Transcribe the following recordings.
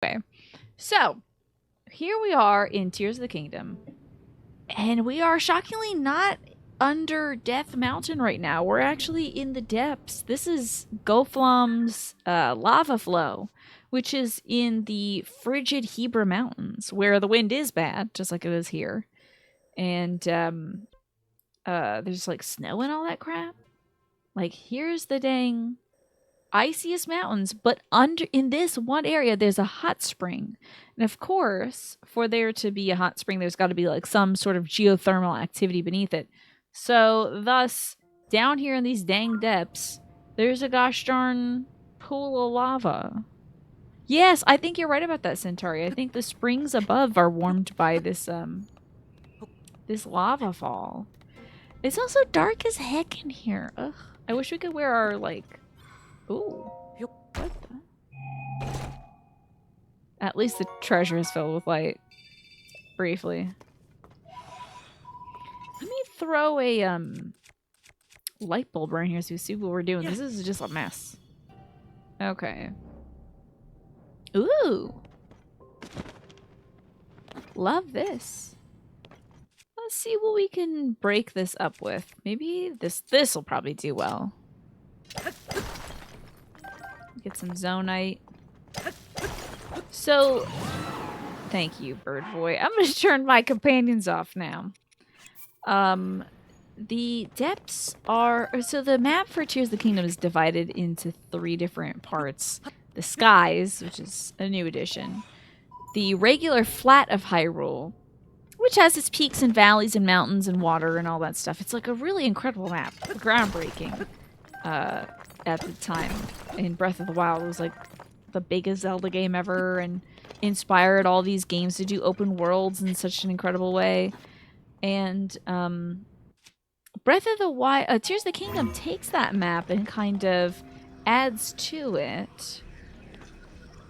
Okay. So, here we are in Tears of the Kingdom. And we are shockingly not under Death Mountain right now. We're actually in the depths. This is Goflam's lava flow, which is in the frigid Hebra Mountains, where the wind is bad, just like it is here. And there's like snow and all that crap. Like, here's the dang iciest mountains, but under in this one area there's a hot spring. And of course, for there to be a hot spring, there's got to be like some sort of geothermal activity beneath it. So thus, down here in these dang depths, there's a gosh darn pool of lava. Yes, I think you're right about that, Centauri. I think the springs above are warmed by this this lava fall. It's also dark as heck in here. Ugh. I wish we could wear our like ooh. What the? At least the treasure is filled with light. Briefly. Let me throw a light bulb around here so we see what we're doing. This is just a mess. Okay. Ooh. Love this. Let's see what we can break this up with. Maybe this will probably do well. Get some zonite. So, thank you, bird boy. I'm going to turn my companions off now. The depths are... So the map for Tears of the Kingdom is divided into 3 different parts. The skies, which is a new addition. The regular flat of Hyrule, which has its peaks and valleys and mountains and water and all that stuff. It's like a really incredible map. Groundbreaking. At the time in Breath of the Wild. It was like the biggest Zelda game ever and inspired all these games to do open worlds in such an incredible way. And Breath of the Wild, Tears of the Kingdom takes that map and kind of adds to it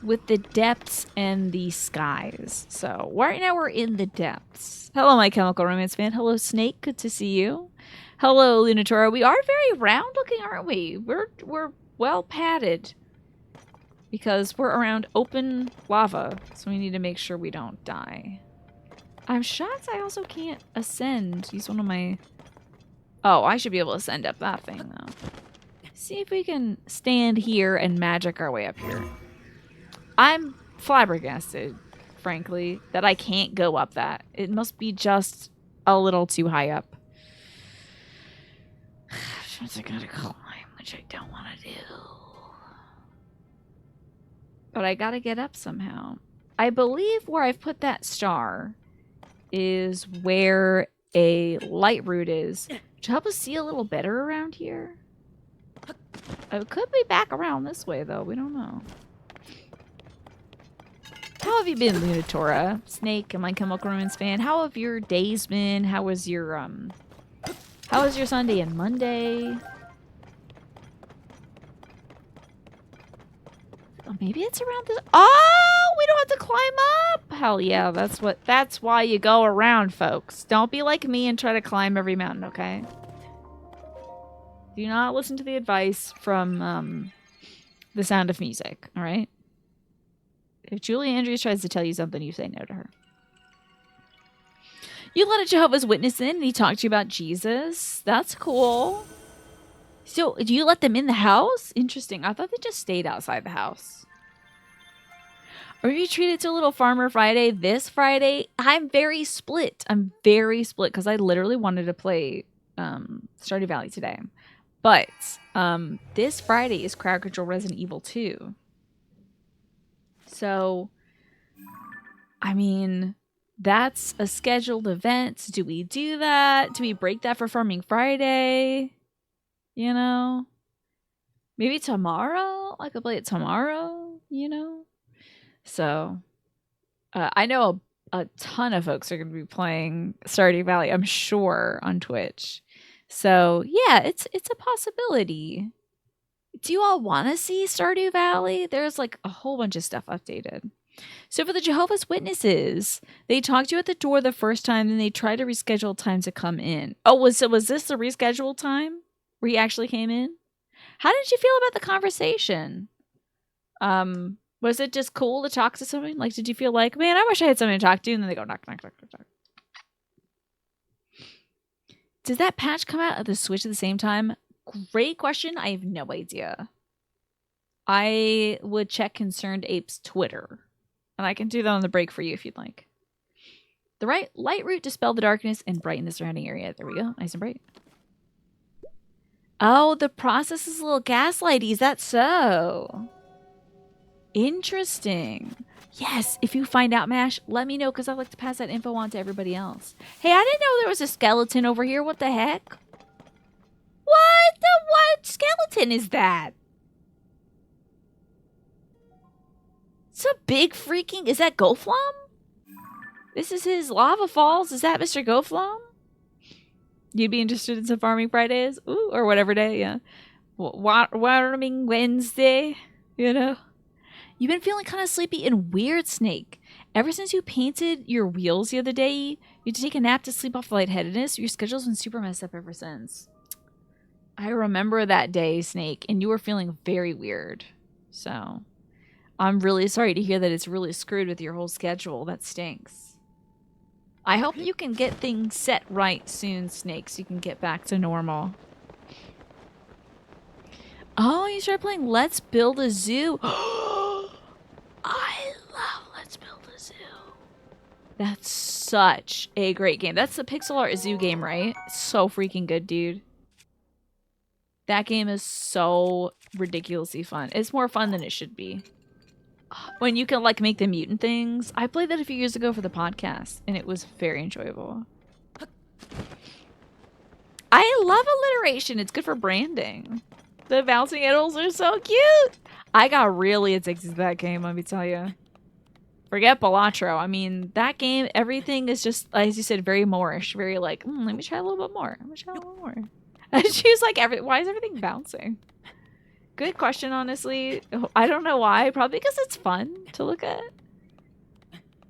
with the depths and the skies. So right now we're in the depths. Hello, My Chemical Romance fan. Hello, Snake. Good to see you. Hello, Lunatora. We are very round looking, aren't we? We're well padded because we're around open lava, so we need to make sure we don't die. I'm shocked I also can't ascend. Use one of my... Oh, I should be able to ascend up that thing, though. See if we can stand here and magic our way up here. I'm flabbergasted, frankly, that I can't go up that. It must be just a little too high up. I gotta climb, which I don't want to do. But I gotta get up somehow. I believe where I've put that star is where a light root is. To help us see a little better around here. It could be back around this way, though. We don't know. How have you been, Lunatora? Snake, and My Chemical Romance fan. How have your days been? How was your Sunday and Monday? Oh, maybe it's around this. Oh, we don't have to climb up. Hell yeah, that's why you go around, folks. Don't be like me and try to climb every mountain, okay? Do not listen to the advice from The Sound of Music, all right? If Julie Andrews tries to tell you something, you say no to her. You let a Jehovah's Witness in and he talked to you about Jesus. That's cool. So, do you let them in the house? Interesting. I thought they just stayed outside the house. Are you treated to a little Farmer Friday this Friday? I'm very split. Because I literally wanted to play Stardew Valley today. But this Friday is Crowd Control Resident Evil 2. So, I mean, that's a scheduled event. Do we do that? Do we break that for Farming Friday? You know? Maybe tomorrow? I could play it tomorrow, you know? So, I know a ton of folks are going to be playing Stardew Valley, I'm sure, on Twitch. So, yeah, it's a possibility. Do you all want to see Stardew Valley? There's like a whole bunch of stuff updated. So for the Jehovah's Witnesses, they talked to you at the door the first time, and they tried to reschedule time to come in. Oh, was this the rescheduled time where he actually came in? How did you feel about the conversation? Was it just cool to talk to someone? Like, did you feel like, man, I wish I had someone to talk to? And then they go, knock, knock, knock, knock, knock. Did that patch come out at the Switch at the same time? Great question. I have no idea. I would check Concerned Ape's Twitter. And I can do that on the break for you if you'd like. The right light route dispel the darkness and brighten the surrounding area. There we go. Nice and bright. Oh, the process is a little gaslighty. Is that so? Interesting. Yes, if you find out, Mash, let me know because I'd like to pass that info on to everybody else. Hey, I didn't know there was a skeleton over here. What the heck? What skeleton is that? It's a big freaking... Is that Goflom? This is his lava falls. Is that Mr. Goflom? You'd be interested in some farming Fridays? Ooh, or whatever day, yeah. Warming Wednesday, you know? You've been feeling kind of sleepy and weird, Snake. Ever since you painted your wheels the other day, you had to take a nap to sleep off the lightheadedness. Your schedule's been super messed up ever since. I remember that day, Snake, and you were feeling very weird. So, I'm really sorry to hear that it's really screwed with your whole schedule. That stinks. I hope you can get things set right soon, Snake, so you can get back to normal. Oh, you started playing Let's Build a Zoo. I love Let's Build a Zoo. That's such a great game. That's the pixel art zoo game, right? It's so freaking good, dude. That game is so ridiculously fun. It's more fun than it should be. When you can, like, make the mutant things. I played that a few years ago for the podcast, and it was very enjoyable. I love alliteration. It's good for branding. The bouncing animals are so cute. I got really addicted to that game, let me tell you. Forget Balatro. I mean, that game, everything is just, as you said, very Moorish. Very like, let me try a little bit more. Let me try a little more. And she's like, why is everything bouncing? Good question, honestly. I don't know why. Probably because it's fun to look at.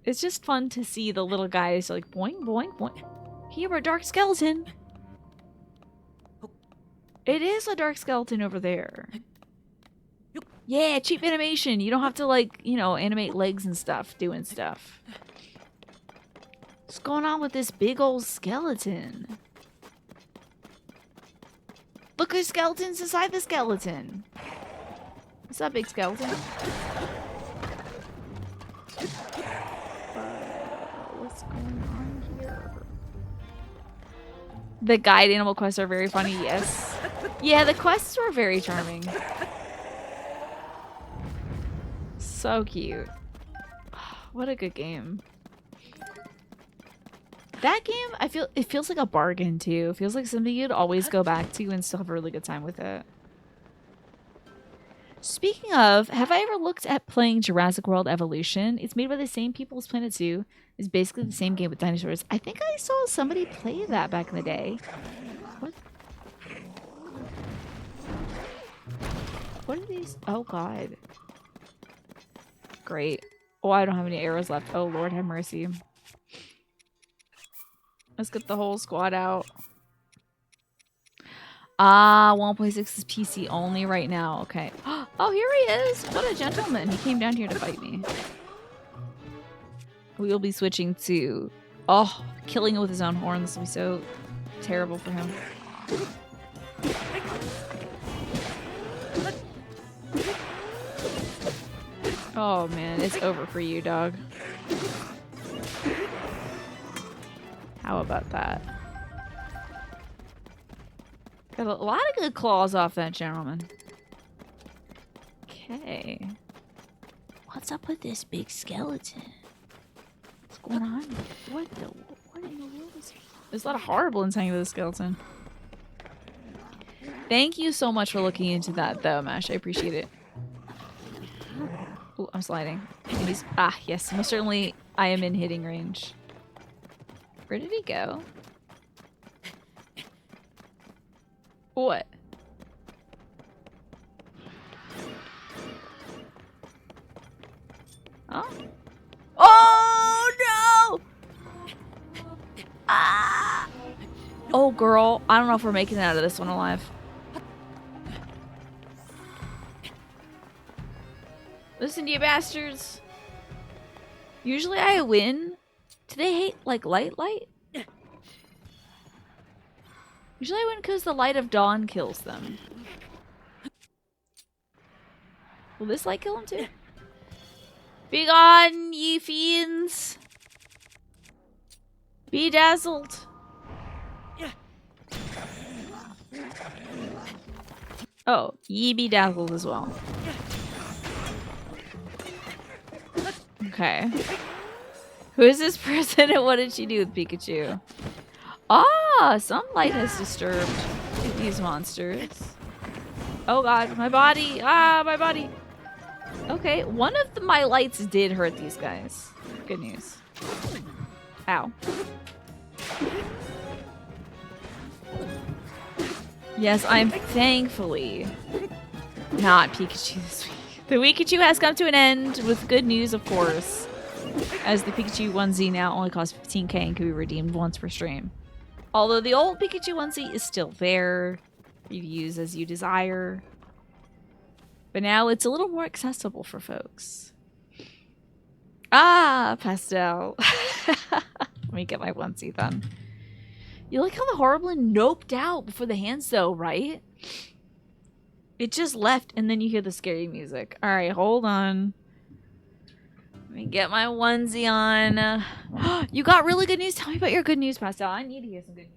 It's just fun to see the little guys like, boing, boing, boing. Here, a dark skeleton. It is a dark skeleton over there. Yeah, cheap animation. You don't have to, like, you know, animate legs and stuff, doing stuff. What's going on with this big old skeleton? Look, there's skeletons inside the skeleton. What's up, big skeleton? What's going on here? The guide animal quests are very funny, yes. Yeah, the quests were very charming. So cute. What a good game. That game, it feels like a bargain too. It feels like something you'd always go back to and still have a really good time with it. Speaking of, have I ever looked at playing Jurassic World Evolution? It's made by the same people as Planet Zoo. It's basically the same game with dinosaurs. I think I saw somebody play that back in the day. What? What are these? Oh, God. Great. Oh, I don't have any arrows left. Oh, Lord have mercy. Let's get the whole squad out. Ah, 1.6 is PC only right now. Okay. Oh, here he is. What a gentleman. He came down here to fight me. We will be switching to... Oh, killing him with his own horn. This will be so terrible for him. Oh, man. It's over for you, dog. How about that? Got a lot of good claws off that gentleman. Okay. What's up with this big skeleton? What's going on? What in the world is... There's a lot of horrible inside of this skeleton. Thank you so much for looking into that, though, Mash. I appreciate it. Oh, I'm sliding. Yes. Most certainly, I am in hitting range. Where did he go? What? Huh? Oh, no! Ah! Oh, girl. I don't know if we're making it out of this one alive. This listen to you bastards. Usually I win. Do they hate, like, light? Usually I win because the light of dawn kills them. Will this light kill him too? Be gone, ye fiends! Be dazzled! Oh, ye be dazzled as well. Okay. Who is this person and what did she do with Pikachu? Ah, some light has disturbed these monsters. Oh god, my body! Ah, my body! Okay, one of my lights did hurt these guys. Good news. Ow. Yes, I'm thankfully not Pikachu this week. The Pikachu has come to an end with good news, of course. As the Pikachu onesie now only costs 15k and can be redeemed once per stream. Although the old Pikachu onesie is still there. You use as you desire. But now it's a little more accessible for folks. Ah, Pastel. Let me get my onesie then. You like how the Horriblin noped out before the hands though, right? It just left and then you hear the scary music. Alright, hold on. Let me get my onesie on. You got really good news. Tell me about your good news, Pastel. I need to hear some good news.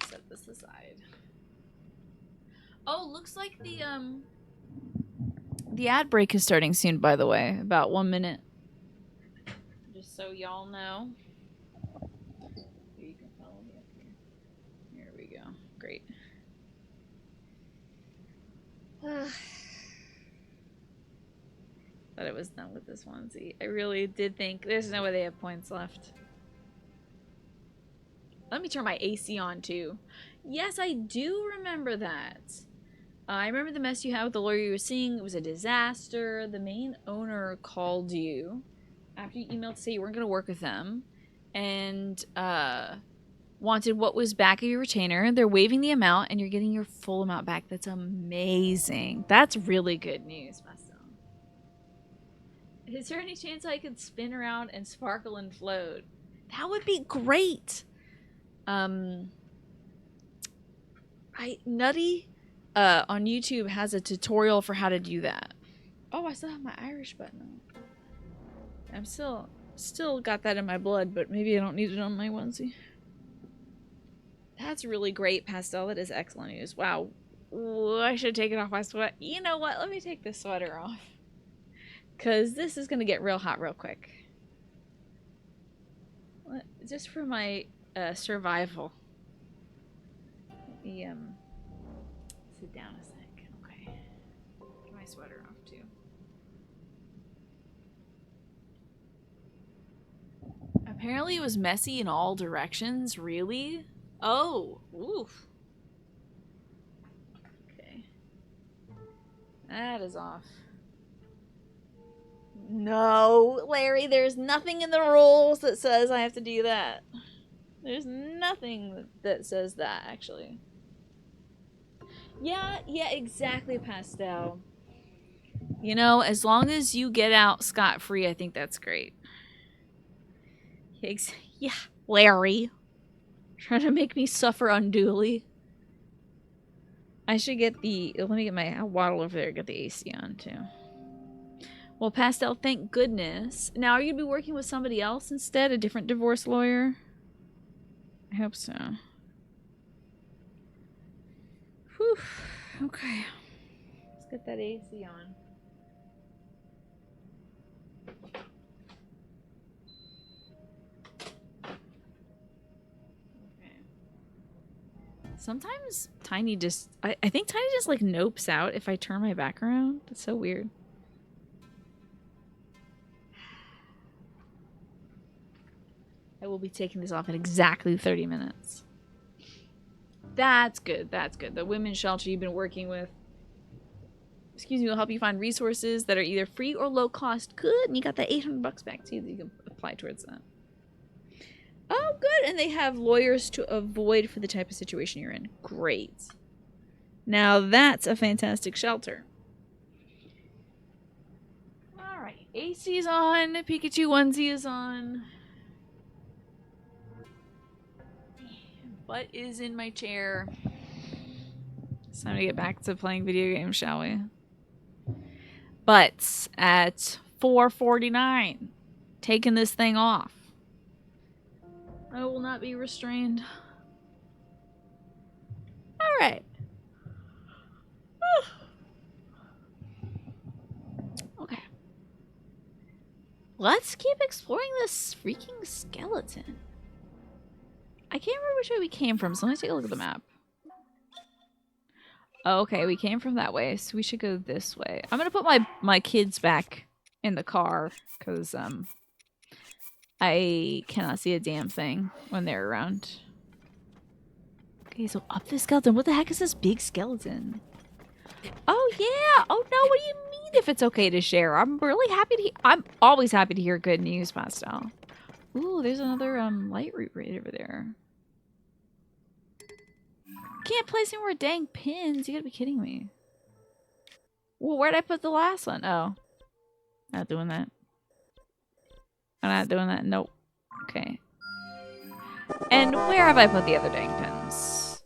Set this aside. Oh, looks like the ad break is starting soon, by the way. About 1 minute. Just so y'all know. You can follow me up here. Here we go. Great. Thought it was done with this onesie. I really did think there's no way they have points left. Let me turn my AC on too. Yes, I do remember that. I remember the mess you had with the lawyer you were seeing. It was a disaster. The main owner called you after you emailed to say you weren't going to work with them and wanted what was back of your retainer. They're waiving the amount and you're getting your full amount back. That's amazing. That's really good news, Pastel. Is there any chance I could spin around and sparkle and float? That would be great. Nutty on YouTube has a tutorial for how to do that. Oh, I still have my Irish button on. I'm still got that in my blood, but maybe I don't need it on my onesie. That's really great, Pastel. That is excellent news. Wow. Ooh, I should take it off my sweat. You know what? Let me take this sweater off. Because this is going to get real hot real quick. Just for my survival. Let me sit down a sec. Okay. Get my sweater off too. Apparently it was messy in all directions. Really? Oh. Oof. Okay. That is off. No, Larry, there's nothing in the rules that says I have to do that. There's nothing that says that, actually. Yeah, exactly, Pastel. You know, as long as you get out scot-free, I think that's great. Yeah, Larry. Trying to make me suffer unduly. I should get the... Let me get my... I'll waddle over there and get the AC on, too. Well, Pastel, thank goodness. Now, are you going to be working with somebody else instead? A different divorce lawyer? I hope so. Whew. Okay. Let's get that AC on. Okay. Sometimes Tiny just... I think Tiny just, like, nopes out if I turn my back around. That's so weird. I will be taking this off in exactly 30 minutes. That's good. That's good. The women's shelter you've been working with, excuse me, will help you find resources that are either free or low cost. Good. And you got that $800 back too that you can apply towards that. Oh, good. And they have lawyers to avoid for the type of situation you're in. Great. Now that's a fantastic shelter. Alright. AC's on. Pikachu onesie is on. Butt is in my chair. It's time to get back to playing video games, shall we? But at 4:49, taking this thing off. I will not be restrained. Alright. Okay. Let's keep exploring this freaking skeleton. I can't remember which way we came from, so let me take a look at the map. Okay, we came from that way, so we should go this way. I'm gonna put my kids back in the car, because, I cannot see a damn thing when they're around. Okay, so up this skeleton. What the heck is this big skeleton? Oh, yeah! Oh, no, what do you mean if it's okay to share? I'm really happy to I'm always happy to hear good news, Pastel. Ooh, there's another, light root right over there. Can't place any more dang pins. You gotta be kidding me. Well, where'd I put the last one? Oh. Not doing that. I'm not doing that. Nope. Okay. And where have I put the other dang pins?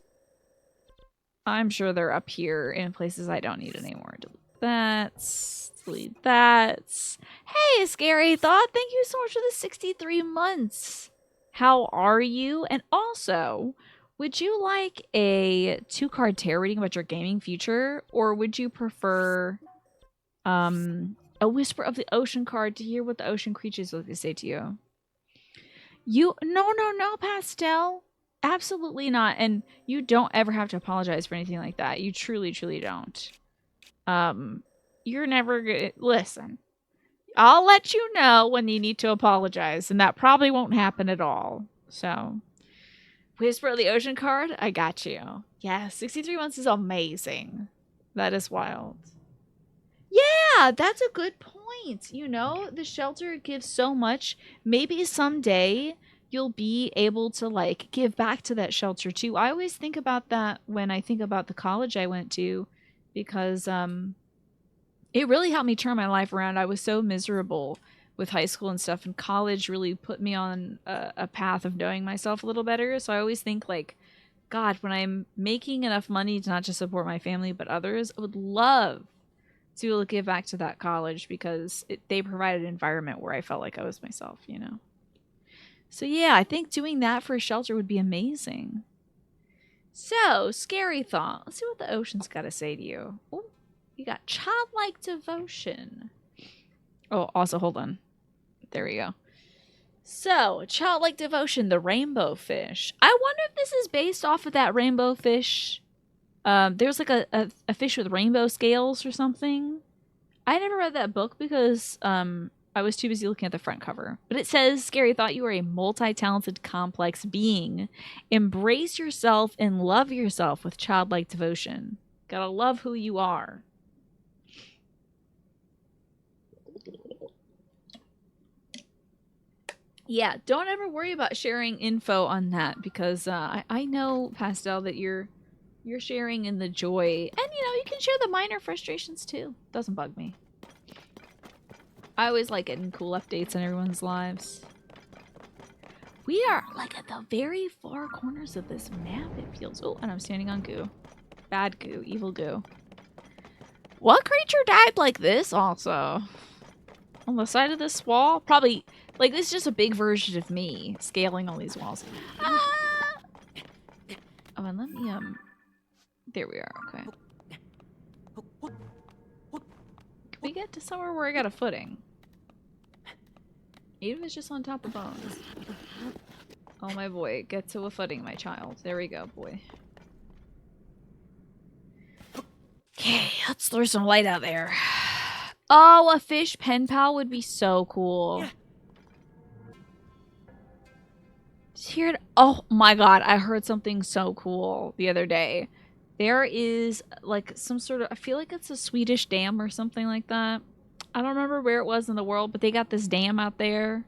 I'm sure they're up here in places I don't need anymore. Delete that. Delete that. Hey, Scary Thought. Thank you so much for the 63 months. How are you? And also, would you like a 2-card tarot reading about your gaming future? Or would you prefer a Whisper of the Ocean card to hear what the ocean creatures have to say to you? No, Pastel. Absolutely not. And you don't ever have to apologize for anything like that. You truly, truly don't. You're never gonna... Listen. I'll let you know when you need to apologize, and that probably won't happen at all. So, Whisper of the Ocean card, I got you. Yeah, 63 months is amazing. That is wild. Yeah, that's a good point. You know, the shelter gives so much. Maybe someday you'll be able to, like, give back to that shelter too. I always think about that when I think about the college I went to, because it really helped me turn my life around. I was so miserable with high school and stuff, and college really put me on a path of knowing myself a little better. So I always think, like, God, when I'm making enough money to not just support my family but others, I would love to be able to give back to that college, because they provided an environment where I felt like I was myself, you know? So yeah, I think doing that for a shelter would be amazing. So, Scary Thought. Let's see what the ocean's got to say to you. Oh, you got childlike devotion. Oh, also, hold on. There we go. So, childlike devotion, the rainbow fish. I wonder if this is based off of that rainbow fish. There's like a fish with rainbow scales or something. I never read that book because I was too busy looking at the front cover. But it says, Scary Thought, you are a multi-talented, complex being. Embrace yourself and love yourself with childlike devotion. Gotta love who you are. Yeah, don't ever worry about sharing info on that, because I know, Pastel, that you're sharing in the joy. And, you know, you can share the minor frustrations, too. Doesn't bug me. I always like getting cool updates on everyone's lives. We are, like, at the very far corners of this map, it feels. Oh, and I'm standing on goo. Bad goo. Evil goo. What creature died like this, also? On the side of this wall? Probably, like, this is just a big version of me scaling all these walls. Ah! Oh, and let me, there we are, okay. Can we get to somewhere where I got a footing? Even if it's just on top of bones. Oh my boy, get to a footing, my child. There we go, boy. Okay, let's throw some light out there. Oh, a fish pen pal would be so cool. Here, oh my god, I heard something so cool the other day. There is, like, some sort of, I feel like it's a Swedish dam or something like that. I don't remember where it was in the world, but they got this dam out there.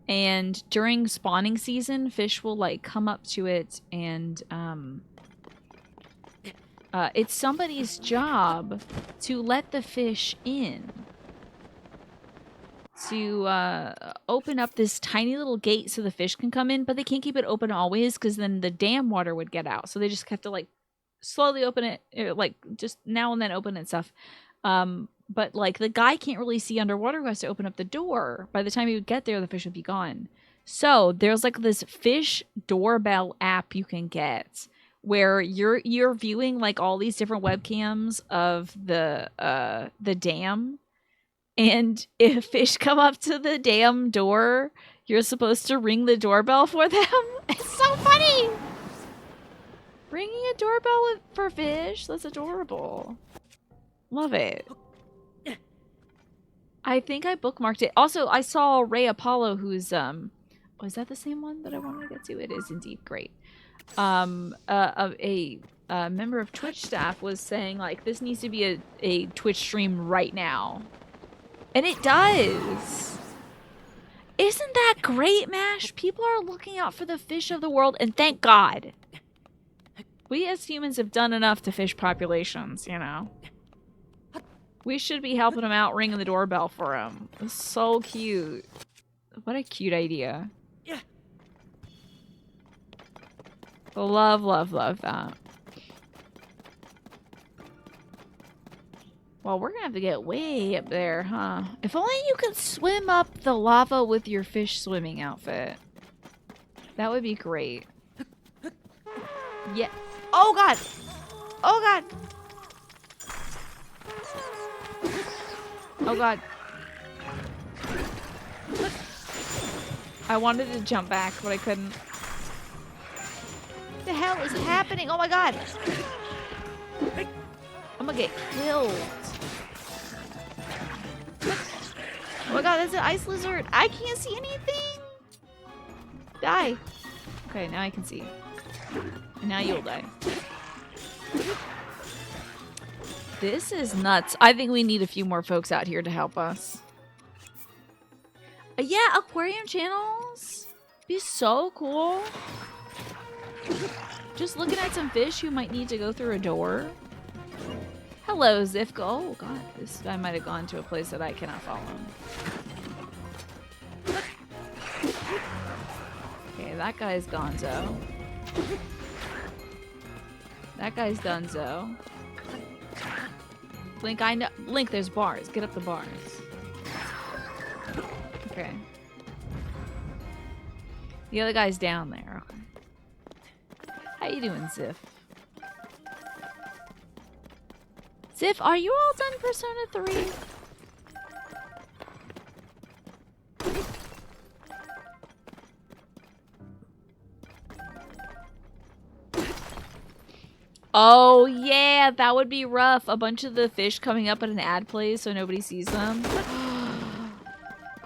And during spawning season, fish will like come up to it and it's somebody's job to let the fish in. To open up this tiny little gate so the fish can come in, but they can't keep it open always because then the dam water would get out. So they just have to like slowly open it, like just now and then open it and stuff. But like the guy can't really see underwater who has to open up the door. By the time he would get there, the fish would be gone. So there's like this fish doorbell app you can get where you're viewing like all these different webcams of the dam. And if fish come up to the damn door, you're supposed to ring the doorbell for them. It's so funny. Ringing a doorbell for fish? That's adorable. Love it. I think I bookmarked it. Also, I saw Ray Apollo, who's oh, is that the same one that I wanted to get to? It is indeed. Great. A member of Twitch staff was saying like this needs to be a Twitch stream right now. And it does. Isn't that great, Mash? People are looking out for the fish of the world, and thank God. We as humans have done enough to fish populations, you know. We should be helping them out, ringing the doorbell for them. It's so cute. What a cute idea. Love, love, love that. Well, we're gonna have to get way up there, huh? If only you could swim up the lava with your fish swimming outfit. That would be great. Yeah. Oh god! Oh god! Oh god. I wanted to jump back, but I couldn't. What the hell is happening? Oh my god! I'm gonna get killed. Oh my god, that's an ice lizard. I can't see anything. Die. Okay, now I can see. And now you'll die. This is nuts. I think we need a few more folks out here to help us. Yeah, aquarium channels. Be so cool. Just looking at some fish who might need to go through a door. Hello, Zifka. Oh, God. This guy might have gone to a place that I cannot follow him. Okay, that guy's gonzo. That guy's donezo. Link, I know. Link, there's bars. Get up the bars. Okay. The other guy's down there. Okay. How you doing, Zif? Zif, are you all done Persona 3? Oh, yeah, that would be rough. A bunch of the fish coming up at an ad plays so nobody sees them.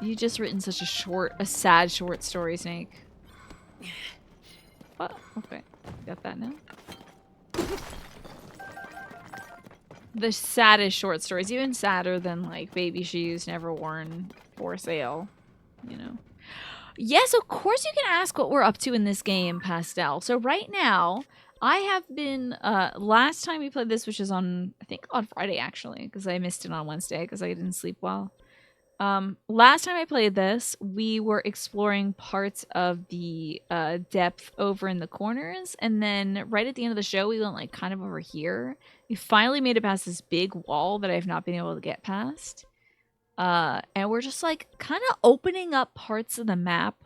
You just written such a sad short story, Snake. Oh, okay. Got that now. The saddest short stories, even sadder than like baby shoes never worn for sale, you know. Yes, of course you can ask what we're up to in this game, Pastel. So right now, I have been, last time we played this, which is on, I think on Friday actually, because I missed it on Wednesday because I didn't sleep well. Last time I played this, we were exploring parts of the depth over in the corners, and then right at the end of the show, we went like kind of over here. We finally made it past this big wall that I've not been able to get past. And we're just like kind of opening up parts of the map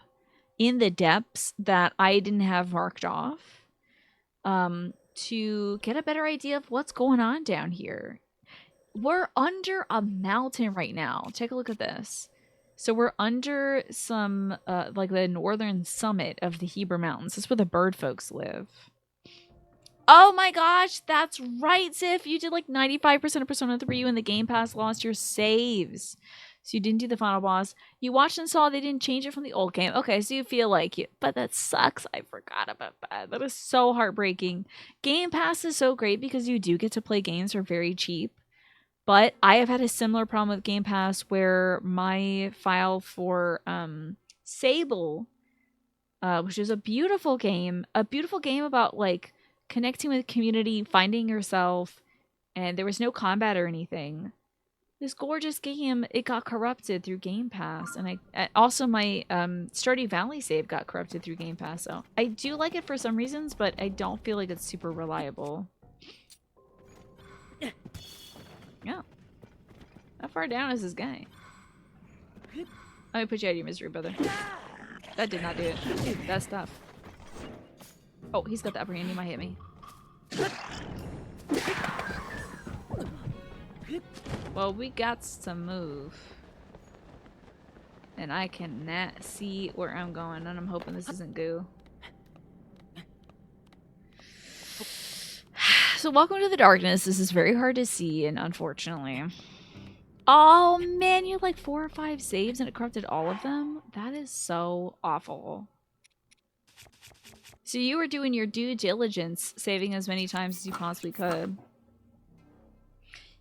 in the depths that I didn't have marked off, to get a better idea of what's going on down here. We're under a mountain right now. Take a look at this. So we're under some, like the northern summit of the Heber Mountains. This is where the bird folks live. Oh my gosh, that's right, Ziff. You did like 95% of Persona 3 and the Game Pass lost your saves. So you didn't do the final boss. You watched and saw they didn't change it from the old game. Okay, so you feel like you, but that sucks. I forgot about that. That is so heartbreaking. Game Pass is so great because you do get to play games for very cheap. But I have had a similar problem with Game Pass where my file for Sable, which is a beautiful game about like connecting with community, finding yourself, and there was no combat or anything. This gorgeous game, it got corrupted through Game Pass, and also my Stardew Valley save got corrupted through Game Pass. So I do like it for some reasons, but I don't feel like it's super reliable. Yeah. How far down is this guy? Let me put you out of your misery, brother. That did not do it. Dude, that's tough. Oh, he's got the upper hand. He might hit me. Well, we got to move. And I cannot see where I'm going, and I'm hoping this isn't goo. So welcome to the darkness. This is very hard to see, and unfortunately... Oh man, you had like 4 or 5 saves and it corrupted all of them? That is so awful. So you were doing your due diligence, saving as many times as you possibly could.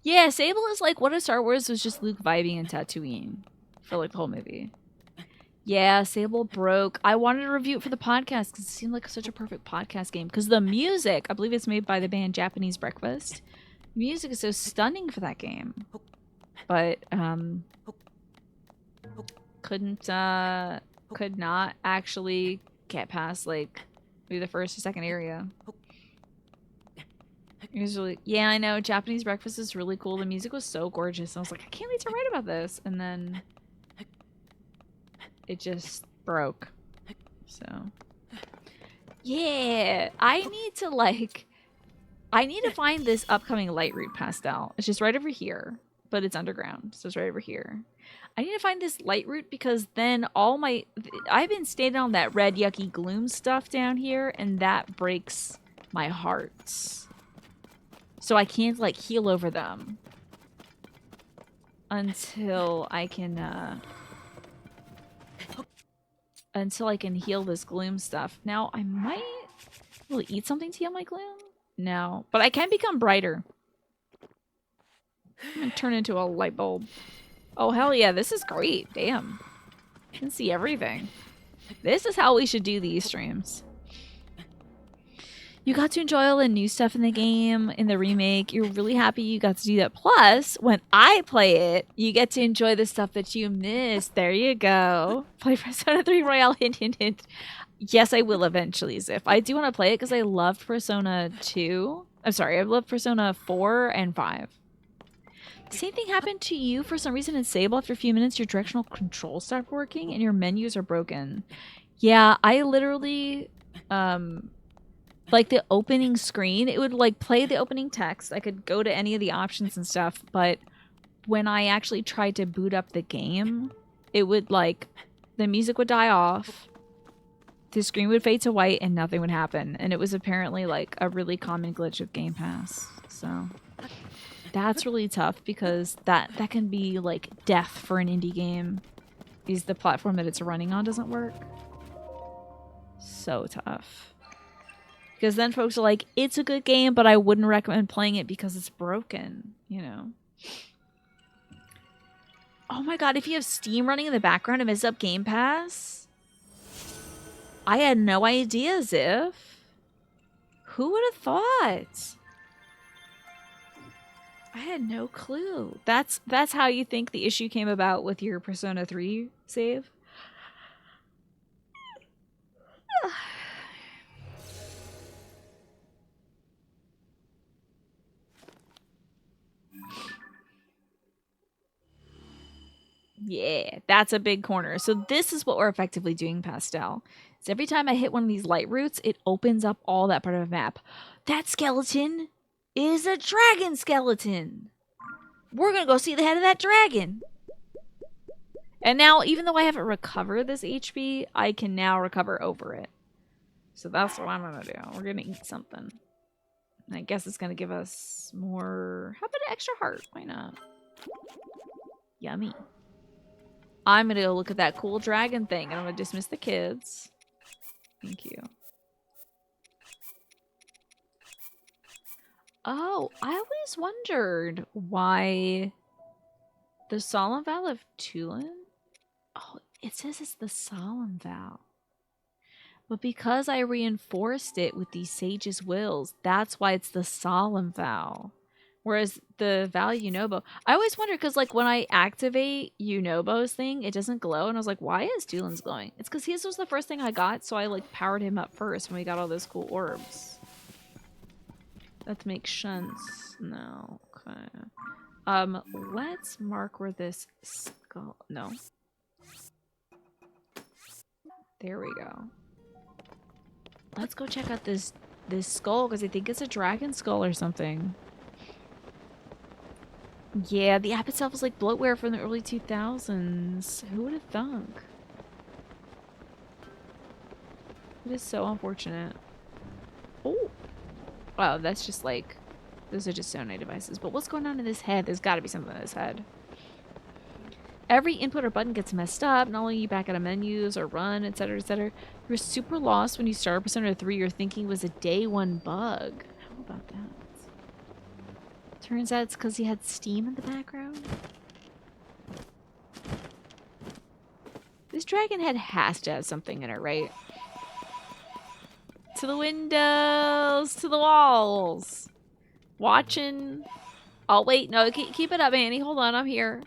Yeah, Sable is like what if Star Wars was just Luke vibing in Tatooine for like the whole movie. Yeah, Sable broke. I wanted to review it for the podcast because it seemed like such a perfect podcast game. Because the music, I believe it's made by the band Japanese Breakfast. The music is so stunning for that game. But, could not actually get past, like, maybe the first or second area. Usually, yeah, I know, Japanese Breakfast is really cool. The music was so gorgeous. I was like, I can't wait to write about this. And then it just broke. So, yeah, I need to find this upcoming light route pastel. It's just right over here. But it's underground, so it's right over here. I need to find this light route because then I've been standing on that red yucky gloom stuff down here, and that breaks my hearts. So I can't like heal over them until I can heal this gloom stuff. Now I might really eat something to heal my gloom. No, but I can become brighter. I'm gonna turn into a light bulb. Oh, hell yeah, this is great. Damn. I can see everything. This is how we should do these streams. You got to enjoy all the new stuff in the game, in the remake. You're really happy you got to do that. Plus, when I play it, you get to enjoy the stuff that you missed. There you go. Play Persona 3 Royale, hint, hint, hint. Yes, I will eventually, Ziff. I do want to play it because I loved Persona 2. I'm sorry, I loved Persona 4 and 5. Same thing happened to you for some reason in Sable. After a few minutes, your directional controls stopped working and your menus are broken. Yeah, I literally, like the opening screen, it would like play the opening text. I could go to any of the options and stuff, but when I actually tried to boot up the game, it would like, the music would die off, the screen would fade to white, and nothing would happen. And it was apparently like a really common glitch with Game Pass, so... That's really tough because that can be like death for an indie game. Is the platform that it's running on doesn't work. So tough. Because then folks are like, it's a good game, but I wouldn't recommend playing it because it's broken, you know. Oh my god, if you have Steam running in the background and messes up Game Pass? I had no idea, Ziff. Who would have thought? I had no clue. That's how you think the issue came about with your Persona 3 save? Yeah, that's a big corner. So this is what we're effectively doing, Pastel. So every time I hit one of these light routes, it opens up all that part of the map. That skeleton is a dragon skeleton. We're going to go see the head of that dragon. And now, even though I haven't recovered this HP, I can now recover over it. So that's what I'm going to do. We're going to eat something. I guess it's going to give us more... How about an extra heart? Why not? Yummy. I'm going to go look at that cool dragon thing, and I'm going to dismiss the kids. Thank you. Oh, I always wondered why the Solemn Vow of Tulin... Oh, It says it's the solemn vow. But because I reinforced it with these sage's wills, that's why it's the solemn vow. Whereas the vow Yunobo, I always wonder because like when I activate Yunobo's thing, it doesn't glow, and I was like, why is Doolin's glowing? It's because his was the first thing I got, so I like powered him up first when we got all those cool orbs. That makes sense. No, okay. Let's mark where this skull. No. There we go. Let's go check out this skull because I think it's a dragon skull or something. Yeah, the app itself is like bloatware from the early 2000s. Who would have thunk? It is so unfortunate. Oh. Wow, that's just like... Those are just Sonai devices. But what's going on in this head? There's got to be something in this head. Every input or button gets messed up. Not only you back out of menus or run, etc., etc. You're super lost when you start Persona 3. You're thinking it was a day one bug. How about that? Turns out it's because he had Steam in the background. This dragon head has to have something in it, right? To the windows, to the walls. Watching. Oh, wait, no, keep it up, Annie. Hold on, I'm here.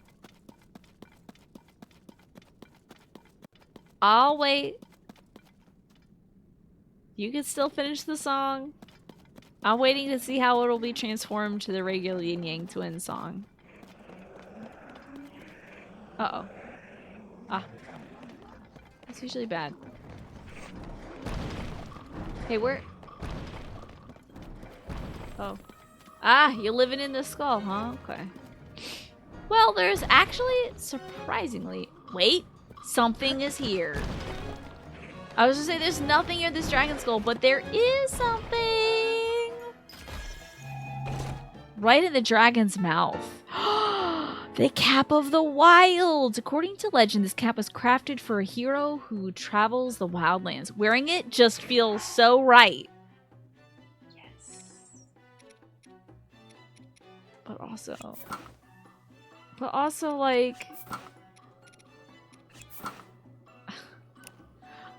I'll wait. You can still finish the song. I'm waiting to see how it'll be transformed to the regular Yin Yang Twin song. Uh-oh. Ah. That's usually bad. Hey, where? Oh. Ah, you're living in the skull, huh? Okay. Well, there's actually, surprisingly... Wait. Something is here. I was gonna say there's nothing in this dragon skull, but there is something. Right in the dragon's mouth. The cap of the wild. According to legend, this cap was crafted for a hero who travels the wildlands. Wearing it just feels so right. Yes. But also like...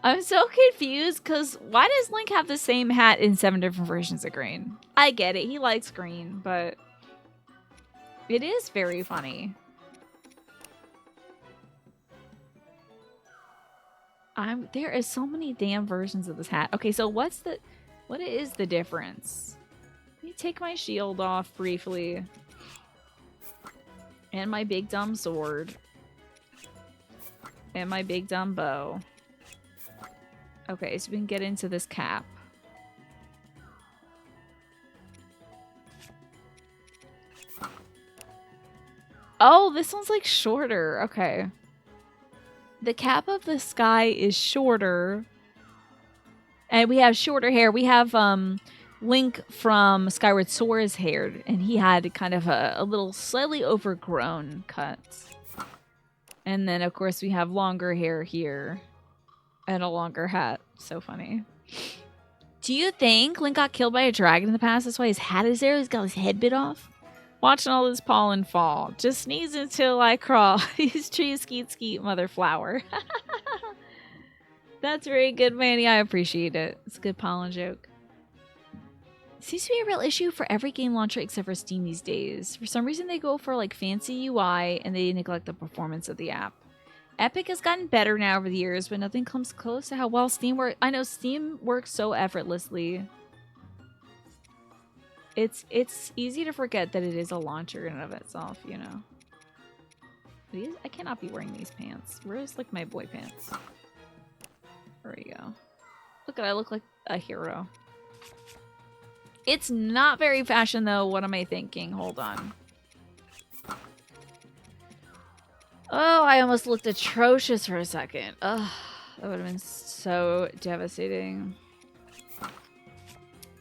I'm so confused because why does Link have the same hat in 7 different versions of green? I get it. He likes green, but it is very funny. There is so many damn versions of this hat. Okay, so what is the difference? Let me take my shield off briefly. And my big dumb sword. And my big dumb bow. Okay, so we can get into this cap. Oh, this one's like shorter. Okay. The cap of the sky is shorter. And we have shorter hair. We have Link from Skyward Sword's hair, and he had kind of a little slightly overgrown cut. And then, of course, we have longer hair here. And a longer hat. So funny. Do you think Link got killed by a dragon in the past? That's why his hat is there? He's got his head bit off? Watching all this pollen fall. Just sneeze until I crawl. These trees skeet skeet, mother flower. That's very good, Manny. I appreciate it. It's a good pollen joke. Seems to be a real issue for every game launcher except for Steam these days. For some reason, they go for like fancy UI and they neglect the performance of the app. Epic has gotten better now over the years, but nothing comes close to how well Steam works. I know Steam works so effortlessly. It's easy to forget that it is a launcher in and of itself, you know. I cannot be wearing these pants. Where's like my boy pants? There we go. Look at I look like a hero. It's not very fashion though. What am I thinking? Hold on. Oh, I almost looked atrocious for a second. Ugh, that would have been so devastating.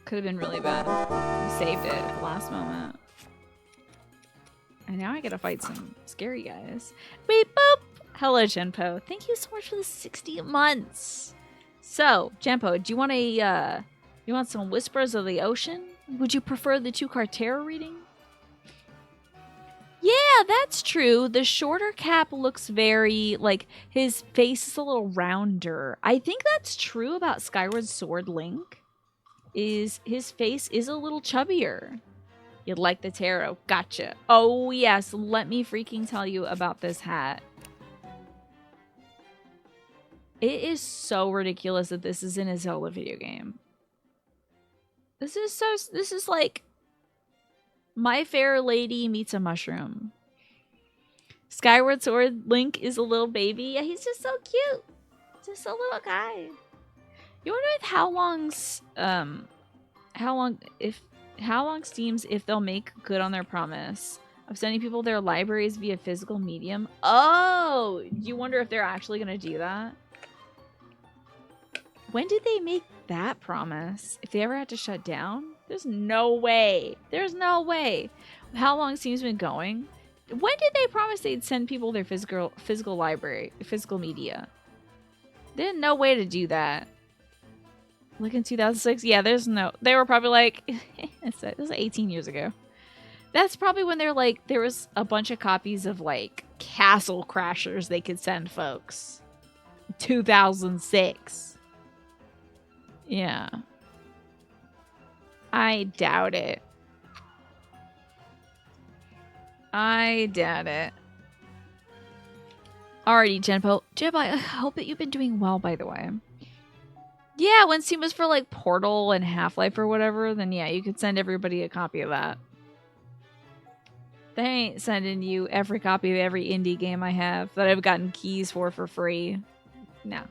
Could have been really bad. We saved it at the last moment. And now I gotta fight some scary guys. Beep boop! Hello, Genpo. Thank you so much for the 60 months. So, Genpo, do you want you want some Whispers of the Ocean? Would you prefer the 2-card tarot reading? Yeah, that's true. The shorter cap looks very, like, his face is a little rounder. I think that's true about Skyward Sword Link, is his face is a little chubbier. You like the tarot. Gotcha. Oh, yes. Let me freaking tell you about this hat. It is so ridiculous that this is in a Zelda video game. This is like My Fair Lady meets a mushroom. Skyward Sword Link is a little baby. Yeah, he's just so cute. Just a little guy. You wonder if how long Steam's if they'll make good on their promise of sending people their libraries via physical medium. Oh, you wonder if they're actually gonna do that? When did they make that promise? If they ever had to shut down? There's no way. There's no way. How long Steam's been going? When did they promise they'd send people their physical library, physical media? There's no way to do that. Like in 2006? Yeah, there's no... They were probably like... It was 18 years ago. That's probably when they're like... There was a bunch of copies of like Castle Crashers they could send folks. 2006. Yeah. I doubt it. I doubt it. Alrighty, Genpo. Genpo, I hope that you've been doing well, by the way. Yeah, when Steam was for like Portal and Half-Life or whatever, then yeah, you could send everybody a copy of that. They ain't sending you every copy of every indie game I have that I've gotten keys for free. No.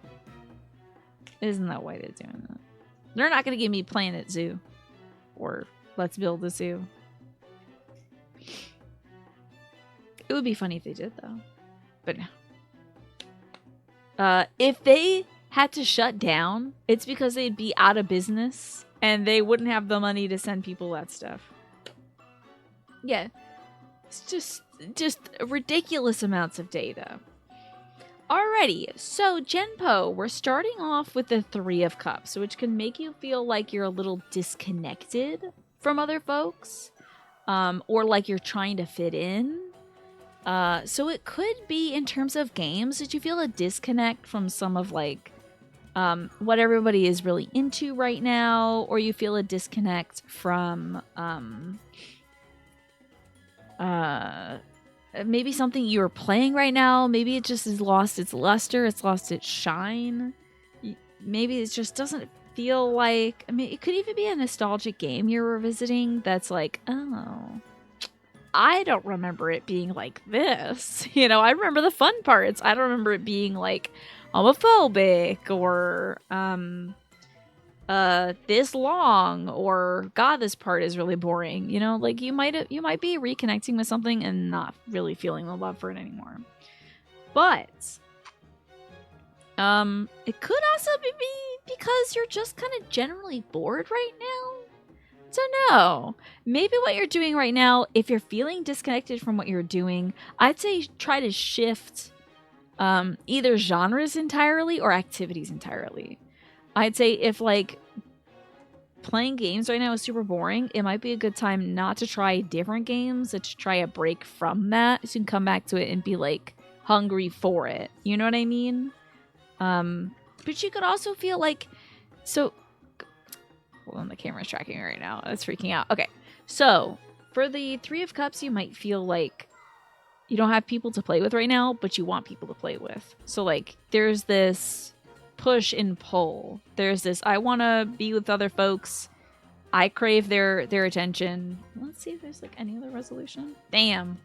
Isn't that why they're doing that? They're not going to give me Planet Zoo. Or Let's Build a Zoo. It would be funny if they did, though. But no. If they had to shut down, it's because they'd be out of business and they wouldn't have the money to send people that stuff. Yeah. It's just ridiculous amounts of data. Alrighty, so Genpo, we're starting off with the Three of Cups, which can make you feel like you're a little disconnected from other folks, or like you're trying to fit in. So it could be in terms of games that you feel a disconnect from some of like what everybody is really into right now, or you feel a disconnect from maybe something you're playing right now. Maybe it just has lost its luster. It's lost its shine. Maybe it just doesn't feel like... I mean, it could even be a nostalgic game you're revisiting that's like, oh, I don't remember it being like this. You know, I remember the fun parts. I don't remember it being like homophobic or this long, or God, this part is really boring. You know, like you might be reconnecting with something and not really feeling the love for it anymore. But it could also be because you're just kind of generally bored right now. Don't know. Maybe what you're doing right now, if you're feeling disconnected from what you're doing, I'd say try to shift either genres entirely or activities entirely. I'd say if like playing games right now is super boring, it might be a good time not to try different games, but to try a break from that so you can come back to it and be like hungry for it. You know what I mean? But you could also feel like, so hold on, the camera's tracking right now. That's freaking out. Okay. So for the Three of Cups, you might feel like you don't have people to play with right now, but you want people to play with. So like there's this push and pull. There's this, I want to be with other folks. I crave their attention. Let's see if there's like any other resolution. Damn.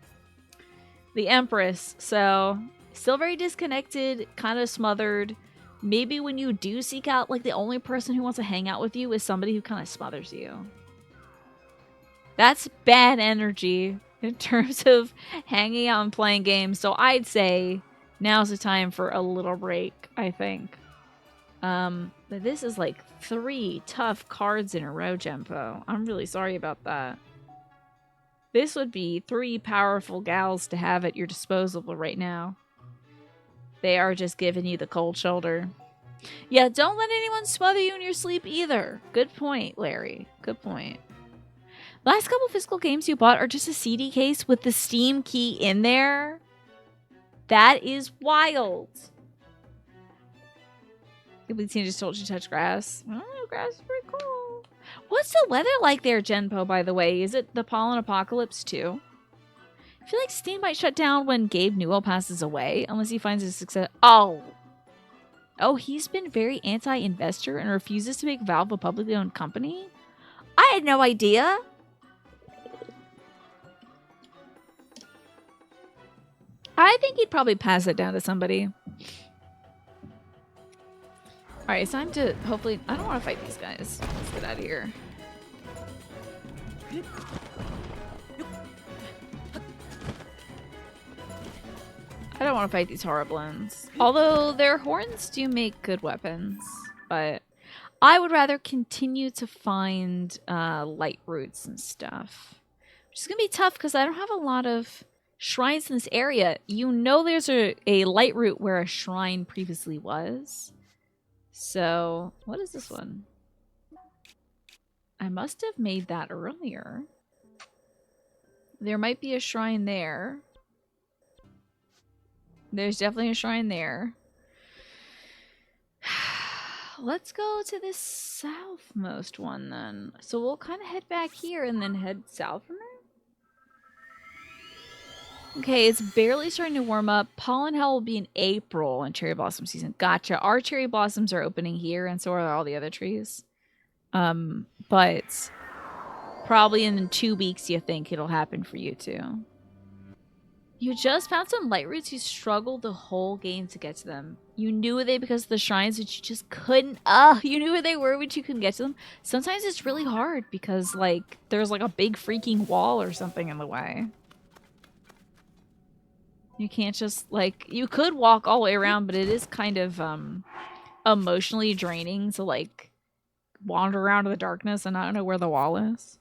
The Empress. So still very disconnected, kind of smothered. Maybe when you do seek out, like the only person who wants to hang out with you is somebody who kind of smothers you. That's bad energy in terms of hanging out and playing games. So I'd say now's the time for a little break, I think. But this is like 3 tough cards in a row, Genpo. I'm really sorry about that. This would be 3 powerful gals to have at your disposal right now. They are just giving you the cold shoulder. Yeah, don't let anyone smother you in your sleep either. Good point, Larry. Good point. Last couple physical games you bought are just a CD case with the Steam key in there. That is wild. Teen just told you to touch grass. Oh, grass is pretty cool. What's the weather like there, Genpo, by the way? Is it the pollen apocalypse too? I feel like Steam might shut down when Gabe Newell passes away, unless he finds a success. Oh, he's been very anti-investor and refuses to make Valve a publicly owned company? I had no idea. I think he'd probably pass it down to somebody. Alright, it's time to hopefully... I don't want to fight these guys. Let's get out of here. I don't want to fight these Horriblins. Although their horns do make good weapons. But I would rather continue to find light roots and stuff. Which is going to be tough because I don't have a lot of shrines in this area. You know there's a light root where a shrine previously was. So, what is this one? I must have made that earlier. There might be a shrine there. There's definitely a shrine there. Let's go to this southmost one then. So we'll kind of head back here and then head south from there. Okay, it's barely starting to warm up. Pollen Hell will be in April in cherry blossom season. Gotcha. Our cherry blossoms are opening here, and so are all the other trees. But probably in 2 weeks, you think it'll happen for you too. You just found some light roots. You struggled the whole game to get to them. You knew they because of the shrines, but you just couldn't. You knew where they were, but you couldn't get to them. Sometimes it's really hard because, like, there's like a big freaking wall or something in the way. You can't just, like, you could walk all the way around, but it is kind of emotionally draining to, like, wander around in the darkness and not know where the wall is.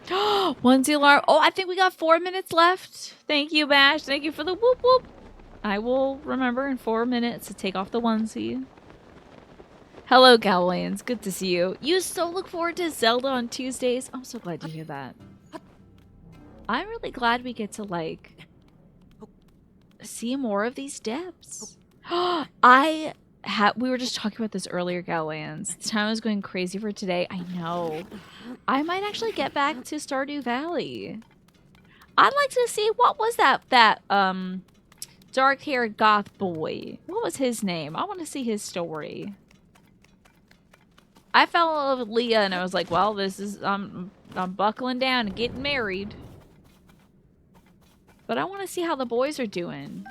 1-0 alarm. Oh, I think we got 4 minutes left. Thank you, Bash. Thank you for the whoop whoop. I will remember in 4 minutes to take off the onesie. Hello, Galileans. Good to see you. You so look forward to Zelda on Tuesdays. I'm so glad to hear that. I'm really glad we get to, like, see more of these depths. We were just talking about this earlier, Galileans. Time is going crazy for today. I know. I might actually get back to Stardew Valley. I'd like to see, what was that dark-haired goth boy? What was his name? I want to see his story. I fell in love with Leah and I was like, well, this is, I'm buckling down and getting married. But I want to see how the boys are doing.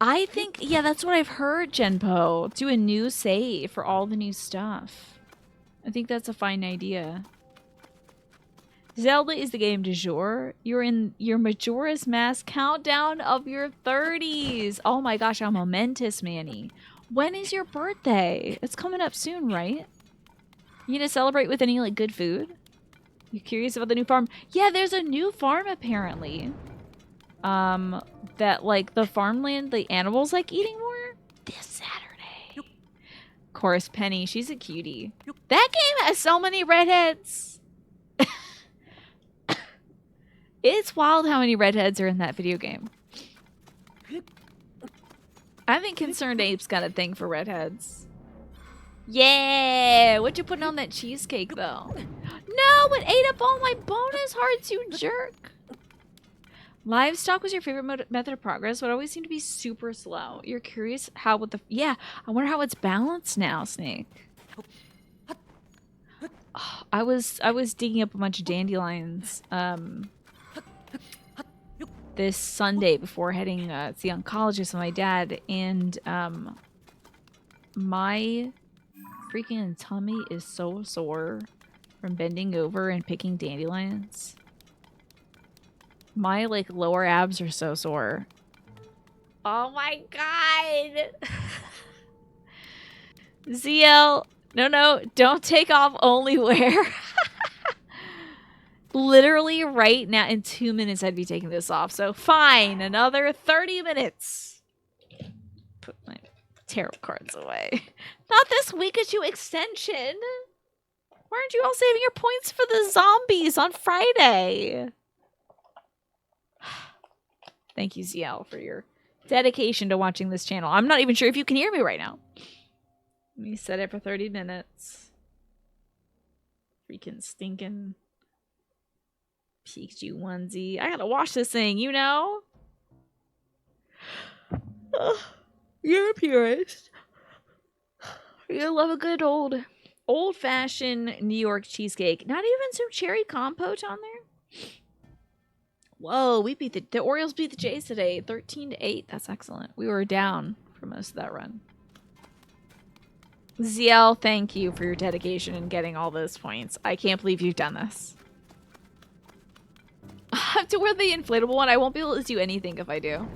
I think, yeah, that's what I've heard, Genpo. Do a new save for all the new stuff. I think that's a fine idea. Zelda is the game du jour. You're in your Majora's Mask countdown of your 30s. Oh my gosh, how momentous, Manny. When is your birthday? It's coming up soon, right? You gonna celebrate with any, like, good food? You curious about the new farm? Yeah, there's a new farm apparently. That, like, the farmland, the animals like eating more this Saturday. Of course, Penny, she's a cutie. That game has so many redheads. It's wild how many redheads are in that video game. I think Concerned Ape's got a thing for redheads. Yeah! What you putting on that cheesecake, though? No! It ate up all my bonus hearts, you jerk! Livestock was your favorite method of progress, but always seemed to be super slow. You're curious how with the... Yeah, I wonder how it's balanced now, Snake. Oh, I was digging up a bunch of dandelions this Sunday before heading to the oncologist with my dad, and my freaking tummy is so sore from bending over and picking dandelions. My, like, lower abs are so sore. Oh my god! ZL, no, don't take off, only wear. Literally right now, in 2 minutes, I'd be taking this off. So fine, another 30 minutes. tarot cards away. Not this Pikachu extension. Why aren't you all saving your points for the zombies on Friday? Thank you, ZL, for your dedication to watching this channel. I'm not even sure if you can hear me right now. Let me set it for 30 minutes. Freaking stinking Pikachu onesie. I gotta wash this thing, you know? You're a purist. You love a good old-fashioned New York cheesecake. Not even some cherry compote on there? Whoa, we beat the Orioles beat the Jays today, 13-8. That's excellent. We were down for most of that run. ZL, thank you for your dedication in getting all those points. I can't believe you've done this. I have to wear the inflatable one. I won't be able to do anything if I do.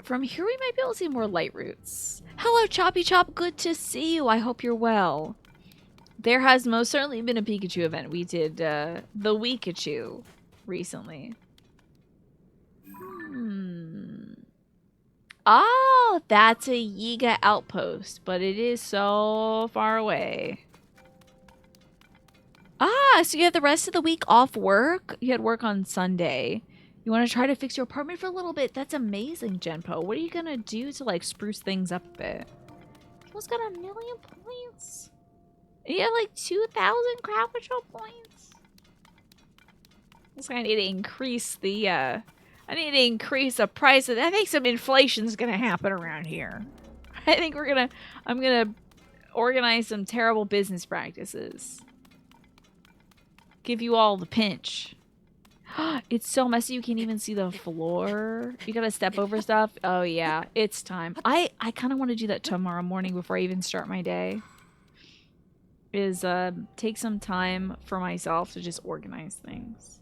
From here we might be able to see more light routes. Hello, Choppy Chop. Good to see you. I hope you're well. There has most certainly been a Pikachu event. We did the Weekachu recently. Oh, that's a Yiga outpost, but it is so far away. Ah, so you have the rest of the week off work? You had work on Sunday. You want to try to fix your apartment for a little bit? That's amazing, Genpo. What are you going to do to, like, spruce things up a bit? Who's got 1 million points? You have, like, 2,000 crowd patrol points? I need to increase the, I need to increase the price of that. I think some inflation's going to happen around here. I think I'm going to organize some terrible business practices. Give you all the pinch. It's so messy you can't even see the floor. You gotta step over stuff. Oh yeah, it's time. I kind of want to do that tomorrow morning before I even start my day. Is take some time for myself to just organize things.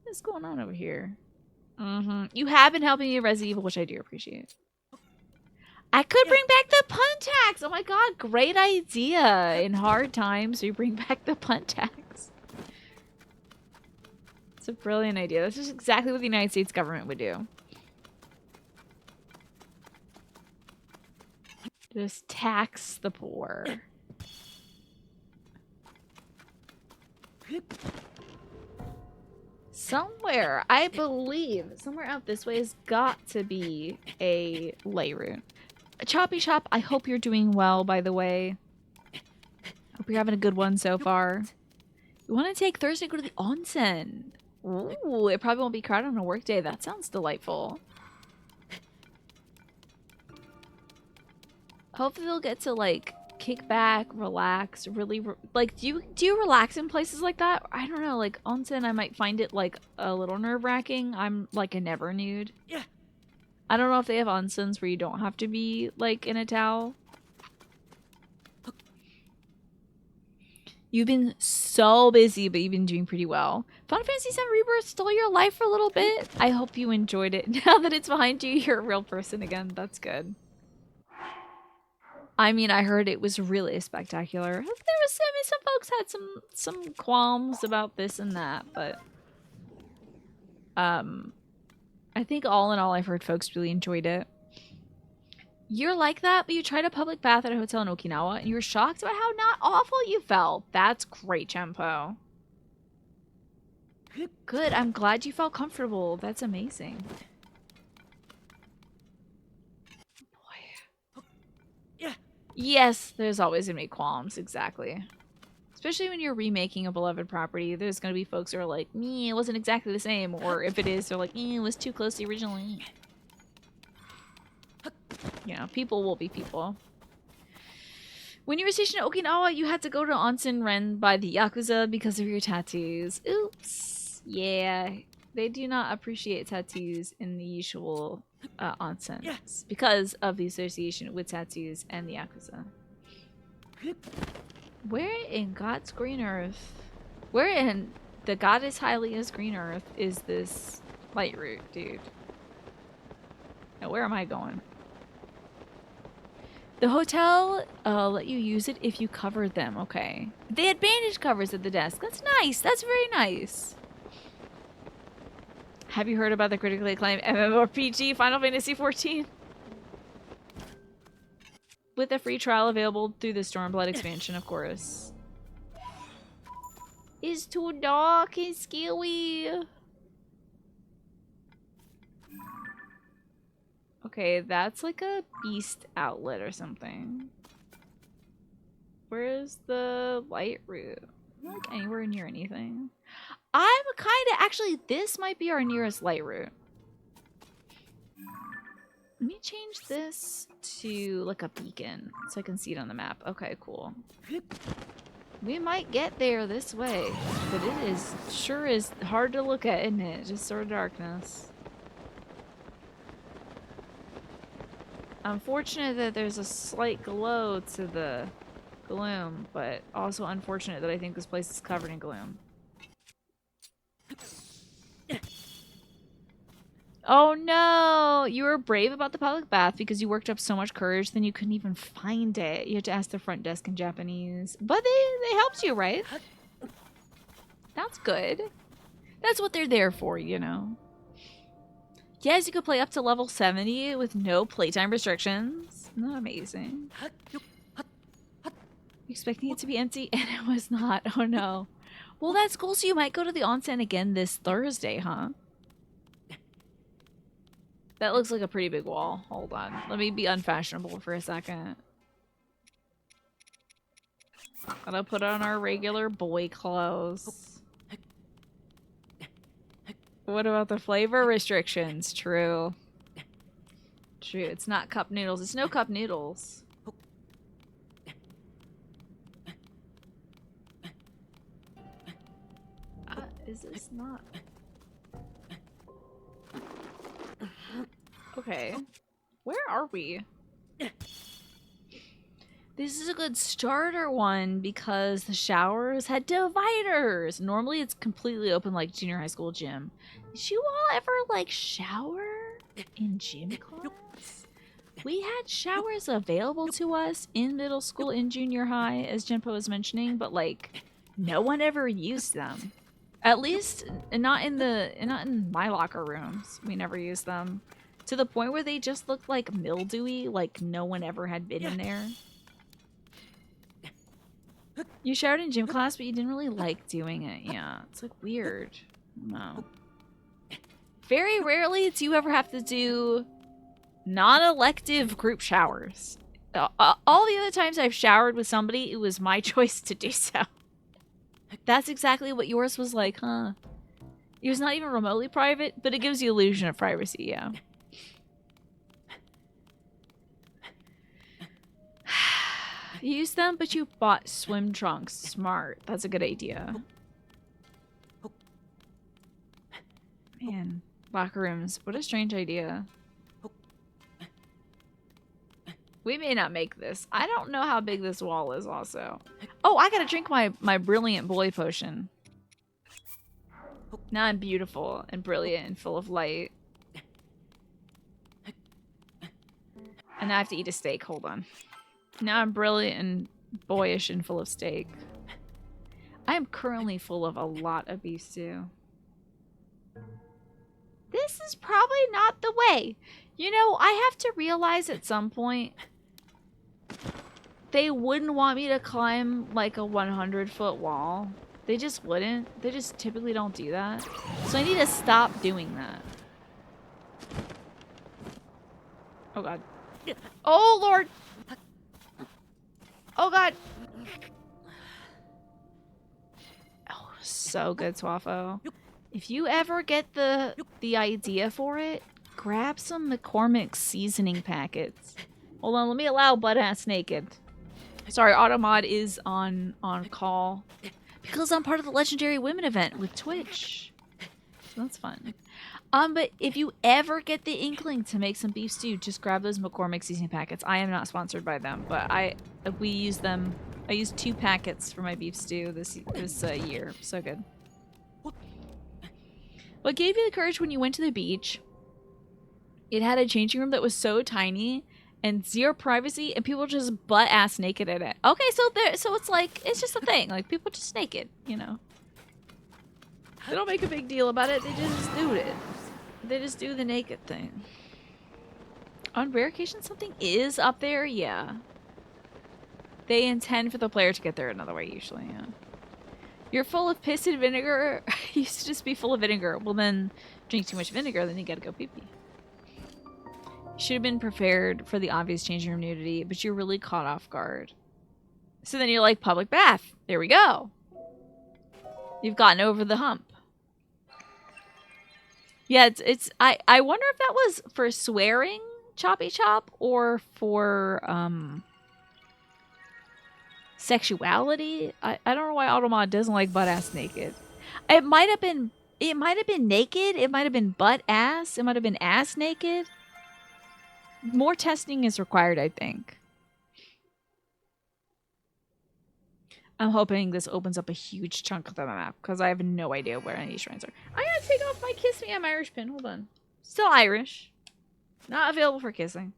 What's going on over here? You have been helping me with Resident Evil, which I do appreciate. I could bring back the Puntax! Oh my god, great idea! In hard times, we bring back the Puntax. It's a brilliant idea. This is exactly what the United States government would do. Just tax the poor. Somewhere, I believe, somewhere out this way has got to be a lay route. Choppy Chop, I hope you're doing well, by the way. Hope you're having a good one so far. You want to take Thursday to go to the onsen? Ooh, it probably won't be crowded on a work day. That sounds delightful. Hopefully they'll get to, like, kick back, relax, really, like, do you relax in places like that? I don't know, like, onsen, I might find it, like, a little nerve-wracking. I'm, like, a never nude. Yeah. I don't know if they have onsens where you don't have to be, like, in a towel. You've been so busy, but you've been doing pretty well. Final Fantasy VII Rebirth stole your life for a little bit. I hope you enjoyed it. Now that it's behind you, you're a real person again. That's good. I mean, I heard it was really spectacular. There was, I mean, some folks had some qualms about this and that, but I think all in all, I've heard folks really enjoyed it. You're like that, but you tried a public bath at a hotel in Okinawa, and you were shocked about how not awful you felt. That's great, Chempo. Good, I'm glad you felt comfortable. That's amazing. Boy. Yeah. Yes, there's always gonna be qualms, exactly. Especially when you're remaking a beloved property, there's gonna be folks who are like, me, it wasn't exactly the same, or if it is, they're like, it was too close to the original. You know, people will be people. When you were stationed at Okinawa, you had to go to onsen ren by the Yakuza because of your tattoos. Oops. Yeah, they do not appreciate tattoos in the usual onsens because of the association with tattoos and the Yakuza. Where in God's green earth, where in the goddess Hylia's green earth is this light route, dude? Now, where am I going? The hotel let you use it if you covered them. Okay. They had bandage covers at the desk. That's nice. That's very nice. Have you heard about the critically acclaimed MMORPG Final Fantasy XIV? With a free trial available through the Stormblood expansion, of course. It's too dark and scary. Okay, that's like a beast outlet or something. Where's the light route? Not like anywhere near anything. I'm kind of actually. This might be our nearest light route. Let me change this to like a beacon so I can see it on the map. Okay, cool. We might get there this way, but it is sure is hard to look at, isn't it? Just sort of darkness. Unfortunate that there's a slight glow to the gloom, but also unfortunate that I think this place is covered in gloom. Oh no! You were brave about the public bath because you worked up so much courage, then you couldn't even find it. You had to ask the front desk in Japanese. But they helped you, right? That's good. That's what they're there for, you know. Yes, you could play up to level 70 with no playtime restrictions. Isn't that amazing? Expecting it to be empty, and it was not. Oh no. Well, that's cool, so you might go to the onsen again this Thursday, huh? That looks like a pretty big wall. Hold on. Let me be unfashionable for a second. Gotta put on our regular boy clothes. What about the flavor restrictions? True. True. It's not cup noodles. It's no cup noodles. Is this not... Okay. Where are we? This is a good starter one because the showers had dividers. Normally it's completely open like junior high school gym. Did you all ever like shower in gym class? We had showers available to us in middle school and junior high, as Jinpo was mentioning, but like no one ever used them. At least not in my locker rooms. We never used them. To the point where they just looked like mildewy, like no one ever had been in there. You showered in gym class, but you didn't really like doing it. Yeah, it's like weird. No. Very rarely do you ever have to do non-elective group showers. All the other times I've showered with somebody, it was my choice to do so. That's exactly what yours was like, huh? It was not even remotely private, but it gives you illusion of privacy, yeah. You used them, but you bought swim trunks. Smart. That's a good idea. Man, locker rooms. What a strange idea. We may not make this. I don't know how big this wall is also. Oh, I gotta drink my brilliant boy potion. Now I'm beautiful and brilliant and full of light. And now I have to eat a steak. Hold on. Now I'm brilliant and boyish and full of steak. I am currently full of a lot of beef stew. This is probably not the way. You know, I have to realize at some point they wouldn't want me to climb like a 100-foot wall. They just wouldn't. They just typically don't do that. So I need to stop doing that. Oh god. Oh lord! Oh god! Oh, so good, Swaffo. If you ever get the idea for it, grab some McCormick's seasoning packets. Hold on, let me allow Butt-Ass Naked. Sorry, Automod is on call. Because I'm part of the Legendary Women event with Twitch. So that's fun. But if you ever get the inkling to make some beef stew, just grab those McCormick seasoning packets. I am not sponsored by them, but we use them. I used 2 packets for my beef stew this year. So good. What gave you the courage when you went to the beach? It had a changing room that was so tiny, and zero privacy, and people just butt ass naked in it. Okay, so it's like it's just a thing. Like people just naked, you know. They don't make a big deal about it. They just do it. They just do the naked thing. On rare occasions, something is up there. Yeah. They intend for the player to get there another way. Usually, yeah. You're full of piss and vinegar. You used to just be full of vinegar. Well, then drink too much vinegar, then you gotta go pee-pee. Should have been prepared for the obvious changing room nudity, but you're really caught off guard. So then you're like, public bath. There we go. You've gotten over the hump. Yeah, I wonder if that was for swearing, choppy chop, or for sexuality. I don't know why Automod doesn't like butt ass naked. It might have been naked, it might have been butt ass, it might have been ass naked. More testing is required, I think. I'm hoping this opens up a huge chunk of the map, because I have no idea where any of these shrines are. I gotta take off my Kiss Me I'm Irish pin. Hold on. Still Irish. Not available for kissing.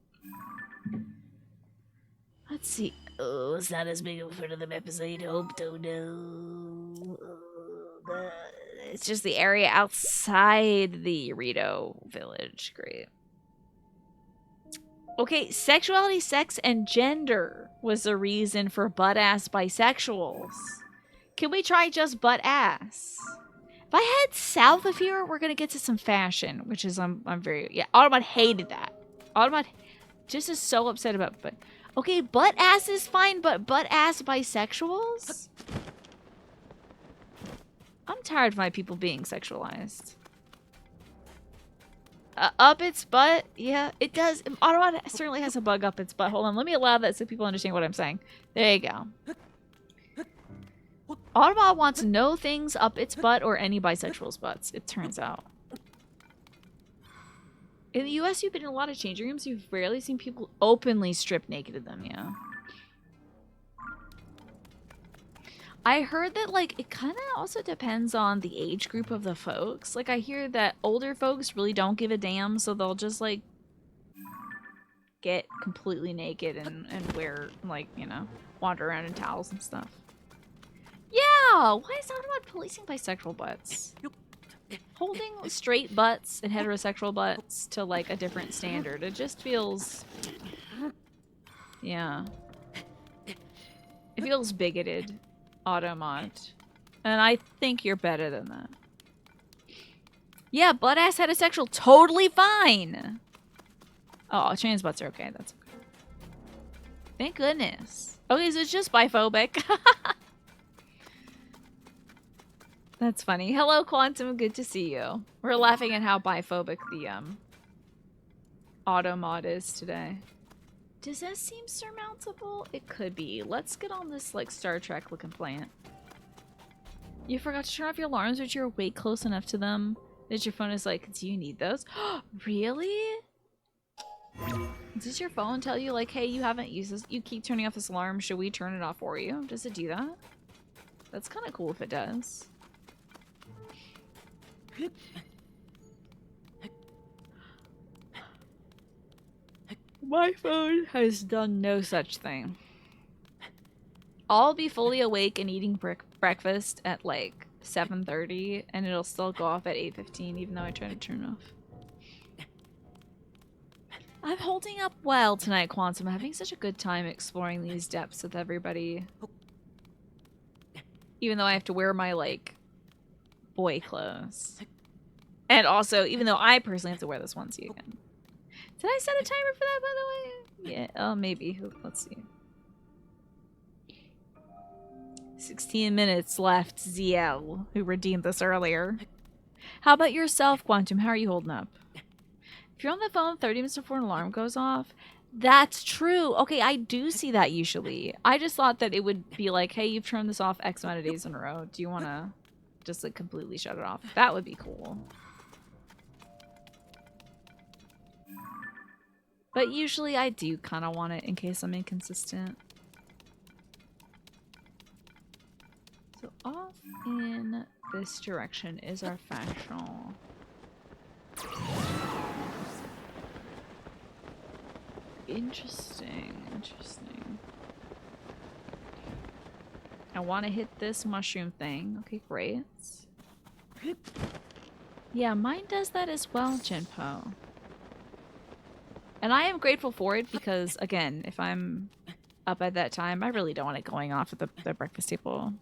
Let's see. Oh, it's not as big of a part of the map as I'd hoped. Oh no. It's just the area outside the Rito village. Great. Okay, sexuality, sex, and gender was the reason for butt-ass bisexuals. Can we try just butt-ass? If I head south of here, we're gonna get to some fashion, which is I'm very yeah. Automod hated that. Automod just is so upset about but okay, butt-ass is fine, but butt-ass bisexuals? I'm tired of my people being sexualized. Up its butt? Yeah, it does. Automod certainly has a bug up its butt. Hold on, let me allow that so people understand what I'm saying. There you go. Automod wants no things up its butt or any bisexuals' butts, it turns out. In the US, you've been in a lot of changing rooms. You've rarely seen people openly strip naked in them, yeah. I heard that, like, it kind of also depends on the age group of the folks. Like, I hear that older folks really don't give a damn, so they'll just, like, get completely naked and wear, like, you know, wander around in towels and stuff. Yeah! Why is Automod policing bisexual butts? Holding straight butts and heterosexual butts to, like, a different standard. It just feels... Yeah. It feels bigoted. Automod. And I think you're better than that. Yeah, butt-ass heterosexual, totally fine! Oh, trans butts are okay, that's okay. Thank goodness. Okay, so it's just biphobic. That's funny. Hello, Quantum, good to see you. We're laughing at how biphobic the, Automod is today. Does that seem surmountable? It could be. Let's get on this, like, Star Trek looking plant. You forgot to turn off your alarms, but you're way close enough to them that your phone is like, do you need those? Really? Does your phone tell you, like, hey, you haven't used this, you keep turning off this alarm, should we turn it off for you? Does it do that? That's kind of cool if it does. My phone has done no such thing. I'll be fully awake and eating breakfast at like 7:30 and it'll still go off at 8:15 even though I try to turn it off. I'm holding up well tonight, Quantum. I'm having such a good time exploring these depths with everybody. Even though I have to wear my, like, boy clothes. And also, even though I personally have to wear this onesie again. Did I set a timer for that, by the way? Yeah, oh, maybe. Let's see. 16 minutes left, ZL, who redeemed this earlier. How about yourself, Quantum? How are you holding up? If you're on the phone 30 minutes before an alarm goes off, that's true. Okay, I do see that usually. I just thought that it would be like, hey, you've turned this off X amount of days in a row. Do you want to just, like, completely shut it off? That would be cool. But usually I do kind of want it in case I'm inconsistent. So off in this direction is our factional. Interesting. Interesting. I want to hit this mushroom thing. Okay, great. Yeah, mine does that as well, Jinpo. And I am grateful for it because, again, if I'm up at that time, I really don't want it going off at the breakfast table.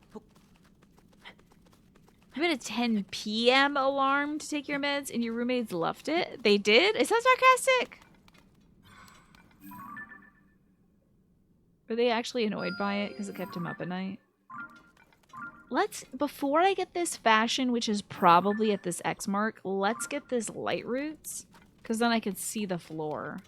You had a 10 p.m. alarm to take your meds and your roommates left it? They did? Is that sarcastic? Were they actually annoyed by it because it kept him up at night? Before I get this fashion, which is probably at this X mark, let's get this light roots. Because then I can see the floor.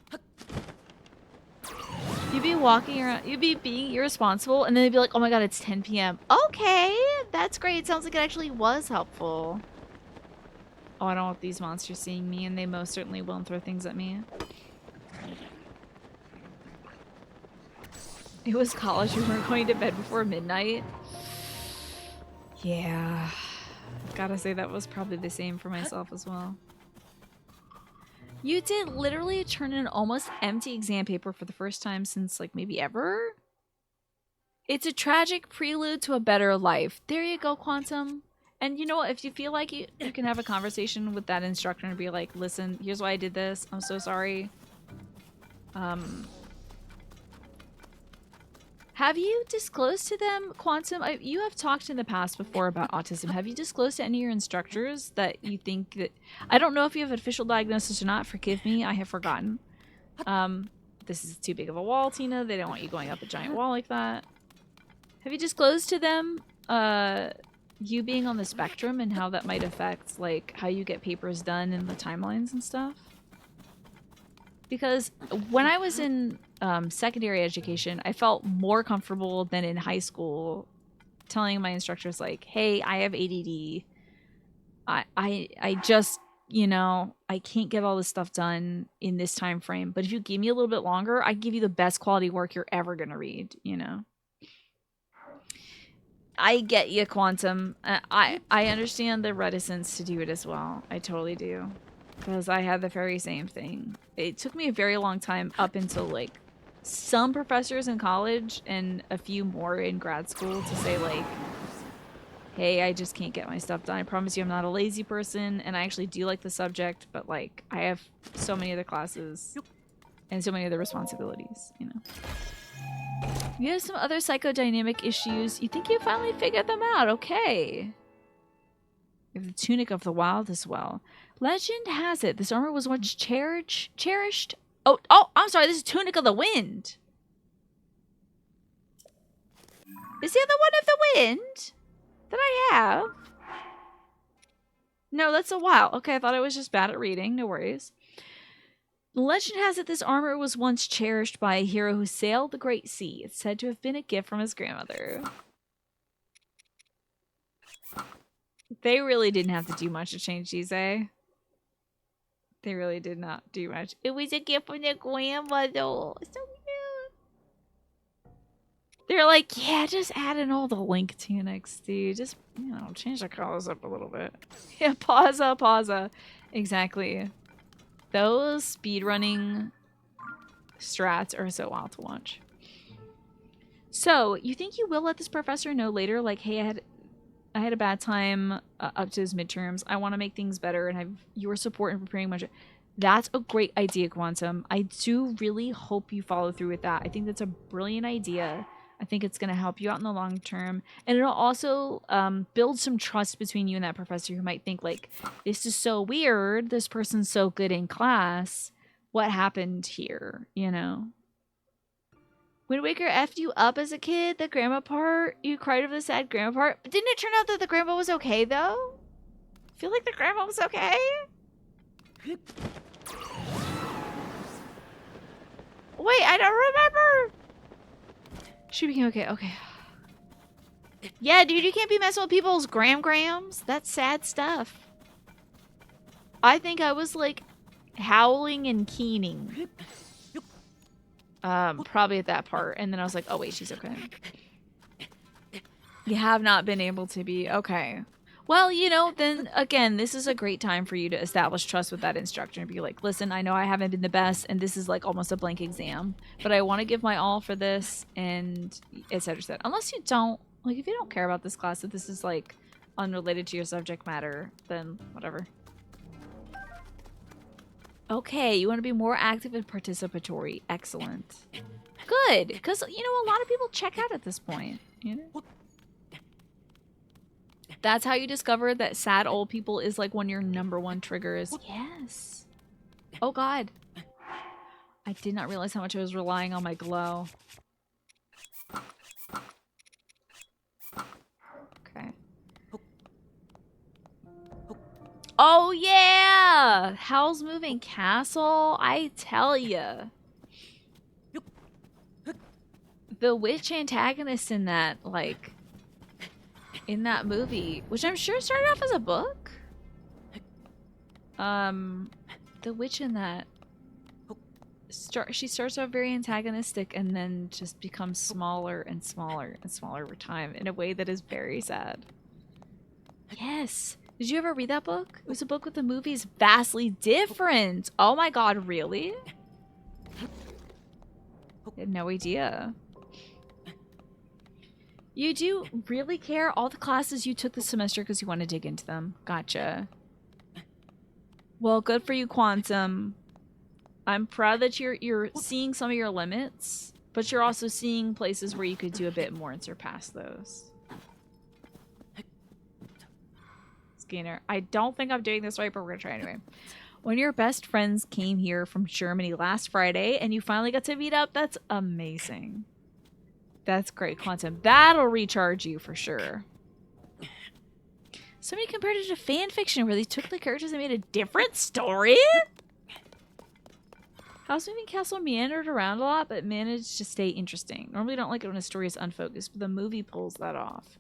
You'd be walking around, you'd be being irresponsible, and then they'd be like, oh my god, it's 10 p.m. Okay, that's great. It sounds like it actually was helpful. Oh, I don't want these monsters seeing me, and they most certainly will and throw things at me. It was college. We weren't going to bed before midnight. Yeah. Gotta say that was probably the same for myself as well. You did literally turn in an almost empty exam paper for the first time since, like, maybe ever? It's a tragic prelude to a better life. There you go, Quantum. And you know what? If you feel like you can have a conversation with that instructor and be like, listen, here's why I did this. I'm so sorry. Have you disclosed to them, Quantum? You have talked in the past before about autism. Have you disclosed to any of your instructors that you think that... I don't know if you have an official diagnosis or not. Forgive me. I have forgotten. This is too big of a wall, Tina. They don't want you going up a giant wall like that. Have you disclosed to them you being on the spectrum and how that might affect, like, how you get papers done and the timelines and stuff? Because when I was in secondary education, I felt more comfortable than in high school telling my instructors, like, hey, I have ADD. I just, you know, I can't get all this stuff done in this time frame. But if you give me a little bit longer, I give you the best quality work you're ever going to read, you know? I get you, Quantum. I understand the reticence to do it as well. I totally do. Because I had the very same thing. It took me a very long time up until, like, some professors in college and a few more in grad school to say, like, hey, I just can't get my stuff done. I promise you I'm not a lazy person, and I actually do like the subject, but, like, I have so many other classes and so many other responsibilities, you know. You have some other psychodynamic issues. You think you finally figured them out. Okay. You have the tunic of the wild as well. Legend has it this armor was once cherished. Oh, I'm sorry. This is Tunic of the Wind. Is the other one of the wind that I have? No, that's a wild. Okay, I thought I was just bad at reading. No worries. Legend has it this armor was once cherished by a hero who sailed the great sea. It's said to have been a gift from his grandmother. They really didn't have to do much to change these, eh? They really did not do much. It was a gift from their grandmother. So cute. They're like, yeah, just add in all the link tunics, dude. Just, you know, change the colors up a little bit. Yeah, pausa. Exactly. Those speedrunning strats are so wild to watch. So, you think you will let this professor know later, like, hey, I had a bad time up to his midterms. I want to make things better and have your support in preparing much. That's a great idea, Quantum. I do really hope you follow through with that. I think that's a brilliant idea. I think it's going to help you out in the long term. And it'll also build some trust between you and that professor who might think, like, this is so weird. This person's so good in class. What happened here, you know? Wind Waker effed you up as a kid, the grandma part? You cried over the sad grandma part? But didn't it turn out that the grandma was okay, though? I feel like the grandma was okay. Wait, I don't remember. She became okay. Okay. Yeah, dude, you can't be messing with people's grams. That's sad stuff. I think I was, like, howling and keening. Probably at that part. And then I was like, oh, wait, she's okay. You have not been able to be... Okay. Well, you know, then again, this is a great time for you to establish trust with that instructor and be like, listen, I know I haven't been the best and this is like almost a blank exam, but I want to give my all for this and et cetera, et cetera. Unless you don't, like, if you don't care about this class, if this is like unrelated to your subject matter, then whatever. Okay, you want to be more active and participatory. Excellent. Good, because, you know, a lot of people check out at this point, you know? That's how you discover that sad old people is like one of your #1 triggers. Yes. Oh god. I did not realize how much I was relying on my glow. Okay. Oh yeah! Howl's Moving Castle? I tell ya. The witch antagonist in that, like, in that movie, which I'm sure started off as a book. The witch in that, she starts off very antagonistic and then just becomes smaller and smaller and smaller over time in a way that is very sad. Yes. Did you ever read that book? It was a book with the movies vastly different. Oh my god, really? I had no idea. You do really care all the classes you took this semester because you want to dig into them. Gotcha. Well, good for you, Quantum. I'm proud that you're seeing some of your limits, but you're also seeing places where you could do a bit more and surpass those. Skinner, I don't think I'm doing this right, but we're gonna try anyway. When your best friends came here from Germany last Friday and you finally got to meet up, that's amazing. That's great, Quantum. That'll recharge you for sure. Somebody compared it to fan fiction where they took the characters and made a different story? Howl's Moving Castle meandered around a lot, but managed to stay interesting. Normally don't like it when a story is unfocused, but the movie pulls that off.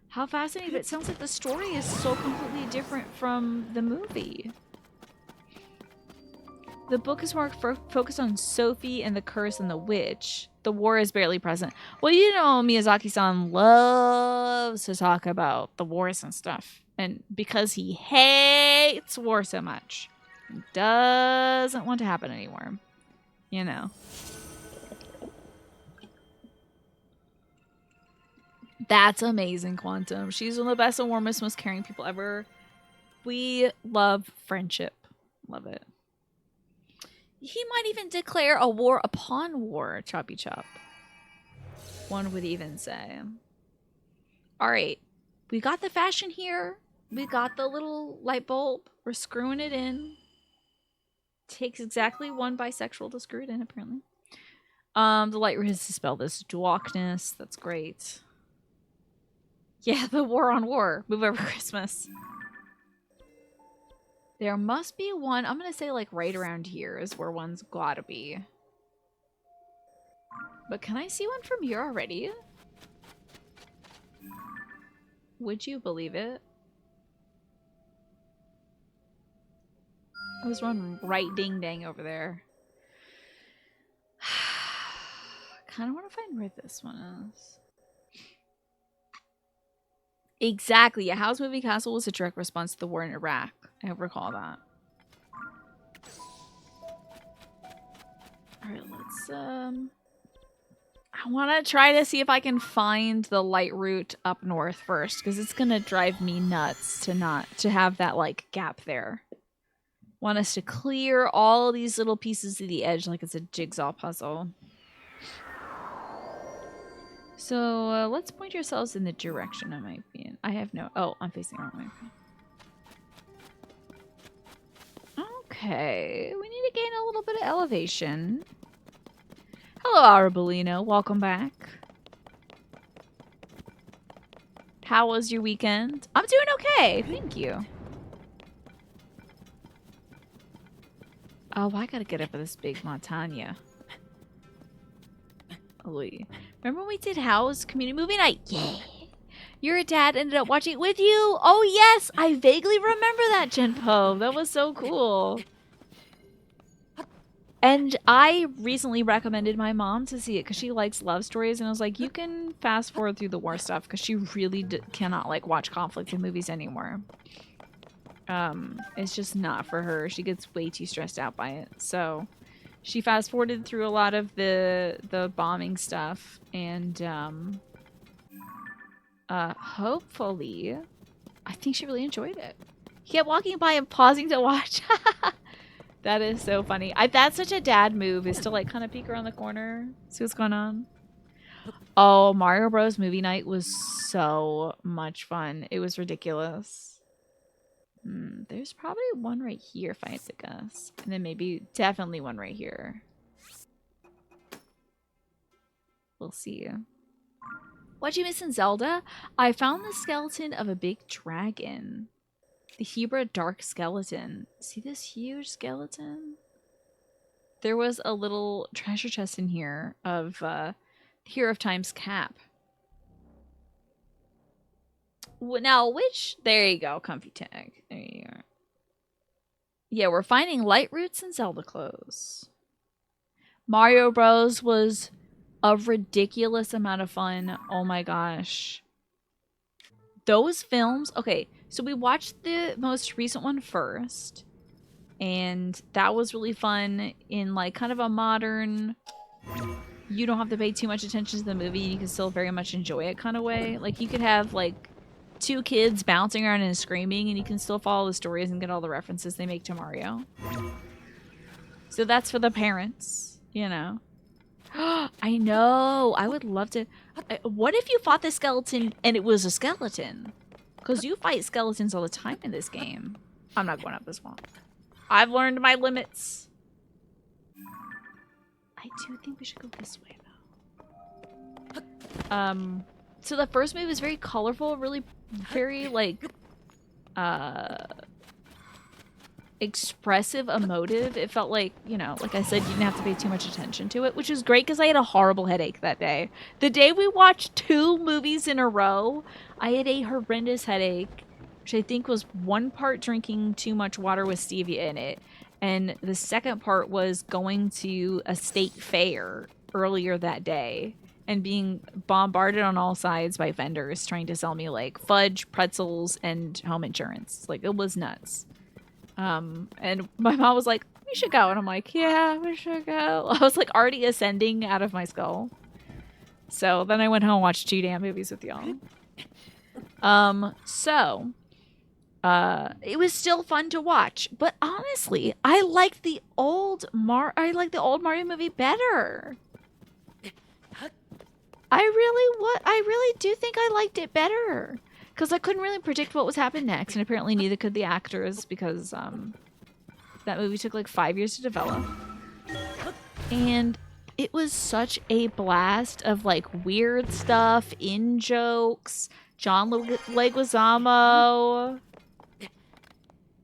How fascinating, but it sounds like the story is so completely different from the movie. The book is more focused on Sophie and the curse and the witch. The war is barely present. Well, you know, Miyazaki-san loves to talk about the wars and stuff. And because he hates war so much, doesn't want to happen anymore. You know. That's amazing, Quantum. She's one of the best and warmest, most caring people ever. We love friendship. Love it. He might even declare a war upon war, Choppy Chop. One would even say. Alright. We got the fashion here. We got the little light bulb. We're screwing it in. Takes exactly one bisexual to screw it in, apparently. The light has to spell this dwarkness. That's great. Yeah, the war on war. Move over Christmas. There must be one. I'm going to say like right around here is where one's gotta be. But can I see one from here already? Would you believe it? There's one right ding dang over there. Kind of want to find where this one is. Exactly. Yeah, Howl's Moving Castle was a direct response to the war in Iraq. I recall that. Alright, let's I want to try to see if I can find the light route up north first, because it's gonna drive me nuts to have that like gap there. Want us to clear all these little pieces of the edge like it's a jigsaw puzzle. So let's point yourselves in the direction I might be in. I have no... Oh, I'm facing the wrong way. Okay, we need to gain a little bit of elevation. Hello, Arbolino. Welcome back. How was your weekend? I'm doing okay. Thank you. Oh, I gotta get up for this big Montagna. Remember when we did Howl's community movie night? Yeah. Your dad ended up watching it with you? Oh, yes. I vaguely remember that, Genpo. That was so cool. And I recently recommended my mom to see it because she likes love stories, and I was like, you can fast forward through the war stuff because she really cannot like watch conflict in movies anymore. It's just not for her. She gets way too stressed out by it. So she fast forwarded through a lot of the bombing stuff, and hopefully, I think she really enjoyed it. He kept walking by and pausing to watch. That is so funny. That's such a dad move, is to like kind of peek around the corner, see what's going on. Oh, Mario Bros. Movie night was so much fun. It was ridiculous. There's probably one right here if I had to guess. And then maybe definitely one right here. We'll see. What'd you miss in Zelda? I found the skeleton of a big dragon. The Hebra Dark Skeleton. See this huge skeleton? There was a little treasure chest in here of Hero of Time's cap. Now, which... There you go, comfy tag. There you are. Yeah, we're finding light roots and Zelda clothes. Mario Bros. Was a ridiculous amount of fun. Oh my gosh. Those films... Okay, so we watched the most recent one first. And that was really fun in like kind of a modern... You don't have to pay too much attention to the movie. You can still very much enjoy it kind of way. Like you could have like 2 kids bouncing around and screaming, and you can still follow the stories and get all the references they make to Mario. So that's for the parents, you know. I know. I would love to. What if you fought the skeleton and it was a skeleton? Because you fight skeletons all the time in this game. I'm not going up this wall. I've learned my limits. I do think we should go this way, though. So the first movie was very colorful, really very, like, expressive, emotive. It felt like, you know, like I said, you didn't have to pay too much attention to it, which is great because I had a horrible headache that day. The day we watched 2 movies in a row, I had a horrendous headache, which I think was one part drinking too much water with stevia in it, and the second part was going to a state fair earlier that day and being bombarded on all sides by vendors trying to sell me like fudge, pretzels, and home insurance. Like, it was nuts. And my mom was like, we should go. And I'm like, yeah, we should go. I was like already ascending out of my skull. So then I went home and watched 2 damn movies with y'all. It was still fun to watch, but honestly, I liked the old Mario movie better. I really do think I liked it better. Because I couldn't really predict what was happening next, and apparently neither could the actors, because that movie took like 5 years to develop. And it was such a blast of like weird stuff, in-jokes, John Leguizamo.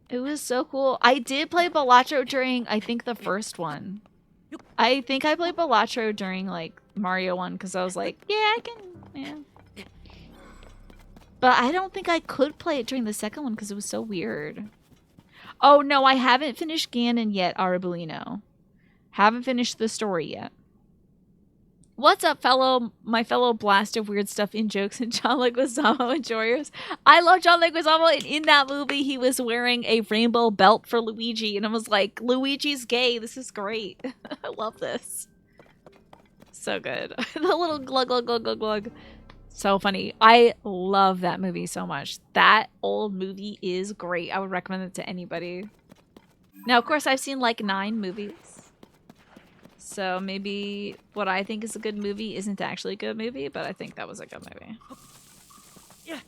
It was so cool. I did play Balatro during, I think, the first one. I think I played Balatro during like Mario 1 because I was like, yeah, I can, yeah. But I don't think I could play it during the second one because it was so weird. Oh, no, I haven't finished Ganon yet, Arbolino. Haven't finished the story yet. What's up, my fellow blast of weird stuff in jokes and John Leguizamo enjoyers? I love John Leguizamo, and in that movie, he was wearing a rainbow belt for Luigi, and I was like, Luigi's gay. This is great. I love this. So good. The little glug, glug, glug, glug, glug. So funny. I love that movie so much. That old movie is great. I would recommend it to anybody. Now, of course, I've seen like 9 movies. So maybe what I think is a good movie isn't actually a good movie, but I think that was a good movie. Yeah.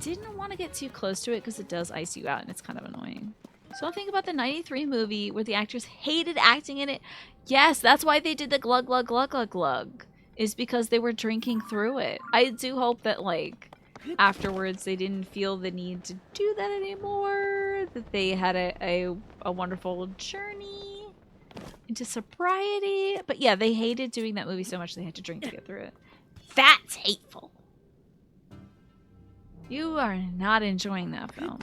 Didn't want to get too close to it because it does ice you out and it's kind of annoying. So I think about the 93 movie where the actors hated acting in it. Yes, that's why they did the glug, glug, glug, glug, glug. Is because they were drinking through it. I do hope that, like, afterwards they didn't feel the need to do that anymore. That they had a wonderful journey into sobriety. But yeah, they hated doing that movie so much they had to drink to get through it. That's hateful. You are not enjoying that film.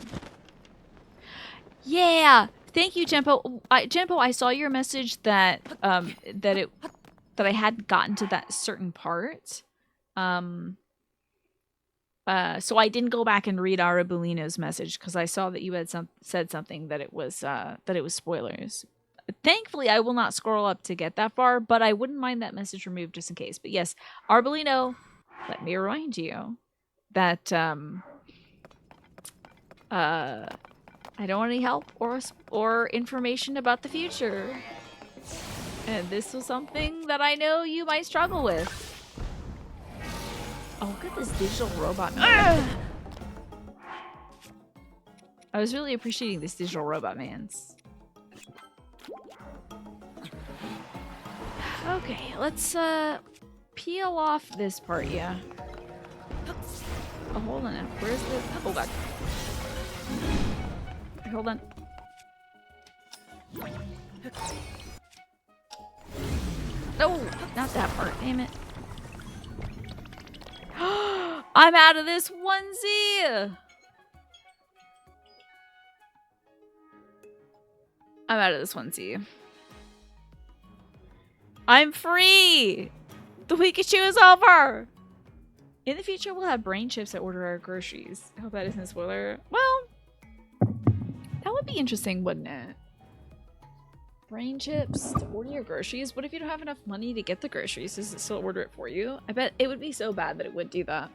Yeah, Thank you, Jempo. Jempo, I saw your message that that I hadn't gotten to that certain part. So I didn't go back and read Arabulino's message because I saw that you had said something that it was spoilers. Thankfully, I will not scroll up to get that far, but I wouldn't mind that message removed just in case. But yes, Arbulino, let me remind you that I don't want any help or information about the future. And this was something that I know you might struggle with. Oh, look at this digital robot man. I was really appreciating this digital robot man's. Okay, let's peel off this part, yeah. Oh, hold on now. Where's the... Oh, God. Hold on. No, not that part. Damn it. I'm out of this onesie. I'm out of this onesie. I'm free. The Pikachu is over. In the future, we'll have brain chips that order our groceries. I hope that isn't a spoiler. Well, that would be interesting, wouldn't it? Brain chips to order your groceries? What if you don't have enough money to get the groceries? Does it still order it for you? I bet it would be so bad that it would do that.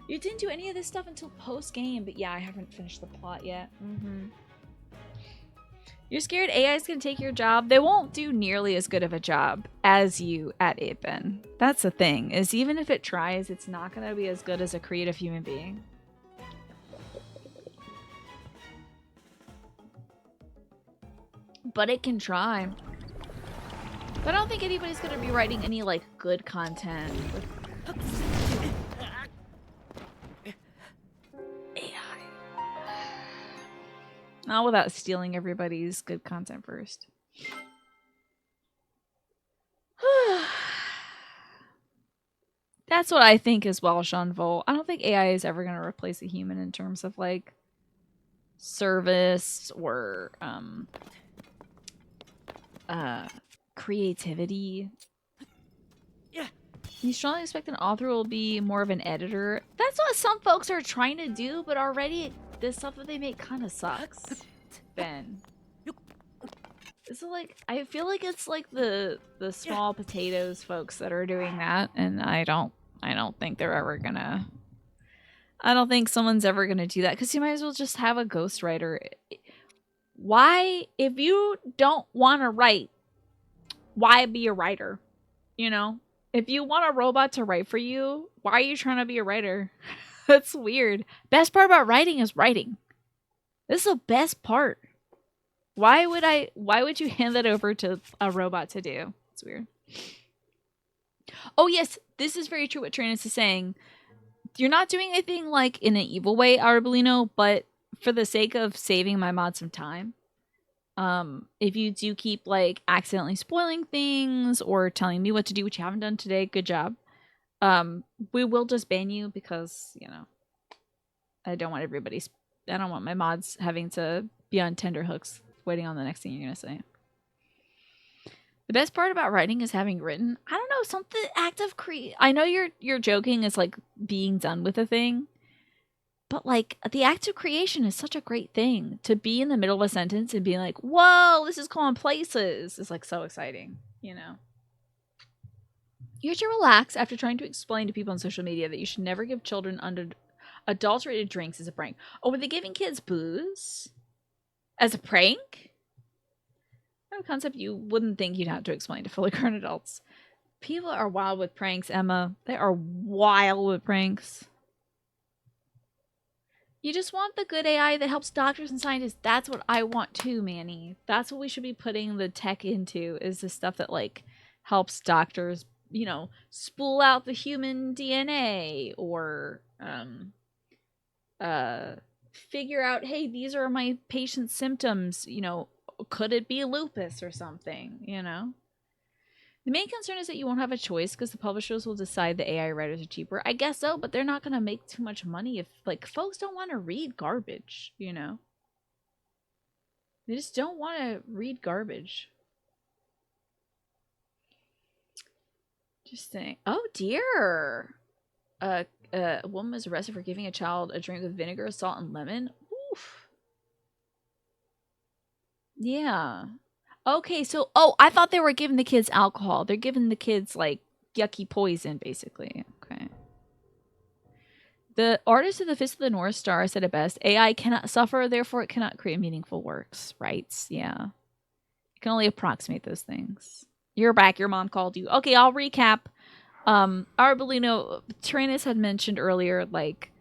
You didn't do any of this stuff until post-game, but yeah, I haven't finished the plot yet. You're scared AI is going to take your job? They won't do nearly as good of a job as you at 8bin. That's the thing, is even if it tries, it's not going to be as good as a creative human being. But it can try. But I don't think anybody's going to be writing any, like, good content with AI. Not without stealing everybody's good content first. That's what I think as well, Sean Vol. I don't think AI is ever going to replace a human in terms of, like, service or, creativity. Yeah. You strongly expect an author will be more of an editor. That's what some folks are trying to do, but already the stuff that they make kind of sucks. Ben. So like, I feel like it's like the small potatoes folks that are doing that, and I don't think they're ever gonna. I don't think someone's ever gonna do that because you might as well just have a ghostwriter. Why, if you don't want to write, why be a writer? You know, if you want a robot to write for you, why are you trying to be a writer? That's weird. Best part about writing is writing. This is the best part. Why would you hand that over to a robot to do? It's weird. Oh yes, this is very true what Tranus is saying. You're not doing anything like in an evil way, Arbolino, but for the sake of saving my mod some time, if you do keep like accidentally spoiling things or telling me what to do, which you haven't done today, good job. We will just ban you because, you know, I don't want my mods having to be on tenterhooks waiting on the next thing you're gonna say. The best part about writing is having written. I don't know, something active I know you're joking is like being done with a thing. But like the act of creation is such a great thing. To be in the middle of a sentence and being like, whoa, this is going places is like so exciting, you know. You have to relax after trying to explain to people on social media that you should never give children adulterated drinks as a prank. Oh, were they giving kids booze? As a prank? A concept you wouldn't think you'd have to explain to fully grown adults. People are wild with pranks, Emma. They are wild with pranks. You just want the good AI that helps doctors and scientists. That's what I want too, Manny. That's what we should be putting the tech into, is the stuff that like helps doctors, you know, spool out the human DNA or figure out, hey, these are my patient's symptoms, you know, could it be lupus or something, you know? The main concern is that you won't have a choice because the publishers will decide the AI writers are cheaper. I guess so, but they're not going to make too much money if, like, folks don't want to read garbage, you know? They just don't want to read garbage. Just think. Oh dear. A woman was arrested for giving a child a drink with vinegar, salt, and lemon. Oof. Yeah. Okay, so I thought they were giving the kids alcohol. They're giving the kids like yucky poison, basically. Okay. The artist of the Fist of the North Star said it best: AI cannot suffer, therefore it cannot create meaningful works. Right? Yeah. You can only approximate those things. You're back. Your mom called you. Okay, I'll recap. Arbolino, Tyrannus had mentioned earlier, like,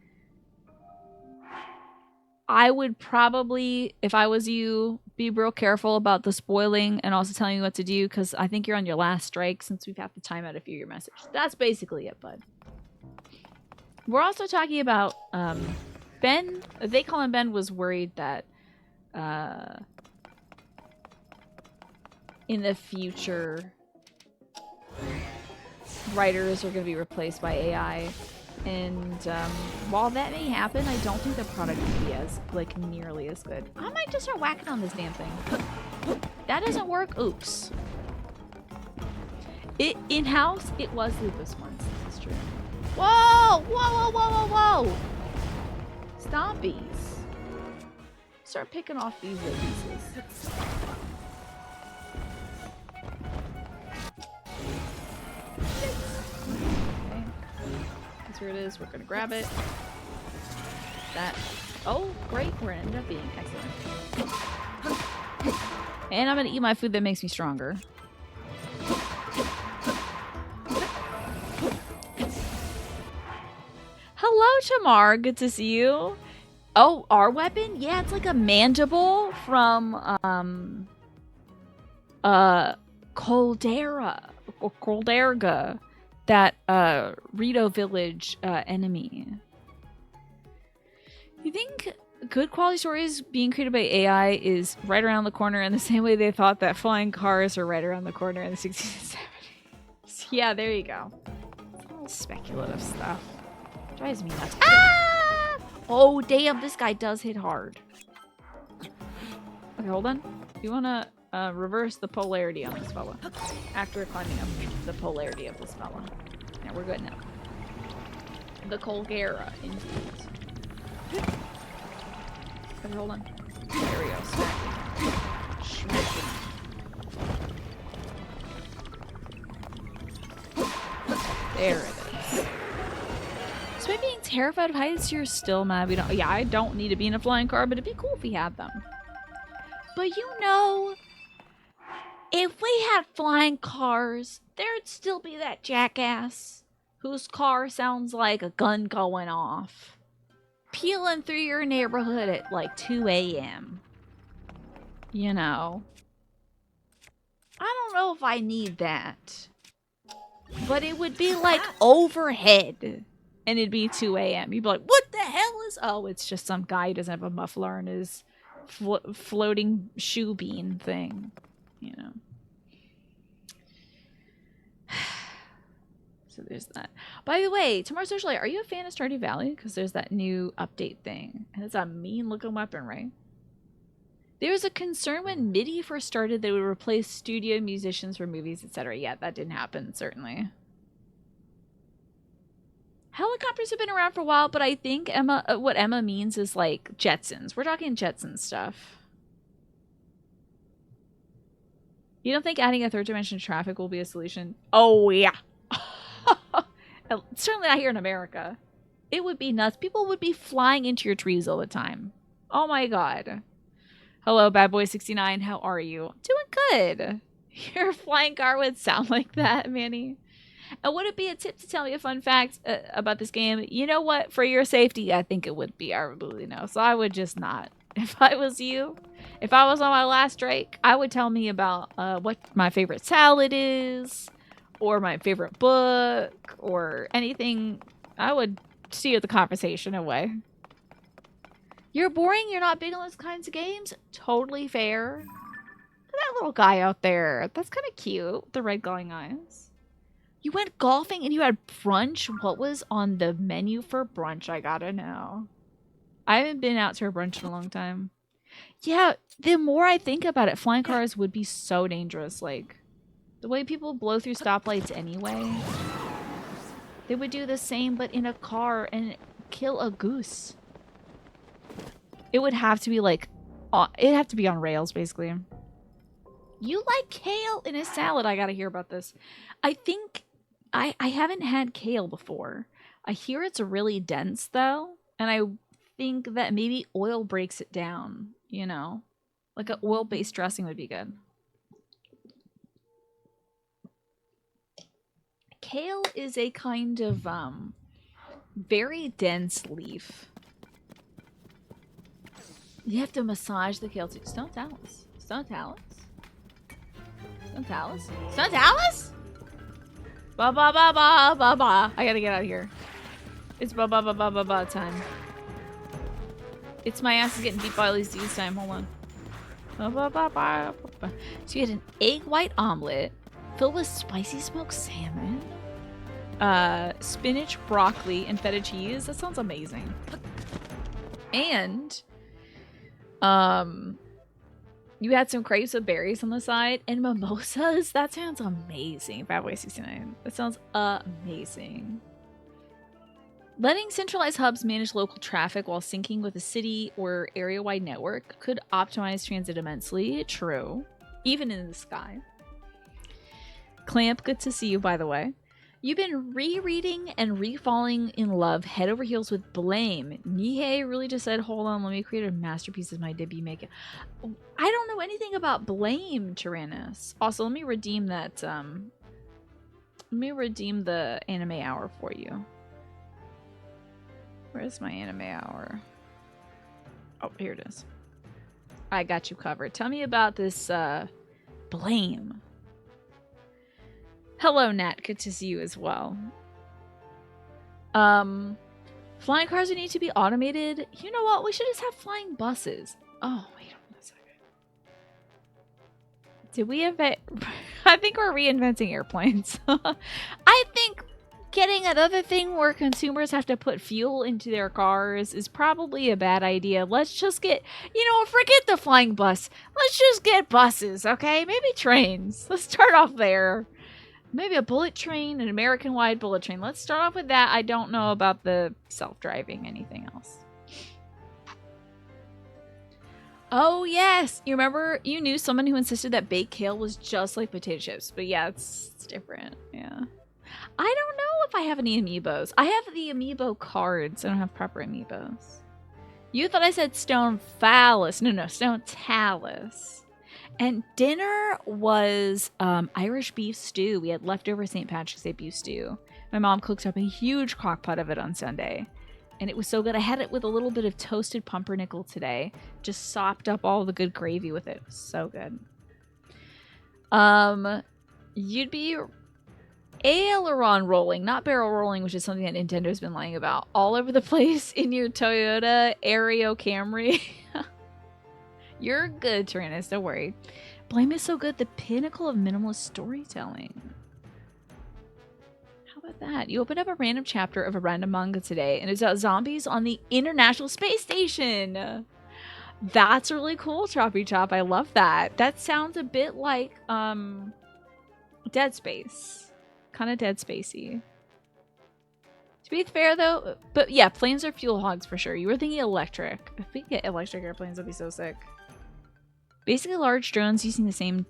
I would probably, if I was you, be real careful about the spoiling and also telling you what to do, because I think you're on your last strike since we've had to time out a few of your messages. That's basically it, bud. We're also talking about Ben. They call him Ben. Was worried that in the future writers are going to be replaced by AI. And while that may happen, I don't think the product will be as, like, nearly as good. I might just start whacking on this damn thing. That doesn't work. Oops. In-house, it was lupus once. This is true. Whoa! Whoa, whoa, whoa, whoa, whoa! Stompies. Start picking off these little pieces. Here it is. We're gonna grab it. That. Oh, great. We're gonna end up being excellent. And I'm gonna eat my food that makes me stronger. Hello, Tamar. Good to see you. Oh, our weapon? Yeah, it's like a mandible from Caldera or Calderga. That Rito Village enemy. You think good quality stories being created by AI is right around the corner in the same way they thought that flying cars are right around the corner in the 60s and 70s? Yeah, there you go. All speculative stuff. Drives me nuts. Ah! Oh, damn, this guy does hit hard. Okay, hold on. You wanna reverse the polarity on this fella after climbing up the polarity of this fella. Yeah, we're good now. The Colgera, indeed. Okay, hold on. There we go. Smacking. There it is. Despite being terrified of heights, you're still mad we don't. Yeah, I don't need to be in a flying car, but it'd be cool if we had them. But you know, if we had flying cars, there'd still be that jackass whose car sounds like a gun going off, peeling through your neighborhood at like 2 a.m. You know. I don't know if I need that. But it would be like overhead. And it'd be 2 a.m. You'd be like, what the hell is... Oh, it's just some guy who doesn't have a muffler in his floating shoe bean thing. You know. So there's that. By the way, Tomorrow Socialite, are you a fan of Stardew Valley? Because there's that new update thing. And it's a mean-looking weapon, right? There was a concern when MIDI first started that it would replace studio musicians for movies, etc. Yeah, that didn't happen, certainly. Helicopters have been around for a while, but I think what Emma means is like Jetsons. We're talking Jetsons stuff. You don't think adding a third dimension to traffic will be a solution? Oh, yeah. Certainly not here in America. It would be nuts. People would be flying into your trees all the time. Oh my god. Hello, Bad Boy 69. How are you? Doing good. Your flying car would sound like that, Manny. And would it be a tip to tell me a fun fact about this game? You know what? For your safety, I think it would be. I really know. So I would just not. If I was you, if I was on my last strike, I would tell me about what my favorite salad is, or my favorite book, or anything. I would steer the conversation away. You're boring? You're not big on those kinds of games? Totally fair. Look at that little guy out there. That's kind of cute. The red glowing eyes. You went golfing and you had brunch? What was on the menu for brunch? I gotta know. I haven't been out to a brunch in a long time. Yeah, the more I think about it, flying cars would be so dangerous. Like, the way people blow through stoplights anyway, they would do the same, but in a car and kill a goose. It would have to be like, it'd have to be on rails, basically. You like kale in a salad? I gotta hear about this. I think I haven't had kale before. I hear it's really dense though, and I think that maybe oil breaks it down. You know, like an oil-based dressing would be good. Kale is a kind of very dense leaf. You have to massage the kale too. Stone talus. Stone talus. Stone talus. Stone talus. Ba ba ba ba ba ba. I gotta get out of here. It's ba ba ba ba ba ba time. It's my ass is getting beat by all these dudes time. Hold on. Ba ba ba ba ba. So you had an egg white omelet filled with spicy smoked salmon, spinach, broccoli, and feta cheese. That sounds amazing. And you had some crepes with berries on the side and mimosas. That sounds amazing. Bad Boy 69. That sounds amazing. Letting centralized hubs manage local traffic while syncing with a city or area-wide network could optimize transit immensely. True. Even in the sky. Clamp, good to see you, by the way. You've been rereading and re-falling in love head over heels with Blame. Nihei really just said, hold on, let me create a masterpiece of my debut making. I don't know anything about Blame, Tyrannus. Also, let me redeem that, let me redeem the anime hour for you. Where's my anime hour? Oh, here it is. I got you covered. Tell me about this, Blame. Hello, Nat. Good to see you as well. Flying cars would need to be automated. You know what? We should just have flying buses. Oh, wait a second. Did we invent... I think we're reinventing airplanes. I think getting another thing where consumers have to put fuel into their cars is probably a bad idea. Let's just get... You know, forget the flying bus. Let's just get buses, okay? Maybe trains. Let's start off there. Maybe a bullet train, an American-wide bullet train. Let's start off with that. I don't know about the self-driving anything else. Oh, yes. You remember you knew someone who insisted that baked kale was just like potato chips. But yeah, it's different. Yeah. I don't know if I have any amiibos. I have the amiibo cards. I don't have proper amiibos. You thought I said stone phallus. No, stone talus. And dinner was Irish beef stew. We had leftover St. Patrick's Day beef stew. My mom cooked up a huge crock pot of it on Sunday. And it was so good. I had it with a little bit of toasted pumpernickel today. Just sopped up all the good gravy with it. It was so good. You'd be aileron rolling, not barrel rolling, which is something that Nintendo's been lying about, all over the place in your Toyota Aero Camry. You're good, Tyrannus. Don't worry. Blame is so good. The pinnacle of minimalist storytelling. How about that? You opened up a random chapter of a random manga today, and it's about zombies on the International Space Station. That's really cool, Choppy Chop. I love that. That sounds a bit like Dead Space. Kind of Dead Spacey. To be fair, though, but yeah, planes are fuel hogs for sure. You were thinking electric. If we get electric airplanes, that'd be so sick. Basically, large drones using the same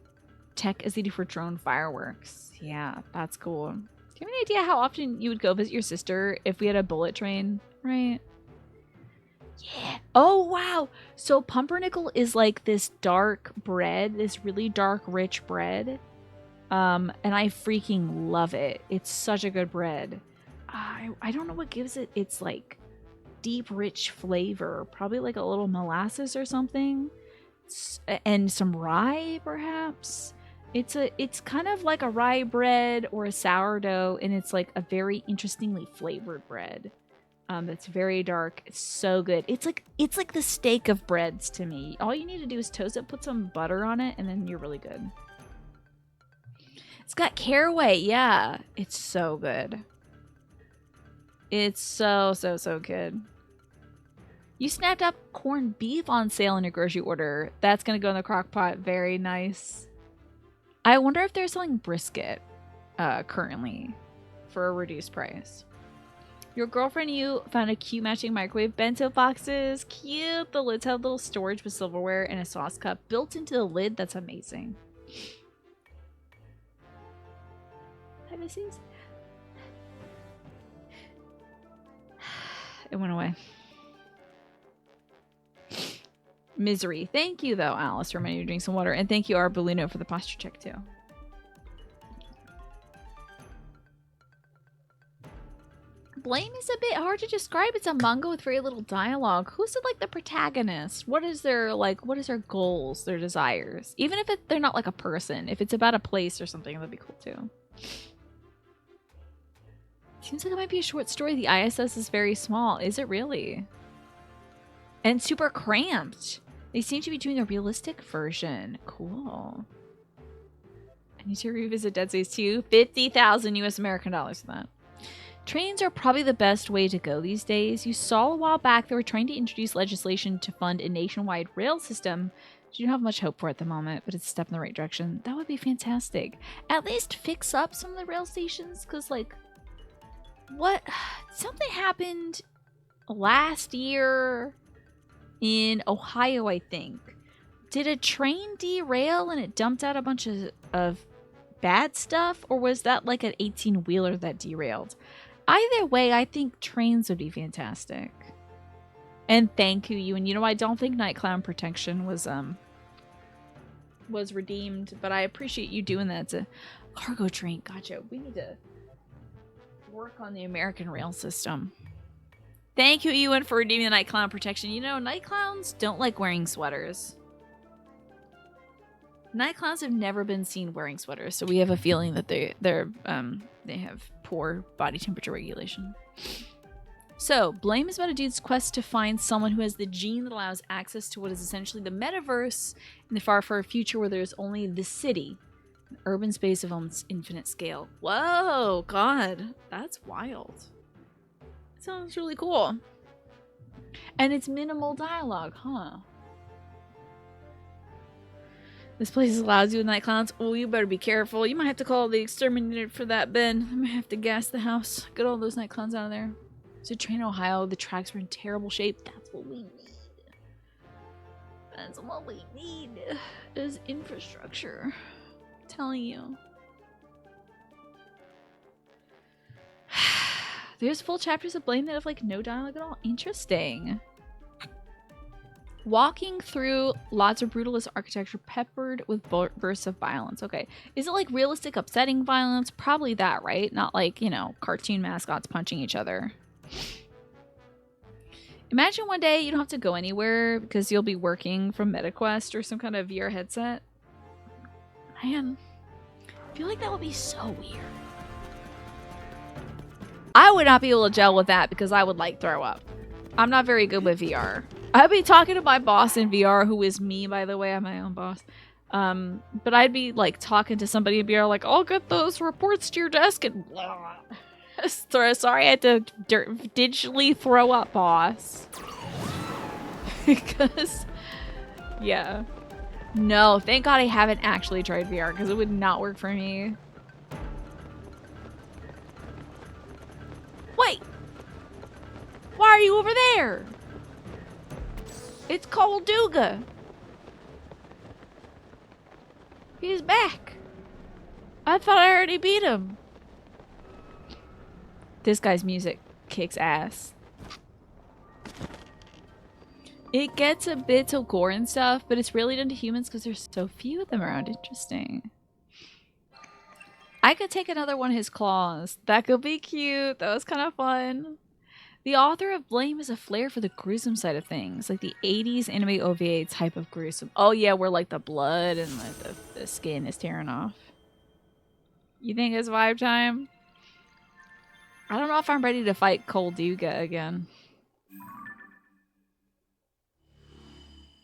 tech as they do for drone fireworks. Yeah, that's cool. Do you have any idea how often you would go visit your sister if we had a bullet train? Right? Yeah. Oh, wow. So pumpernickel is like this dark bread, this really dark, rich bread. And I freaking love it. It's such a good bread. I don't know what gives it its like deep, rich flavor. Probably like a little molasses or something. And some rye, perhaps. It's kind of like a rye bread or a sourdough, and it's like a very interestingly flavored bread. That's very dark. It's so good. It's like the steak of breads to me. All you need to do is toast it, put some butter on it, and then you're really good. It's got caraway. Yeah, it's so good. It's so good. You snapped up corned beef on sale in your grocery order. That's going to go in the crock pot. Very nice. I wonder if they're selling brisket currently for a reduced price. Your girlfriend and you found a cute matching microwave bento boxes. Cute. The lids have little storage with silverware and a sauce cup built into the lid. That's amazing. Hi, Missy's. It went away. Misery. Thank you, though, Alice, for reminding you to drink some water. And thank you, Arboluno, for the posture check, too. Blame is a bit hard to describe. It's a manga with very little dialogue. Who's it, like, the protagonist? What is their, like, what is their goals, their desires? Even if they're not, like, a person. If it's about a place or something, that'd be cool, too. Seems like it might be a short story. The ISS is very small. Is it really? And super cramped. They seem to be doing a realistic version. Cool. I need to revisit Dead Space 2. 50,000 US American dollars for that. Trains are probably the best way to go these days. You saw a while back they were trying to introduce legislation to fund a nationwide rail system. You don't have much hope for at the moment, but it's a step in the right direction. That would be fantastic. At least fix up some of the rail stations, because, like, what? Something happened last year in Ohio, I think. Did a train derail and it dumped out a bunch of bad stuff? Or was that like an 18-wheeler that derailed? Either way, I think trains would be fantastic. And thank you. And you know, I don't think Night Clown Protection was redeemed, but I appreciate you doing that. It's a cargo train. Gotcha. We need to work on the American rail system. Thank you, Ewan, for redeeming the Night Clown Protection. You know, night clowns don't like wearing sweaters. Night clowns have never been seen wearing sweaters, so we have a feeling that they have poor body temperature regulation. So, Blame is about a dude's quest to find someone who has the gene that allows access to what is essentially the metaverse in the far future where there's only the city, an urban space of almost infinite scale. Whoa, God, that's wild. Sounds really cool. And it's minimal dialogue, huh? This place allows you with night clowns. Oh, you better be careful. You might have to call the exterminator for that, Ben. I might have to gas the house. Get all those night clowns out of there. It's a train in Ohio. The tracks were in terrible shape. That's what we need. That's what we need. Is infrastructure. I'm telling you. There's full chapters of Blame that have like no dialogue at all. Interesting. Walking through lots of brutalist architecture peppered with bursts of violence. Okay. Is it like realistic, upsetting violence? Probably that, right? Not like, you know, cartoon mascots punching each other. Imagine one day you don't have to go anywhere because you'll be working from MetaQuest or some kind of VR headset. Man, I feel like that would be so weird. I would not be able to gel with that because I would like throw up. I'm not very good with VR. I'd be talking to my boss in VR, who is me, by the way. I'm my own boss. But I'd be like talking to somebody in VR, like, I'll get those reports to your desk and blah. Sorry, I had to digitally throw up, boss. Because, yeah. No, thank God I haven't actually tried VR because it would not work for me. Wait! Why are you over there? It's Cole Duga. He's back. I thought I already beat him. This guy's music kicks ass. It gets a bit of gore and stuff, but it's really done to humans because there's so few of them around. Interesting. I could take another one of his claws. That could be cute. That was kind of fun. The author of Blame has a flair for the gruesome side of things, like the 80s anime OVA type of gruesome. Oh yeah, where like the blood and like the skin is tearing off. You think it's vibe time? I don't know if I'm ready to fight Cole Duga again.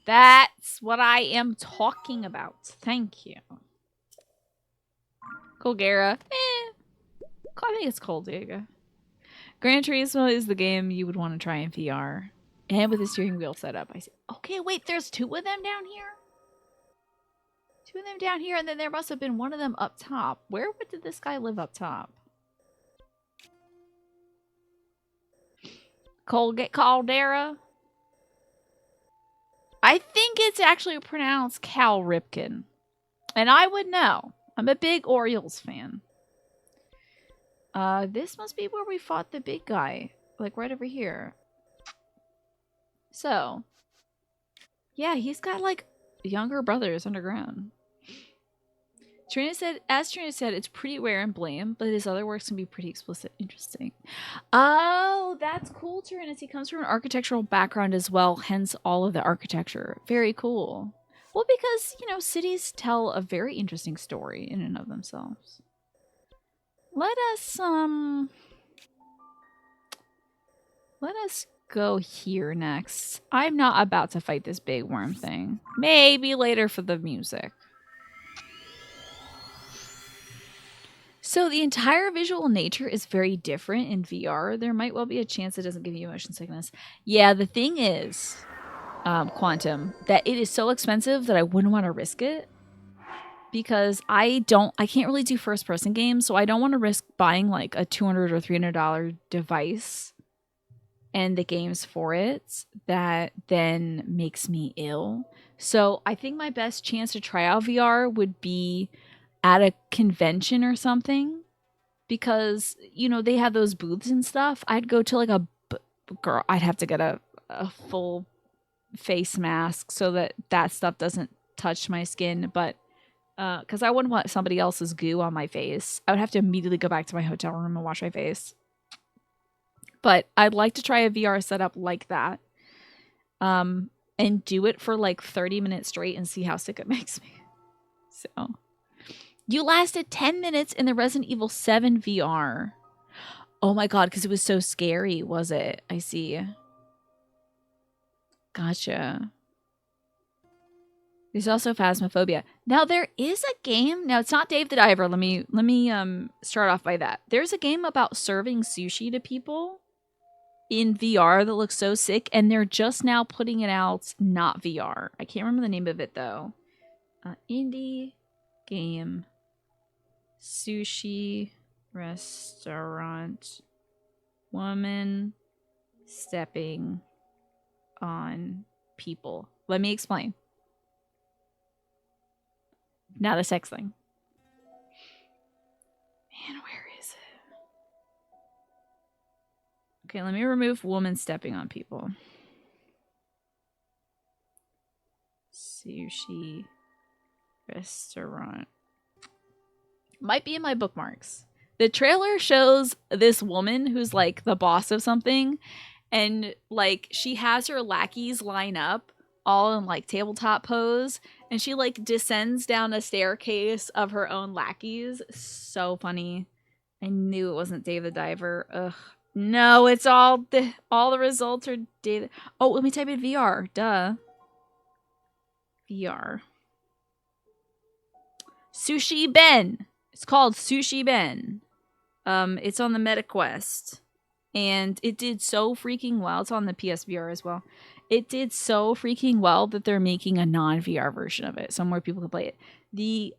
That's what I am talking about. Thank you. Colgera. I think it's Cole Duga. Gran Turismo is the game you would want to try in VR. And with the steering wheel set up. I said, okay, wait, there's 2 of them down here? 2 of them down here, and then there must have been one of them up top. Where did this guy live up top? Caldera? I think it's actually pronounced Cal Ripken. And I would know. I'm a big Orioles fan. This must be where we fought the big guy. Like, right over here. So. Yeah, he's got, like, younger brothers underground. Trina said, as Trina said, it's pretty rare in Blame, but his other works can be pretty explicit. Interesting. Oh, that's cool, Trina. He comes from an architectural background as well, hence all of the architecture. Very cool. Well, because, you know, cities tell a very interesting story in and of themselves. Let us go here next. I'm not about to fight this big worm thing. Maybe later for the music. So the entire visual nature is very different in VR. There might well be a chance it doesn't give you motion sickness. Yeah, the thing is, Quantum, that it is so expensive that I wouldn't want to risk it. Because I can't really do first person games, so I don't want to risk buying like a $200 or $300 device and the games for it that then makes me ill. So I think my best chance to try out VR would be at a convention or something, because, you know, they have those booths and stuff. I'd go to like girl, I'd have to get a full face mask so that stuff doesn't touch my skin, but because I wouldn't want somebody else's goo on my face. I would have to immediately go back to my hotel room and wash my face. But I'd like to try a VR setup like that. And do it for like 30 minutes straight and see how sick it makes me. So, you lasted 10 minutes in the Resident Evil 7 VR. Oh my god, because it was so scary, was it? I see. Gotcha. There's also Phasmophobia. Now there is a game. Now it's not Dave the Diver. Let me start off by that. There's a game about serving sushi to people in VR that looks so sick, and they're just now putting it out not VR. I can't remember the name of it though. Indie game sushi restaurant woman stepping on people. Let me explain. Now the sex thing. Man, where is it? Okay, let me remove woman stepping on people. Sushi restaurant. Might be in my bookmarks. The trailer shows this woman who's like the boss of something, and like she has her lackeys line up all in like tabletop pose, and she like descends down a staircase of her own lackeys. So funny. I knew it wasn't Dave the Diver. Ugh. No, it's all the results are Dave. Oh, let me type in VR. Duh. VR. Sushi Ben. It's called Sushi Ben. It's on the MetaQuest. And it did so freaking well. It's on the PSVR as well. It did so freaking well that they're making a non-VR version of it, so more people can play it. The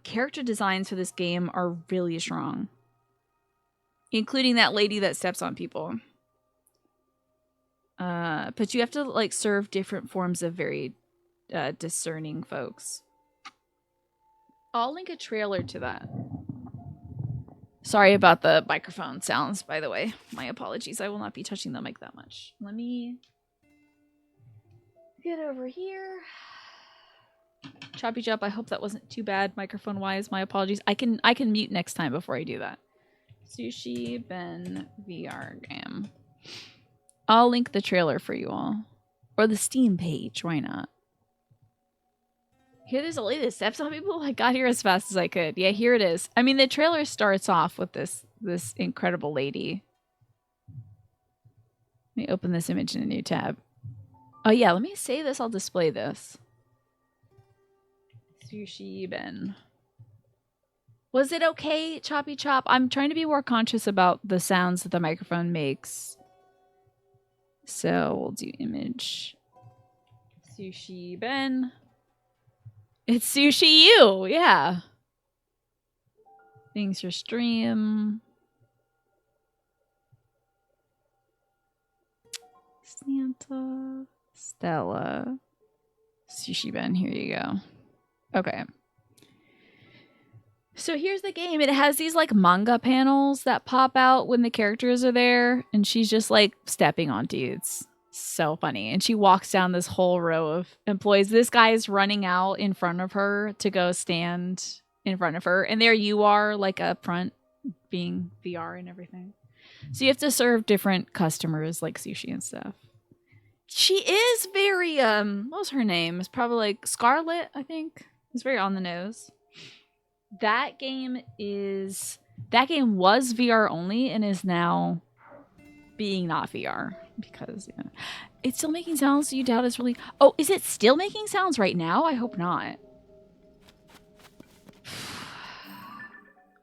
character designs for this game are really strong, including that lady that steps on people. But you have to like serve different forms of very discerning folks. I'll link a trailer to that. Sorry about the microphone sounds, by the way. My apologies. I will not be touching the mic that much. Let me get over here. Choppy Chop, I hope that wasn't too bad microphone-wise. My apologies. I can mute next time before I do that. Sushi Ben VR game. I'll link the trailer for you all. Or the Steam page. Why not? Here there's a lady that steps on people. I got here as fast as I could. Yeah, here it is. I mean, the trailer starts off with this incredible lady. Let me open this image in a new tab. Oh yeah, let me save this. I'll display this. Sushi Ben. Was it okay, Choppy Chop? I'm trying to be more conscious about the sounds that the microphone makes. So we'll do image. Sushi Ben. It's Sushi You, yeah. Thanks for stream. Santa. Stella. Sushi Ben, here you go. Okay. So here's the game. It has these like manga panels that pop out when the characters are there, and she's just like stepping on dudes. So funny. And she walks down this whole row of employees. This guy is running out in front of her to go stand in front of her. And there you are, like up front, being VR and everything. So you have to serve different customers like sushi and stuff. She is very what was her name? It's probably like Scarlet, I think. It's very on the nose. That game was VR only and is now being not VR because yeah. It's still making sounds. So you doubt it's really. Oh, is it still making sounds right now? I hope not.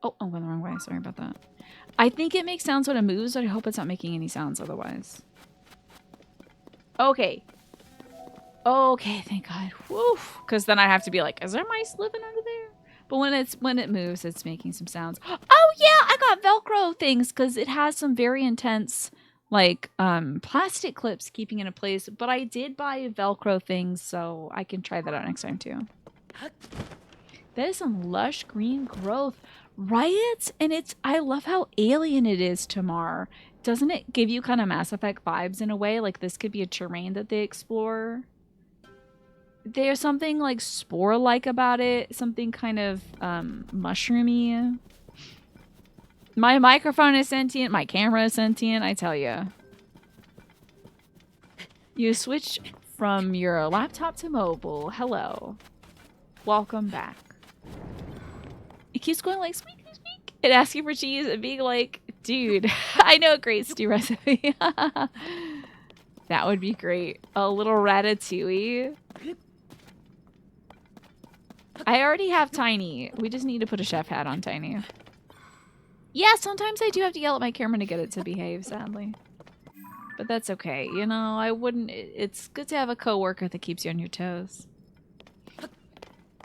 Oh, I'm going the wrong way. Sorry about that. I think it makes sounds when it moves, but I hope it's not making any sounds otherwise. Okay. Okay, thank God. Woof. Because then I have to be like, is there mice living under there? But when it moves, it's making some sounds. Oh yeah, I got Velcro things because it has some very intense like plastic clips keeping it in place. But I did buy Velcro things, so I can try that out next time too. That is some lush green growth, right? And I love how alien it is to Mar. Doesn't it give you kind of Mass Effect vibes in a way? Like this could be a terrain that they explore. There's something like spore-like about it. Something kind of mushroomy. My microphone is sentient. My camera is sentient. I tell you. You switch from your laptop to mobile. Hello. Welcome back. It keeps going like squeak, squeak, squeak. It asks you for cheese and being like, dude, I know a great stew recipe. That would be great. A little ratatouille. I already have Tiny. We just need to put a chef hat on Tiny. Yeah, sometimes I do have to yell at my camera to get it to behave, sadly. But that's okay. You know, I wouldn't... It's good to have a coworker that keeps you on your toes.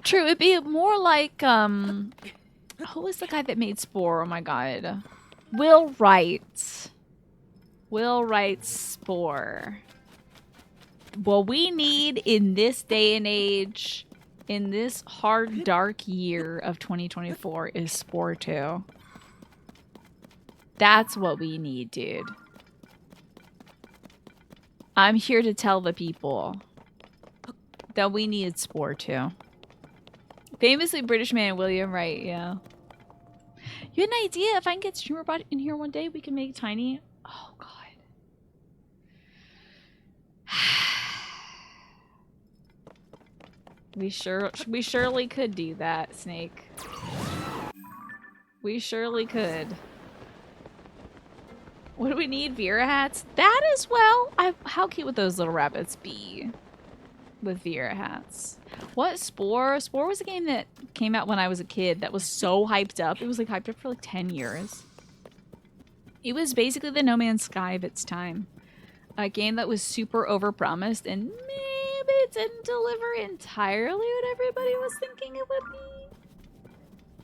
True, it'd be more like, who was the guy that made Spore? Oh my god. Will Wright. Will Wright's Spore. What we need in this day and age, in this hard, dark year of 2024, is Spore 2. That's what we need, dude. I'm here to tell the people that we need Spore 2. Famously British man, William Wright, yeah. You had an idea? If I can get StreamerBot in here one day, we can make Tiny. Oh, God. We surely could do that, Snake. We surely could. What do we need? Vera hats? That as well? How cute would those little rabbits be with Vera hats? What? Spore? Spore was a game that came out when I was a kid that was so hyped up. It was like hyped up for like 10 years. It was basically the No Man's Sky of its time. A game that was super overpromised and maybe it didn't deliver entirely what everybody was thinking it would be.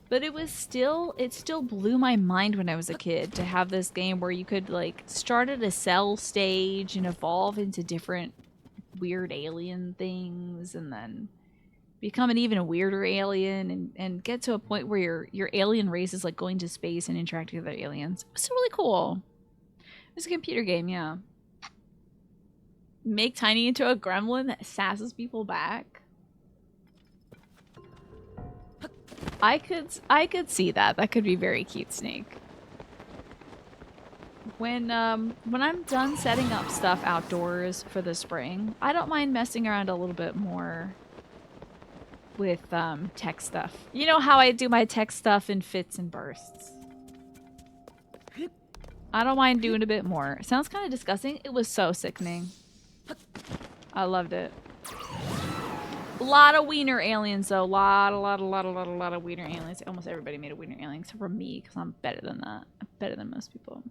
But it still blew my mind when I was a kid to have this game where you could like start at a cell stage and evolve into different weird alien things and then become an even weirder alien and get to a point where your alien race is like going to space and interacting with other aliens. It was really cool. It was a computer game, yeah. Make Tiny into a gremlin that sasses people back. I could see that. That could be very cute, Snake. When I'm done setting up stuff outdoors for the spring, I don't mind messing around a little bit more with tech stuff. You know how I do my tech stuff in fits and bursts. I don't mind doing a bit more. It sounds kind of disgusting. It was so sickening. I loved it. A lot of wiener aliens though. A lot of wiener aliens. Almost everybody made a wiener alien except for me because I'm better than that. I'm better than most people.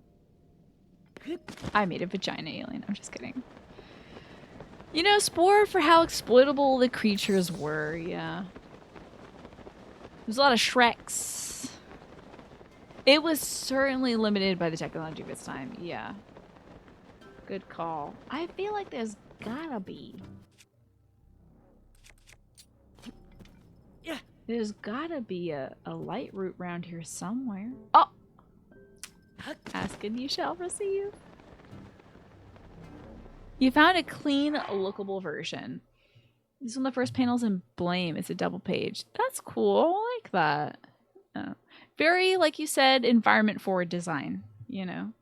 I made a vagina alien. I'm just kidding. You know, Spore for how exploitable the creatures were, yeah. There's a lot of Shreks. It was certainly limited by the technology of its time, yeah. Good call. I feel like there's gotta be. There's gotta be a light route around here somewhere. Oh! Ask and you shall receive. You found a clean, lookable version. This is one of the first panels in Blame. It's a double page. That's cool. I like that. Very, like you said, environment forward design, you know.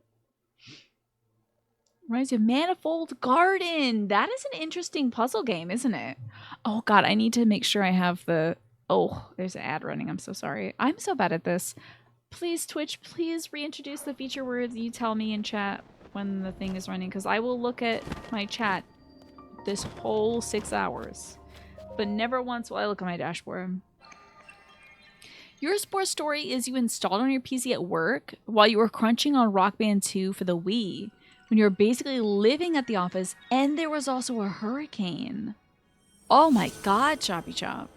Reminds you of Manifold Garden. That is an interesting puzzle game, isn't it? Oh god, I need to make sure I have the... Oh, there's an ad running. I'm so sorry. I'm so bad at this. Please, Twitch, please reintroduce the feature words you tell me in chat when the thing is running, because I will look at my chat this whole 6 hours, but never once will I look at my dashboard. Your sports story is you installed on your PC at work while you were crunching on Rock Band 2 for the Wii, when you were basically living at the office, and there was also a hurricane. Oh my god, Choppy Chop.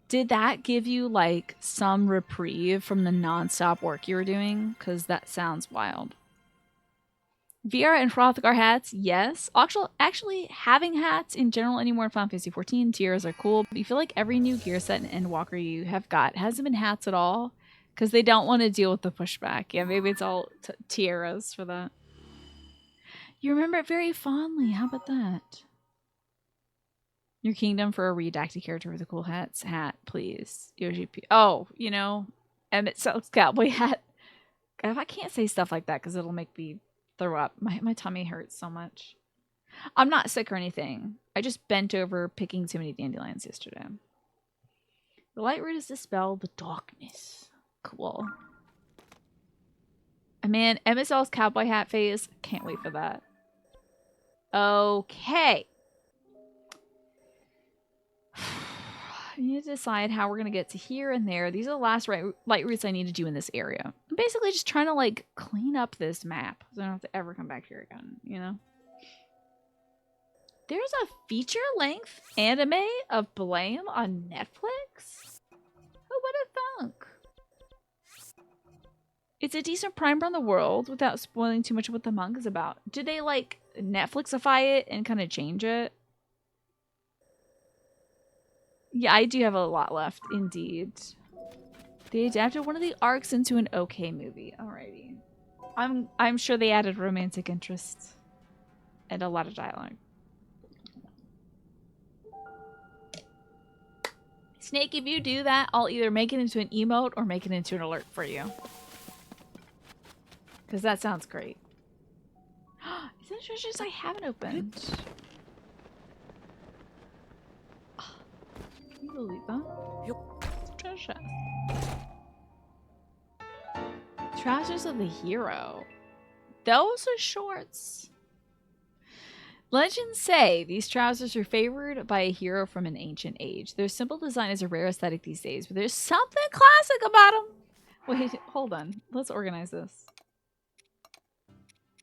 Did that give you, like, some reprieve from the non-stop work you were doing? Because that sounds wild. VR and Hrothgar hats, yes. Actually, having hats in general anymore in Final Fantasy XIV, tiaras are cool, but you feel like every new gear set and Endwalker you have got hasn't been hats at all, because they don't want to deal with the pushback. Yeah, maybe it's all tiaras for that. You remember it very fondly. How about that? Your kingdom for a redacted character with a cool hat, please. Yoshi P. Oh, you know, Emmett Sells cowboy hat. If I can't say stuff like that because it'll make me throw up. My tummy hurts so much. I'm not sick or anything. I just bent over picking too many dandelions yesterday. The light root has dispelled the darkness. Cool. Man, Emmett Sells cowboy hat phase. Can't wait for that. Okay. I need to decide how we're going to get to here and there. These are the last light routes I need to do in this area. I'm basically just trying to, like, clean up this map so I don't have to ever come back here again, you know? There's a feature-length anime of Blame on Netflix? Who would have thunk? It's a decent primer on the world without spoiling too much of what the manga's about. Did they, like, Netflixify it and kind of change it? Yeah, I do have a lot left, indeed. They adapted one of the arcs into an okay movie. Alrighty. I'm sure they added romantic interests and a lot of dialogue. Snake, if you do that, I'll either make it into an emote or make it into an alert for you. Because that sounds great. Is there treasures I haven't opened? Can you believe that? Treasure. Trousers of the hero. Those are shorts. Legends say these trousers are favored by a hero from an ancient age. Their simple design is a rare aesthetic these days, but there's something classic about them. Wait, hold on. Let's organize this.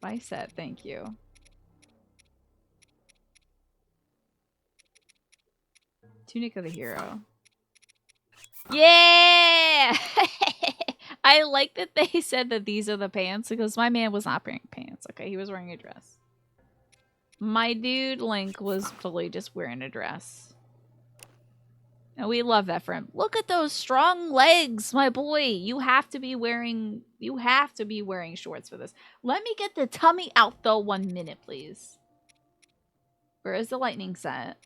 By set, thank you. Tunic of the hero. Yeah! I like that they said that these are the pants because my man was not wearing pants. Okay, he was wearing a dress. My dude Link was fully just wearing a dress. And we love that for him. Look at those strong legs, my boy. You have to be wearing shorts for this. Let me get the tummy out though 1 minute, please. Where is the lightning set?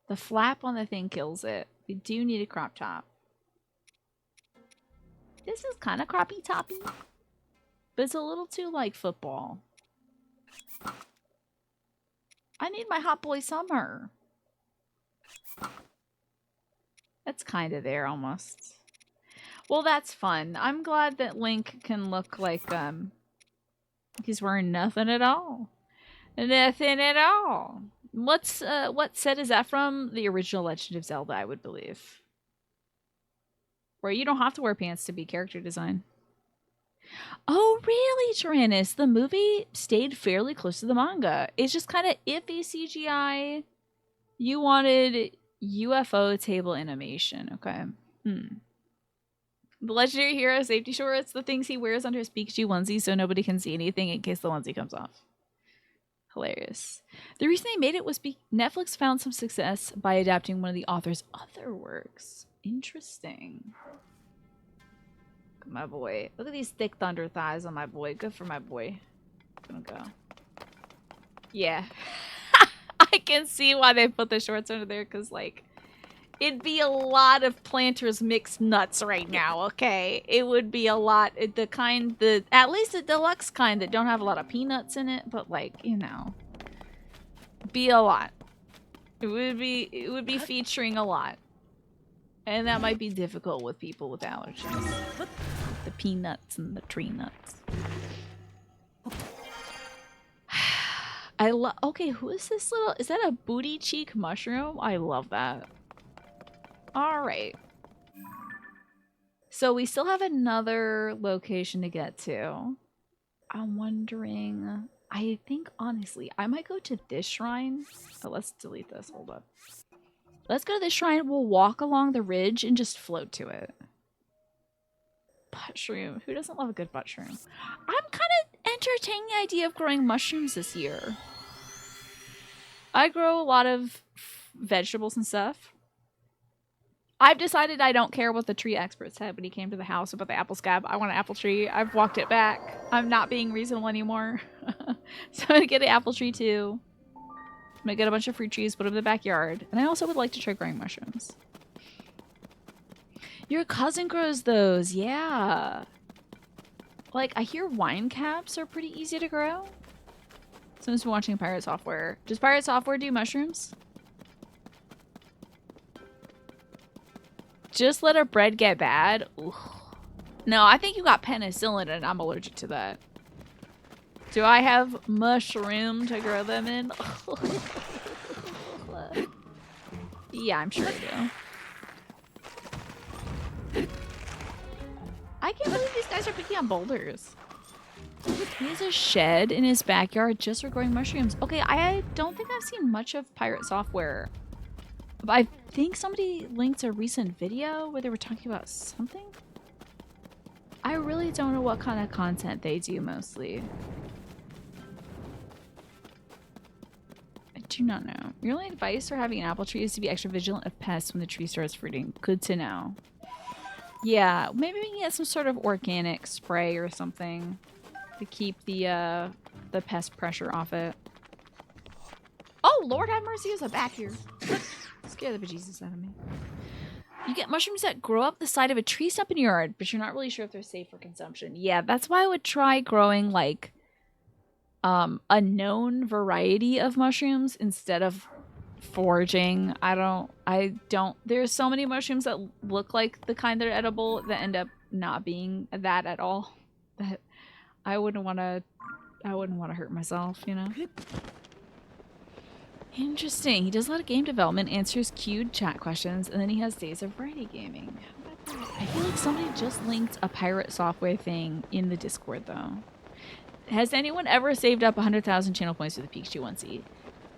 The flap on the thing kills it. We do need a crop top. This is kind of croppy toppy, but it's a little too like football. I need my hot boy summer. That's kind of there almost. Well, that's fun. I'm glad that Link can look like he's wearing nothing at all. Nothing at all. What set is that from? The original Legend of Zelda, I would believe. Where you don't have to wear pants to be character design. Oh, really, Tyrannus? The movie stayed fairly close to the manga. It's just kind of iffy CGI. You wanted UFO table animation. Okay. The legendary hero safety shorts, the things he wears under his Pikachu onesie so nobody can see anything in case the onesie comes off. Hilarious. The reason they made it was Netflix found some success by adapting one of the author's other works. Interesting. Look at my boy. Look at these thick thunder thighs on my boy. Good for my boy. Gonna go. Yeah. I can see why they put the shorts under there, because, like, it'd be a lot of Planters mixed nuts right now, okay? It would be a lot. At least the deluxe kind that don't have a lot of peanuts in it, but, like, you know, be a lot. It would be featuring a lot. And that might be difficult with people with allergies. The peanuts and the tree nuts. Okay, who is this little... Is that a booty cheek mushroom? I love that. Alright. So we still have another location to get to. I'm wondering... I think, honestly, I might go to this shrine. Oh, let's delete this. Hold up. Let's go to this shrine. We'll walk along the ridge and just float to it. Butt shroom. Who doesn't love a good butt shroom? I'm kind of entertaining the idea of growing mushrooms this year. I grow a lot of vegetables and stuff. I've decided I don't care what the tree expert said when he came to the house about the apple scab. I want an apple tree. I've walked it back. I'm not being reasonable anymore. So I'm going to get an apple tree too. I'm going to get a bunch of fruit trees, put them in the backyard. And I also would like to try growing mushrooms. Your cousin grows those. Yeah. Like, I hear wine caps are pretty easy to grow. Someone's been watching Pirate Software. Does Pirate Software do mushrooms? Just let our bread get bad? Ooh. No, I think you got penicillin and I'm allergic to that. Do I have mushroom to grow them in? Yeah, I'm sure I do. I can't believe these guys are picking on boulders. He has a shed in his backyard just for growing mushrooms. Okay, I don't think I've seen much of Pirate Software. But I think somebody linked a recent video where they were talking about something. I really don't know what kind of content they do mostly. I do not know. Your only advice for having an apple tree is to be extra vigilant of pests when the tree starts fruiting. Good to know. Yeah, maybe we can get some sort of organic spray or something to keep the pest pressure off it. Oh, Lord have mercy, there's a bat here. Scare the bejesus out of me. You get mushrooms that grow up the side of a tree stump in your yard, but you're not really sure if they're safe for consumption. Yeah, that's why I would try growing, like, a known variety of mushrooms instead of foraging. There's so many mushrooms that look like the kind that are edible that end up not being that at all. That I wouldn't want to hurt myself, you know? Interesting. He does a lot of game development, answers queued chat questions, and then he has days of variety gaming. I feel like somebody just linked a Pirate Software thing in the Discord, though. Has anyone ever saved up 100,000 channel points with the Pikachu onesie?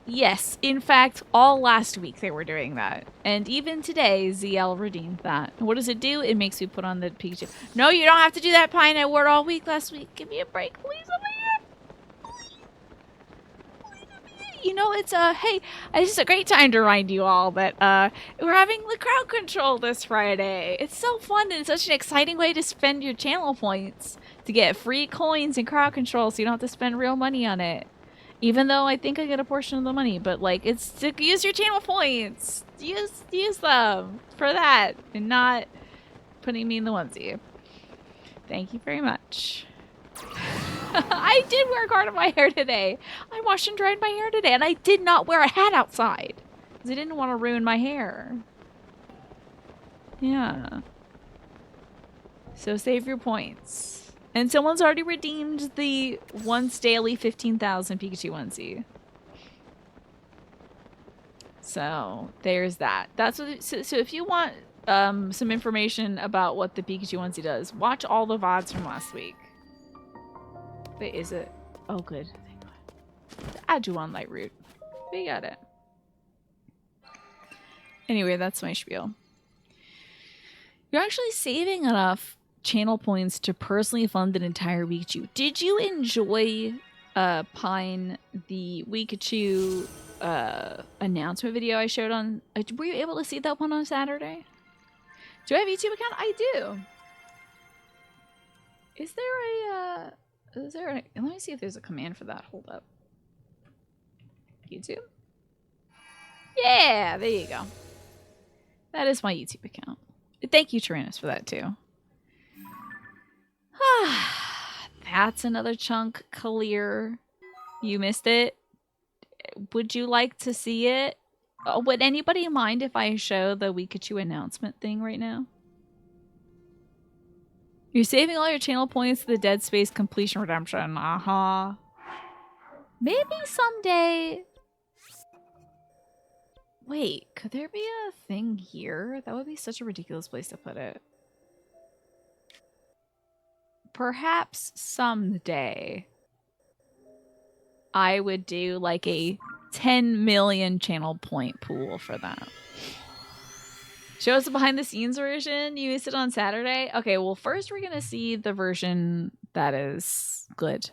Yes. In fact, all last week they were doing that. And even today, ZL redeemed that. And what does it do? It makes me put on the Pikachu. No, you don't have to do that, Pine. I wore it all week last week. Give me a break, please. You know, it's hey, this is a great time to remind you all that we're having the crowd control this Friday. It's so fun and it's such an exciting way to spend your channel points to get free coins and crowd control, so you don't have to spend real money on it. Even though I think I get a portion of the money, but like, it's to use your channel points. Use them for that and not putting me in the onesie. Thank you very much. I did wear a guard on my hair today. I washed and dried my hair today, and I did not wear a hat outside because I didn't want to ruin my hair. Yeah. So save your points. And someone's already redeemed the once daily 15,000 Pikachu onesie. So there's that. That's what. So if you want some information about what the Pikachu onesie does. Watch all the VODs from last week. Wait, is it? Oh, good. Thank God. Add you on light route. We got it. Anyway, that's my spiel. You're actually saving enough channel points to personally fund an entire Pikachu. Did you enjoy Pine, the Pikachu announcement video I showed on? Were you able to see that one on Saturday? Do I have a YouTube account? I do. Is there a let me see if there's a command for that. Hold up. YouTube? Yeah, there you go. That is my YouTube account. Thank you, Tyrannus, for that too. That's another chunk clear. You missed it. Would you like to see it? Would anybody mind if I show the Pikachu announcement thing right now? You're saving all your channel points to the Dead Space completion redemption. Maybe someday. Wait, could there be a thing here? That would be such a ridiculous place to put it. Perhaps someday I would do like a 10 million channel point pool for that. Show us the behind the scenes version. You missed it on Saturday. Okay, well, first we're gonna see the version that is good,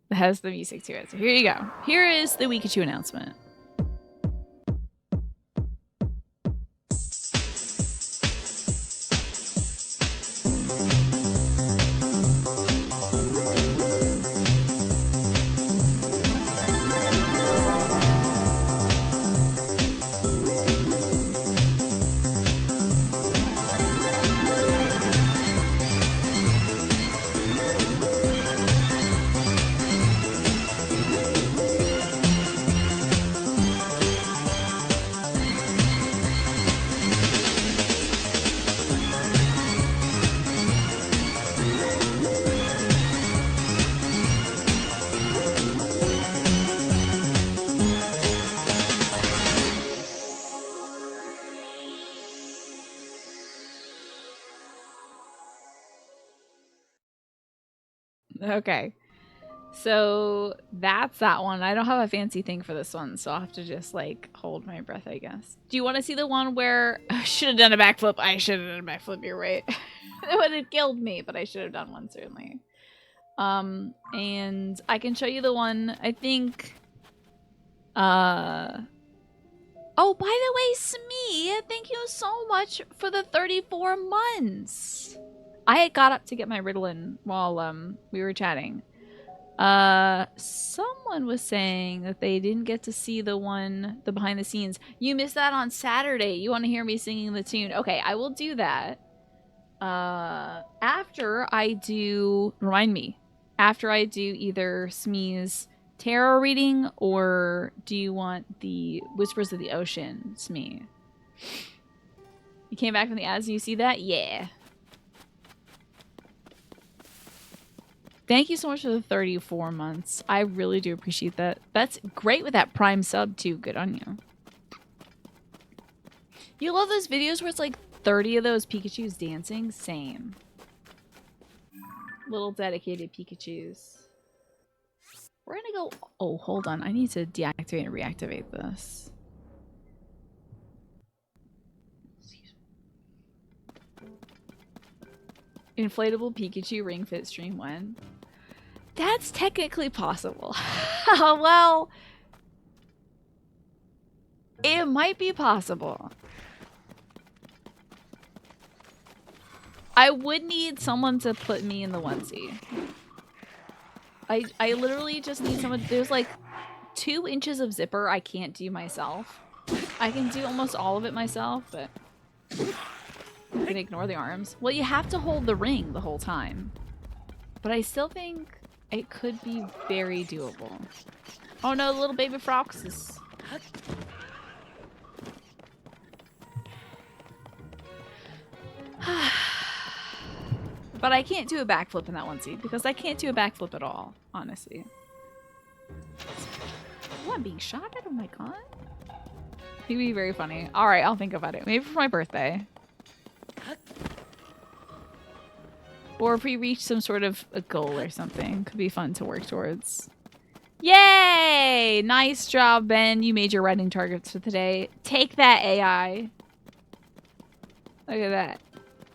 that has the music to it. So here you go. Here is the Pikachu announcement. Okay, so that's that one. I don't have a fancy thing for this one, so I'll have to just like hold my breath, I guess. Do you want to see the one where I should have done a backflip? I should have done a backflip, you're right. It would have killed me, but I should have done one, certainly. And I can show you the one, I think, oh, by the way, Smee, thank you so much for the 34 months. I had got up to get my Ritalin while we were chatting. Someone was saying that they didn't get to see the behind the scenes. You missed that on Saturday. You want to hear me singing the tune? Okay, I will do that. After I do, remind me, after I do either Smee's tarot reading, or do you want the Whispers of the Ocean, Smee? You came back from the ads and you see that? Yeah. Thank you so much for the 34 months. I really do appreciate that. That's great with that Prime sub too. Good on you. You love those videos where it's like 30 of those Pikachus dancing? Same. Little dedicated Pikachus. We're gonna go... Oh, hold on. I need to deactivate and reactivate this. Inflatable Pikachu Ring Fit stream when? That's technically possible. Well, it might be possible. I would need someone to put me in the onesie. I literally just need someone. There's like 2 inches of zipper I can't do myself. I can do almost all of it myself, but you can ignore the arms. Well, you have to hold the ring the whole time. But I still think it could be very doable. Oh no, the little baby frogs is... But I can't do a backflip in that onesie because I can't do a backflip at all, honestly. Oh, I'm being shot at? Oh my god. It would be very funny. Alright, I'll think about it. Maybe for my birthday. Or if we reach some sort of a goal or something. Could be fun to work towards. Yay! Nice job, Ben. You made your writing targets for today. Take that, AI. Look at that.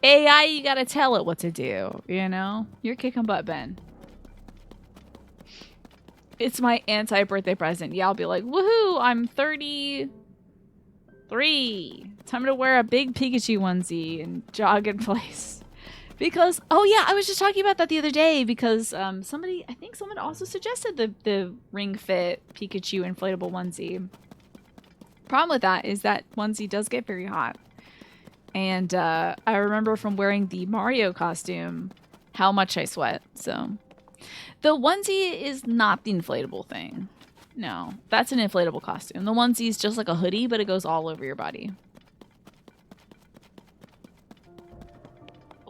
AI, you gotta tell it what to do, you know? You're kicking butt, Ben. It's my anti-birthday present. Yeah, I'll be like, woohoo, I'm 33. Time to wear a big Pikachu onesie and jog in place. Because, oh yeah, I was just talking about that the other day because I think someone also suggested the Ring Fit Pikachu inflatable onesie. Problem with that is that onesie does get very hot. And I remember from wearing the Mario costume how much I sweat, so. The onesie is not the inflatable thing. No, that's an inflatable costume. The onesie is just like a hoodie, but it goes all over your body.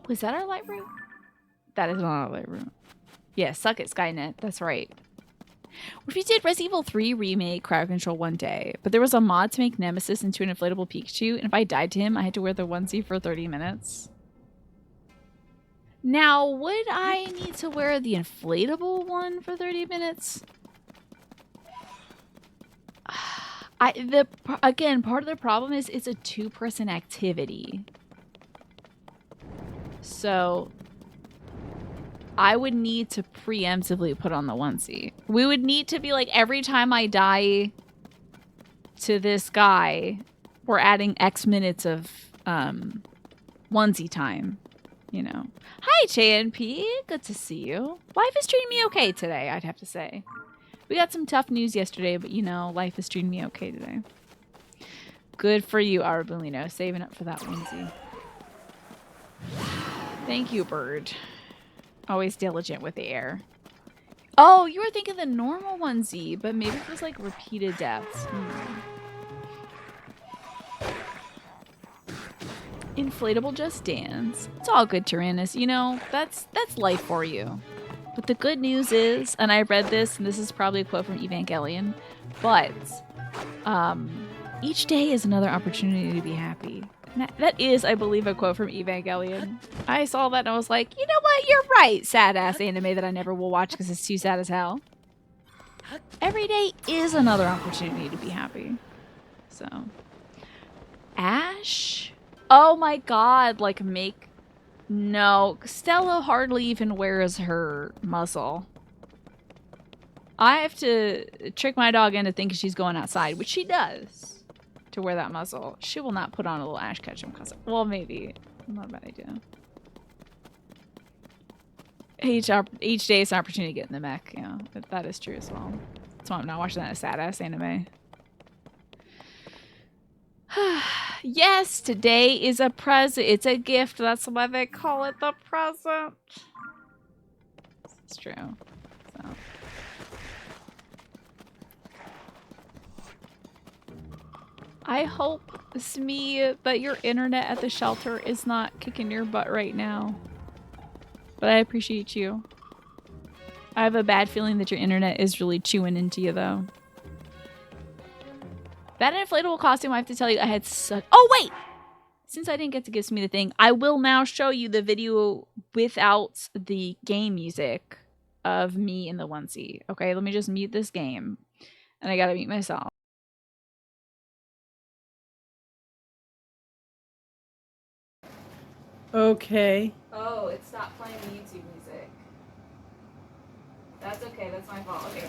Was that our light room? That is not our light room. Yeah, suck it, Skynet. That's right. What if you did Resident Evil 3 remake crowd control one day, but there was a mod to make Nemesis into an inflatable Pikachu, and if I died to him, I had to wear the onesie for 30 minutes? Now, would I need to wear the inflatable one for 30 minutes? Again, part of the problem is it's a two-person activity. So I would need to preemptively put on the onesie. We would need to be like, every time I die to this guy, we're adding X minutes of onesie time, you know. Hi, JNP. Good to see you. Life is treating me okay today, I'd have to say. We got some tough news yesterday, but you know, life is treating me okay today. Good for you, Arabulino, saving up for that onesie. Thank you, bird. Always diligent with the air. Oh, you were thinking the normal onesie, but maybe it was like repeated deaths. Inflatable Just Dance. It's all good, Tyrannus. You know, that's life for you. But the good news is, and I read this, and this is probably a quote from Evangelion, but each day is another opportunity to be happy. That is, I believe, a quote from Evangelion. I saw that and I was like, you know what? You're right, sad-ass anime that I never will watch because it's too sad as hell. Every day is another opportunity to be happy. So. Ash? Oh my god, like make... No, Stella hardly even wears her muzzle. I have to trick my dog into thinking she's going outside, which she does. To wear that muzzle. She will not put on a little Ash Ketchum costume. Well, maybe. Not a bad idea. Each day is an opportunity to get in the mech. Yeah, that is true as well. That's why I'm not watching that sad-ass anime. Yes, today is a present. It's a gift. That's why they call it the present. It's true. So. I hope, Smee, that your internet at the shelter is not kicking your butt right now. But I appreciate you. I have a bad feeling that your internet is really chewing into you, though. That inflatable costume, I have to tell you, I had such... Oh, wait! Since I didn't get to give Smee the thing, I will now show you the video without the game music of me in the onesie. Okay, let me just mute this game. And I gotta mute myself. Okay. Oh, it stopped playing the YouTube music. That's okay, that's my fault. Okay.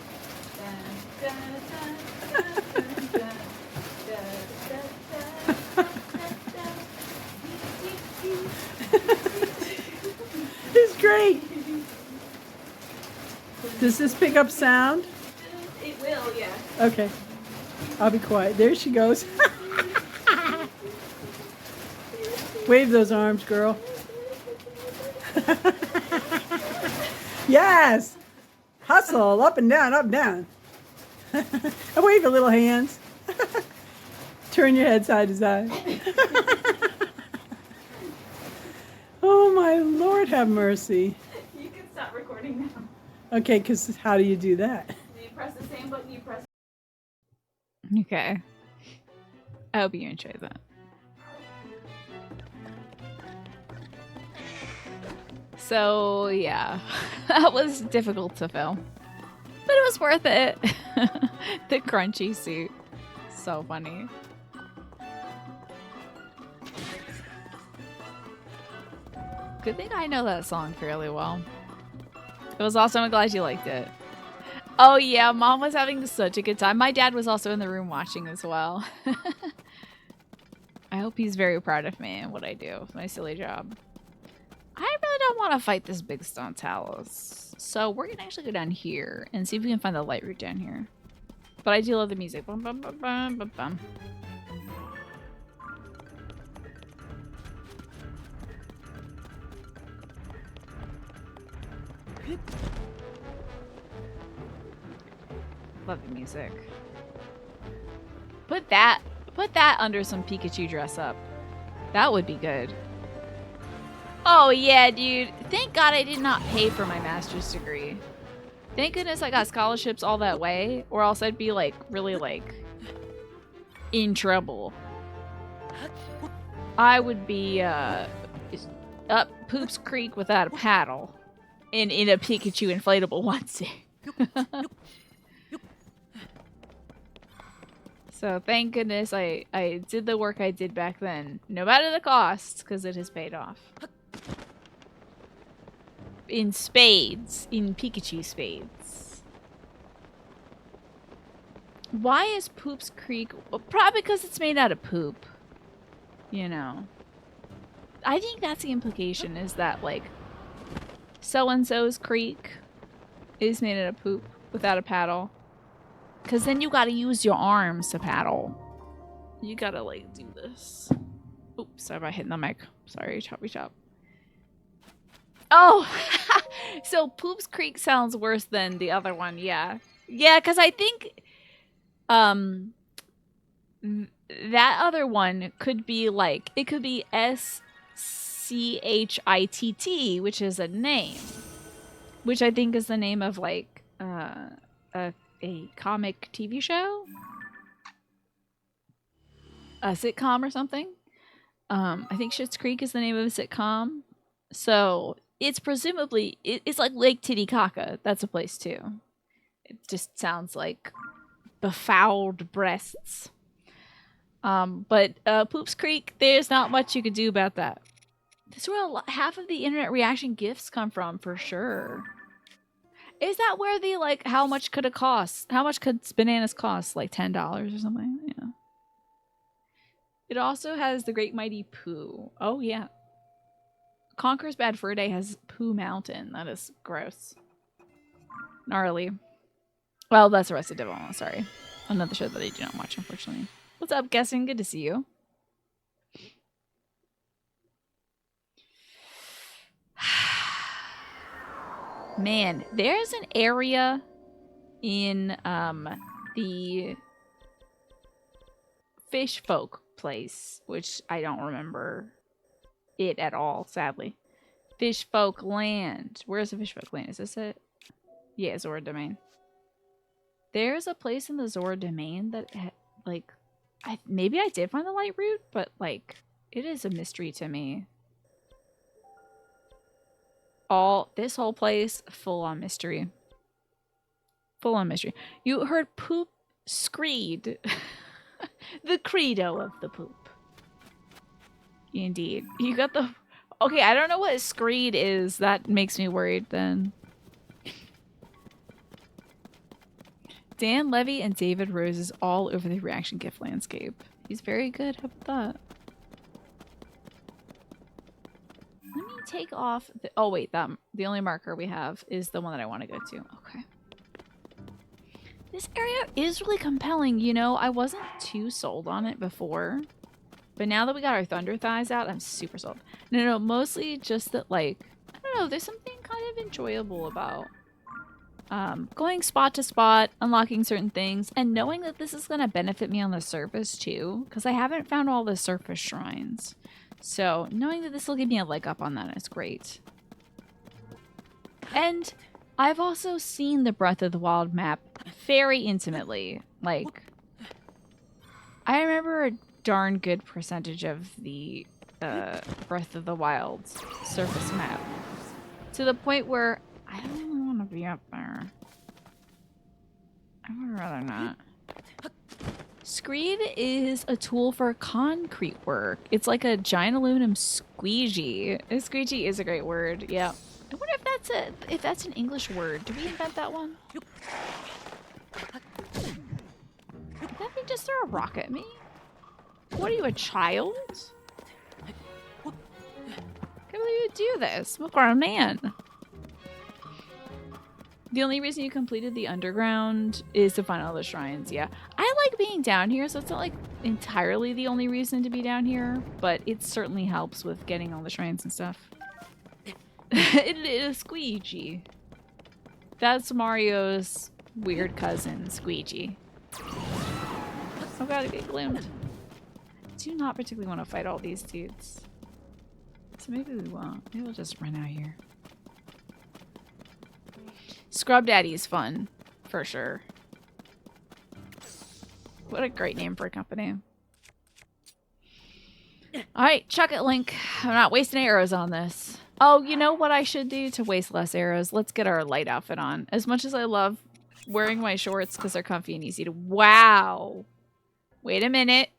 It's great. Does this pick up sound? It will, yeah. Okay. I'll be quiet. There she goes. Wave those arms, girl. Yes. Hustle, up and down, up and down. And wave your little hands. Turn your head side to side. Oh my Lord, have mercy. You can stop recording now. Okay, because how do you do that? You press the same button you press. Okay. I hope you enjoyed that. So, yeah. That was difficult to film. But it was worth it. The crunchy suit. So funny. Good thing I know that song fairly well. It was awesome. I'm glad you liked it. Oh yeah, Mom was having such a good time. My dad was also in the room watching as well. I hope he's very proud of me and what I do. My silly job. I really don't want to fight this big stone talus. So we're going to actually go down here and see if we can find the light route down here. But I do love the music. Bum, bum, bum, bum, bum, bum. Love the music. Put that under some Pikachu dress up. That would be good. Oh yeah, dude. Thank God I did not pay for my master's degree. Thank goodness I got scholarships all that way, or else I'd be like really like in trouble. I would be up Poops Creek without a paddle in a Pikachu inflatable onesie. So thank goodness I did the work I did back then, no matter the cost, because it has paid off. In spades. In Pikachu spades. Why is Poops Creek? Well, probably because it's made out of poop. You know. I think that's the implication, is that, like, so-and-so's creek is made out of poop without a paddle. Because then you gotta use your arms to paddle. You gotta, like, do this. Oops, sorry about hitting the mic. Sorry, choppy chop. Oh! So Poops Creek sounds worse than the other one, yeah. Yeah, because I think that other one could be like, it could be SCHITT, which is a name. Which I think is the name of like a comic TV show? A sitcom or something? I think Schitt's Creek is the name of a sitcom. So it's presumably, it's like Lake Titicaca. That's a place too. It just sounds like befouled breasts. But Poops Creek, there's not much you could do about that. That's where half of the internet reaction gifts come from, for sure. Is that where the, like, how much could it cost? How much could bananas cost? Like $10 or something? Yeah. It also has the Great Mighty Pooh. Oh, yeah. Conquer's Bad Fur Day has Pooh Mountain. That is gross. Gnarly. Well, that's Arrested Development, sorry. Another show that I do not watch, unfortunately. What's up, Guessing? Good to see you. Man, there's an area in the Fish Folk place, which I don't remember it at all, sadly. Fish Folk Land. Where's the Fish Folk Land? Is this it? Yeah, Zora Domain. There's a place in the Zora Domain that, like, maybe I did find the light route, but, like, it is a mystery to me. This whole place, full on mystery. Full on mystery. You heard Poop Screed. The credo of the poop. Indeed. You got the... Okay, I don't know what Screed is. That makes me worried then. Dan Levy and David Rose is all over the reaction gift landscape. He's very good. How about that? Let me take off the... Oh, wait. The only marker we have is the one that I want to go to. Okay. This area is really compelling, you know? I wasn't too sold on it before. But now that we got our Thunder Thighs out, I'm super sold. No, mostly just that, like... I don't know. There's something kind of enjoyable about... going spot to spot, unlocking certain things, and knowing that this is going to benefit me on the surface too, because I haven't found all the surface shrines. So knowing that this will give me a leg up on that is great. And I've also seen the Breath of the Wild map very intimately. Like, I remember a darn good percentage of the Breath of the Wild surface map. To the point where I don't really want to be up there. I would rather not. Screed is a tool for concrete work. It's like a giant aluminum squeegee. A squeegee is a great word. Yeah. I wonder if that's an English word. Did we invent that one? Did that thing just throw a rock at me? What are you, a child? I can't believe you do this. Look, we're a man. The only reason you completed the underground is to find all the shrines, yeah. I like being down here, so it's not like entirely the only reason to be down here, but it certainly helps with getting all the shrines and stuff. It is Squeegee. That's Mario's weird cousin, Squeegee. Oh god, I get gloomed. I do not particularly want to fight all these dudes. So maybe we won't. Maybe we'll just run out here. Scrub Daddy's fun, for sure. What a great name for a company. Alright, chuck it, Link. I'm not wasting arrows on this. Oh, you know what I should do to waste less arrows? Let's get our light outfit on. As much as I love wearing my shorts because they're comfy and easy to... Wow! Wait a minute.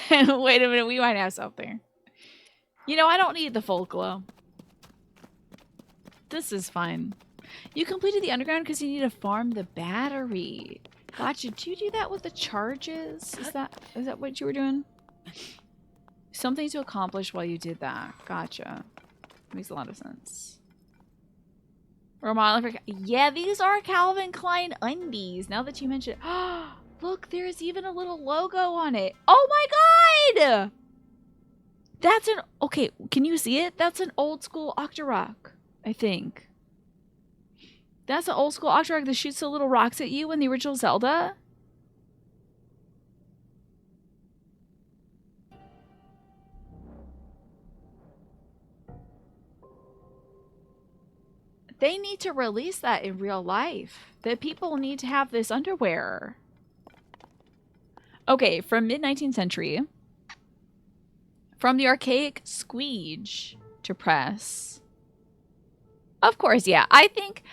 Wait a minute, we might have something. You know, I don't need the full glow. This is fine. You completed the underground because you need to farm the battery. Gotcha. Did you do that with the charges? Is that what you were doing? Something to accomplish while you did that. Gotcha. Makes a lot of sense. Yeah, these are Calvin Klein undies. Now that you mention it. Look, there's even a little logo on it. Oh my god! That's an... Okay, can you see it? That's an old school Octorok, I think. That's an old school Octorok that shoots the little rocks at you in the original Zelda. They need to release that in real life. The people need to have this underwear. Okay, from mid-19th century. From the archaic squeege to press. Of course, yeah. I think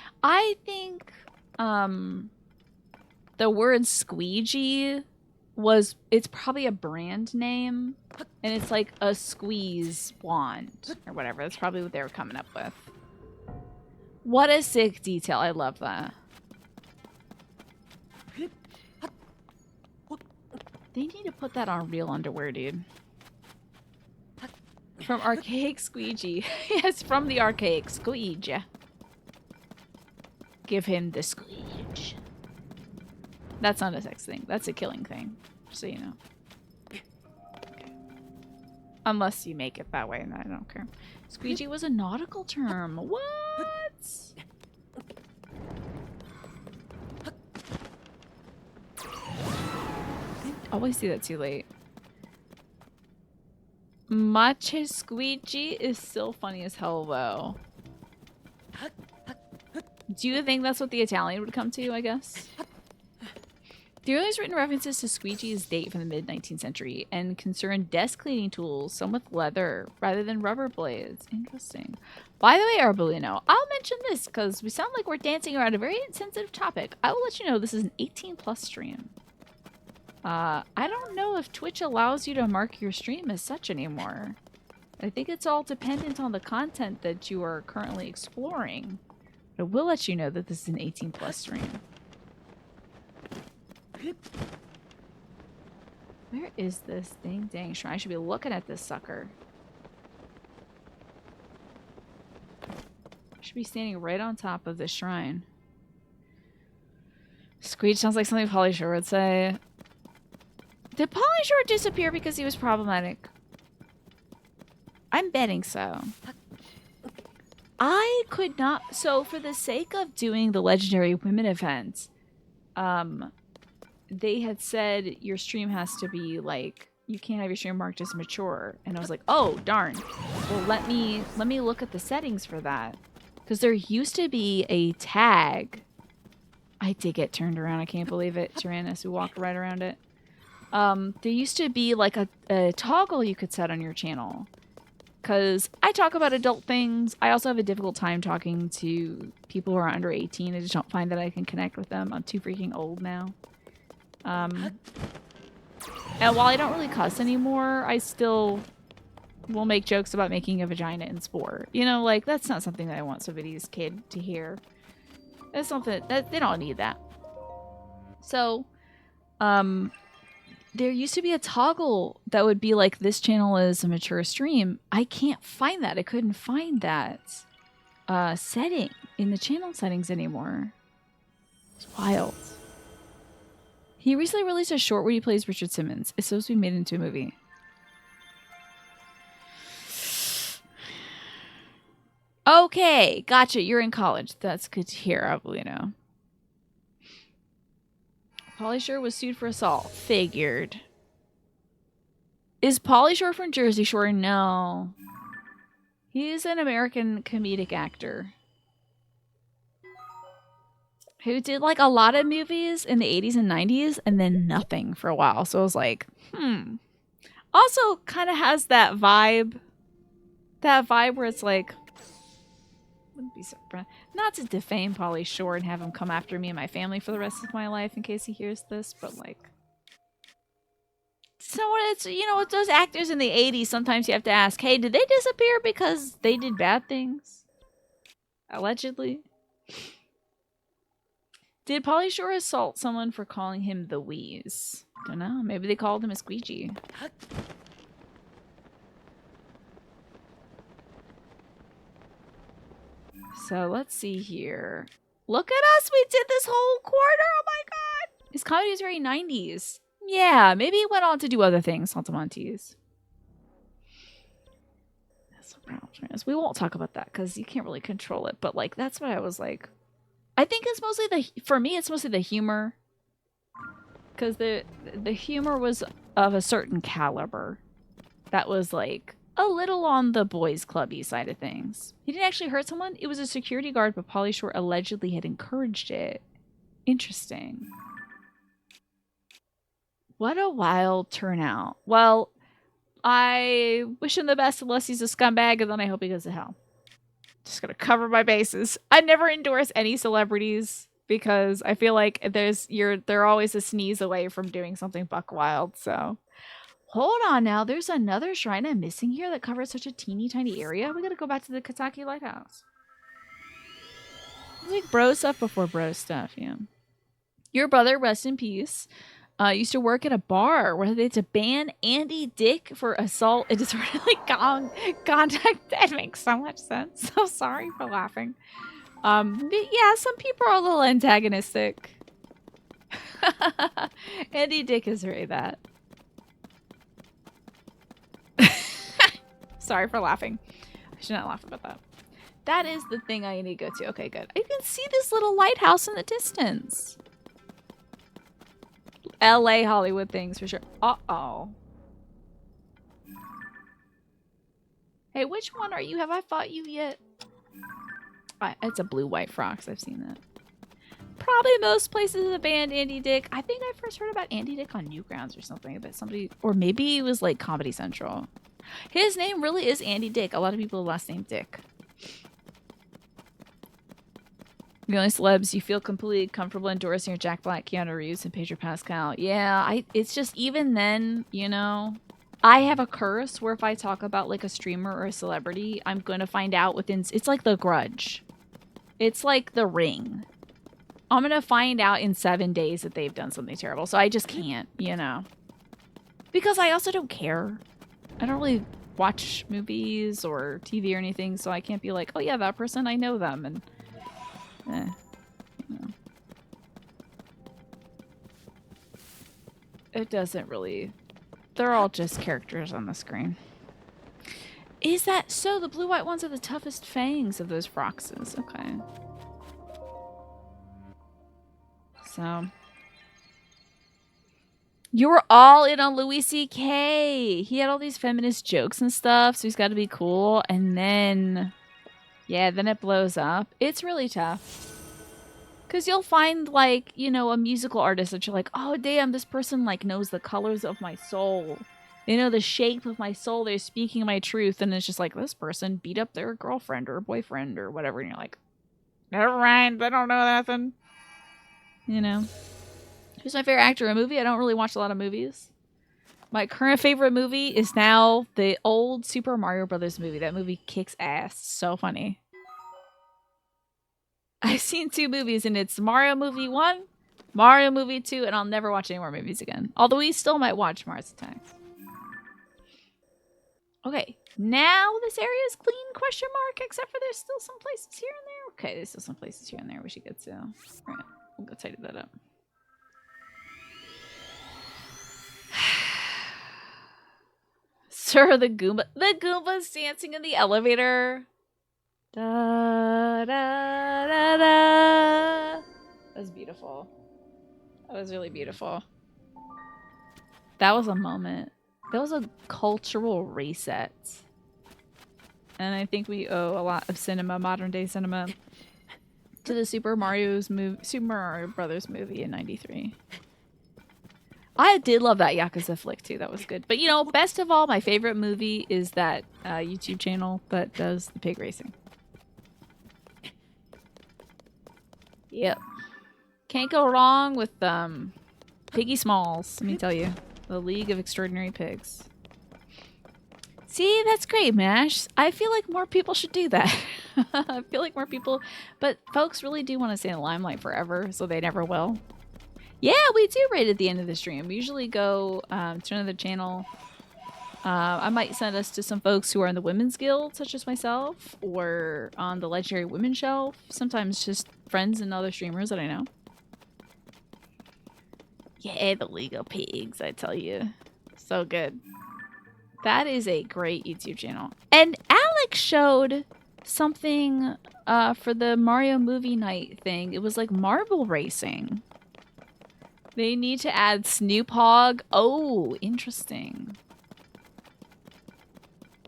the word squeegee it's probably a brand name, and it's like a squeeze wand or whatever. That's probably what they were coming up with. What a sick detail. I love that. They need to put that on real underwear, dude. From archaic squeegee. Yes, from the archaic squeege. Give him the squeege. That's not a sex thing. That's a killing thing. Just so you know. Okay. Unless you make it that way, and I don't care. Squeegee was a nautical term. What? I always do that too late. Mache squeegee is still funny as hell, though. Do you think that's what the Italian would come to, I guess? The earliest written references to squeegees date from the mid-19th century and concern desk cleaning tools, some with leather rather than rubber blades. Interesting. By the way, Arbolino, I'll mention this because we sound like we're dancing around a very sensitive topic. I will let you know this is an 18+ stream. I don't know if Twitch allows you to mark your stream as such anymore. I think it's all dependent on the content that you are currently exploring. But I will let you know that this is an 18+ stream. Where is this dang shrine? I should be looking at this sucker. I should be standing right on top of this shrine. Screech sounds like something Polly Shore would say. Did Polly Shore disappear because he was problematic? I'm betting so. I could not... So, for the sake of doing the Legendary Women event, they had said your stream has to be, like... You can't have your stream marked as mature. And I was like, oh, darn. Well, let me look at the settings for that. Because there used to be a tag. I did get turned around. I can't believe it. Tyrannus, who walked right around it. There used to be like a toggle you could set on your channel because I talk about adult things. I also have a difficult time talking to people who are under 18. I just don't find that I can connect with them. I'm too freaking old now. And while I don't really cuss anymore, I still will make jokes about making a vagina in sport. You know, like, that's not something that I want somebody's kid to hear. That's something that they don't need that. So, there used to be a toggle that would be like, this channel is a mature stream. I can't find that. I couldn't find that setting in the channel settings anymore. It's wild. He recently released a short where he plays Richard Simmons. It's supposed to be made into a movie. Okay, gotcha. You're in college. That's good to hear, you know. Pauly Shore was sued for assault. Figured. Is Pauly Shore from Jersey Shore? No. He's an American comedic actor who did like a lot of movies in the 80s and 90s and then nothing for a while. So I was like, Also kind of has that vibe. That vibe where it's like, wouldn't be surprised. Not to defame Pauly Shore and have him come after me and my family for the rest of my life in case he hears this, but like, so it's, you know, with those actors in the 80s, sometimes you have to ask, hey, did they disappear because they did bad things? Allegedly. Did Pauly Shore assault someone for calling him the Wheeze? Don't know. Maybe they called him a squeegee. So let's see here. Look at us! We did this whole quarter! Oh my god! His comedy is very 90s. Yeah, maybe he went on to do other things, Saltamontes. We won't talk about that because you can't really control it. But like, that's what I was like. I think it's mostly for me, it's mostly the humor. Because the humor was of a certain caliber. That was like a little on the boys clubby side of things. He didn't actually hurt someone. It was a security guard, but Pauly Shore allegedly had encouraged it. Interesting. What a wild turnout. Well, I wish him the best unless he's a scumbag, and then I hope he goes to hell. Just gonna cover my bases. I never endorse any celebrities because I feel like they're always a sneeze away from doing something buck wild. So hold on now. There's another shrine I'm missing here that covers such a teeny tiny area. We gotta go back to the TOTK Lighthouse. It's like bro stuff before bro stuff, yeah. Your brother, rest in peace, used to work at a bar where they had to ban Andy Dick for assault and disorderly conduct. That makes so much sense. So sorry for laughing. But yeah, some people are a little antagonistic. Andy Dick is very bad. Sorry for laughing. I should not laugh about that. That is the thing I need to go to. Okay, good. You can see this little lighthouse in the distance. LA Hollywood things for sure. Uh-oh. Hey, which one are you? Have I fought you yet? It's a blue-white frox. I've seen that. Probably most places have banned Andy Dick. I think I first heard about Andy Dick on Newgrounds or something. But somebody, or maybe it was like Comedy Central. His name really is Andy Dick. A lot of people have last name Dick. The only celebs you feel completely comfortable endorsing are Jack Black, Keanu Reeves, and Pedro Pascal. Yeah, it's just even then, you know, I have a curse where if I talk about like a streamer or a celebrity, I'm going to find out within, it's like The Grudge. It's like The Ring. I'm going to find out in 7 days that they've done something terrible. So I just can't, you know, because I also don't care. I don't really watch movies or TV or anything. So I can't be like, oh yeah, that person, I know them. And you know. It doesn't really, they're all just characters on the screen. Is that so? The blue-white ones are the toughest fangs of those froxes. Okay. So you were all in on Louis C.K. He had all these feminist jokes and stuff, so he's got to be cool. And then, yeah, then it blows up. It's really tough. Because you'll find, like, you know, a musical artist that you're like, oh, damn, this person, like, knows the colors of my soul. They know the shape of my soul. They're speaking my truth. And it's just like, this person beat up their girlfriend or boyfriend or whatever. And you're like, never mind. They don't know nothing. You know? Who's my favorite actor in a movie? I don't really watch a lot of movies. My current favorite movie is now the old Super Mario Brothers movie. That movie kicks ass. So funny. I've seen 2 movies, and it's Mario Movie 1, Mario Movie 2, and I'll never watch any more movies again. Although we still might watch Mars Attacks. Okay, now this area is clean, question mark, except for there's still some places here and there. Okay, there's still some places here and there we should get to. All right, we'll go tidy that up. Sir, the Goomba's dancing in the elevator. Da, da, da, da. That was beautiful. That was really beautiful. That was a moment. That was a cultural reset. And I think we owe a lot of cinema, modern day cinema, to the Super Mario Brothers movie in '93. I did love that Yakuza flick too. That was good. But you know, best of all, my favorite movie is that YouTube channel that does the pig racing. Yep. Can't go wrong with Piggy Smalls, let me tell you. The League of Extraordinary Pigs. See, that's great, Mash. I feel like more people should do that. I feel like more people, but folks really do want to stay in the limelight forever, so they never will. Yeah, we do right at the end of the stream. We usually go to another channel. I might send us to some folks who are in the Women's Guild, such as myself, or on the Legendary Women Shelf. Sometimes just friends and other streamers that I know. Yeah, the League of Pigs, I tell you. So good. That is a great YouTube channel. And Alex showed something for the Mario movie night thing. It was like marble racing. They need to add Snoop Hogg. Oh, interesting.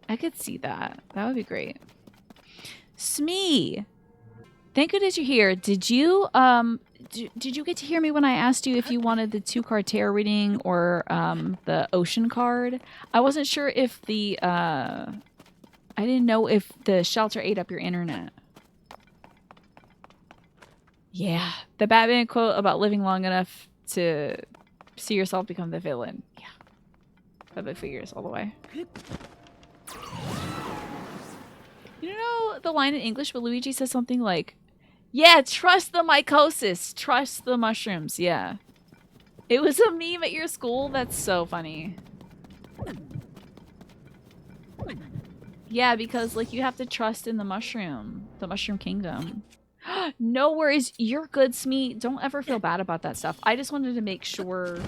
I could see that. That would be great. Smee, thank goodness you're here. Did you did you get to hear me when I asked you if you wanted the 2-card tarot reading or the ocean card? I wasn't sure if the I didn't know if the shelter ate up your internet. Yeah, the Batman quote about living long enough to see yourself become the villain. Yeah, public figures all the way. You know the line in English where Luigi says something like, yeah, trust the mycosis, trust the mushrooms, yeah. It was a meme at your school? That's so funny. Yeah, because like you have to trust in the mushroom kingdom. No worries, you're good, Smee. Don't ever feel bad about that stuff. I just wanted to make sure.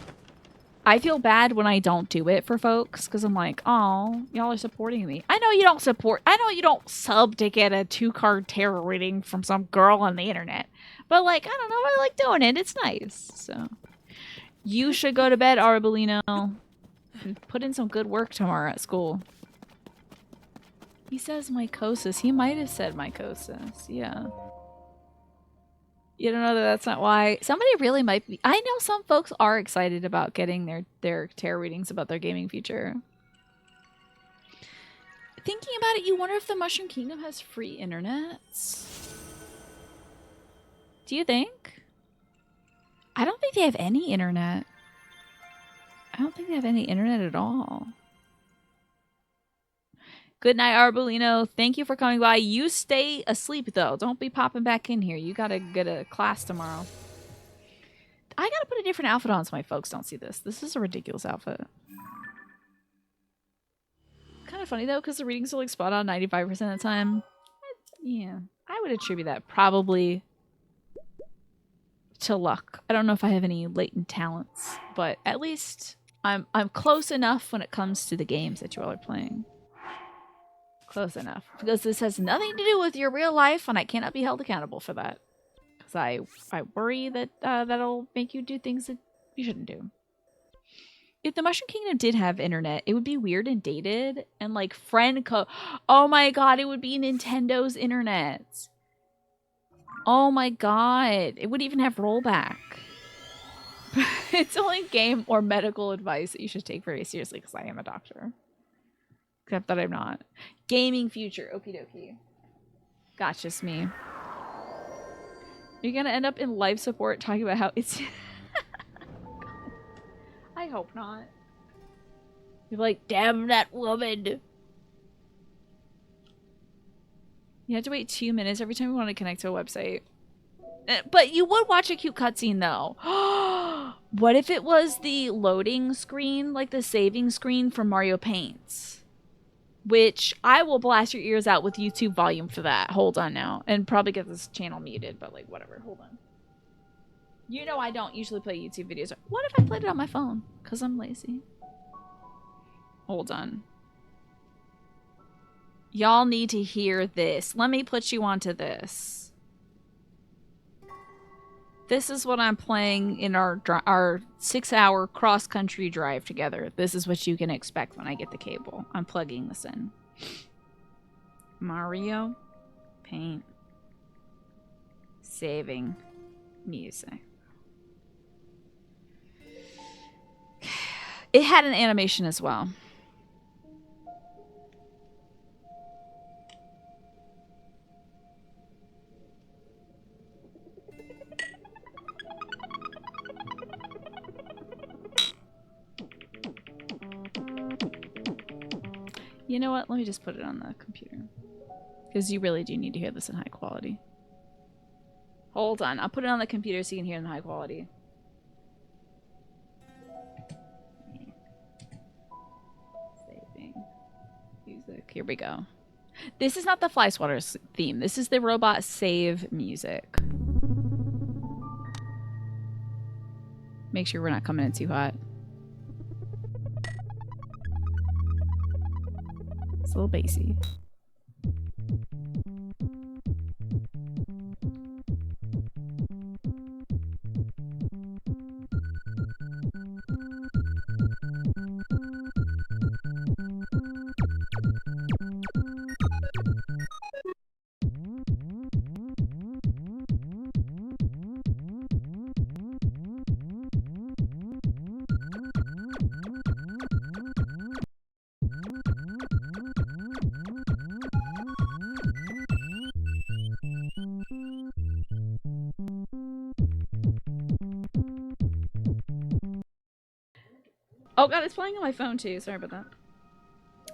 I feel bad when I don't do it for folks because I'm like, oh, y'all are supporting me. I know you don't support. I know you don't sub to get a 2-card tarot reading from some girl on the internet. But like, I don't know. I like doing it. It's nice. So you should go to bed, Arbolino. Put in some good work tomorrow at school. He says mycosis. He might have said mycosis. Yeah. You don't know that that's not why. Somebody really might be. I know some folks are excited about getting their tarot readings about their gaming future. Thinking about it, you wonder if the Mushroom Kingdom has free internet? Do you think? I don't think they have any internet. I don't think they have any internet at all. Good night, Arbolino. Thank you for coming by. You stay asleep, though. Don't be popping back in here. You gotta get a class tomorrow. I gotta put a different outfit on so my folks don't see this. This is a ridiculous outfit. Kind of funny, though, because the readings are like spot on 95% of the time. Yeah, I would attribute that probably to luck. I don't know if I have any latent talents, but at least I'm close enough when it comes to the games that you all are playing. Close enough. Because this has nothing to do with your real life, and I cannot be held accountable for that. Because I worry that that'll make you do things that you shouldn't do. If the Mushroom Kingdom did have internet, it would be weird and dated, and like friend code. Oh my god, it would be Nintendo's internet. Oh my god, it would even have rollback. It's only game or medical advice that you should take very seriously because I am a doctor. Except that I'm not. Gaming future. Okie dokie. Gotcha's me. You're gonna end up in life support talking about how it's... I hope not. You're like, damn that woman. You have to wait 2 minutes every time you want to connect to a website. But you would watch a cute cutscene, though. What if it was the loading screen, like the saving screen from Mario Paint? Which I will blast your ears out with YouTube volume for that. Hold on now. And probably get this channel muted, but like, whatever. Hold on. You know I don't usually play YouTube videos. What if I played it on my phone? Because I'm lazy. Hold on. Y'all need to hear this. Let me put you onto this. This is what I'm playing in our 6-hour cross-country drive together. This is what you can expect when I get the cable. I'm plugging this in. Mario Paint saving music. It had an animation as well. You know what? Let me just put it on the computer. Because you really do need to hear this in high quality. Hold on. I'll put it on the computer so you can hear it in high quality. Saving music. Here we go. This is not the Fly Swatters theme. This is the robot save music. Make sure we're not coming in too hot. It's a little bassy. Oh god, it's playing on my phone too. Sorry about that.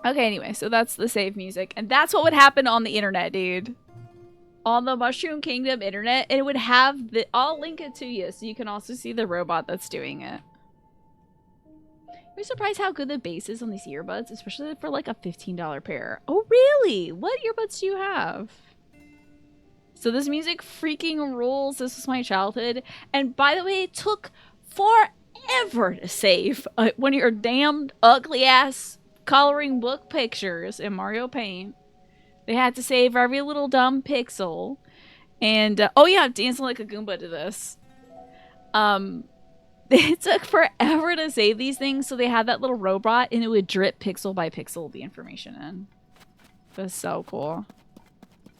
Okay, anyway, so that's the save music. And that's what would happen on the internet, dude. On the Mushroom Kingdom internet. And it would have the... I'll link it to you so you can also see the robot that's doing it. You're surprised how good the bass is on these earbuds, especially for like a $15 pair. Oh, really? What earbuds do you have? So this music freaking rules. This was my childhood. And by the way, it took forever to save one of your damned ugly ass coloring book pictures in Mario Paint. They had to save every little dumb pixel. And oh yeah, I'm dancing like a Goomba to this. It took forever to save these things, so they had that little robot and it would drip pixel by pixel the information in. It was so cool.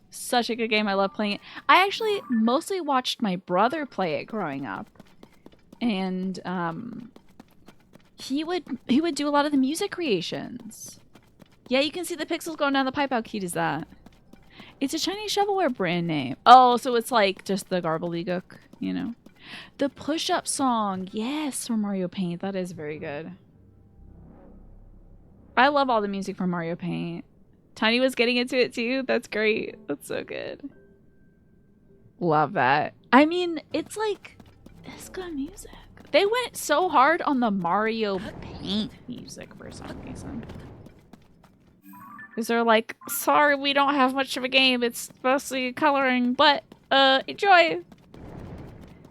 Such a good game. I love playing it. I actually mostly watched my brother play it growing up. And he would do a lot of the music creations. Yeah, you can see the pixels going down the pipe. How cute is that? It's a Chinese shovelware brand name. Oh, so it's like just the gobbledygook, you know? The push-up song. Yes, from Mario Paint. That is very good. I love all the music from Mario Paint. Tiny was getting into it too. That's great. That's so good. Love that. I mean, it's like... It's good music. They went so hard on the Mario Paint music for some reason. Because they're like, sorry, we don't have much of a game. It's mostly coloring, but enjoy.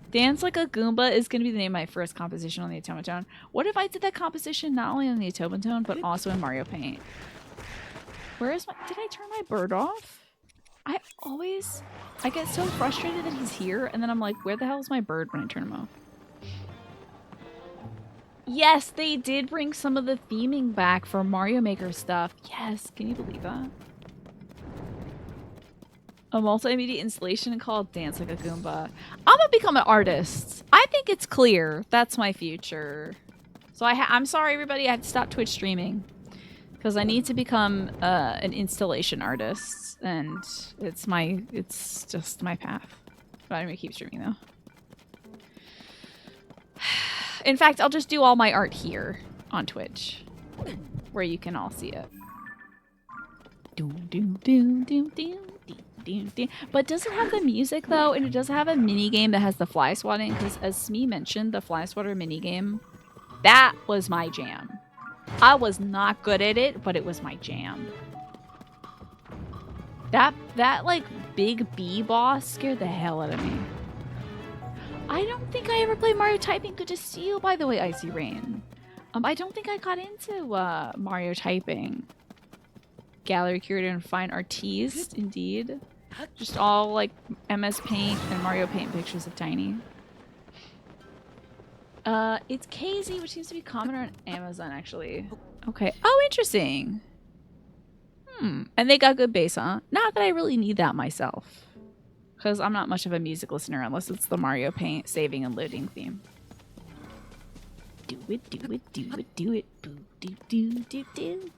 Dance Like a Goomba is going to be the name of my first composition on the Automaton. What if I did that composition not only on the Automaton, but also in Mario Paint? Where is my... Did I turn my bird off? I get so frustrated that he's here, and then I'm like, where the hell is my bird when I turn him off? Yes, they did bring some of the theming back for Mario Maker stuff. Yes, can you believe that? A multimedia installation called Dance Like a Goomba. I'm gonna become an artist. I think it's clear. That's my future. So I'm sorry, everybody. I have to stop Twitch streaming because I need to become an installation artist, and it's just my path. But I'm gonna keep streaming though. In fact, I'll just do all my art here on Twitch, where you can all see it. But does it have the music though? And it does have a mini game that has the fly swatting, because as Smee mentioned, the fly swatter mini game, that was my jam. I was not good at it, but it was my jam. That like big bee boss scared the hell out of me. I don't think I ever played Mario Typing. Good to see you, by the way, Icy Rain. I don't think I got into Mario Typing. Gallery curator and fine artiste, indeed. Just all like MS Paint and Mario Paint pictures of Tiny. It's KZ, which seems to be common on Amazon, actually. Okay. Oh, interesting. And they got good bass, huh? Not that I really need that myself, because I'm not much of a music listener unless it's the Mario Paint saving and loading theme. Do it, do it, do it, do it. Boo, do, do, do, do.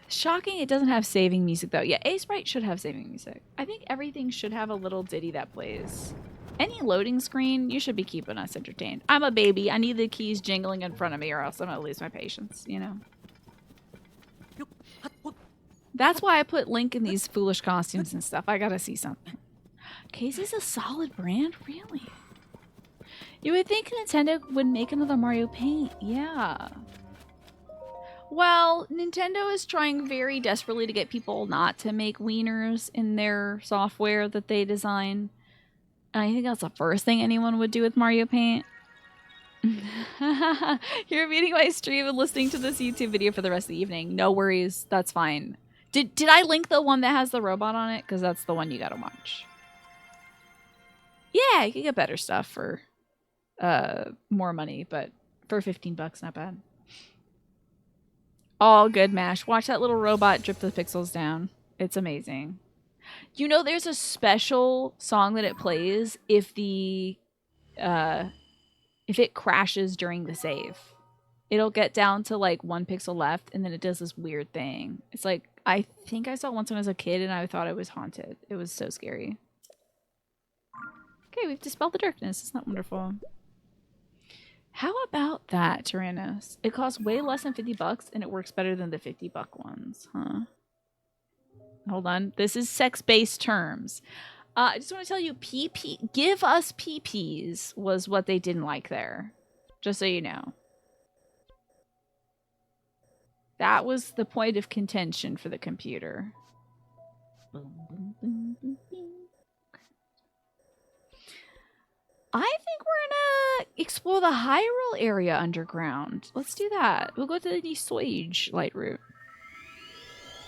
Shocking it doesn't have saving music though. Yeah, A-Sprite should have saving music. I think everything should have a little ditty that plays. Any loading screen, you should be keeping us entertained. I'm a baby. I need the keys jingling in front of me or else I'm gonna lose my patience, you know? That's why I put Link in these foolish costumes and stuff. I gotta see something. Casey's a solid brand? Really? You would think Nintendo would make another Mario Paint. Yeah. Well, Nintendo is trying very desperately to get people not to make wieners in their software that they design. And I think that's the first thing anyone would do with Mario Paint. You're reading my stream and listening to this YouTube video for the rest of the evening. No worries, that's fine. Did I link the one that has the robot on it? Because that's the one you gotta watch. Yeah, you can get better stuff for more money, but for 15 bucks, not bad. All good, Mash. Watch that little robot drip the pixels down. It's amazing. You know, there's a special song that it plays if the if it crashes during the save. It'll get down to like 1 pixel left, and then it does this weird thing. It's like, I think I saw it once when I was a kid, and I thought it was haunted. It was so scary. Okay, we've dispelled the darkness. Isn't that wonderful? How about that, Tyrannos? It costs way less than 50 bucks, and it works better than the 50 buck ones, huh? Hold on. This is sex-based terms. I just want to tell you, PP, give us PPs was what they didn't like there. Just so you know. That was the point of contention for the computer. Boom, boom, boom, boom, boom. I think we're gonna explore the Hyrule area underground. Let's do that. We'll go to the Swage light route.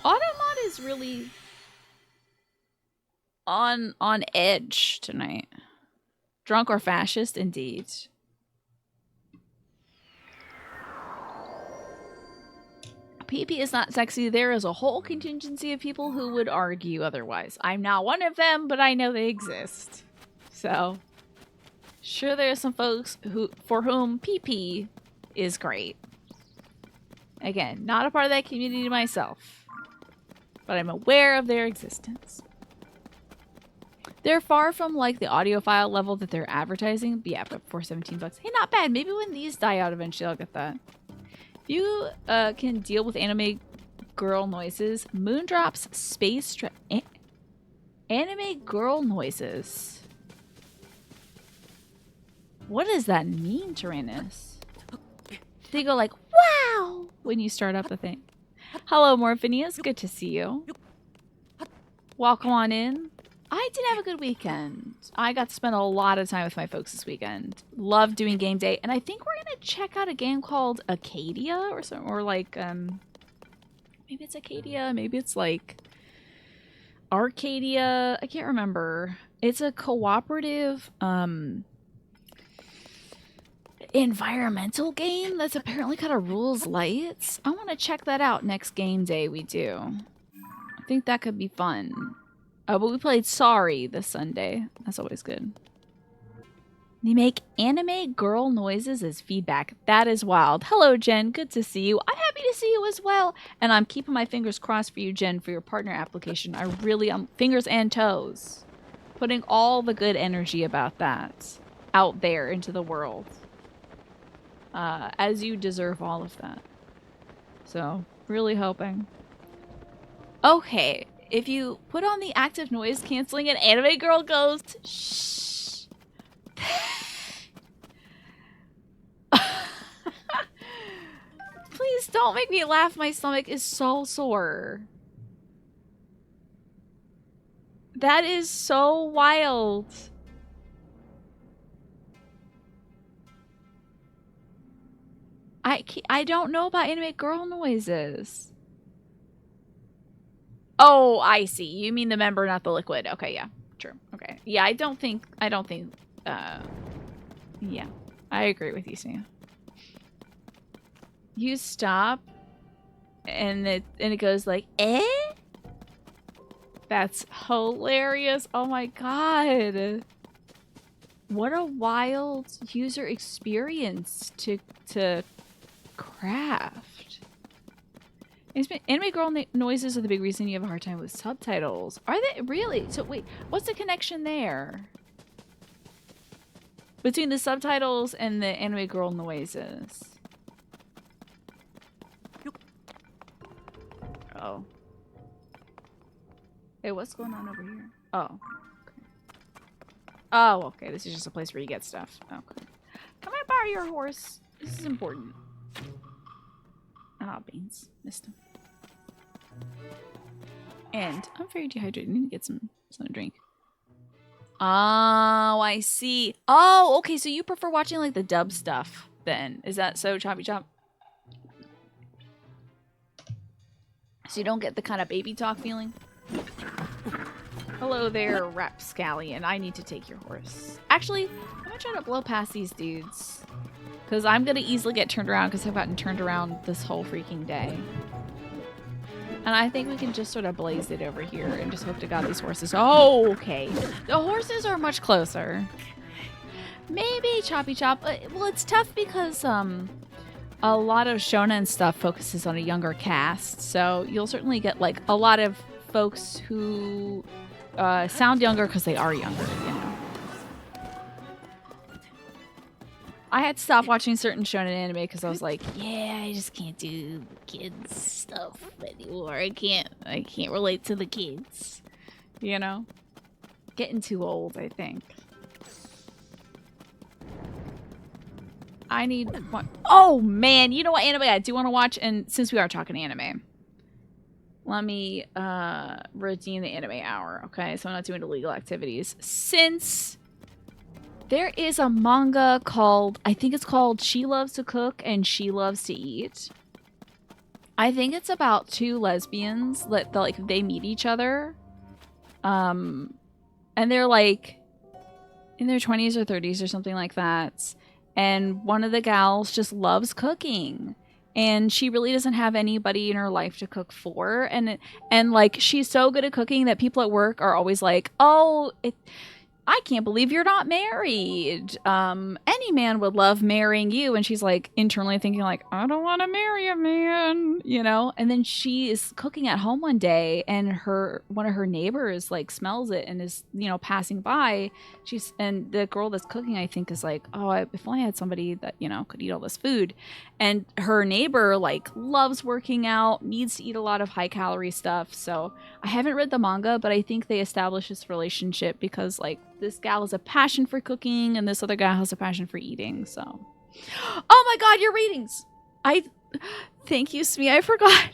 Automod is really on edge tonight. Drunk or fascist, indeed. PP is not sexy. There is a whole contingency of people who would argue otherwise. I'm not one of them, but I know they exist. So, sure, there are some folks for whom PP is great. Again, not a part of that community myself, but I'm aware of their existence. They're far from like the audiophile level that they're advertising. But yeah, but for 17 bucks. Hey, not bad. Maybe when these die out eventually I'll get that. If you can deal with anime girl noises, Moondrop's space anime girl noises. What does that mean, Tyrannus? They go like, wow, when you start up the thing. Hello, Morphinius. Good to see you. Welcome on in. I did have a good weekend. I got to spend a lot of time with my folks this weekend. Loved doing game day, and I think we're gonna check out a game called Acadia or something, or like maybe it's Acadia, maybe it's like Arcadia. I can't remember. It's a cooperative. environmental game that's apparently kind of rules light. I want to check that out next game day we do. I think that could be fun. Oh, but we played Sorry this Sunday. That's always good. They make anime girl noises as feedback. That is wild. Hello, Jen. Good to see you. I'm happy to see you as well. And I'm keeping my fingers crossed for you, Jen, for your partner application. I really am. Fingers and toes. Putting all the good energy about that out there into the world. As you deserve all of that. So, really hoping. Okay. If you put on the active noise canceling, an anime girl goes, shh. Please don't make me laugh. My stomach is so sore. That is so wild. I don't know about anime girl noises. Oh, I see. You mean the member, not the liquid. Okay, yeah. True. Okay. Yeah, I don't think, yeah. I agree with you, Sam. You stop, and it goes like, eh? That's hilarious. Oh my god. What a wild user experience to craft. Anime girl noises are the big reason you have a hard time with subtitles. Are they really? So wait, what's the connection there? Between the subtitles and the anime girl noises. Oh. Hey, what's going on over here? Oh. Okay. Oh, okay. This is just a place where you get stuff. Okay. Can I borrow your horse? This is important. Ah, beans. Missed him. And I'm very dehydrated. I need to get something to drink. Oh, I see. Oh, okay. So you prefer watching like the dub stuff then? Is that so, Choppy Chop? So you don't get the kind of baby talk feeling? Hello there, Rapscallion. I need to take your horse. Actually, I'm gonna try to blow past these dudes. Because I'm gonna easily get turned around because I've gotten turned around this whole freaking day. And I think we can just sort of blaze it over here and just hope to God these horses. Oh, okay. The horses are much closer. Maybe Choppy Chop. Well, it's tough because a lot of shonen stuff focuses on a younger cast. So you'll certainly get like a lot of folks who sound younger because they are younger, you know. I had to stop watching certain shonen anime because I was like, yeah, I just can't do kids stuff anymore. I can't relate to the kids. You know? Getting too old, I think. I need one. Oh man, you know what anime I do want to watch? And since we are talking anime, let me redeem the anime hour. Okay, so I'm not doing illegal activities. Since there is a manga called, I think it's called She Loves to Cook and She Loves to Eat. I think it's about two lesbians that like they meet each other. And they're like in their 20s or 30s or something like that. And one of the gals just loves cooking. And she really doesn't have anybody in her life to cook for. And like she's so good at cooking that people at work are always like, oh, I can't believe you're not married. Any man would love marrying you. And she's like internally thinking like, I don't want to marry a man, you know? And then she is cooking at home one day and one of her neighbors like smells it and is, you know, passing by. And the girl that's cooking, I think, is like, oh, if only I had somebody that, you know, could eat all this food. And her neighbor like loves working out, needs to eat a lot of high calorie stuff. So I haven't read the manga, but I think they establish this relationship because like this gal has a passion for cooking and this other guy has a passion for eating. So, oh my god, your ratings! Thank you, Smee. I forgot.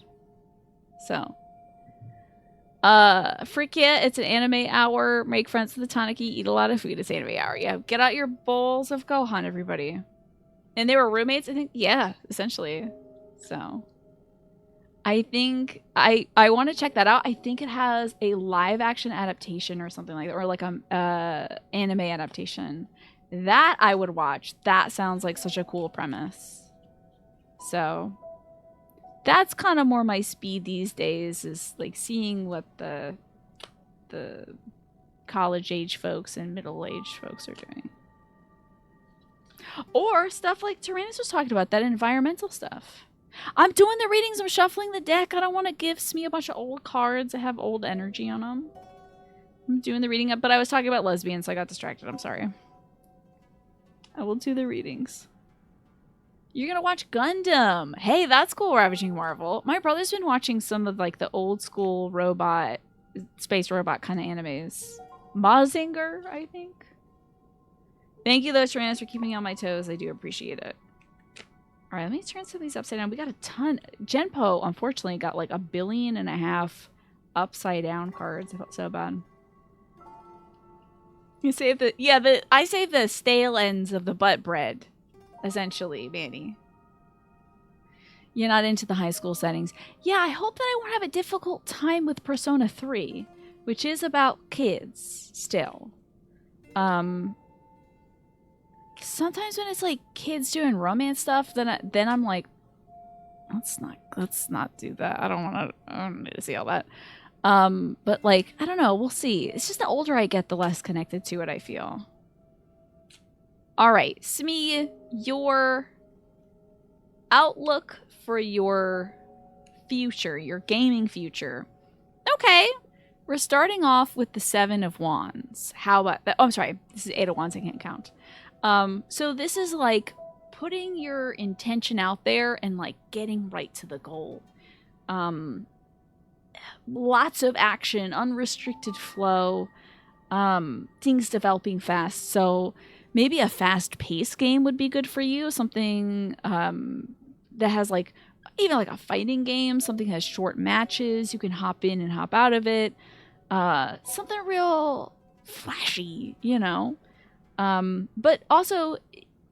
So, freak yeah, it's an anime hour. Make friends with the Tanaki. Eat a lot of food. It's anime hour. Yeah, get out your bowls of Gohan, everybody. And they were roommates, I think. Yeah, essentially. So, I think I want to check that out. I think it has a live action adaptation or something like that, or like a anime adaptation. That I would watch. That sounds like such a cool premise. So that's kind of more my speed these days, is like seeing what the college age folks and middle age folks are doing. Or stuff like Tyrannus was talking about, that environmental stuff. I'm doing the readings, I'm shuffling the deck. I don't want to give Smee a bunch of old cards that have old energy on them. I'm doing the reading up, but I was talking about lesbians, so I got distracted. I'm sorry. I will do the readings. You're gonna watch Gundam. Hey, that's cool, Ravaging Marvel. My brother's been watching some of like the old school robot, space robot kind of animes. Mazinger, I think. Thank you, though, Tyrannus, for keeping me on my toes. I do appreciate it. All right, let me turn some of these upside down. We got a ton. Genpo, unfortunately, got like 1.5 billion upside down cards. I felt so bad. You save the I save the stale ends of the butt bread, essentially, Manny. You're not into the high school settings. Yeah, I hope that I won't have a difficult time with Persona 3, which is about kids still. Sometimes when it's like kids doing romance stuff, then I'm like, let's not do that. I don't need to see all that. But like, I don't know, we'll see. It's just the older I get, the less connected to it I feel. All right, Smee, your outlook for your future, your gaming future. Okay, we're starting off with the 7 of Wands. How about that? Oh, I'm sorry. This is 8 of Wands. I can't count. So this is like putting your intention out there and like getting right to the goal. Lots of action, unrestricted flow, things developing fast. So maybe a fast-paced game would be good for you. Something that has like even like a fighting game, something that has short matches. You can hop in and hop out of it. Something real flashy, you know. But also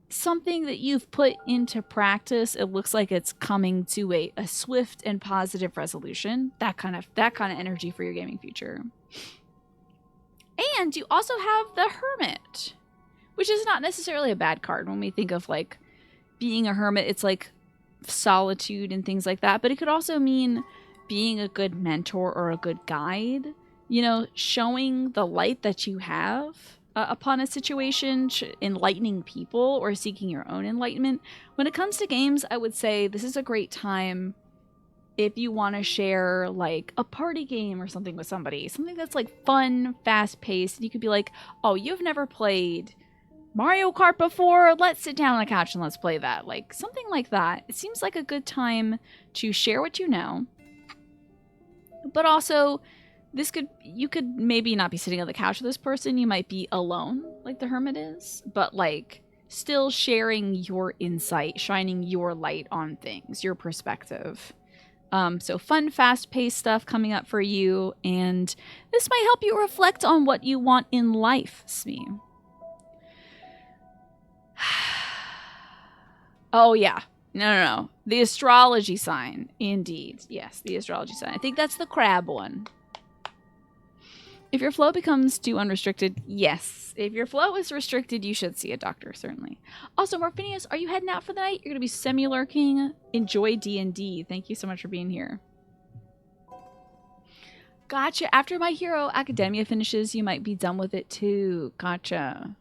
something that you've put into practice. It looks like it's coming to a swift and positive resolution. That kind of energy for your gaming future. And you also have the Hermit, which is not necessarily a bad card. When we think of like being a hermit, it's like solitude and things like that. But it could also mean being a good mentor or a good guide. You know, showing the light that you have upon a situation, enlightening people or seeking your own enlightenment. When it comes to games, I would say this is a great time if you want to share like a party game or something with somebody. Something that's like fun, fast-paced. You could be like, oh, you've never played Mario Kart before? Let's sit down on the couch and let's play that. Like something like that. It seems like a good time to share what you know. But also, you could maybe not be sitting on the couch with this person. You might be alone, like the Hermit is, but like still sharing your insight, shining your light on things, your perspective. So fun, fast-paced stuff coming up for you, and this might help you reflect on what you want in life, Smee. Oh yeah. No. The astrology sign. Indeed. Yes, the astrology sign. I think that's the crab one. If your flow becomes too unrestricted, yes. If your flow is restricted, you should see a doctor, certainly. Also, Morphinius, are you heading out for the night? You're going to be semi-lurking. Enjoy D&D. Thank you so much for being here. Gotcha. After My Hero Academia finishes, you might be done with it too. Gotcha.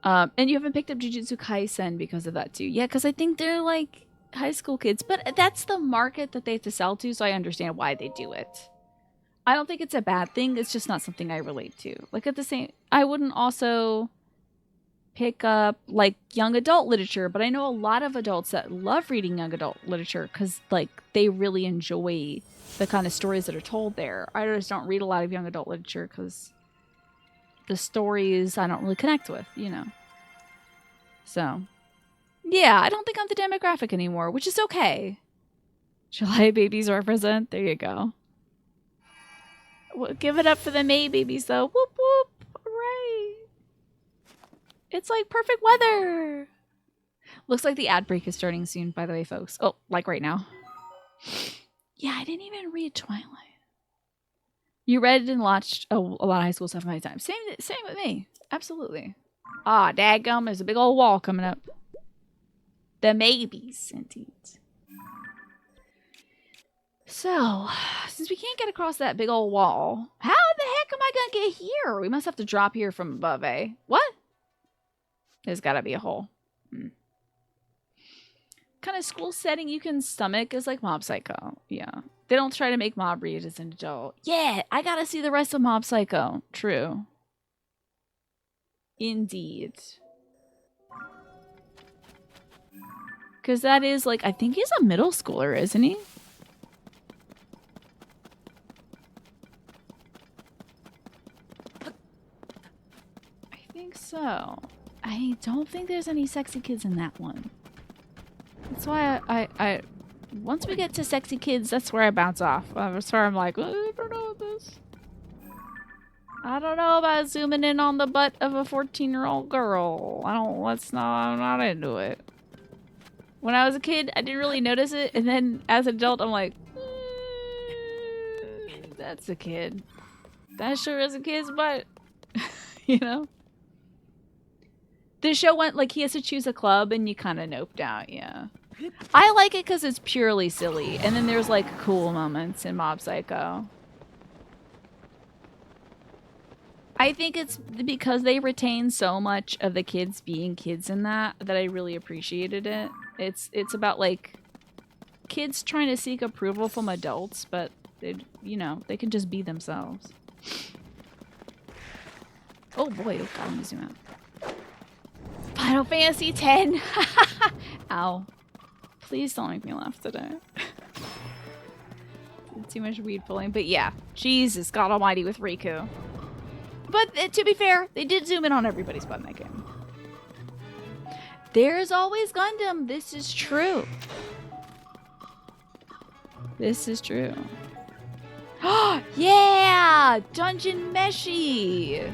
And you haven't picked up Jujutsu Kaisen because of that too. Yeah, because I think they're like high school kids. But that's the market that they have to sell to, so I understand why they do it. I don't think it's a bad thing. It's just not something I relate to. Like I wouldn't also pick up like young adult literature, but I know a lot of adults that love reading young adult literature because like they really enjoy the kind of stories that are told there. I just don't read a lot of young adult literature because the stories I don't really connect with, you know. So, yeah, I don't think I'm the demographic anymore, which is okay. July babies represent. There you go. Well, give it up for the May babies, though. Whoop, whoop. All right. It's like perfect weather. Looks like the ad break is starting soon, by the way, folks. Oh, like right now. Yeah, I didn't even read Twilight. You read and watched a lot of high school stuff in my time. Same with me. Absolutely. Ah, dadgum, there's a big old wall coming up. The maybes, sentient. So, since we can't get across that big old wall, how the heck am I gonna get here? We must have to drop here from above, eh? What? There's gotta be a hole. Kind of school setting you can stomach is like Mob Psycho. Yeah. They don't try to make Mob read as an adult. Yeah, I gotta see the rest of Mob Psycho. True. Indeed. Because that is like, I think he's a middle schooler, isn't he? I think so. I don't think there's any sexy kids in that one. That's why I once we get to sexy kids, that's where I bounce off. That's where I'm like, I don't know this. I don't know about zooming in on the butt of a 14-year-old girl. I'm not into it. When I was a kid, I didn't really notice it, and then as an adult, I'm like, that's a kid. That sure is a kid's butt. You know? The show went like he has to choose a club, and you kind of noped out, yeah. I like it because it's purely silly, and then there's like cool moments in Mob Psycho. I think it's because they retain so much of the kids being kids in that I really appreciated it. It's about like kids trying to seek approval from adults, but they, you know, they can just be themselves. Oh boy, oh god, let me zoom out. Final Fantasy X. Ow. Please don't make me laugh today. Too much weed pulling, but yeah. Jesus, God almighty with Riku. But to be fair, they did zoom in on everybody's butt in that game. There's always Gundam. This is true. This is true. Yeah! Dungeon Meshi!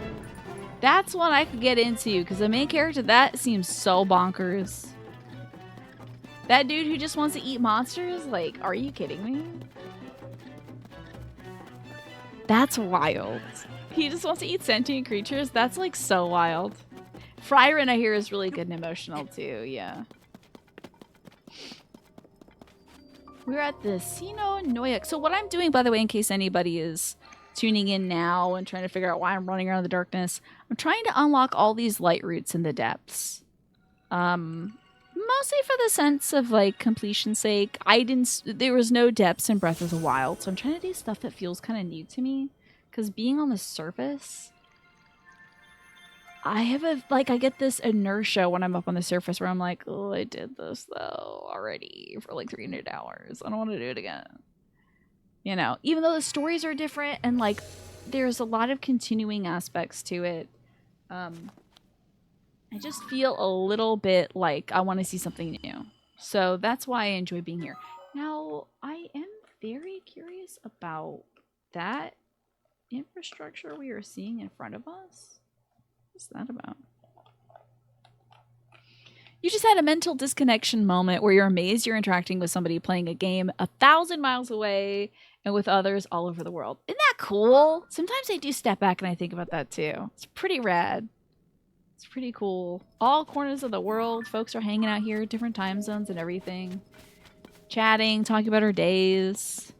That's one I could get into, because the main character, that seems so bonkers. That dude who just wants to eat monsters? Like, are you kidding me? That's wild. He just wants to eat sentient creatures? That's like so wild. Frieren, I hear, is really good and emotional too, yeah. We're at the Sino Noyak. So what I'm doing, by the way, in case anybody is tuning in now and trying to figure out why I'm running around in the darkness, I'm trying to unlock all these light roots in the depths. Mostly for the sense of like completion's sake. There was no depths in Breath of the Wild, so I'm trying to do stuff that feels kind of new to me. Because being on the surface, I get this inertia when I'm up on the surface where I'm like, oh, I did this though already for like 300 hours. I don't want to do it again. You know, even though the stories are different and like there's a lot of continuing aspects to it, I just feel a little bit like I want to see something new. So that's why I enjoy being here. Now, I am very curious about that infrastructure we are seeing in front of us. What's that about? You just had a mental disconnection moment where you're amazed you're interacting with somebody playing a game 1,000 miles away and with others all over the world. Isn't that cool? Sometimes I do step back and I think about that too. It's pretty rad. It's pretty cool. All corners of the world, folks are hanging out here, different time zones and everything. Chatting, talking about our days.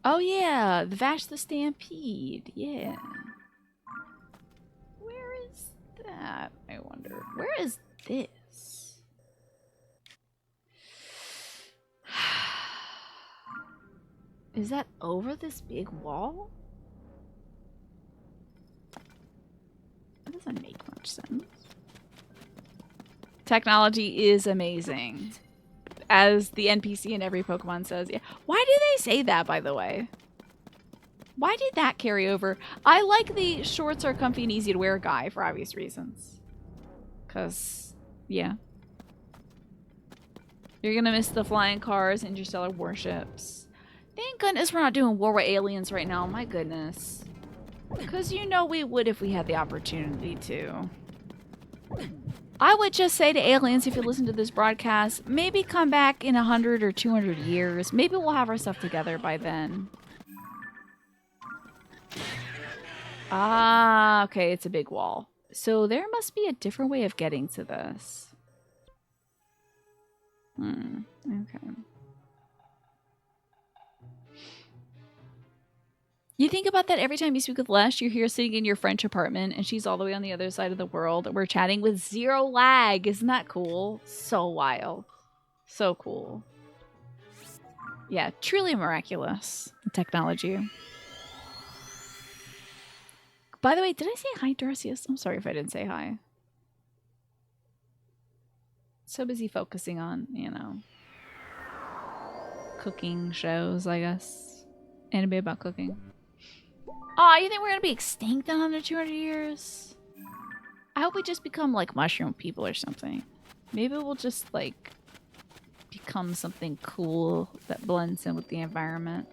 Oh yeah, the Vash the Stampede. Yeah. Where is that? I wonder. Where is this? Is that over this big wall? That doesn't make much sense. Technology is amazing. As the NPC in every Pokemon says. Yeah. Why do they say that, by the way? Why did that carry over? I like the shorts are comfy and easy to wear guy for obvious reasons. Because, yeah. You're gonna miss the flying cars, interstellar warships. Thank goodness we're not doing War with Aliens right now. My goodness. Because you know we would if we had the opportunity to. I would just say to aliens, if you listen to this broadcast, maybe come back in 100 or 200 years. Maybe we'll have our stuff together by then. Ah, okay, it's a big wall. So there must be a different way of getting to this. Okay. You think about that every time you speak with Les, you're here sitting in your French apartment and she's all the way on the other side of the world. We're chatting with zero lag. Isn't that cool? So wild. So cool. Yeah, truly miraculous technology. By the way, did I say hi, Darcius? I'm sorry if I didn't say hi. So busy focusing on, you know, cooking shows, I guess. Anime about cooking. Aw, you think we're gonna be extinct in under 200 years? I hope we just become like mushroom people or something. Maybe we'll just like become something cool that blends in with the environment.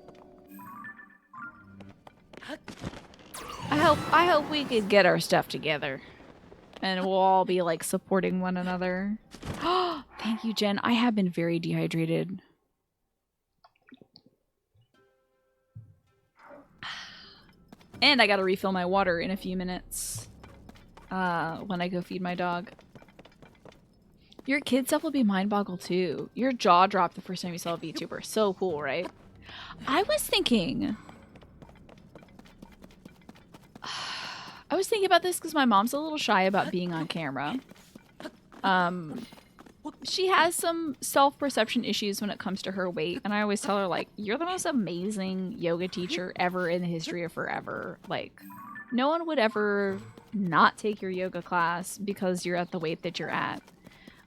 I hope we could get our stuff together. And we'll all be like supporting one another. Thank you, Jen. I have been very dehydrated. And I gotta refill my water in a few minutes. When I go feed my dog. Your kid stuff will be mind-boggled too. Your jaw dropped the first time you saw a VTuber. So cool, right? I was thinking about this because my mom's a little shy about being on camera. She has some self-perception issues when it comes to her weight, and I always tell her, like, you're the most amazing yoga teacher ever in the history of forever. Like, no one would ever not take your yoga class because you're at the weight that you're at.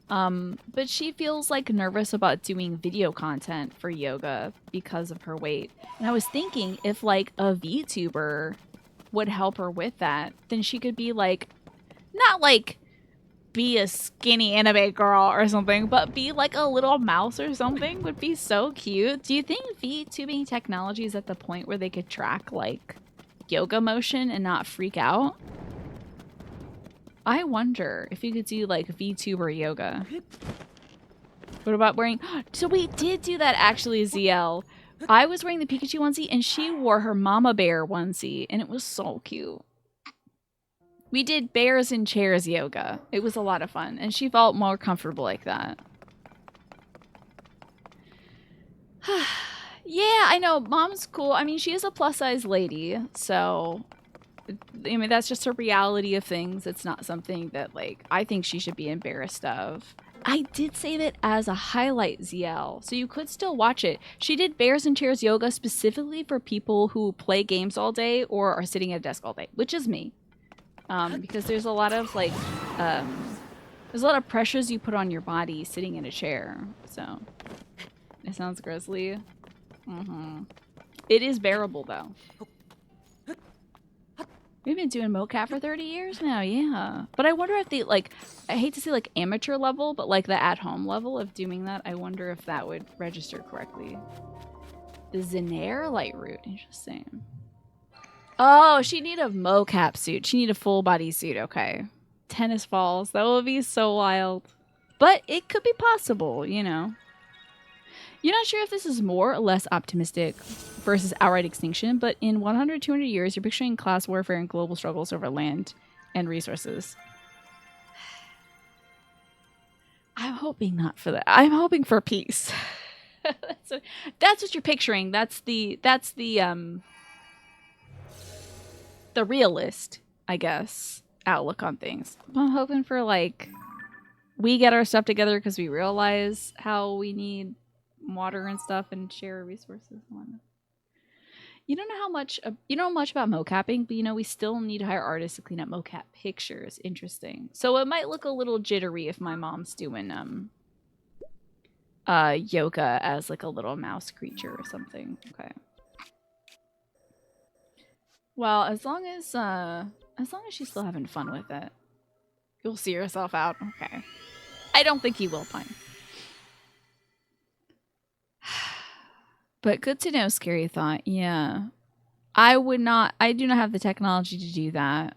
But she feels like nervous about doing video content for yoga because of her weight. And I was thinking if like a VTuber would help her with that, then she could be like, not like be a skinny anime girl or something, but be like a little mouse or something would be so cute. Do you think VTubing technology is at the point where they could track like yoga motion and not freak out? I wonder if you could do like VTuber yoga. What about wearing... So we did do that actually, ZL. I was wearing the Pikachu onesie and she wore her Mama Bear onesie and it was so cute. We did bears in chairs yoga. It was a lot of fun and she felt more comfortable like that. Yeah, I know. Mom's cool. I mean, she is a plus-size lady, so... I mean, that's just a reality of things. It's not something that, like, I think she should be embarrassed of. I did save it as a highlight, ZL, so you could still watch it. She did Bears and Chairs yoga specifically for people who play games all day or are sitting at a desk all day, which is me. Because there's a lot of, like, there's a lot of pressures you put on your body sitting in a chair, so... It sounds grisly. It is bearable, though. We've been doing mocap for 30 years now, yeah. But I wonder if they, like, I hate to say, like, amateur level, but, like, the at-home level of doing that, I wonder if that would register correctly. The Zenair light route, interesting. Oh, she need a mocap suit. She need a full body suit, okay. Tennis balls, that would be so wild. But it could be possible, you know. You're not sure if this is more or less optimistic versus outright extinction, but in 100, 200 years, you're picturing class warfare and global struggles over land and resources. I'm hoping not for that. I'm hoping for peace. That's what you're picturing. That's the realist, I guess, outlook on things. I'm hoping for, like, we get our stuff together because we realize how we need water and stuff and share resources and whatnot. You don't know how much you don't know much about mocapping, but you know we still need to hire artists to clean up mocap pictures. Interesting. So it might look a little jittery if my mom's doing yoga as like a little mouse creature or something. Okay. Well, as long as she's still having fun with it, you'll see yourself out. Okay. I don't think you will, Pine. But good to know, scary thought. Yeah. I do not have the technology to do that.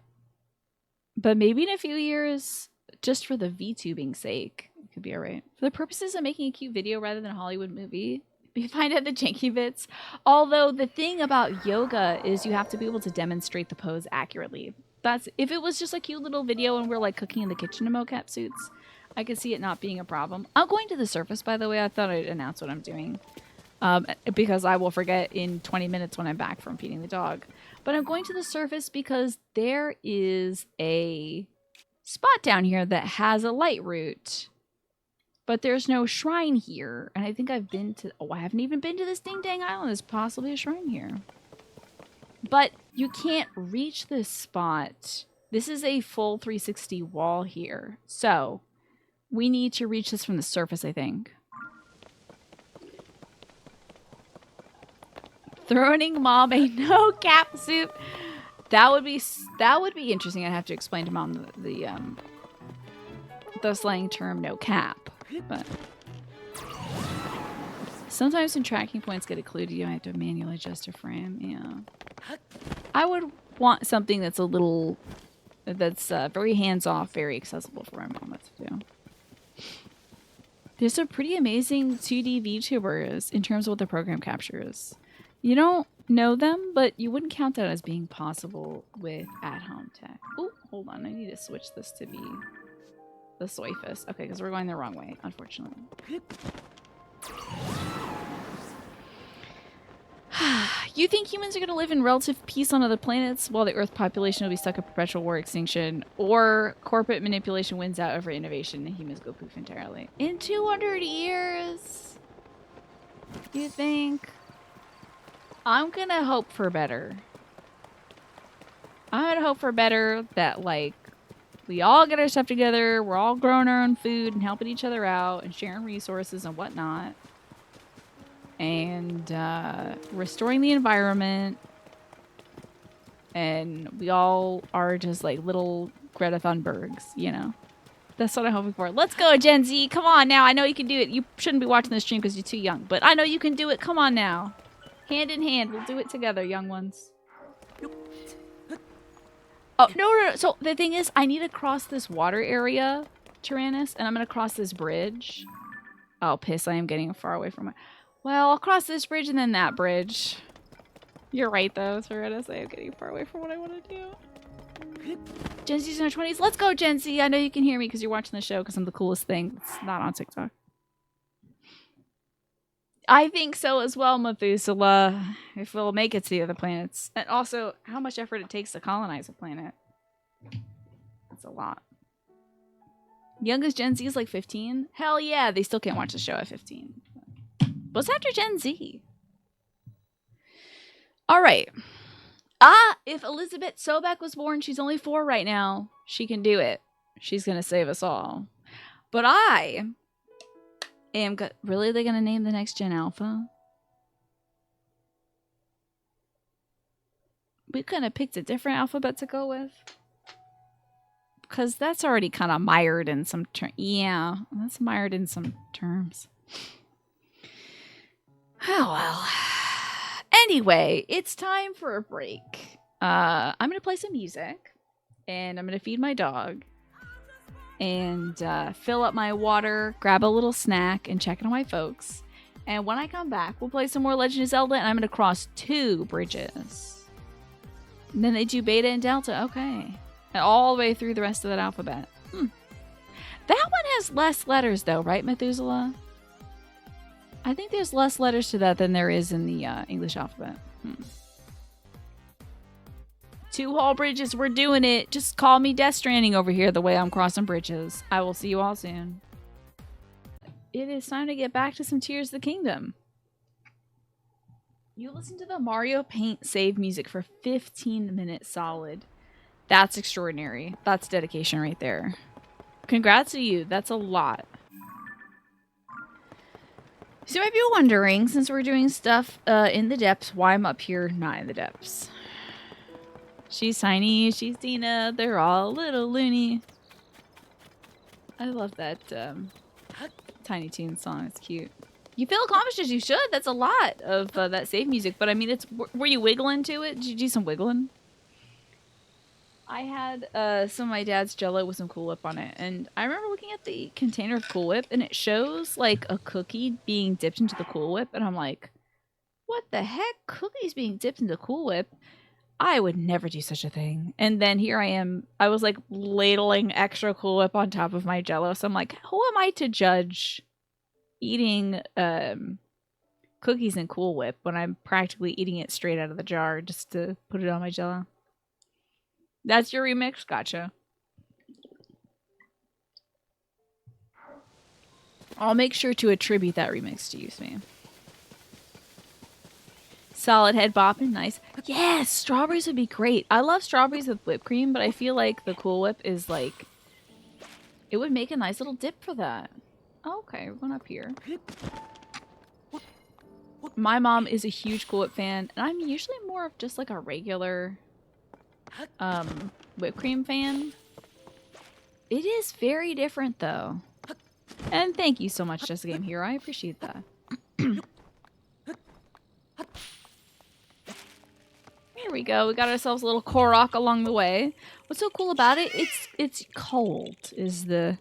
But maybe in a few years, just for the VTubing sake, it could be alright. For the purposes of making a cute video rather than a Hollywood movie, you find out the janky bits. Although the thing about yoga is you have to be able to demonstrate the pose accurately. That's if it was just a cute little video and we're like cooking in the kitchen in mocap suits, I could see it not being a problem. I'm going to the surface, by the way. I thought I'd announce what I'm doing. Because I will forget in 20 minutes when I'm back from feeding the dog. But I'm going to the surface because there is a spot down here that has a light route. But there's no shrine here. And I think I've been to... Oh, I haven't even been to this ding dang island. There's possibly a shrine here. But you can't reach this spot. This is a full 360 wall here. So we need to reach this from the surface, I think. Throwing mom a no cap suit. That would be interesting. I'd have to explain to mom the slang term no cap. But sometimes when tracking points get occluded, you have to manually adjust a frame. Yeah. I would want something that's a little very hands-off, very accessible for my mom to do. There's some pretty amazing 2D VTubers in terms of what the program captures. You don't know them, but you wouldn't count that as being possible with at-home tech. Oh, hold on. I need to switch this to be the soyfus. Okay, because we're going the wrong way, unfortunately. You think humans are going to live in relative peace on other planets while the Earth population will be stuck in perpetual war extinction, or corporate manipulation wins out over innovation and humans go poof entirely? In 200 years? You think? I'm going to hope for better. I'm going to hope for better that, like, we all get our stuff together, we're all growing our own food and helping each other out and sharing resources and whatnot. And restoring the environment. And we all are just like little Greta Thunbergs, you know? That's what I'm hoping for. Let's go, Gen Z. Come on now. I know you can do it. You shouldn't be watching this stream because you're too young. But I know you can do it. Come on now. Hand in hand. We'll do it together, young ones. Oh, no. So the thing is, I need to cross this water area, Tyrannus, and I'm going to cross this bridge. Oh, piss. I am getting far away from it. Well, I'll cross this bridge and then that bridge. You're right, though, Tyrannus. I am getting far away from what I want to do. Gen Z's in their 20s. Let's go, Gen Z. I know you can hear me because you're watching the show because I'm the coolest thing. It's not on TikTok. I think so as well, Methuselah. If we'll make it to the other planets. And also, how much effort it takes to colonize a planet. That's a lot. Youngest Gen Z is like 15? Hell yeah, they still can't watch the show at 15. What's after Gen Z? All right. If Elizabeth Sobek was born, she's only 4 right now. She can do it. She's going to save us all. But I am... Really? They're going to name the next gen Alpha? We could have picked a different alphabet to go with. Because that's already kind of mired in some... Yeah, that's mired in some terms. Oh, well. Anyway, it's time for a break. I'm going to play some music. And I'm going to feed my dog. And fill up my water, grab a little snack, and check in on my folks. And when I come back, we'll play some more Legend of Zelda, and I'm going to cross 2 bridges. And then they do Beta and Delta. Okay. And all the way through the rest of that alphabet. That one has less letters, though, right, Methuselah? I think there's less letters to that than there is in the English alphabet. 2 whole bridges, we're doing it. Just call me Death Stranding over here the way I'm crossing bridges. I will see you all soon. It is time to get back to some Tears of the Kingdom. You listen to the Mario Paint save music for 15 minutes solid. That's extraordinary. That's dedication right there. Congrats to you. That's a lot. So you might be wondering, since we're doing stuff in the depths, why I'm up here not in the depths. She's Tiny, she's Dina, they're all a little loony. I love that Tiny Toon song, it's cute. You feel accomplished as you should, that's a lot of that save music, but I mean, were you wiggling to it? Did you do some wiggling? I had some of my dad's Jell-O with some Cool Whip on it, and I remember looking at the container of Cool Whip, and it shows like a cookie being dipped into the Cool Whip, and I'm like, what the heck? Cookies being dipped into Cool Whip? I would never do such a thing. And then here I am. I was like ladling extra Cool Whip on top of my Jello. So I'm like, who am I to judge eating cookies and Cool Whip when I'm practically eating it straight out of the jar just to put it on my Jello? That's your remix? Gotcha. I'll make sure to attribute that remix to you, Sam. Solid head bopping, nice. Yes, strawberries would be great. I love strawberries with whipped cream, but I feel like the Cool Whip is like, it would make a nice little dip for that. Okay, we're going up here. My mom is a huge Cool Whip fan, and I'm usually more of just like a regular whipped cream fan. It is very different though. And thank you so much, Just a Game Hero. I appreciate that. Here we go. We got ourselves a little Korok along the way. What's so cool about it? It's cold is the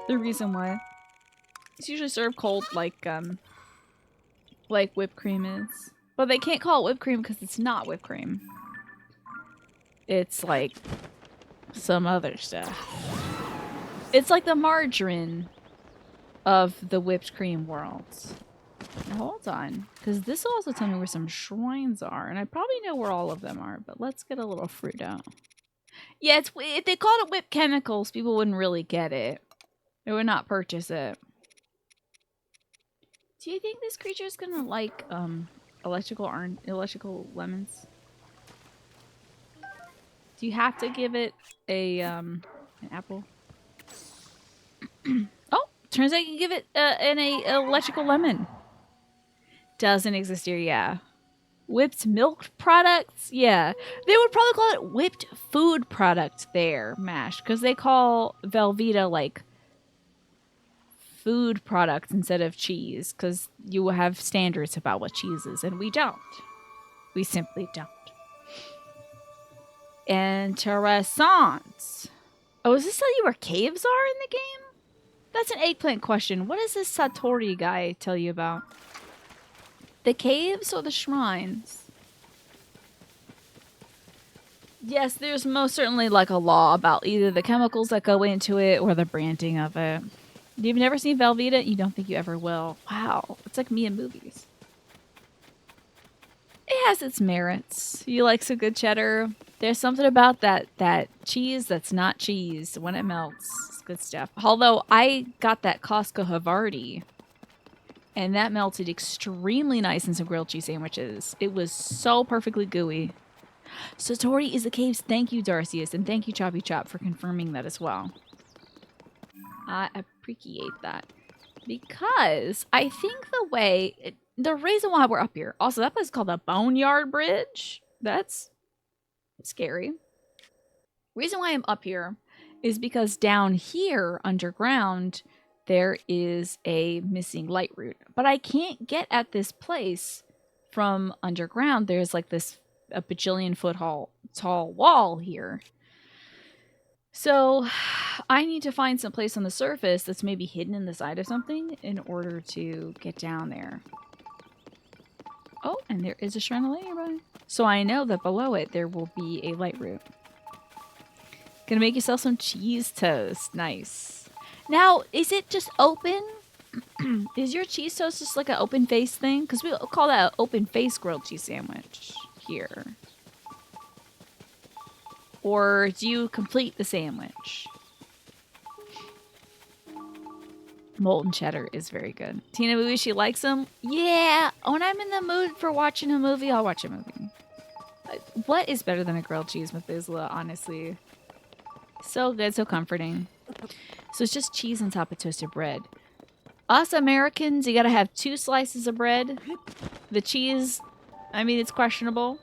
reason why. It's usually served cold like whipped cream is. But they can't call it whipped cream because it's not whipped cream. It's like some other stuff. It's like the margarine of the whipped cream worlds. Now, hold on, because this will also tell me where some shrines are, and I probably know where all of them are, but let's get a little fruit out. Yeah, it's, if they called it whipped chemicals, people wouldn't really get it. They would not purchase it. Do you think this creature is gonna like electrical lemons? Do you have to give it a an apple? Oh, turns out you can give it an electrical lemon. Doesn't exist here, yeah. Whipped milk products? Yeah. They would probably call it whipped food product there, MASH, because they call Velveeta like food products instead of cheese, because you have standards about what cheese is, and we don't. We simply don't. Interessant. Oh, is this tell you where caves are in the game? That's an eggplant question. What does this Satori guy tell you about? The caves or the shrines? Yes, there's most certainly like a law about either the chemicals that go into it or the branding of it. You've never seen Velveeta? You don't think you ever will. Wow, it's like me in movies. It has its merits. You like some good cheddar. There's something about that cheese that's not cheese when it melts. It's good stuff. Although I got that Costco Havarti, and that melted extremely nice in some grilled cheese sandwiches. It was so perfectly gooey. Satori is the caves. Thank you, Darcius, and thank you, Choppy Chop, for confirming that as well. I appreciate that. Because I think the reason why we're up here, also that place is called the Boneyard Bridge. That's scary. Reason why I'm up here is because down here underground there is a missing light route, but I can't get at this place from underground. There's like a bajillion foot tall wall here. So I need to find some place on the surface that's maybe hidden in the side of something in order to get down there. Oh, and there is a shrine of light nearby. So I know that below it there will be a light route. Gonna make yourself some cheese toast. Nice. Now, is it just open? Is your cheese toast just like an open face thing? Because we call that an open face grilled cheese sandwich here. Or do you complete the sandwich? Molten cheddar is very good. Tina movie, she likes them? Yeah. When I'm in the mood for watching a movie, I'll watch a movie. What is better than a grilled cheese Methuselah, honestly? So good, so comforting. So it's just cheese on top of toasted bread. Us Americans, you gotta have 2 slices of bread. The cheese, I mean, it's questionable.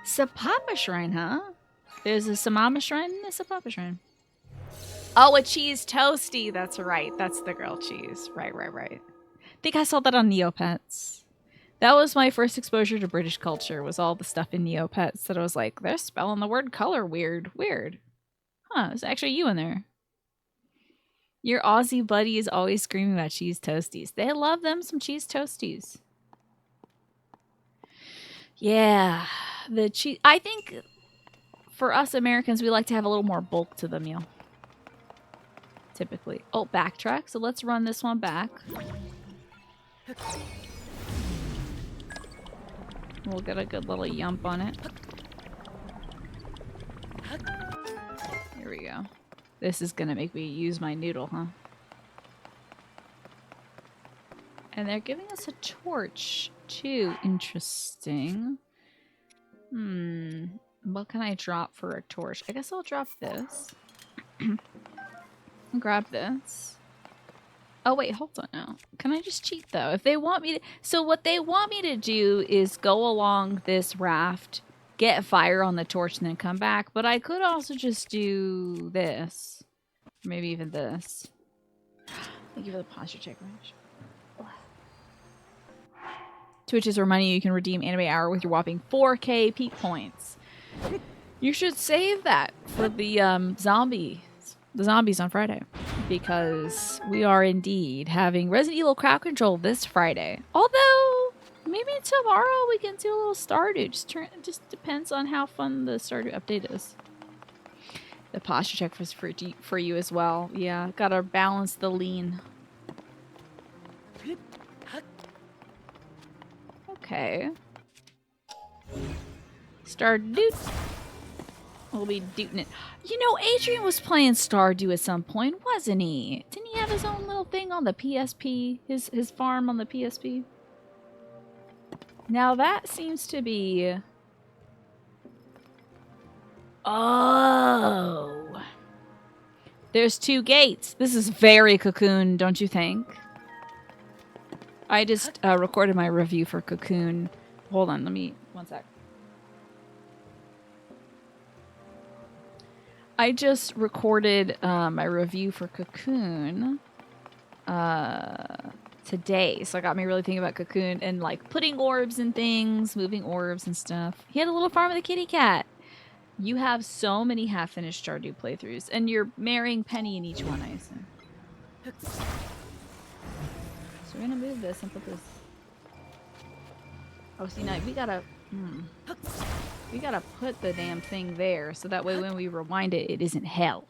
Sapapa Shrine, huh? There's a Samama Shrine and a Sapapa Shrine. Oh, a cheese toasty. That's right. That's the grilled cheese. Right. I think I saw that on Neopets. That was my first exposure to British culture, was all the stuff in Neopets that I was like, they're spelling the word color weird. Weird. Huh, there's actually you in there. Your Aussie buddy is always screaming about cheese toasties. They love them some cheese toasties. Yeah. The cheese. I think for us Americans, we like to have a little more bulk to the meal. Typically. Oh, backtrack. So let's run this one back. We'll get a good little yump on it. Here we go. This is gonna make me use my noodle, huh? And they're giving us a torch, too. Interesting. What can I drop for a torch? I guess I'll drop this. Grab this. Oh, wait, hold on now. Can I just cheat, though? If they want me to... So what they want me to do is go along this raft, get fire on the torch, and then come back. But I could also just do this. Maybe even this. Thank you for the posture check, Rich. Twitch is reminding you can redeem Anime Hour with your whopping 4K peak points. You should save that for the zombies on Friday, because we are indeed having Resident Evil crowd control this Friday. Although maybe tomorrow we can do a little Stardew. Just depends on how fun the Stardew update is. The posture check was for you as well. Yeah, gotta balance the lean. Okay. Stardew. We'll be dooting it. You know, Adrian was playing Stardew at some point, wasn't he? Didn't he have his own little thing on the PSP? His farm on the PSP? Now that seems to be... Oh. There's 2 gates. This is very Cocoon, don't you think? I just recorded my review for Cocoon. Hold on, let me... One sec. I just recorded my review for Cocoon today. So it got me really thinking about Cocoon and like putting orbs and things, moving orbs and stuff. He had a little farm with a kitty cat. You have so many half-finished Stardew playthroughs, and you're marrying Penny in each one, I assume. So we're gonna move this and put this. Oh, see, now we gotta... We gotta put the damn thing there, so that way when we rewind it, it isn't hell.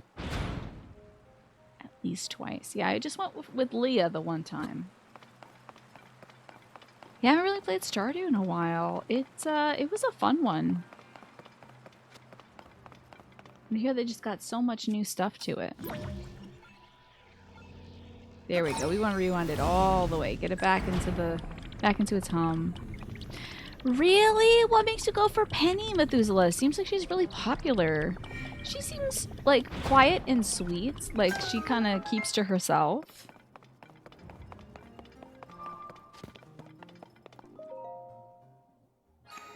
At least twice. Yeah, I just went with Leah the one time. Yeah, I haven't really played Stardew in a while. It was a fun one. And here they just got so much new stuff to it. There we go. We want to rewind it all the way. Get it back into its hum. Really? What makes you go for Penny, Methuselah? Seems like she's really popular. She seems, like, quiet and sweet. Like, she kind of keeps to herself.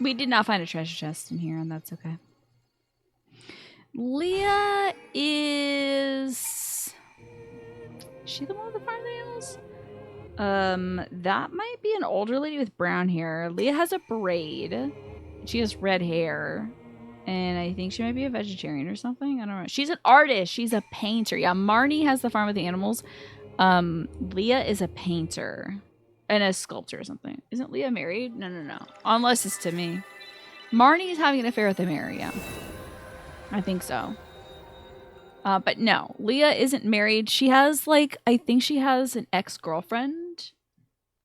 We did not find a treasure chest in here, and that's okay. Leah is she the one with the farm animals? That might be an older lady with brown hair. Leah has a braid. She has red hair. And I think she might be a vegetarian or something. I don't know. She's an artist. She's a painter. Yeah, Marnie has the farm with the animals. Leah is a painter. And a sculptor or something. Isn't Leah married? No. Unless it's to me. Marnie's having an affair with the mayor, yeah. I think so. But no, Leah isn't married. She has, like, I think she has an ex-girlfriend.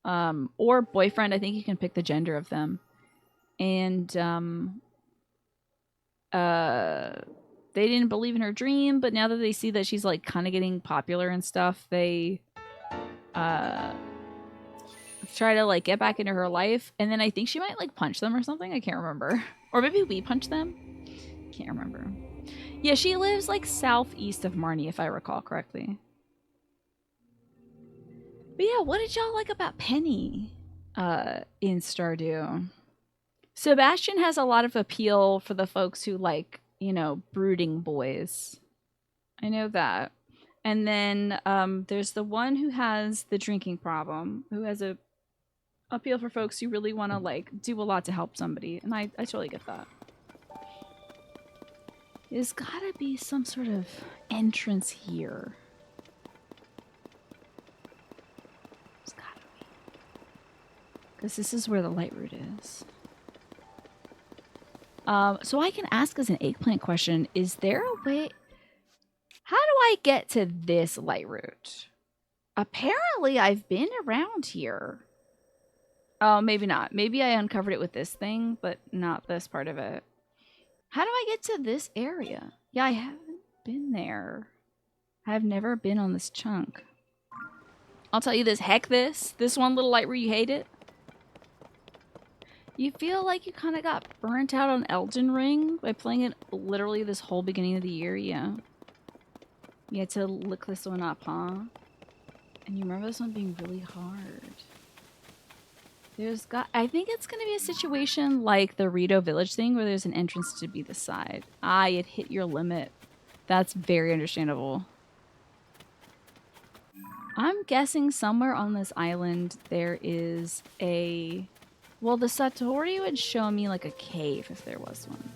Or boyfriend. I think you can pick the gender of them. And, they didn't believe in her dream, but now that they see that she's, like, kind of getting popular and stuff, they, try to, like, get back into her life. And then I think she might, like, punch them or something. I can't remember. Or maybe we punch them. Can't remember. Yeah, she lives, like, southeast of Marnie, if I recall correctly. But yeah, what did y'all like about Penny in Stardew? Sebastian has a lot of appeal for the folks who like, you know, brooding boys. I know that. And then there's the one who has the drinking problem, who has a appeal for folks who really want to, like, do a lot to help somebody. And I totally get that. There's gotta be some sort of entrance here. There's gotta be. Because this is where the light route is. So I can ask as an eggplant question, is there a way... How do I get to this light route? Apparently, I've been around here. Oh, maybe not. Maybe I uncovered it with this thing, but not this part of it. How do I get to this area? Yeah, I haven't been there. I've never been on this chunk. I'll tell you this. Heck this. This one little light route, you hate it? You feel like you kind of got burnt out on Elden Ring by playing it literally this whole beginning of the year? Yeah. You had to look this one up, huh? And you remember this one being really hard. I think it's going to be a situation like the Rito Village thing where there's an entrance to be the side. Ah, it hit your limit. That's very understandable. I'm guessing somewhere on this island there is a... Well, the Satori would show me like a cave if there was one.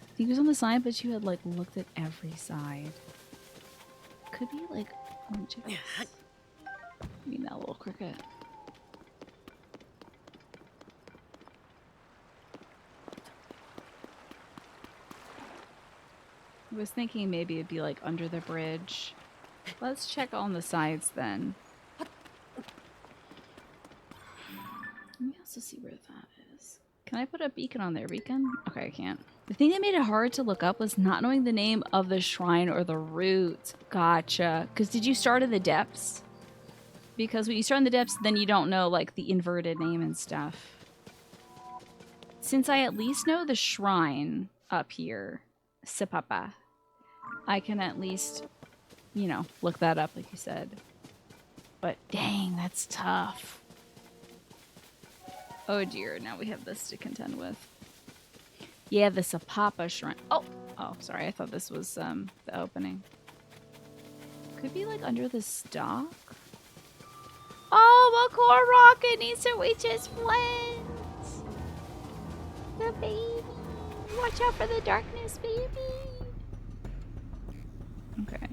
I think it was on the side, but you had like looked at every side. Could be like... I mean, that little cricket. I was thinking maybe it'd be like under the bridge. Let's check on the sides then. Let me also see where that is. Can I put a beacon on there? Beacon? Okay, I can't. The thing that made it hard to look up was not knowing the name of the shrine or the route. Gotcha. Because did you start in the depths? Because when you start in the depths, then you don't know like the inverted name and stuff. Since I at least know the shrine up here, Sipapa, I can at least, you know, look that up like you said. But dang, that's tough. Oh dear, now we have this to contend with. Yeah, the Sapapa shrine. Oh, sorry, I thought this was the opening. Could be like under the stock. Oh, a core rocket needs to reach his flint. The baby. Watch out for the darkness, baby. Okay.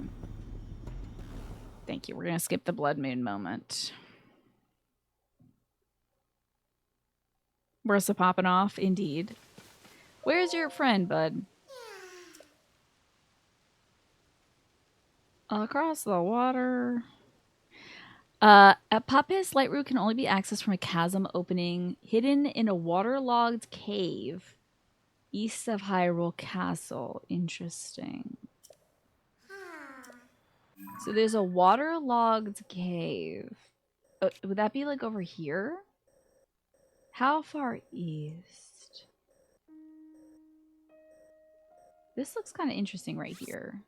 Thank you. We're gonna skip the blood moon moment. Where's the popping off? Indeed. Where's your friend, bud? Across the water. A Papis light route can only be accessed from a chasm opening hidden in a waterlogged cave east of Hyrule Castle. Interesting. So there's a waterlogged cave. Would that be like over here? How far east? This looks kind of interesting right here.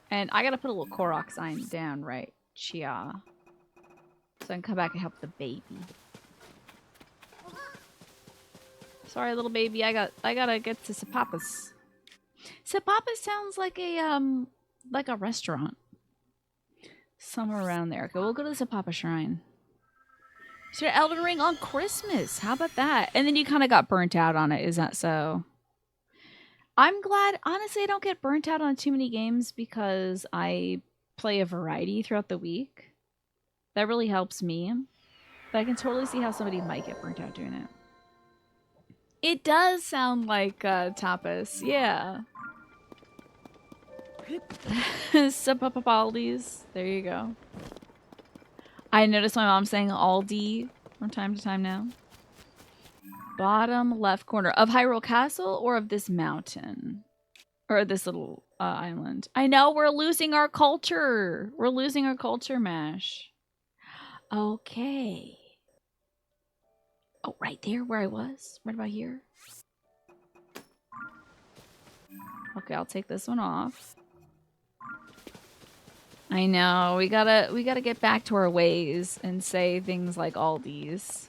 And I gotta put a little Korok sign down, right? Chia. So I can come back and help the baby. Sorry, little baby. I gotta get to Sapapas. Sapapas sounds like a restaurant. Somewhere around there. Okay, we'll go to the Sapapa Shrine. So Elden Ring on Christmas. How about that? And then you kind of got burnt out on it. Is that so? I'm glad. Honestly, I don't get burnt out on too many games because I play a variety throughout the week. That really helps me. But I can totally see how somebody might get burnt out doing it. It does sound like tapas. Yeah. Sapapaldi's. There you go. I noticed my mom saying Aldi from time to time now. Bottom left corner of Hyrule Castle or of this mountain? Or this little island. I know, we're losing our culture. We're losing our culture, Mash. Okay. Oh, right there where I was. Right about here. Okay, I'll take this one off. I know, we gotta get back to our ways and say things like Aldi's.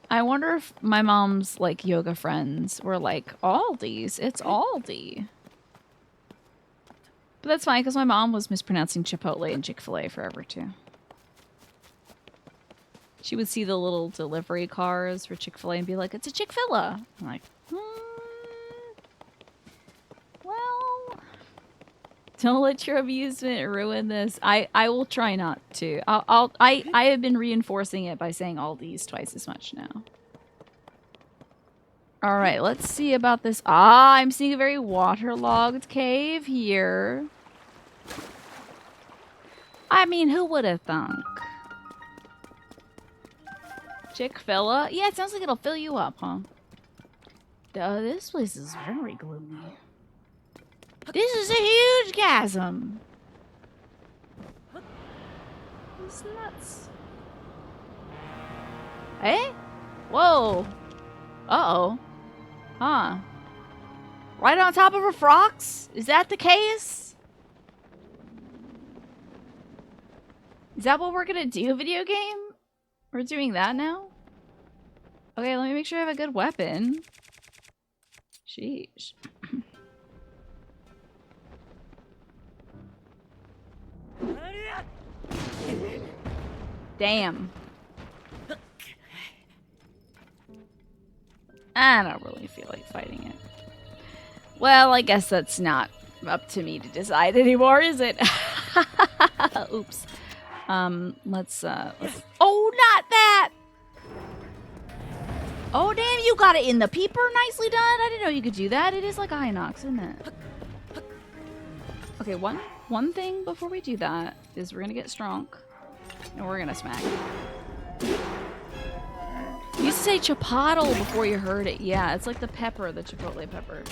I wonder if my mom's like yoga friends were like, Aldi's, it's Aldi. But that's fine because my mom was mispronouncing Chipotle and Chick-fil-A forever too. She would see the little delivery cars for Chick-fil-A and be like, it's a Chick-fil-A. I'm like, well, Don't let your amusement ruin this. I will try not to. I have been reinforcing it by saying all these twice as much now. All right, let's see about this. Ah, I'm seeing a very waterlogged cave here. I mean, who would have thunk? Chick-fil-A? Yeah, it sounds like it'll fill you up, huh? This place is very gloomy. This is a huge chasm. It's nuts. Hey? Whoa. Uh-oh. Huh. Right on top of her frocks? Is that the case? Is that what we're gonna do, video game? We're doing that now? Okay, let me make sure I have a good weapon. Sheesh. Damn. I don't really feel like fighting it. Well, I guess that's not up to me to decide anymore, is it? Oops. Let's oh, not that! Oh, damn, you got it in the peeper. Nicely done. I didn't know you could do that. It is like Inox, isn't it? Okay, one thing before we do that is we're gonna get strong. And we're gonna smack. You used to say chipotle before you heard it. Yeah, it's like the pepper, the chipotle pepper.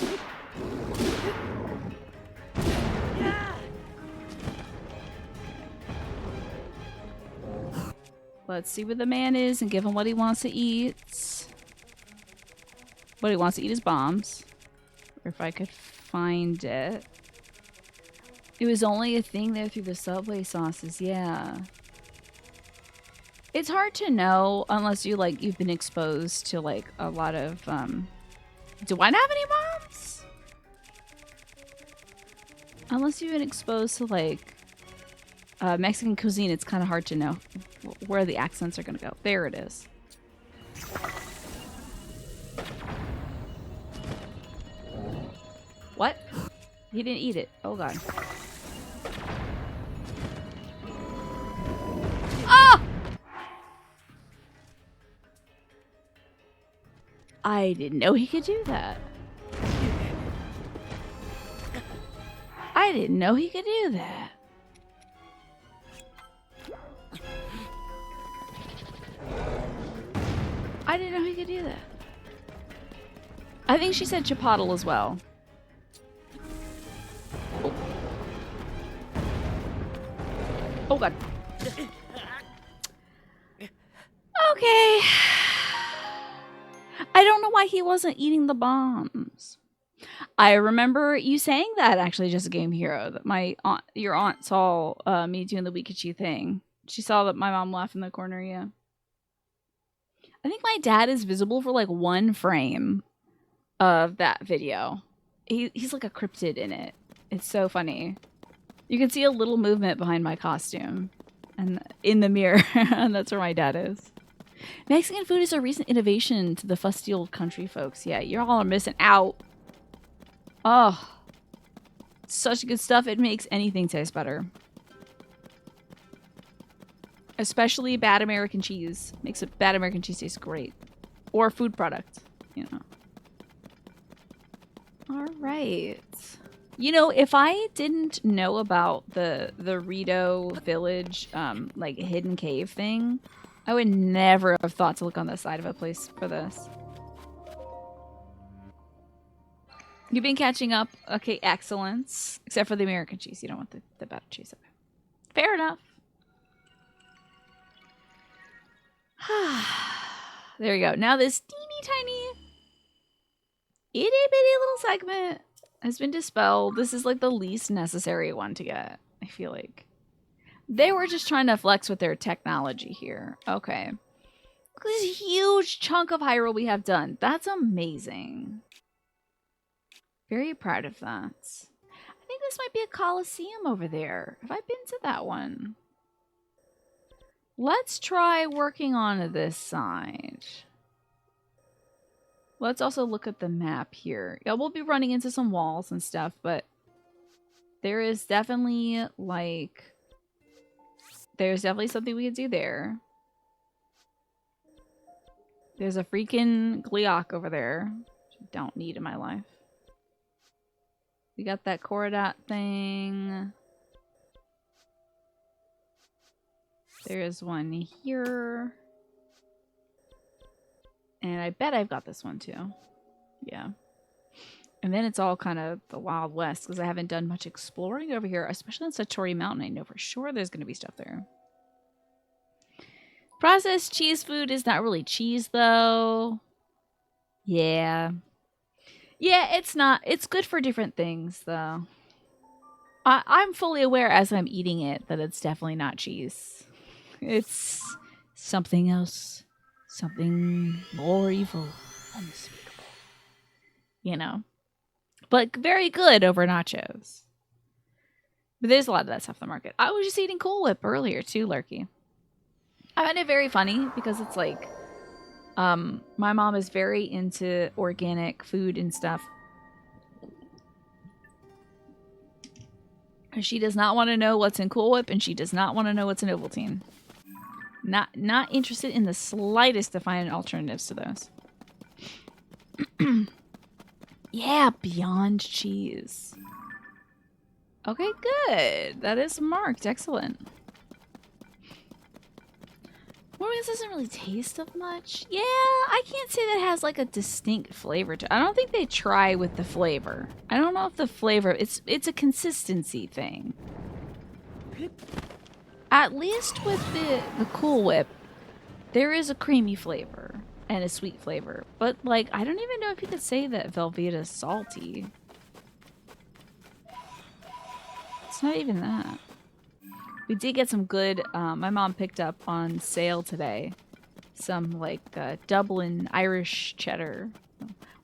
Let's see where the man is and give him what he wants to eat. What he wants to eat is bombs. Or if I could find it. It was only a thing there through the Subway sauces, yeah. It's hard to know unless you you've been exposed to like a lot of do I not have any bombs? Unless you've been exposed to like Mexican cuisine, it's kind of hard to know where the accents are gonna go. There it is. What? He didn't eat it. Oh god. Ah! I didn't know he could do that. I didn't know he could do that. I didn't know he could do that. I think she said chipotle as well. Oh, oh god. Okay. I don't know why he wasn't eating the bombs. I remember you saying that actually, just a game hero, that my aunt, your aunt saw me doing the Wikachi thing. She saw that my mom laughed in the corner, yeah. I think my dad is visible for like 1 frame of that video. He's like a cryptid in it. It's so funny. You can see a little movement behind my costume and in the mirror, and that's where my dad is. Mexican food is a recent innovation to the fusty old country folks. Yeah, you're all missing out. Oh, such good stuff. It makes anything taste better. Especially bad American cheese. Makes a bad American cheese taste great. Or food product, you know. All right. You know, if I didn't know about the Rito Village, like hidden cave thing, I would never have thought to look on the side of a place for this. You've been catching up. Okay, excellence. Except for the American cheese. You don't want the better cheese. Fair enough. There we go. Now this teeny tiny itty bitty little segment has been dispelled. This is like the least necessary one to get, I feel like. They were just trying to flex with their technology here. Okay. Look at this huge chunk of Hyrule we have done. That's amazing. Very proud of that. I think this might be a Coliseum over there. Have I been to that one? Let's try working on this side. Let's also look at the map here. Yeah, we'll be running into some walls and stuff, but There is definitely, like... There's definitely something we could do there. There's a freaking Gleeok over there. Which I don't need in my life. We got that Corodot thing. There's one here. And I bet I've got this one too. Yeah. And then it's all kind of the Wild West because I haven't done much exploring over here, especially on Satori Mountain. I know for sure there's going to be stuff there. Processed cheese food is not really cheese, though. Yeah. Yeah, it's not. It's good for different things, though. I'm fully aware as I'm eating it that it's definitely not cheese. It's something else. Something more evil. Unspeakable. You know? But very good over nachos. But there's a lot of that stuff in the market. I was just eating Cool Whip earlier, too, Lurky. I find it very funny because it's like... my mom is very into organic food and stuff. She does not want to know what's in Cool Whip, and she does not want to know what's in Ovaltine. Not interested in the slightest to find alternatives to those. Yeah, Beyond Cheese. Okay, good. That is marked. Excellent. Morgan's doesn't really taste of much. Yeah, I can't say that it has like a distinct flavor to it. I don't think they try with the flavor. I don't know if the flavor, it's a consistency thing. At least with the Cool Whip, there is a creamy flavor and a sweet flavor. But like, I don't even know if you could say that Velveeta is salty. It's not even that. We did get some good, my mom picked up on sale today, some like Dublin Irish cheddar,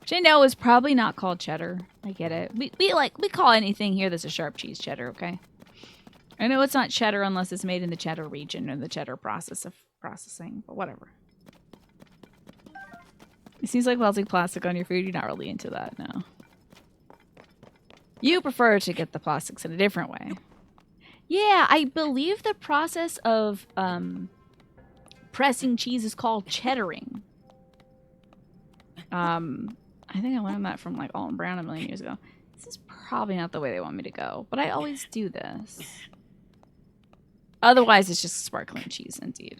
which I know is probably not called cheddar. I get it. We call anything here that's a sharp cheese cheddar, okay? I know it's not cheddar unless it's made in the cheddar region or the cheddar process of processing, but whatever. It seems like melting plastic on your food. You're not really into that, no. You prefer to get the plastics in a different way. Yeah, I believe the process of pressing cheese is called cheddaring. I think I learned that from like Alton Brown a million years ago. This is probably not the way they want me to go, but I always do this. Otherwise, it's just sparkling cheese, indeed.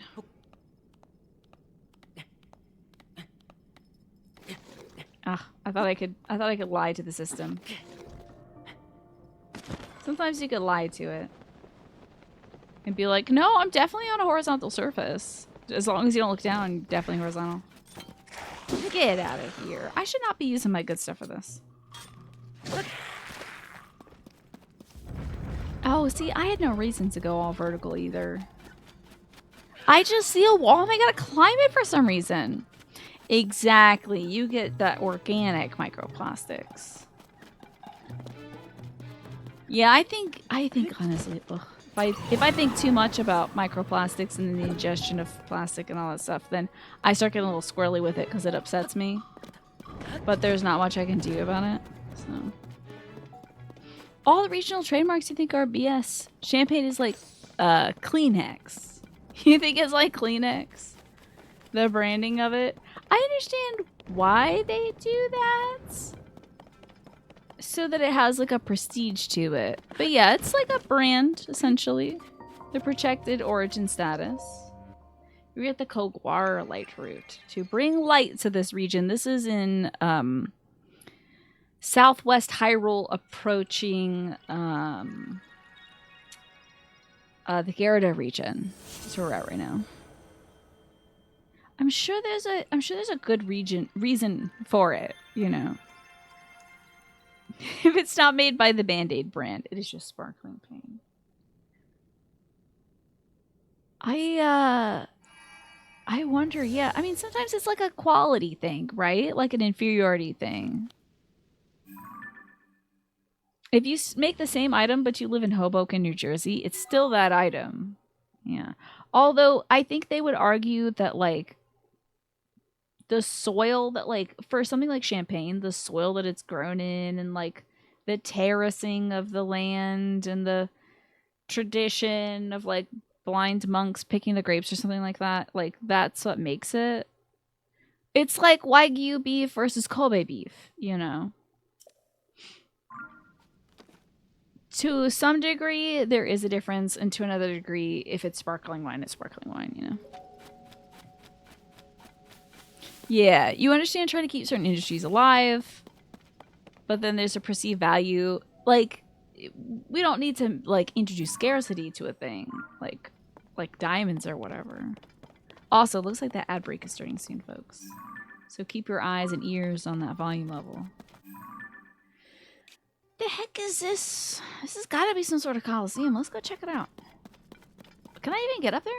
Ah, I thought I could lie to the system. Sometimes you could lie to it. And be like, no, I'm definitely on a horizontal surface. As long as you don't look down, definitely horizontal. Get out of here. I should not be using my good stuff for this. Oh, see, I had no reason to go all vertical either. I just see a wall and I gotta climb it for some reason. Exactly. You get that organic microplastics. Yeah, I think honestly, ugh. If I think too much about microplastics and the ingestion of plastic and all that stuff, then I start getting a little squirrely with it because it upsets me. But there's not much I can do about it. So, all the regional trademarks you think are BS. Champagne is like Kleenex. You think it's like Kleenex? The branding of it. I understand why they do that. So that it has like a prestige to it. But yeah, it's like a brand, essentially. The protected origin status. We're at the Koguar light route. To bring light to this region. This is in southwest Hyrule approaching the Gyarados region. That's where we're at right now. I'm sure there's a good reason for it, you know. If it's not made by the Band-Aid brand, it is just sparkling pain. I wonder, yeah. I mean, sometimes it's like a quality thing, right? Like an inferiority thing. If you make the same item, but you live in Hoboken, New Jersey, it's still that item. Yeah. Although, I think they would argue that, like, the soil that, like, for something like champagne, the soil that it's grown in and, like, the terracing of the land and the tradition of like blind monks picking the grapes or something like that. Like that's what makes it. It's like Wagyu beef versus Kobe beef, you know. To some degree, there is a difference, and to another degree, if it's sparkling wine, it's sparkling wine, you know. Yeah, you understand trying to keep certain industries alive, but then there's a perceived value. Like, we don't need to like introduce scarcity to a thing, like diamonds or whatever. Also, looks like that ad break is starting soon, folks. So keep your eyes and ears on that volume level. The heck is this? This has got to be some sort of coliseum. Let's go check it out. Can I even get up there?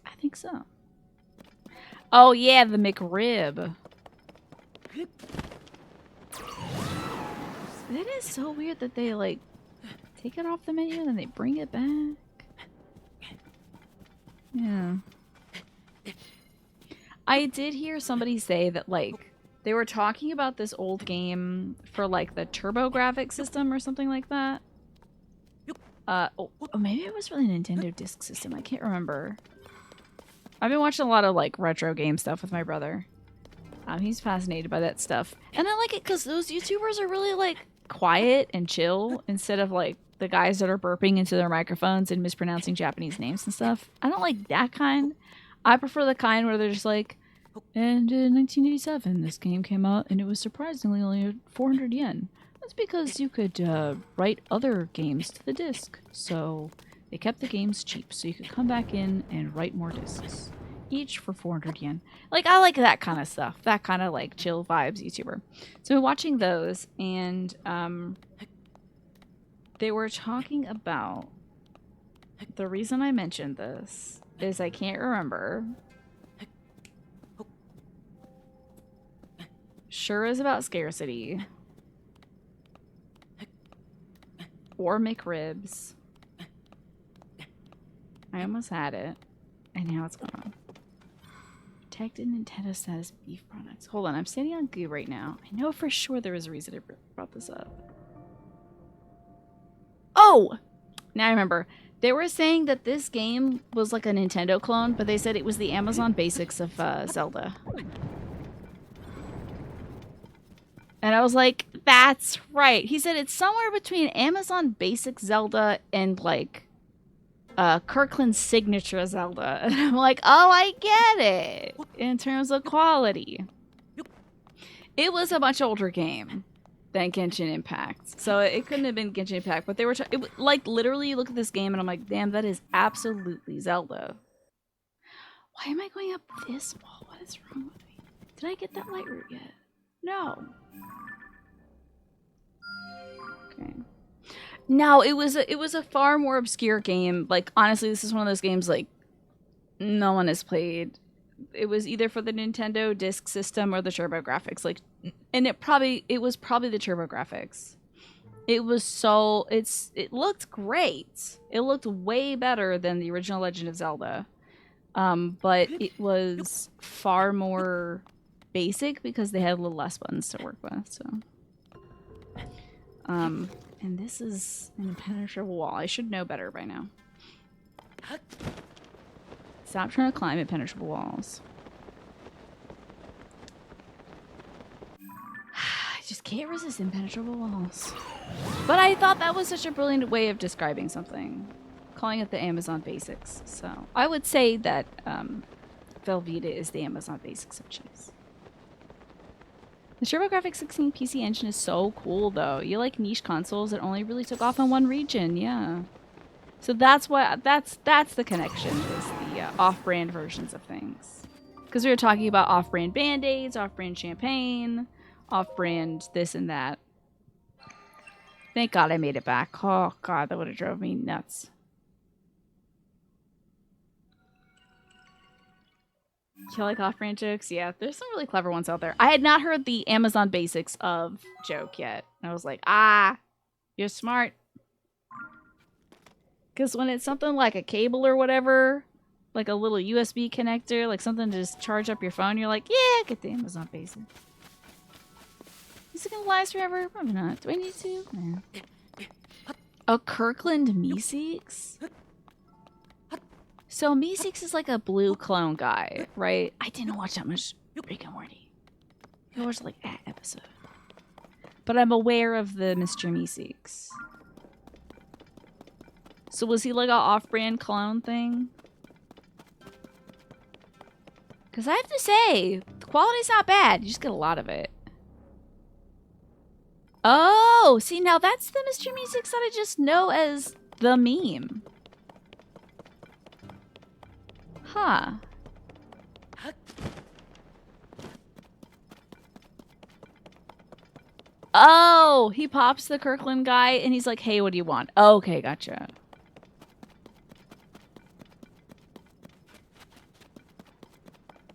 I think so. Oh yeah, the McRib. It is so weird that they like take it off the menu and then they bring it back. Yeah. I did hear somebody say that like they were talking about this old game for like the TurboGrafx system or something like that. Oh, maybe it was for the Nintendo Disk System. I can't remember. I've been watching a lot of like retro game stuff with my brother. He's fascinated by that stuff. And I like it because those YouTubers are really like quiet and chill instead of like the guys that are burping into their microphones and mispronouncing Japanese names and stuff. I don't like that kind. I prefer the kind where they're just like, and in 1987, this game came out, and it was surprisingly only 400 yen. That's because you could write other games to the disc. So they kept the games cheap, so you could come back in and write more discs. Each for 400 yen. Like, I like that kind of stuff. That kind of, like, chill vibes YouTuber. So I'm watching those, and they were talking about... The reason I mentioned this is I can't remember... Sure is about scarcity. Or McRibs. I almost had it. And now it's gone. Protected Nintendo status beef products. Hold on, I'm standing on Goo right now. I know for sure there was a reason I brought this up. Oh! Now I remember. They were saying that this game was like a Nintendo clone, but they said it was the Amazon basics of Zelda. And I was like, that's right. He said it's somewhere between Amazon Basic Zelda and like Kirkland's signature Zelda. And I'm like, oh, I get it. In terms of quality. It was a much older game than Genshin Impact. So it couldn't have been Genshin Impact. But they were, like, literally you look at this game and I'm like, damn, that is absolutely Zelda. Why am I going up this wall? What is wrong with me? Did I get that light route yet? No. Okay. No, it was a far more obscure game. Like, honestly, this is one of those games like no one has played. It was either for the Nintendo Disk System or the TurboGrafx. Like, and it was probably the TurboGrafx. It looked great. It looked way better than the original Legend of Zelda. But it was far more basic because they had a little less buttons to work with, so. And this is an impenetrable wall. I should know better by now. Stop trying to climb impenetrable walls. I just can't resist impenetrable walls. But I thought that was such a brilliant way of describing something. Calling it the Amazon Basics. So I would say that Velveeta is the Amazon Basics of cheese. The TurboGrafx 16 PC engine is so cool, though. You like niche consoles that only really took off in one region, yeah. So that's the connection, is the off-brand versions of things. Because we were talking about off-brand Band-Aids, off-brand champagne, off-brand this and that. Thank God I made it back. Oh God, that would have drove me nuts. You like off-brand jokes? Yeah, there's some really clever ones out there. I had not heard the Amazon Basics of joke yet. And I was like, ah, you're smart. Because when it's something like a cable or whatever, like a little USB connector, like something to just charge up your phone, you're like, yeah, get the Amazon Basics. Is it gonna last forever? Probably not. Do I need to? Nah. A Kirkland Meeseeks? So Meeseeks is like a blue clone guy, right? I didn't watch that much Rick and Morty. I watched like an episode. But I'm aware of the Mr. Meeseeks. So was he like an off-brand clone thing? Because I have to say, the quality's not bad. You just get a lot of it. Oh, see, now that's the Mr. Meeseeks that I just know as the meme. Huh. Oh, he pops the Kirkland guy and he's like, hey, what do you want? Okay, gotcha.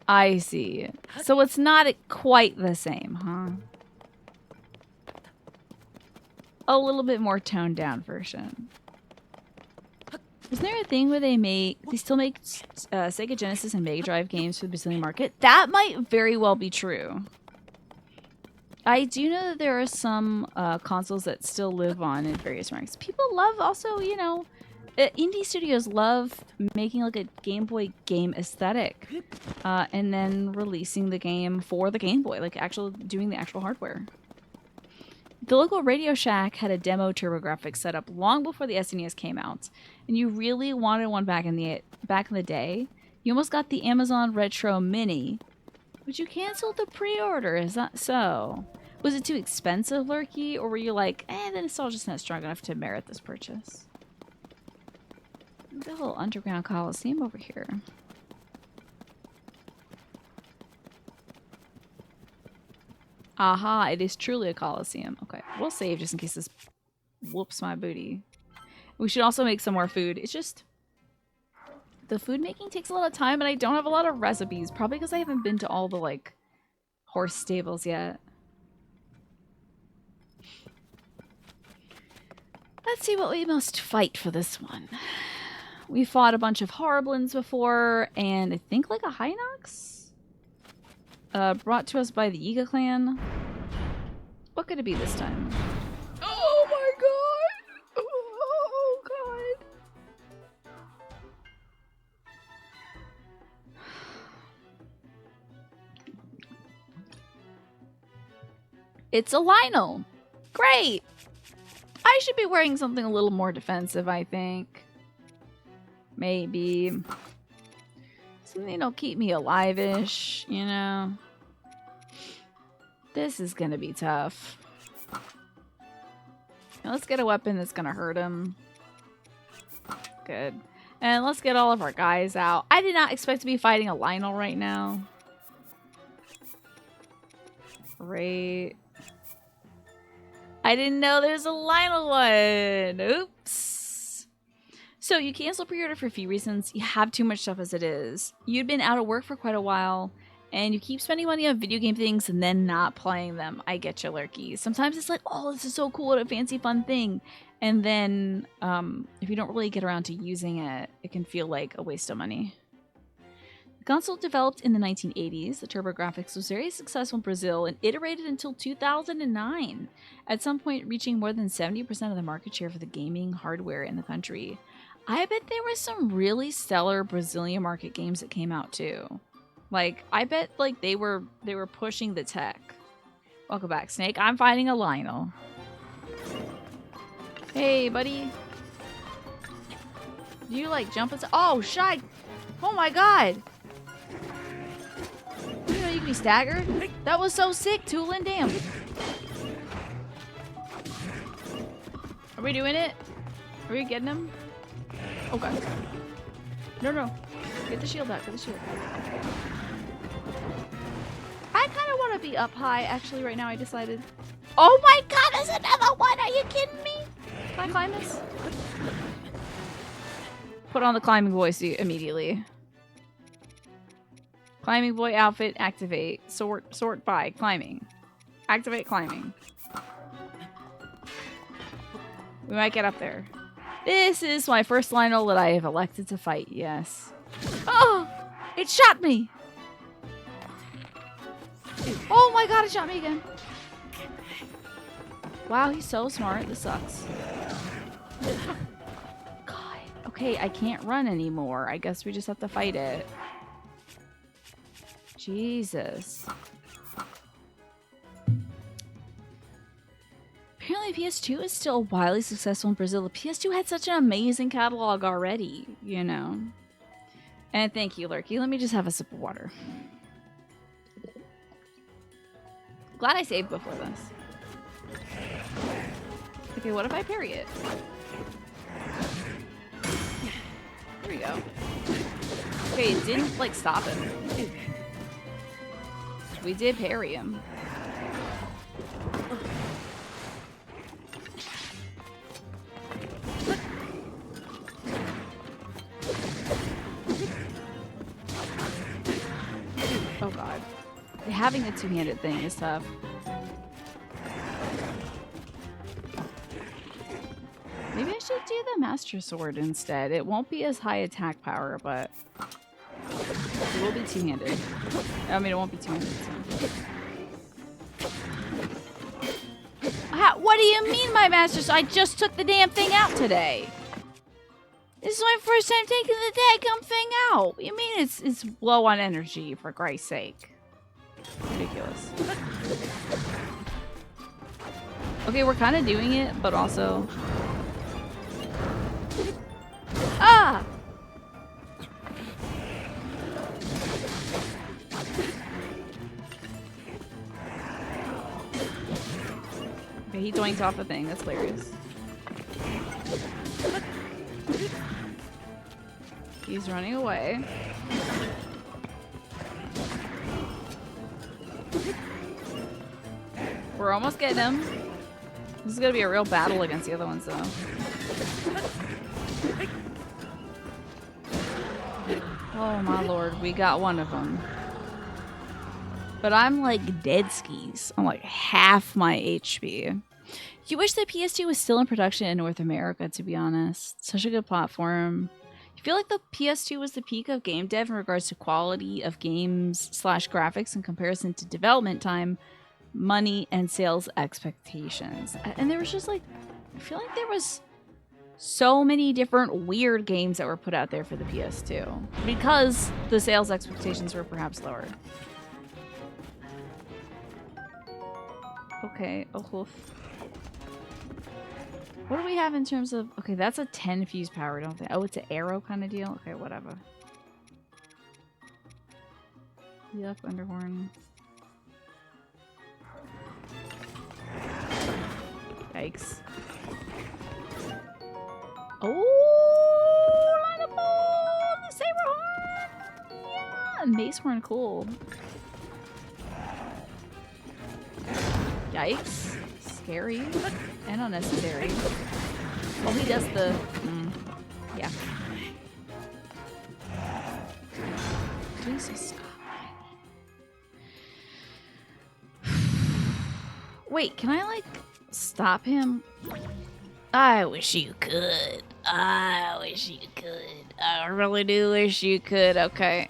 I see. So it's not quite the same, huh? A little bit more toned down version. Isn't there a thing where they still make Sega Genesis and Mega Drive games for the Brazilian market? That might very well be true. I do know that there are some consoles that still live on in various markets. People love also, you know, indie studios love making like a Game Boy game aesthetic and then releasing the game for the Game Boy, like doing the actual hardware. The local Radio Shack had a demo TurboGrafx set up long before the SNES came out, and you really wanted one back in the day. You almost got the Amazon Retro Mini, but you canceled the pre-order. Is that so? Was it too expensive, Lurky, or were you like, the nostalgia's not strong enough to merit this purchase? Look at the little underground coliseum over here. Aha, it is truly a coliseum. Okay, we'll save just in case this whoops my booty. We should also make some more food. It's just... the food making takes a lot of time and I don't have a lot of recipes. Probably because I haven't been to all the, like, horse stables yet. Let's see what we must fight for this one. We fought a bunch of Horriblins before, and I think like a Hinox? Brought to us by the Yiga clan. What could it be this time? Oh my god! Oh god! It's a Lionel! Great! I should be wearing something a little more defensive, I think. Maybe. Something that'll keep me alive-ish, you know? This is gonna be tough. Now let's get a weapon that's gonna hurt him. Good. And let's get all of our guys out. I did not expect to be fighting a Lionel right now. Great. I didn't know there's a Lionel one. Oops. So you cancel pre-order for a few reasons. You have too much stuff as it is. You'd been out of work for quite a while, and you keep spending money on video game things and then not playing them. I get you, Lurky. Sometimes it's like, oh, this is so cool, what a fancy fun thing. And then if you don't really get around to using it, it can feel like a waste of money. The console developed in the 1980s. The TurboGrafx was very successful in Brazil and iterated until 2009, at some point reaching more than 70% of the market share for the gaming hardware in the country. I bet there were some really stellar Brazilian market games that came out too. Like, I bet like they were pushing the tech. Welcome back, Snake. I'm fighting a Lionel. Hey, buddy. Do you like jump and oh, shy! Oh my god! You know you can be staggered? That was so sick, Toolin, damn. Are we doing it? Are we getting him? Oh god. No. Get the shield out, get the shield out. I kind of want to be up high, actually, right now, I decided. Oh my god, there's another one! Are you kidding me? Can I climb this? Put on the climbing boy suit immediately. Climbing boy outfit, activate. Sort by, climbing. Activate climbing. We might get up there. This is my first Lionel that I have elected to fight, yes. Oh! It shot me! Oh my god, it shot me again. Wow, he's so smart. This sucks. God. Okay, I can't run anymore. I guess we just have to fight it. Jesus. Apparently PS2 is still wildly successful in Brazil. The PS2 had such an amazing catalog already, you know. And thank you, Lurky. Let me just have a sip of water. Glad I saved before this. Okay, what if I parry it? There we go. Okay, it didn't, like, stop him. We did parry him. Oh god. Having a two-handed thing is tough. Maybe I should do the Master Sword instead. It won't be as high attack power, but it will be two-handed. I mean, it won't be two-handed, so. What do you mean, my Master Sword? I just took the damn thing out today. This is my first time taking the daggum thing out. You mean it's low on energy, for Christ's sake. Ridiculous. Okay, we're kind of doing it, but also... Ah! Okay, he doinked off a thing. That's hilarious. He's running away. We're almost getting him. This is gonna be a real battle against the other ones, though. Oh my lord, we got one of them. But I'm like dead skis. I'm like half my HP. You wish the PS2 was still in production in North America, to be honest. Such a good platform. I feel like the PS2 was the peak of game dev in regards to quality of games / graphics in comparison to development time, money, and sales expectations. And there was just like, I feel like there was so many different weird games that were put out there for the PS2 because the sales expectations were perhaps lower. Okay, oh hoof. What do we have in terms of... Okay, that's a 10 fuse power, don't think. Oh, it's an arrow kind of deal? Okay, whatever. Yuck, Underhorn. Yikes. Oh, line of ball! The saber horn! Yeah! Mace horn, cool. Yikes. Scary. And unnecessary. Well, he does the... yeah. Jesus. Wait, can I, like, stop him? I wish you could. I wish you could. I really do wish you could. Okay.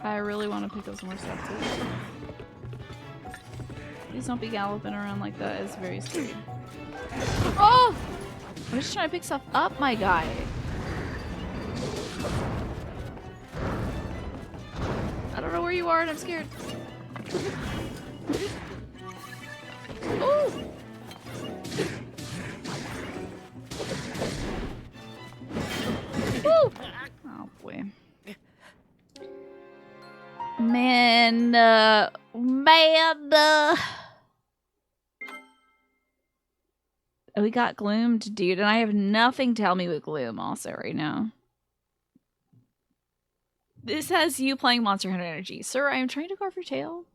I really want to pick up some more stuff too. Please don't be galloping around like that. It's very scary. Oh! I'm just trying to pick stuff up, my guy. I don't know where you are and I'm scared. Ooh! Woo! Oh boy. Man, we got gloomed, dude, and I have nothing to help me with gloom also right now. This has you playing Monster Hunter Energy. Sir, I am trying to carve your tail.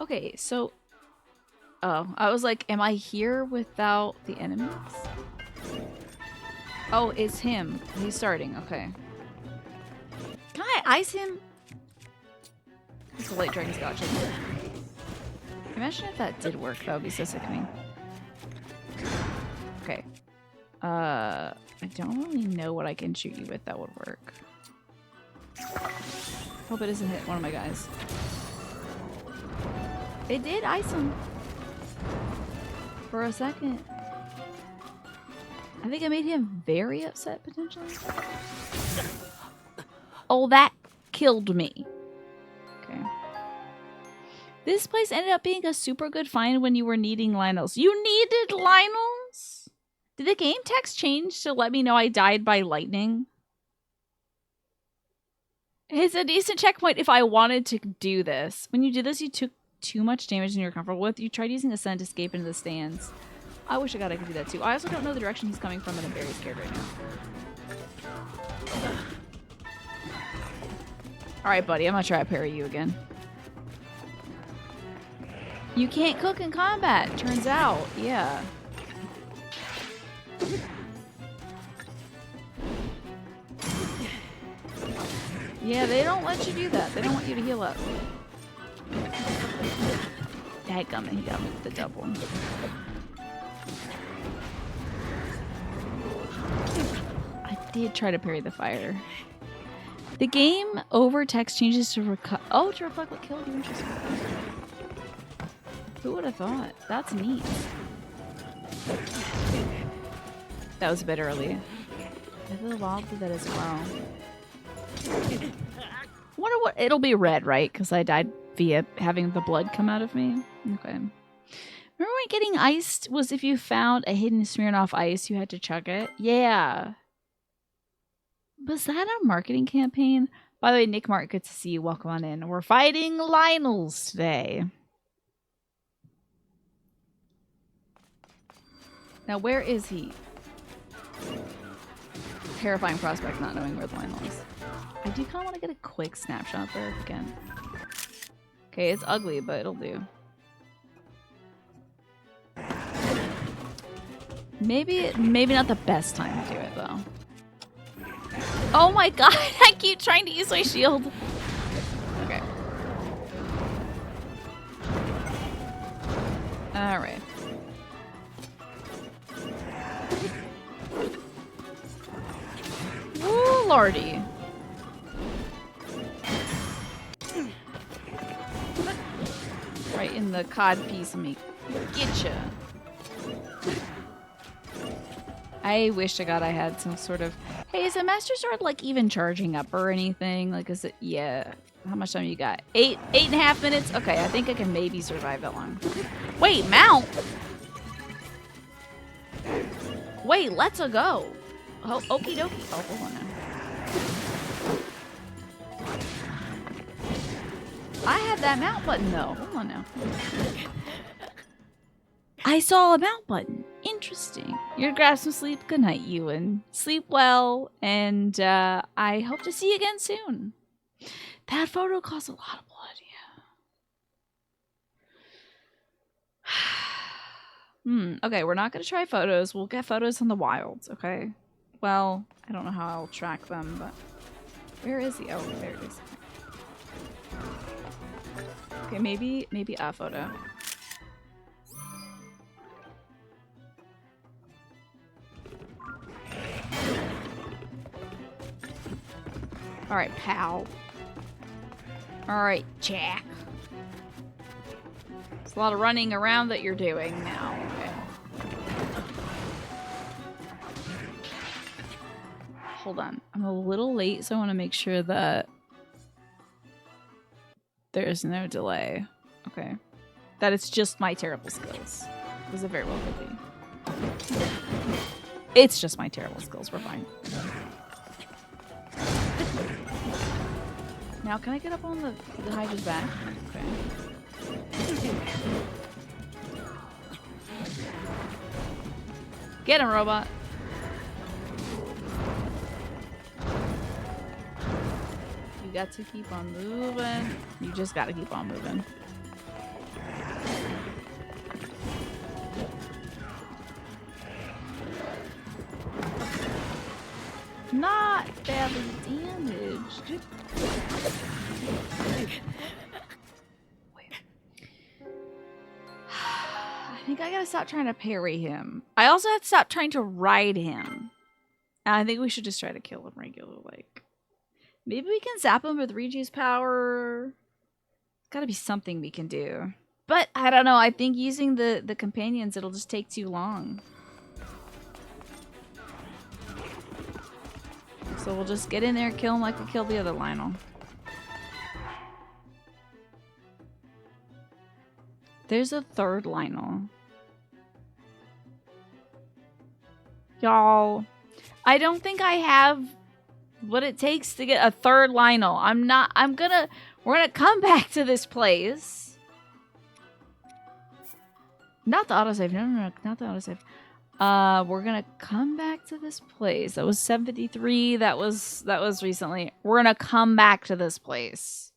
Okay, so... Oh, I was like, am I here without the enemies? Oh, it's him. He's starting, okay. Can I ice him? It's a late dragon scotch. Imagine if that did work. That would be so sickening. Okay. I don't really know what I can shoot you with that would work. Hope it doesn't hit one of my guys. It did ice him. For a second. I think I made him very upset, potentially. Oh, that killed me. Okay. This place ended up being a super good find when you were needing Lynels. You needed Lynels? Did the game text change to let me know I died by lightning? It's a decent checkpoint if I wanted to do this. When you did this, you took too much damage than you're comfortable with. You tried using Ascend to escape into the stands. I wish I could do that too. I also don't know the direction he's coming from and I'm very scared right now. Alright, buddy. I'm gonna try to parry you again. You can't cook in combat, turns out. Yeah. Yeah, they don't let you do that. They don't want you to heal up. Dadgummit, he got me with the double. I did try to parry the fire. The game over text changes to to reflect what killed you. Interesting. Who would have thought? That's neat. That was a bit early. I feel wild did that as well. Wonder what it'll be red, right? Because I died via having the blood come out of me. Okay. Remember when getting iced was if you found a hidden Smirnoff ice, you had to chug it? Yeah. Was that a marketing campaign? By the way, Nick Mark, good to see you. Welcome on in. We're fighting Lynels today. Now, where is he? Terrifying prospect not knowing where the Lynel is. I do kind of want to get a quick snapshot there again. Okay, it's ugly, but it'll do. Maybe not the best time to do it, though. Oh my god, I keep trying to use my shield. Okay. Alright. Woo, lordy. Right in the cod piece of me. Getcha. I wish to God I had some sort of... Hey, is the Master Sword, like, even charging up or anything? Like, is it... Yeah. How much time you got? 8.5 minutes? Okay, I think I can maybe survive that long. Wait, mount? Wait, let's go. Oh, okie dokie. Oh, hold on now. I had that mount button, though. Hold on now. I saw a mount button. Interesting. You're gonna grab some sleep. Good night, Ewan. Sleep well, and I hope to see you again soon. That photo costs a lot of blood, yeah. Okay, we're not gonna try photos. We'll get photos in the wilds, okay? Well, I don't know how I'll track them, but... Where is he? Oh, there it is. Okay, maybe a photo. Alright, pal. Alright, Jack. It's a lot of running around that you're doing now. Okay. Hold on. I'm a little late, so I want to make sure that there's no delay. Okay. That it's just my terrible skills. Because it very well could be. It's just my terrible skills. We're fine. Now, can I get up on the Hydra's back? Okay. Get him, robot. You got to keep on moving. You just got to keep on moving. Not badly damaged. Wait. think I gotta stop trying to parry him. I also have to stop trying to ride him. And I think we should just try to kill him regular, like. Maybe we can zap him with Regi's power. Gotta be something we can do. But, I don't know, I think using the companions, it'll just take too long. So we'll just get in there, kill him like we killed the other Lionel. There's a third Lionel. Y'all, I don't think I have what it takes to get a third Lionel. We're gonna come back to this place. Not the autosave. No, not the autosave. We're gonna come back to this place. That was 753. That was recently. We're gonna come back to this place.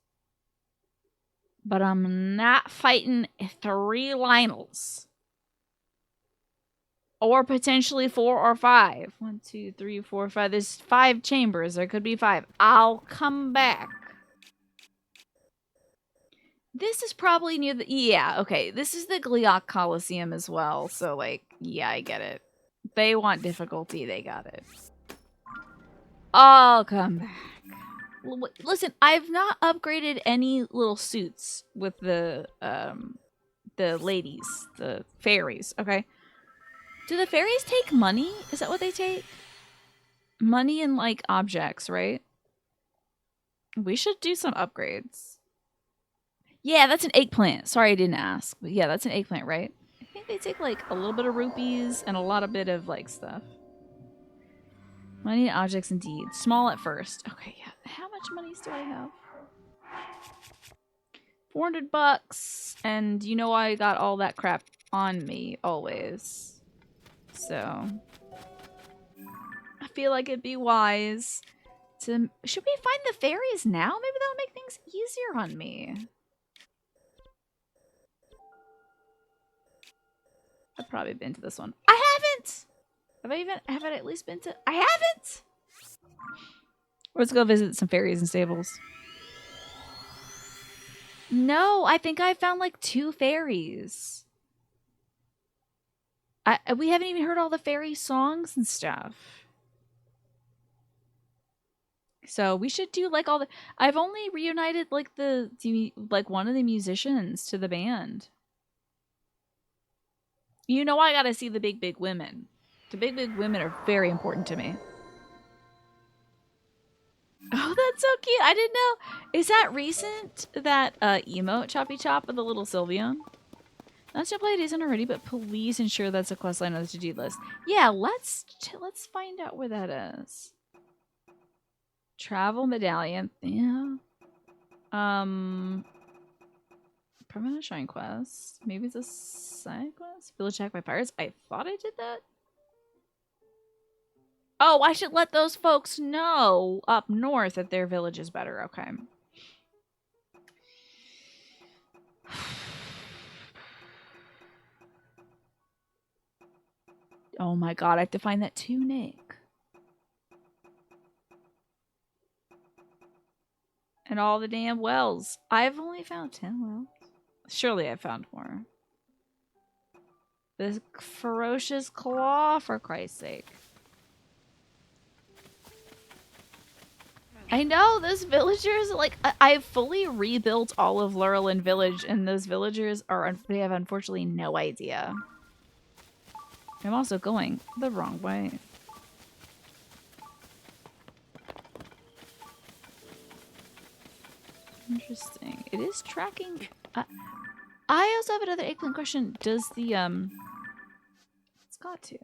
But I'm not fighting 3 Lionels. Or potentially 4 or 5. 1, 2, 3, 4, 5. There's 5 chambers. There could be 5. I'll come back. This is probably near the... Yeah, okay. This is the Gliok Coliseum as well. So, like, yeah, I get it. They want difficulty. They got it. I'll come back. Listen, I've not upgraded any little suits with the ladies. The fairies, okay? Do the fairies take money? Is that what they take? Money and, like, objects, right? We should do some upgrades. Yeah, that's an eggplant. Sorry I didn't ask. But yeah, that's an eggplant, right? I think they take, like, a little bit of rupees and a lot of bit of, like, stuff. Money and objects indeed. Small at first. Okay, yeah. How much money do I have? 400 bucks. And you know I got all that crap on me, always. So... I feel like it'd be wise to... Should we find the fairies now? Maybe that'll make things easier on me. I've probably been to this one. I haven't! Have I at least been to... I haven't! Let's go visit some fairies and stables. No, I think I found like 2 fairies. We haven't even heard all the fairy songs and stuff. So we should do like all the... I've only reunited like one of the musicians to the band. You know I gotta see the Big Big Women. The Big Big Women are very important to me. Oh, that's so cute. I didn't know. Is that recent? That emote Choppy Chop with the little Sylveon? Not to play it isn't already, but please ensure that's a quest line on the to-do list. Yeah, let's find out where that is. Travel medallion. Yeah. Permanent shrine quest. Maybe it's a side quest? Village attacked by pirates? I thought I did that. Oh, I should let those folks know up north that their village is better. Okay. Oh my god, I have to find that tunic. And all the damn wells. I've only found 10 wells. Surely I've found more. This ferocious claw, for Christ's sake. I know, those villagers, like, I've fully rebuilt all of Lurelin Village, and those villagers they have unfortunately no idea. I'm also going the wrong way. Interesting. It is tracking. I also have another eggplant question. Does the, it's got to.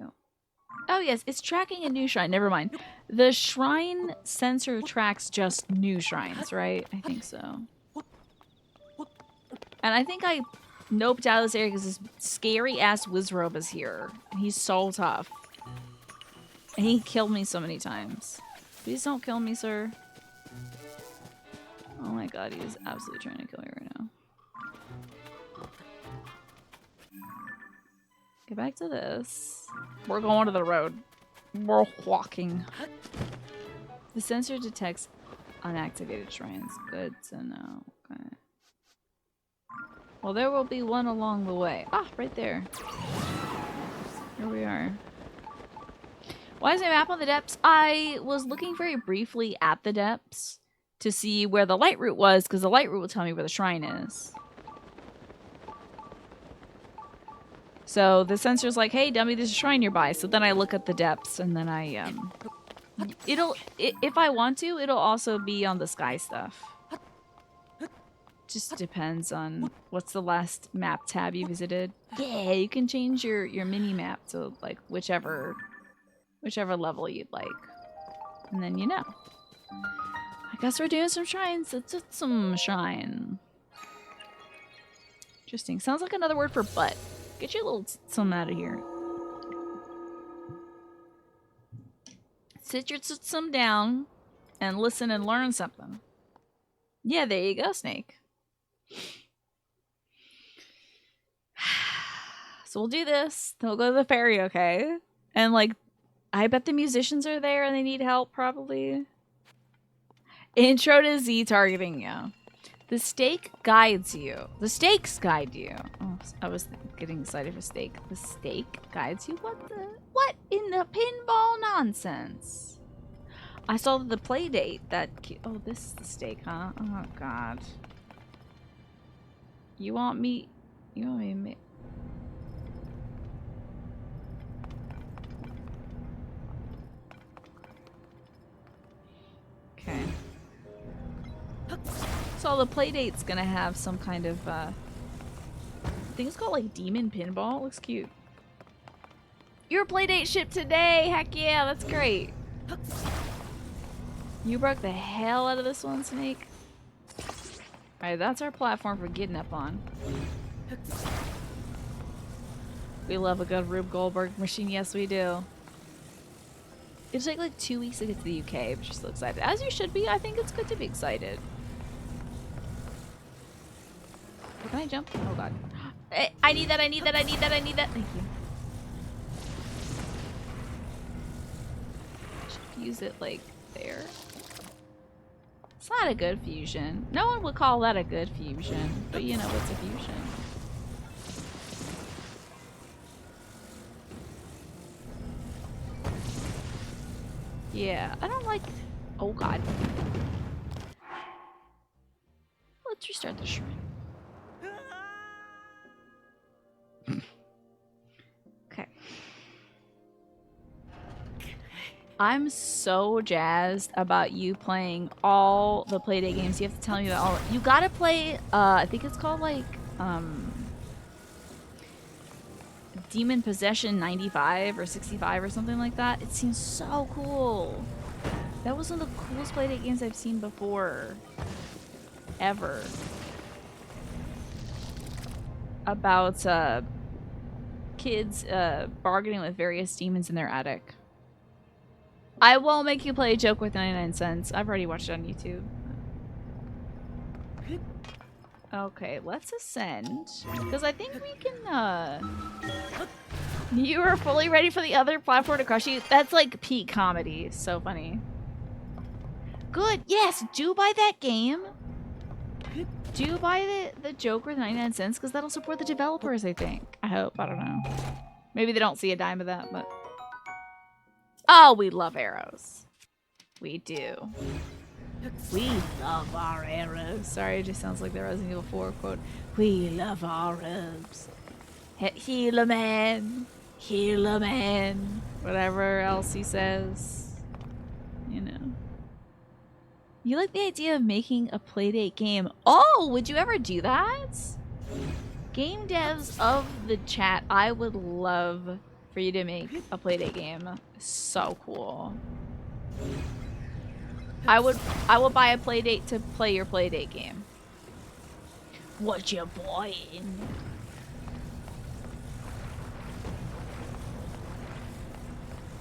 Oh yes, it's tracking a new shrine. Never mind. The shrine sensor tracks just new shrines, right? I think so. And I think I noped out of this area because this scary ass Wizrobe is here. And he's so tough. And he killed me so many times. Please don't kill me, sir. Oh my god, he is absolutely trying to kill me right now. Get back to this. We're going to the road. We're walking. The sensor detects unactivated shrines. Good to know. Okay. Well, there will be one along the way. Ah, right there. Here we are. Why is my map on the depths? I was looking very briefly at the depths to see where the light route was, because the light route will tell me where the shrine is. So the sensor's like, hey, dummy, there's a shrine nearby. So then I look at the depths, and then if I want to, it'll also be on the sky stuff. Just depends on what's the last map tab you visited. Yeah, you can change your mini map to like whichever level you'd like. And then you know. I guess we're doing some shrines. It's some shrine. Interesting. Sounds like another word for butt. Get your little some out of here. Sit your some down and listen and learn something. Yeah, there you go, Snake. So we'll do this. Then we'll go to the ferry, okay? And like, I bet the musicians are there and they need help, probably. Intro to Z targeting, yeah. The stake guides you. The stakes guide you. Oh, I was getting excited for steak. The stake guides you? What in the pinball nonsense? I saw the play date that... Oh, this is the stake, huh? Oh, God. You want me to... Okay. So the playdate's gonna have some kind of, I think it's called like Demon Pinball. It looks cute. Your playdate shipped today! Heck yeah, that's great. You broke the hell out of this one, Snake. Alright, that's our platform for getting up on. We love a good Rube Goldberg machine, yes we do. It'll take like 2 weeks to get to the UK, but you're still excited. As you should be, I think it's good to be excited. Can I jump? Oh god. I need that, I need that, I need that, I need that. Thank you. I should use it like there. It's not a good fusion. No one would call that a good fusion, but you know it's a fusion. Yeah, I don't like... Oh god. Let's restart the shrine. Okay. I'm so jazzed about you playing all the Playdate games. You have to tell me about all... You gotta play, I think it's called like, Demon Possession 95 or 65 or something like that. It seems so cool. That was one of the coolest Playdate games I've seen before. Ever. About, kids, bargaining with various demons in their attic. I won't make you play a joke with 99 cents. I've already watched it on YouTube. Okay, let's ascend. Because I think we can, You are fully ready for the other platform to crush you? That's like peak comedy. So funny. Good. Yes, do buy that game. Do buy the joke with 99 cents because that'll support the developers, I think. I hope. I don't know. Maybe they don't see a dime of that, but... Oh, we love arrows. We do. We love our arrows. Sorry, it just sounds like the Resident Evil 4 quote. We love our arrows. Heal a man. Heal a man. Whatever else he says. You know. You like the idea of making a Playdate game. Oh, would you ever do that? Game devs of the chat, I would love for you to make a Playdate game. So cool. I will buy a Playdate to play your Playdate game. What you buying?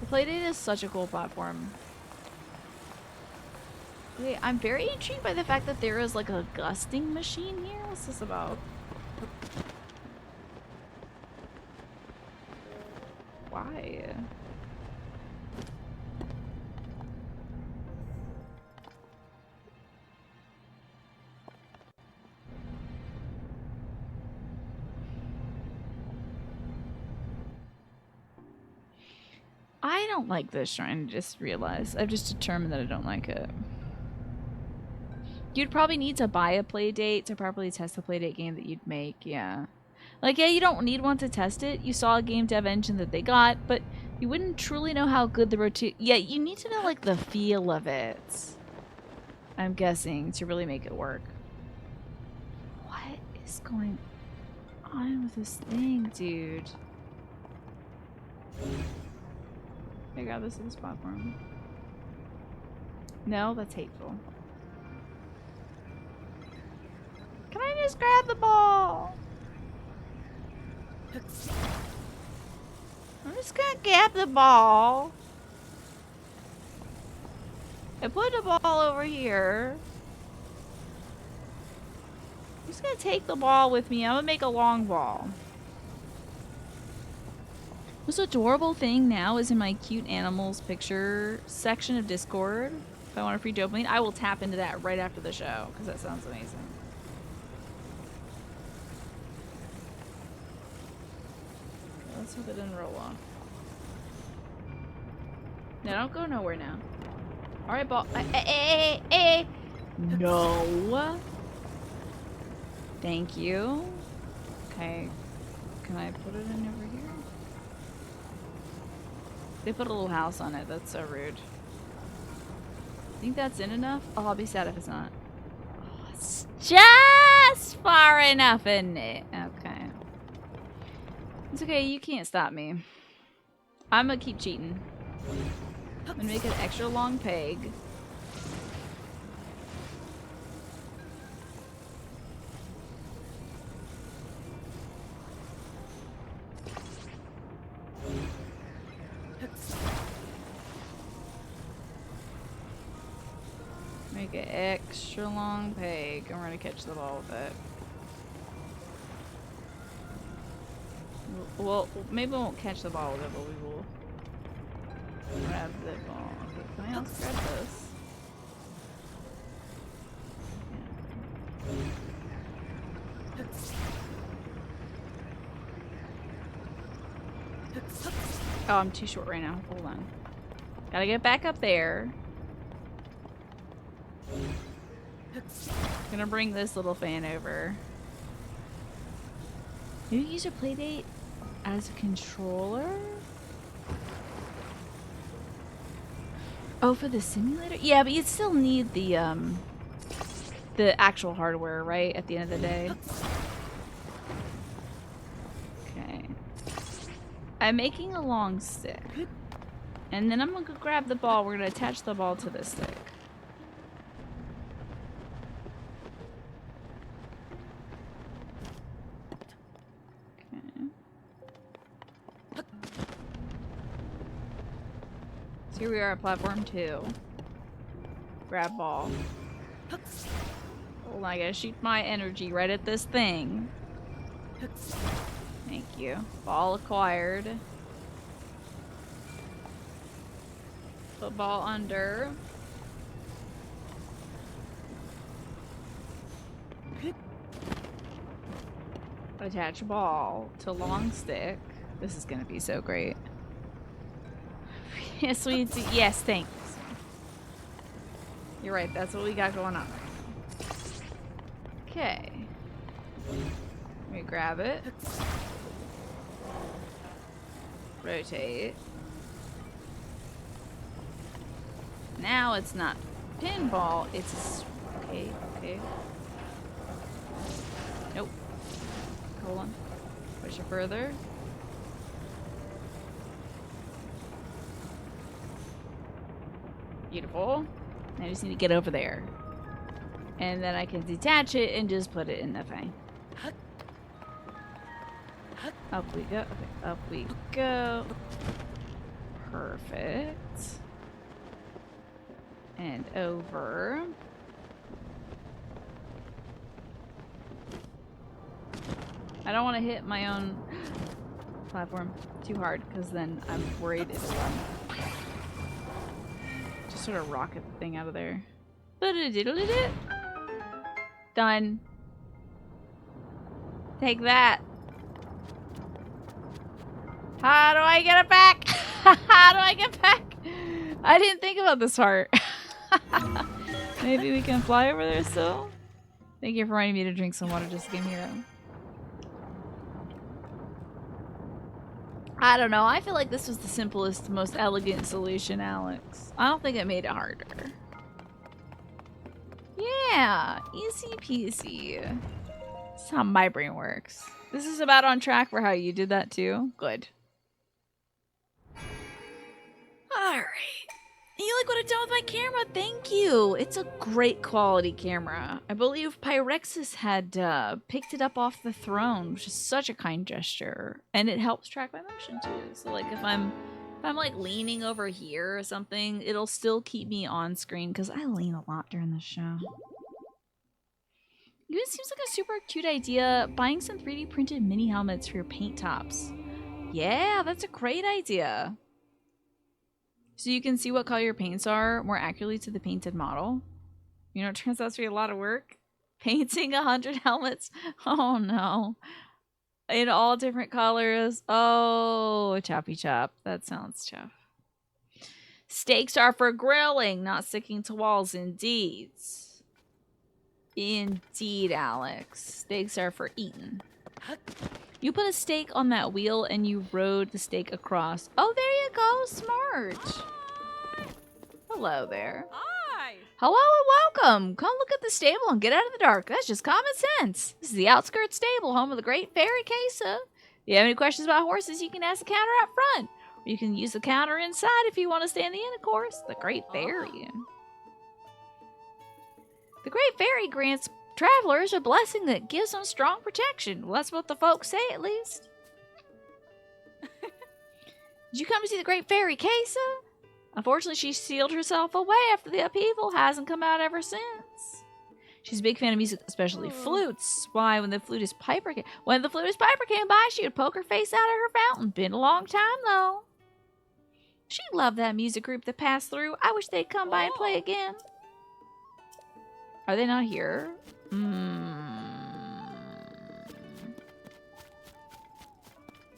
The Playdate is such a cool platform. Okay, I'm very intrigued by the fact that there is like a gusting machine here. What's this about? Why? I don't like this shrine, I just realized. I've just determined that I don't like it. You'd probably need to buy a playdate to properly test the playdate game that you'd make, yeah. Like, yeah, you don't need one to test it. You saw a game dev engine that they got, but you wouldn't truly know how good the rotation... Yeah, you need to know, like, the feel of it. I'm guessing, to really make it work. What is going on with this thing, dude? I got this in this platform. No, that's hateful. Can I just grab the ball? I'm just gonna grab the ball. I put the ball over here. I'm just gonna take the ball with me. I'm gonna make a long ball. Most adorable thing now is in my cute animals picture section of Discord. If I want a free dopamine, I will tap into that right after the show because that sounds amazing. Let's hope it didn't roll off. No, don't go nowhere now. Alright, ball. No. Thank you. Okay. Can I put it in over here? They put a little house on it. That's so rude. Think that's in enough? Oh, I'll be sad if it's not. Oh, it's just far enough, isn't it? Okay. It's okay. You can't stop me. I'm gonna keep cheating. I'm gonna make an extra long peg. Make an extra long peg. And we're gonna catch the ball with it. Well, maybe we won't catch the ball with it, but we will grab the ball. Okay, can I also grab this? Oh, I'm too short right now. Hold on. Gotta get back up there. Gonna bring this little fan over. Maybe use a playdate as a controller? Oh, for the simulator? Yeah, but you'd still need the actual hardware, right? At the end of the day. Okay. I'm making a long stick. And then I'm gonna go grab the ball. We're gonna attach the ball to this stick. So here we are at platform 2. Grab ball. Hold on, I gotta shoot my energy right at this thing. Thank you. Ball acquired. Put ball under. Attach ball to long stick. This is gonna be so great. Yes, we do. Yes, thanks. You're right. That's what we got going on right now. Okay. Let me grab it. Rotate. Now it's not pinball. It's okay. Okay. Nope. Hold on. Push it further. Beautiful. I just need to get over there. And then I can detach it and just put it in the thing. Up we go. Okay, up we go. Perfect. And over. I don't want to hit my own platform too hard because then I'm worried it'll just sort of rocket the thing out of there. Done. Take that. How do I get it back? How do I get back? I didn't think about this part. Maybe we can fly over there still? Thank you for reminding me to drink some water just to give me hero. I don't know. I feel like this was the simplest, most elegant solution, Alex. I don't think it made it harder. Yeah, easy peasy. That's how my brain works. This is about on track for how you did that too. Good. Alright. You like what I've done with my camera? Thank you. It's a great quality camera. I believe Pyrexis had picked it up off the throne, which is such a kind gesture. And it helps track my motion too. So like if I'm like leaning over here or something, it'll still keep me on screen because I lean a lot during the show. It seems like a super cute idea, buying some 3D printed mini helmets for your paint tops. Yeah, that's a great idea. So you can see what color your paints are more accurately to the painted model. You know, it turns out to be a lot of work. Painting 100 helmets. Oh no. In all different colors. Oh, choppy chop. That sounds tough. Steaks are for grilling, not sticking to walls, indeed. Indeed, Alex. Steaks are for eating. You put a steak on that wheel and you rode the steak across. Oh, there you go. Smart. Hello there. Hi. Hello and welcome. Come look at the stable and get out of the dark. That's just common sense. This is the Outskirts Stable, home of the Great Fairy Casa. If you have any questions about horses, you can ask the counter out front. Or you can use the counter inside if you want to stay in the inn, of course. The Great Fairy. The Great Fairy grants travelers a blessing that gives them strong protection. Well, that's what the folks say, at least. Did you come to see the Great Fairy Casa? Unfortunately, she sealed herself away after the upheaval. Hasn't come out ever since. She's a big fan of music, especially flutes. Why, when the flutist Piper came by, she would poke her face out of her fountain. Been a long time, though. She loved that music group that passed through. I wish they'd come by and play again. Are they not here?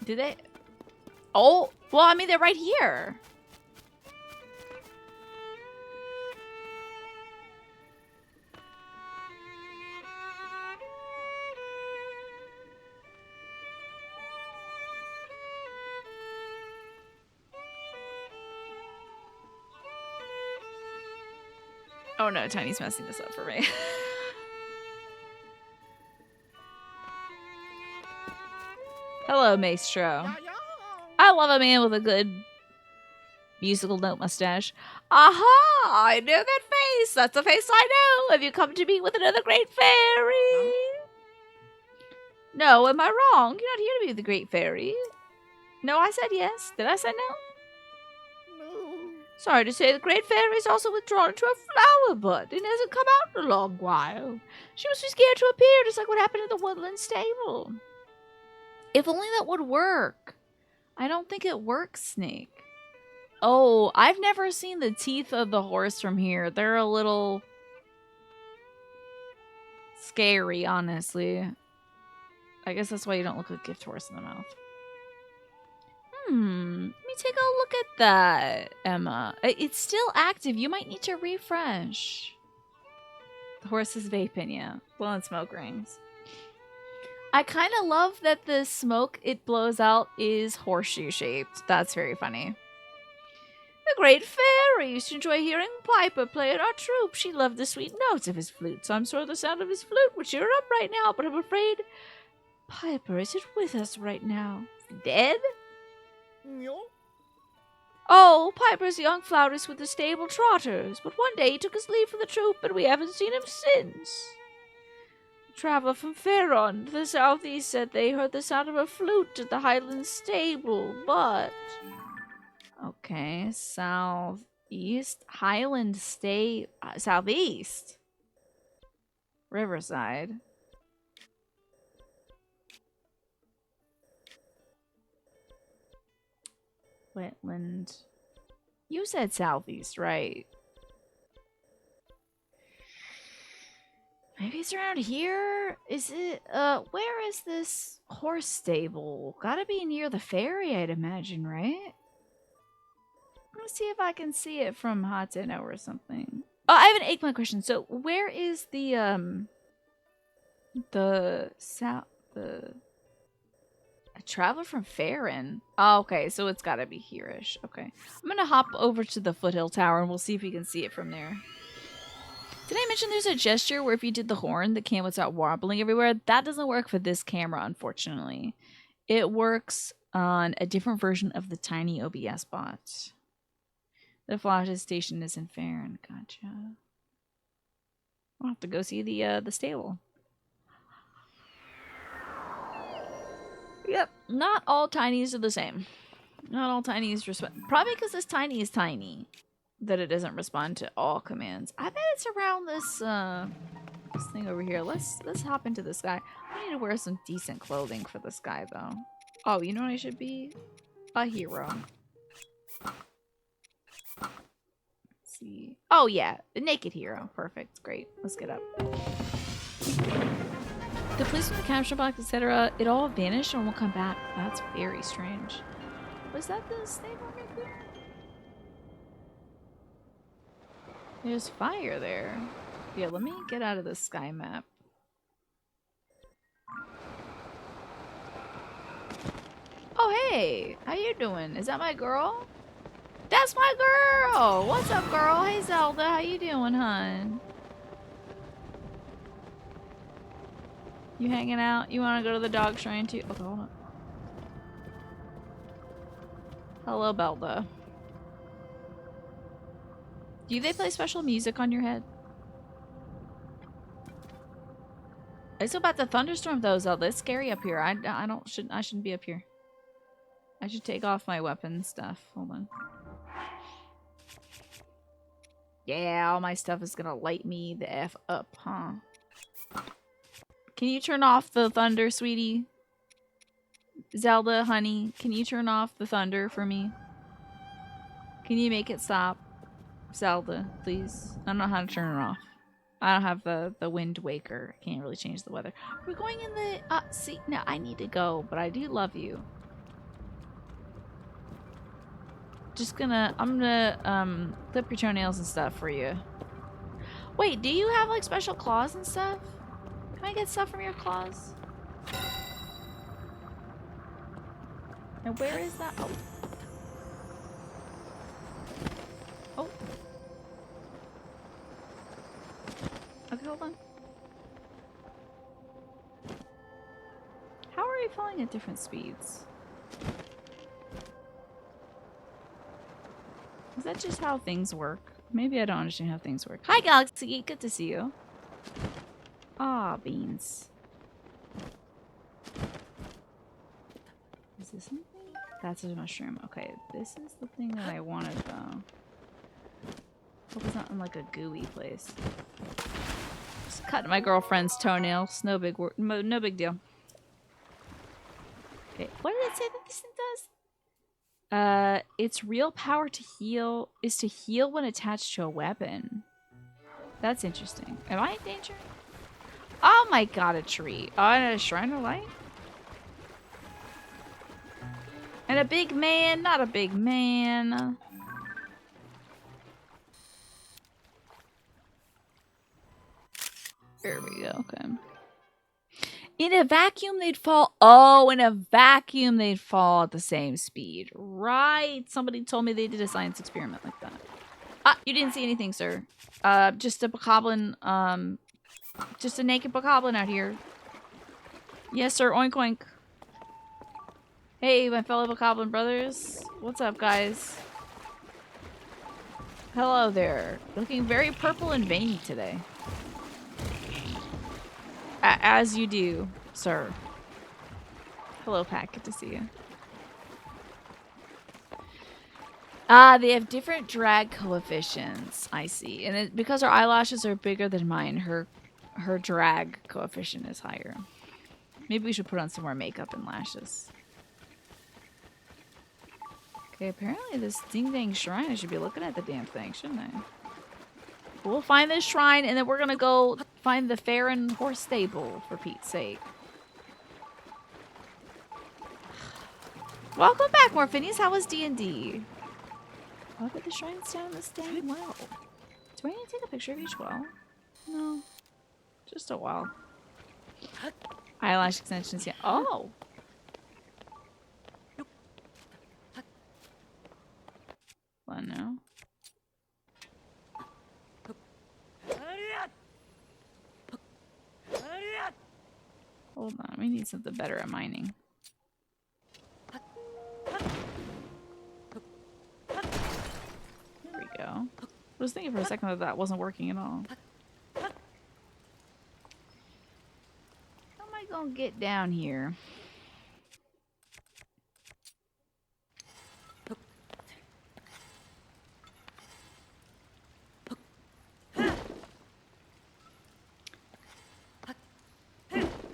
Do they? Oh, well, I mean, they're right here. Oh no, Tiny's messing this up for me. Hello, Maestro. I love a man with a good musical note mustache. Aha! I know that face. That's a face I know. Have you come to meet with another great fairy? No, am I wrong? You're not here to meet with the great fairy. No, I said yes. Did I say no? Sorry to say, the great fairy's also withdrawn into a flower bud and hasn't come out in a long while. She must be scared to appear, just like what happened in the woodland stable. If only that would work. I don't think it works, Snake. Oh, I've never seen the teeth of the horse from here. They're a little scary, honestly. I guess that's why you don't look like a gift horse in the mouth. Let me take a look at that, Emma. It's still active. You might need to refresh. The horse is vaping, yeah. Blowing smoke rings. I kind of love that the smoke it blows out is horseshoe shaped. That's very funny. The great fairy used to enjoy hearing Piper play at our troupe. She loved the sweet notes of his flute, so I'm sure the sound of his flute would cheer her up right now, but I'm afraid Piper isn't with us right now. Dead? Oh, Piper's a young flautist with the stable trotters, but one day he took his leave from the troupe and we haven't seen him since. A traveler from Faron to the southeast said they heard the sound of a flute at the Highland stable, but... Okay, southeast, Highland State, southeast. Riverside. Wetland. You said southeast, right? Maybe it's around here? Is it, where is this horse stable? Gotta be near the ferry, I'd imagine, right? Let's see if I can see it from Hateno or something. Oh, I have an Eggplant question. So where is the south, the a traveler from Farron? Oh, okay, so it's gotta be here-ish. Okay. I'm gonna hop over to the Foothill Tower and we'll see if we can see it from there. Did I mention there's a gesture where if you did the horn, the camera would start wobbling everywhere? That doesn't work for this camera, unfortunately. It works on a different version of the tiny OBS bot. The flash station is in Farron. Gotcha. I'll have to go see the stable. Yep, not all tinies are the same. Not all tinies respond. Probably because this tiny is tiny, that it doesn't respond to all commands. I bet it's around this thing over here. Let's hop into this guy. I need to wear some decent clothing for this guy though. Oh, you know what I should be? A hero. Let's see. Oh yeah, a naked hero. Perfect. Great. Let's get up. The police with the capture box, etc., it all vanished and won't come back. That's very strange. Was that the stable right there? There's fire there. Yeah, let me get out of the sky map. Oh, hey! How you doing? Is that my girl? That's my girl! What's up, girl? Hey, Zelda. How you doing, hon? You hanging out? You want to go to the dog shrine too? Okay, hold on. Hello, Belda. Do they play special music on your head? It's about the thunderstorm though, Zelda. It's scary up here. I shouldn't be up here. I should take off my weapon stuff. Hold on. Yeah, all my stuff is gonna light me the F up, huh? Can you turn off the thunder, sweetie? Zelda, honey, can you turn off the thunder for me? Can you make it stop? Zelda, please. I don't know how to turn it off. I don't have the Wind Waker. I can't really change the weather. We're going in the... see, no, I need to go, but I do love you. I'm gonna, clip your toenails and stuff for you. Wait, do you have, like, special claws and stuff? Can I get stuff from your claws? And where is that? Oh. Oh. Okay, hold on. How are you falling at different speeds? Is that just how things work? Maybe I don't understand how things work. Hi, Galaxy! Good to see you. Ah, beans. Is this something? That's a mushroom. Okay, this is the thing that I wanted, though. Hope it's not in, like, a gooey place. Just cutting my girlfriend's toenails. No big deal. Okay, what did it say that this thing does? Its real power to heal is to heal when attached to a weapon. That's interesting. Am I in danger? Oh my god, a tree. Oh, and a shrine of light? And a big man, not a big man. There we go, okay. In a vacuum, they'd fall. Oh, in a vacuum, they'd fall at the same speed. Right. Somebody told me they did a science experiment like that. Ah, you didn't see anything, sir. Just a bokoblin, just a naked bokoblin out here. Yes, sir. Oink, oink. Hey, my fellow bokoblin brothers. What's up, guys? Hello there. Looking very purple and veiny today. As you do, sir. Hello, Pat. Good to see you. Ah, they have different drag coefficients. I see. And because her eyelashes are bigger than mine, her drag coefficient is higher. Maybe we should put on some more makeup and lashes. Okay, apparently this ding-dang shrine, I should be looking at the damn thing, shouldn't I? We'll find this shrine, and then we're gonna go find the Farron horse stable, for Pete's sake. Welcome back, Morphinies. How was D&D? Oh, but the shrine's down this dang well. Do I need to take a picture of each well? No. Just a well. Eyelash extensions, yeah. Oh! Well, no. Hold on, we need something better at mining. There we go. I was thinking for a second that wasn't working at all. How am I gonna get down here?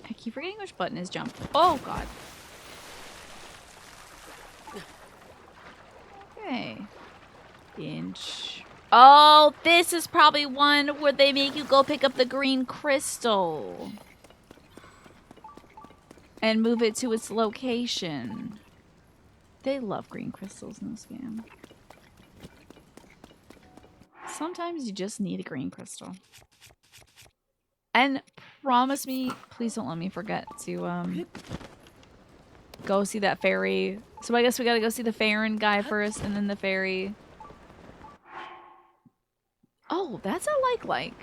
I keep forgetting which button is jump. Oh god. Okay. Inch. Oh, this is probably one where they make you go pick up the green crystal. And move it to its location. They love green crystals in this game. Sometimes you just need a green crystal. And promise me, please don't let me forget to go see that fairy. So I guess we gotta go see the Farron guy first and then the fairy. Oh, that's a like.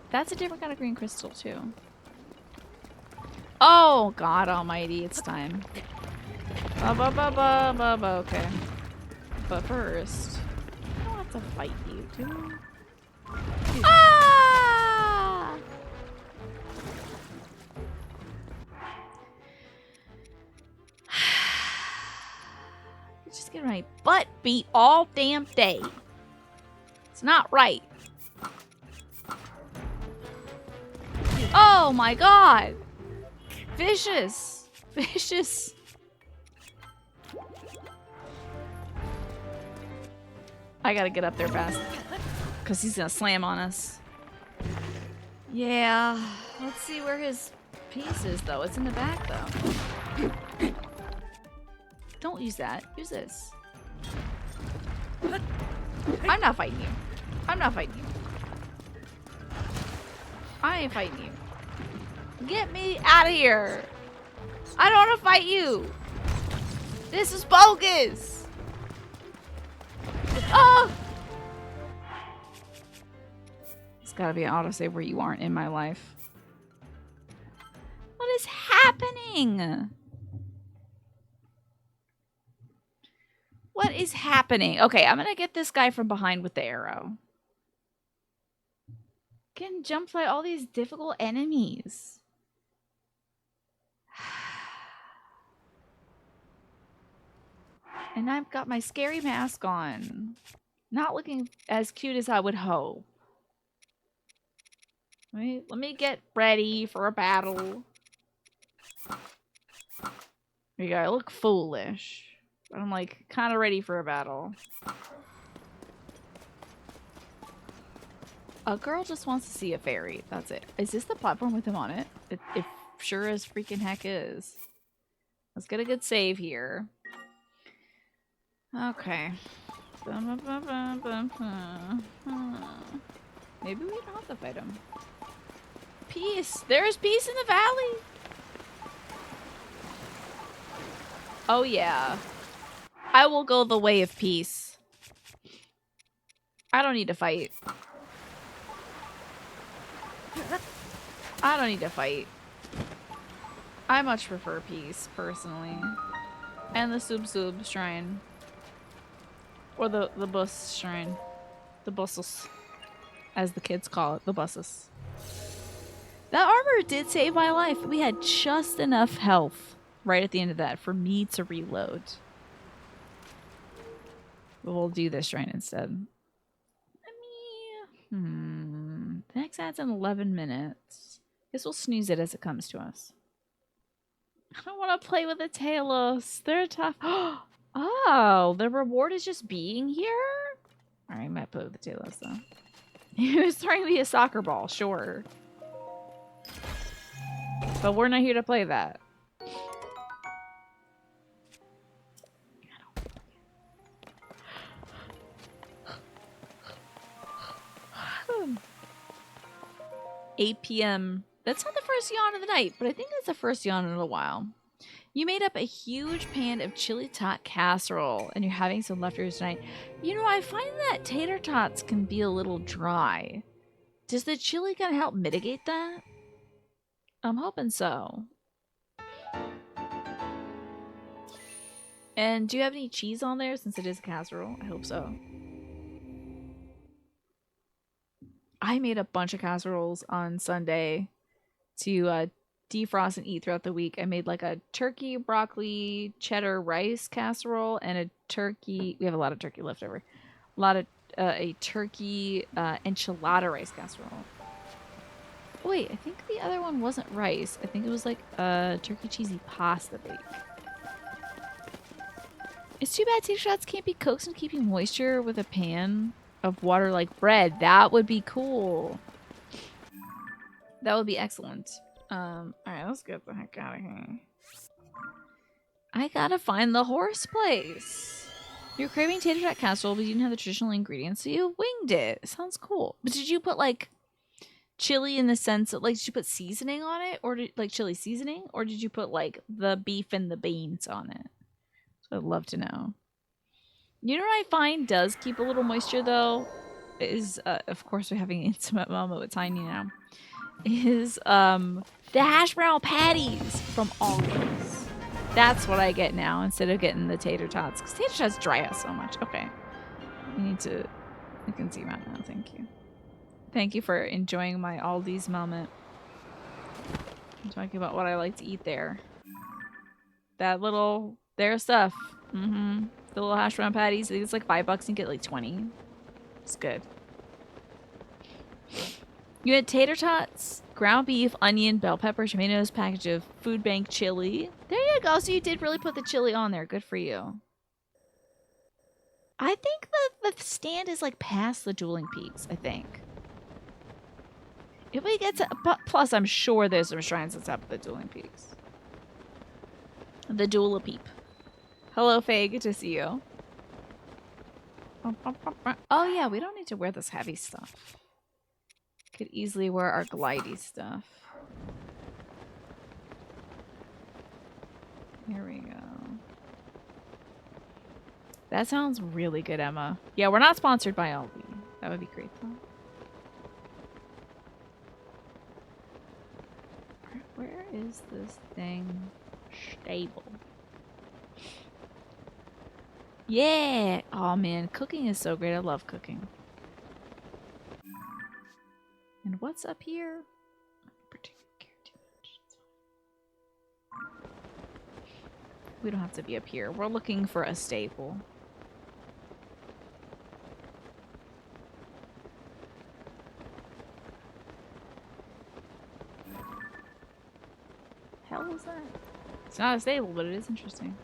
That's a different kind of green crystal too. Oh, God almighty, it's time. Okay. But first, I don't have to fight you, do I? Ah! Just getting my butt beat all damn day. It's not right. Oh my god! Vicious! Vicious! I gotta get up there fast. Because he's gonna slam on us. Yeah. Let's see where his piece is, though. It's in the back, though. Don't use that. Use this. I'm not fighting you. I'm not fighting you. I ain't fighting you. Get me out of here. I don't want to fight you. This is bogus. Oh! It's gotta be an autosave where you aren't in my life. What is happening? What is happening? Okay, I'm gonna get this guy from behind with the arrow. Can jump fight all these difficult enemies. And I've got my scary mask on. Not looking as cute as I would hope. Let me get ready for a battle. There you go. I look foolish. But I'm like kind of ready for a battle. A girl just wants to see a fairy. That's it. Is this the platform with him on it? It sure as freaking heck is. Let's get a good save here. Okay. Maybe we don't have to fight him. Peace. There's peace in the valley. Oh yeah. I will go the way of peace. I don't need to fight. I don't need to fight. I much prefer peace, personally. And the Sub shrine. Or the bus shrine. The buses. As the kids call it. The buses. That armor did save my life. We had just enough health right at the end of that for me to reload. But we'll do this shrine instead. The next ad's in 11 minutes. Guess we'll snooze it as it comes to us. I don't want to play with the Talos. They're tough. Oh, the reward is just being here? Alright, I might play with the Talos though. He was throwing me a soccer ball, sure. But we're not here to play that. 8 p.m. That's not the first yawn of the night, but I think it's the first yawn in a while. You made up a huge pan of chili tot casserole and you're having some leftovers tonight. You know, I find that tater tots can be a little dry. Does the chili kind of help mitigate that? I'm hoping so. And do you have any cheese on there since it is a casserole? I hope so. I made a bunch of casseroles on Sunday to defrost and eat throughout the week. I made like a turkey, broccoli, cheddar rice casserole and a turkey. We have a lot of turkey left over. A lot of a turkey enchilada rice casserole. Wait, I think the other one wasn't rice. I think it was like a turkey cheesy pasta bake. It's too bad tater shots can't be coaxed and keeping moisture with a pan of water like bread. That would be cool. That would be excellent. Alright, let's get the heck out of here. I gotta find the horse place. You're craving tater tot casserole, but you didn't have the traditional ingredients, so you winged it. Sounds cool. But did you put like chili in the sense of like, did you put seasoning on it, or like chili seasoning, or did you put like the beef and the beans on it? So I'd love to know. You know what I find does keep a little moisture though is of course we're having an intimate moment with Tiny now. Is the hash brown patties from Aldi's. That's what I get now instead of getting the tater tots. Because tater tots dry out so much. Okay. I can see that now. Thank you. Thank you for enjoying my Aldi's moment. I'm talking about what I like to eat there. That little, their stuff. Mm-hmm. The little hash brown patties. I think it's like $5 and you get like 20. It's good. You had tater tots, ground beef, onion, bell pepper, tomatoes, package of food bank chili. There you go. So you did really put the chili on there. Good for you. I think the stand is like past the dueling peaks, I think. If we get to... Plus, I'm sure there's some shrines on top of the dueling peaks. The duel a peep. Hello, Faye. Good to see you. Oh, yeah. We don't need to wear this heavy stuff. Could easily wear our glidey stuff. Here we go. That sounds really good, Emma. Yeah, we're not sponsored by Aldi. That would be great, though. Where is this thing? Stable. Yeah! Oh, man. Cooking is so great. I love cooking. And what's up here? We don't have to be up here. We're looking for a stable. Hell was that? It's not a stable, but it is interesting.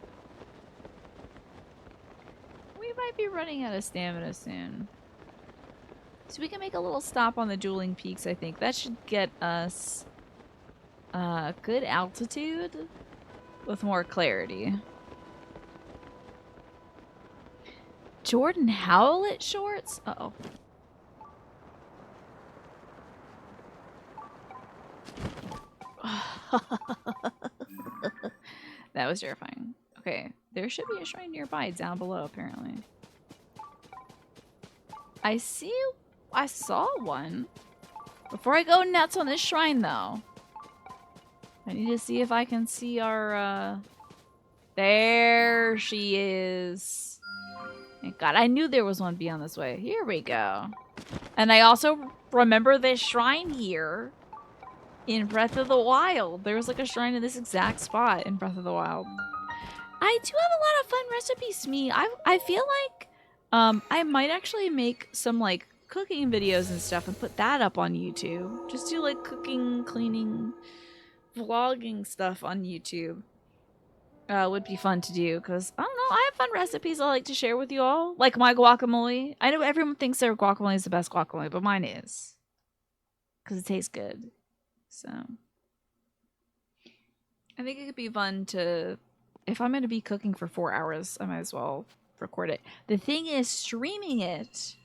We might be running out of stamina soon. So we can make a little stop on the dueling peaks, I think. That should get us good altitude with more clarity. Jordan Howlett shorts? Uh-oh. That was terrifying. Okay, there should be a shrine nearby down below, apparently. I saw one. Before I go nuts on this shrine, though, I need to see if I can see our, There she is. Thank God. I knew there was one beyond this way. Here we go. And I also remember this shrine here in Breath of the Wild. There was like a shrine in this exact spot in Breath of the Wild. I do have a lot of fun recipes, me. I feel like I might actually make some like cooking videos and stuff and put that up on YouTube. Just do like cooking, cleaning, vlogging stuff on YouTube. Would be fun to do because I don't know. I have fun recipes I like to share with you all, like my guacamole. I know everyone thinks their guacamole is the best guacamole, but mine is because it tastes good. So I think it could be fun to, if I'm going to be cooking for 4 hours, I might as well record it. The thing is, streaming it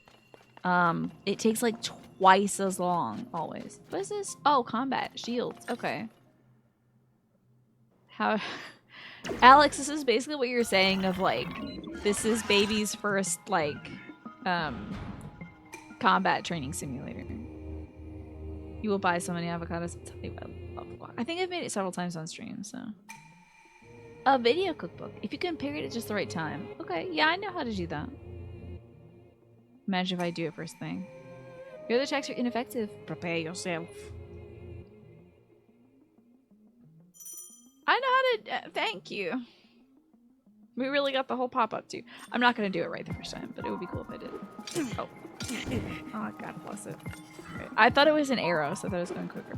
It takes like twice as long, always. What is this? Oh, combat. Shields. Okay. How... Alex, this is basically what you're saying of, like, this is baby's first, like, combat training simulator. You will buy so many avocados. I think I've made it several times on stream, so. A video cookbook. If you can pair it at just the right time. Okay, yeah, I know how to do that. Imagine if I do it first thing. Your other checks are ineffective. Prepare yourself. I know how to... thank you. We really got the whole pop-up too. I'm not going to do it right the first time, but it would be cool if I did. Oh. Oh, God bless it. Right. I thought it was an arrow, so I thought it was going quicker.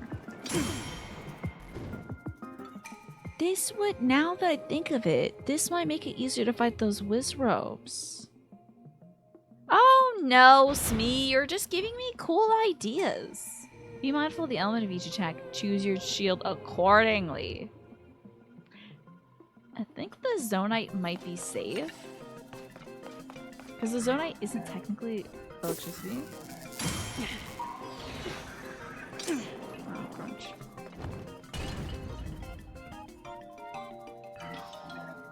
This would, now that I think of it, this might make it easier to fight those Wizrobes. Oh no, Smee, you're just giving me cool ideas. Be mindful of the element of each attack. Choose your shield accordingly. I think the Zonite might be safe. Because the Zonite isn't technically electricity. Oh, crunch.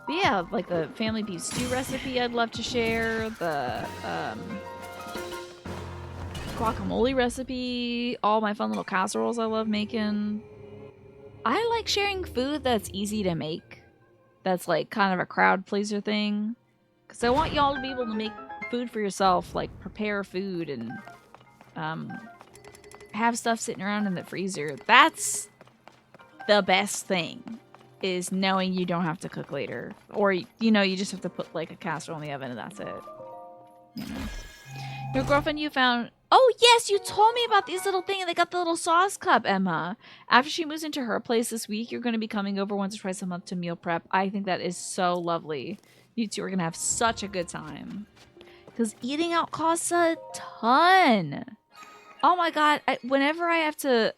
But yeah, like the family beef stew recipe I'd love to share. The guacamole recipe. All my fun little casseroles I love making. I like sharing food that's easy to make. That's like kind of a crowd pleaser thing. Because I want y'all to be able to make food for yourself. Like prepare food and have stuff sitting around in the freezer. That's the best thing. Is knowing you don't have to cook later. Or, you know, you just have to put like a casserole in the oven and that's it. You know. Your girlfriend you found... Oh, yes, you told me about these little things. They got the little sauce cup, Emma. After she moves into her place this week, you're going to be coming over once or twice a month to meal prep. I think that is so lovely. You two are going to have such a good time. Because eating out costs a ton. Oh my god. Whenever I have to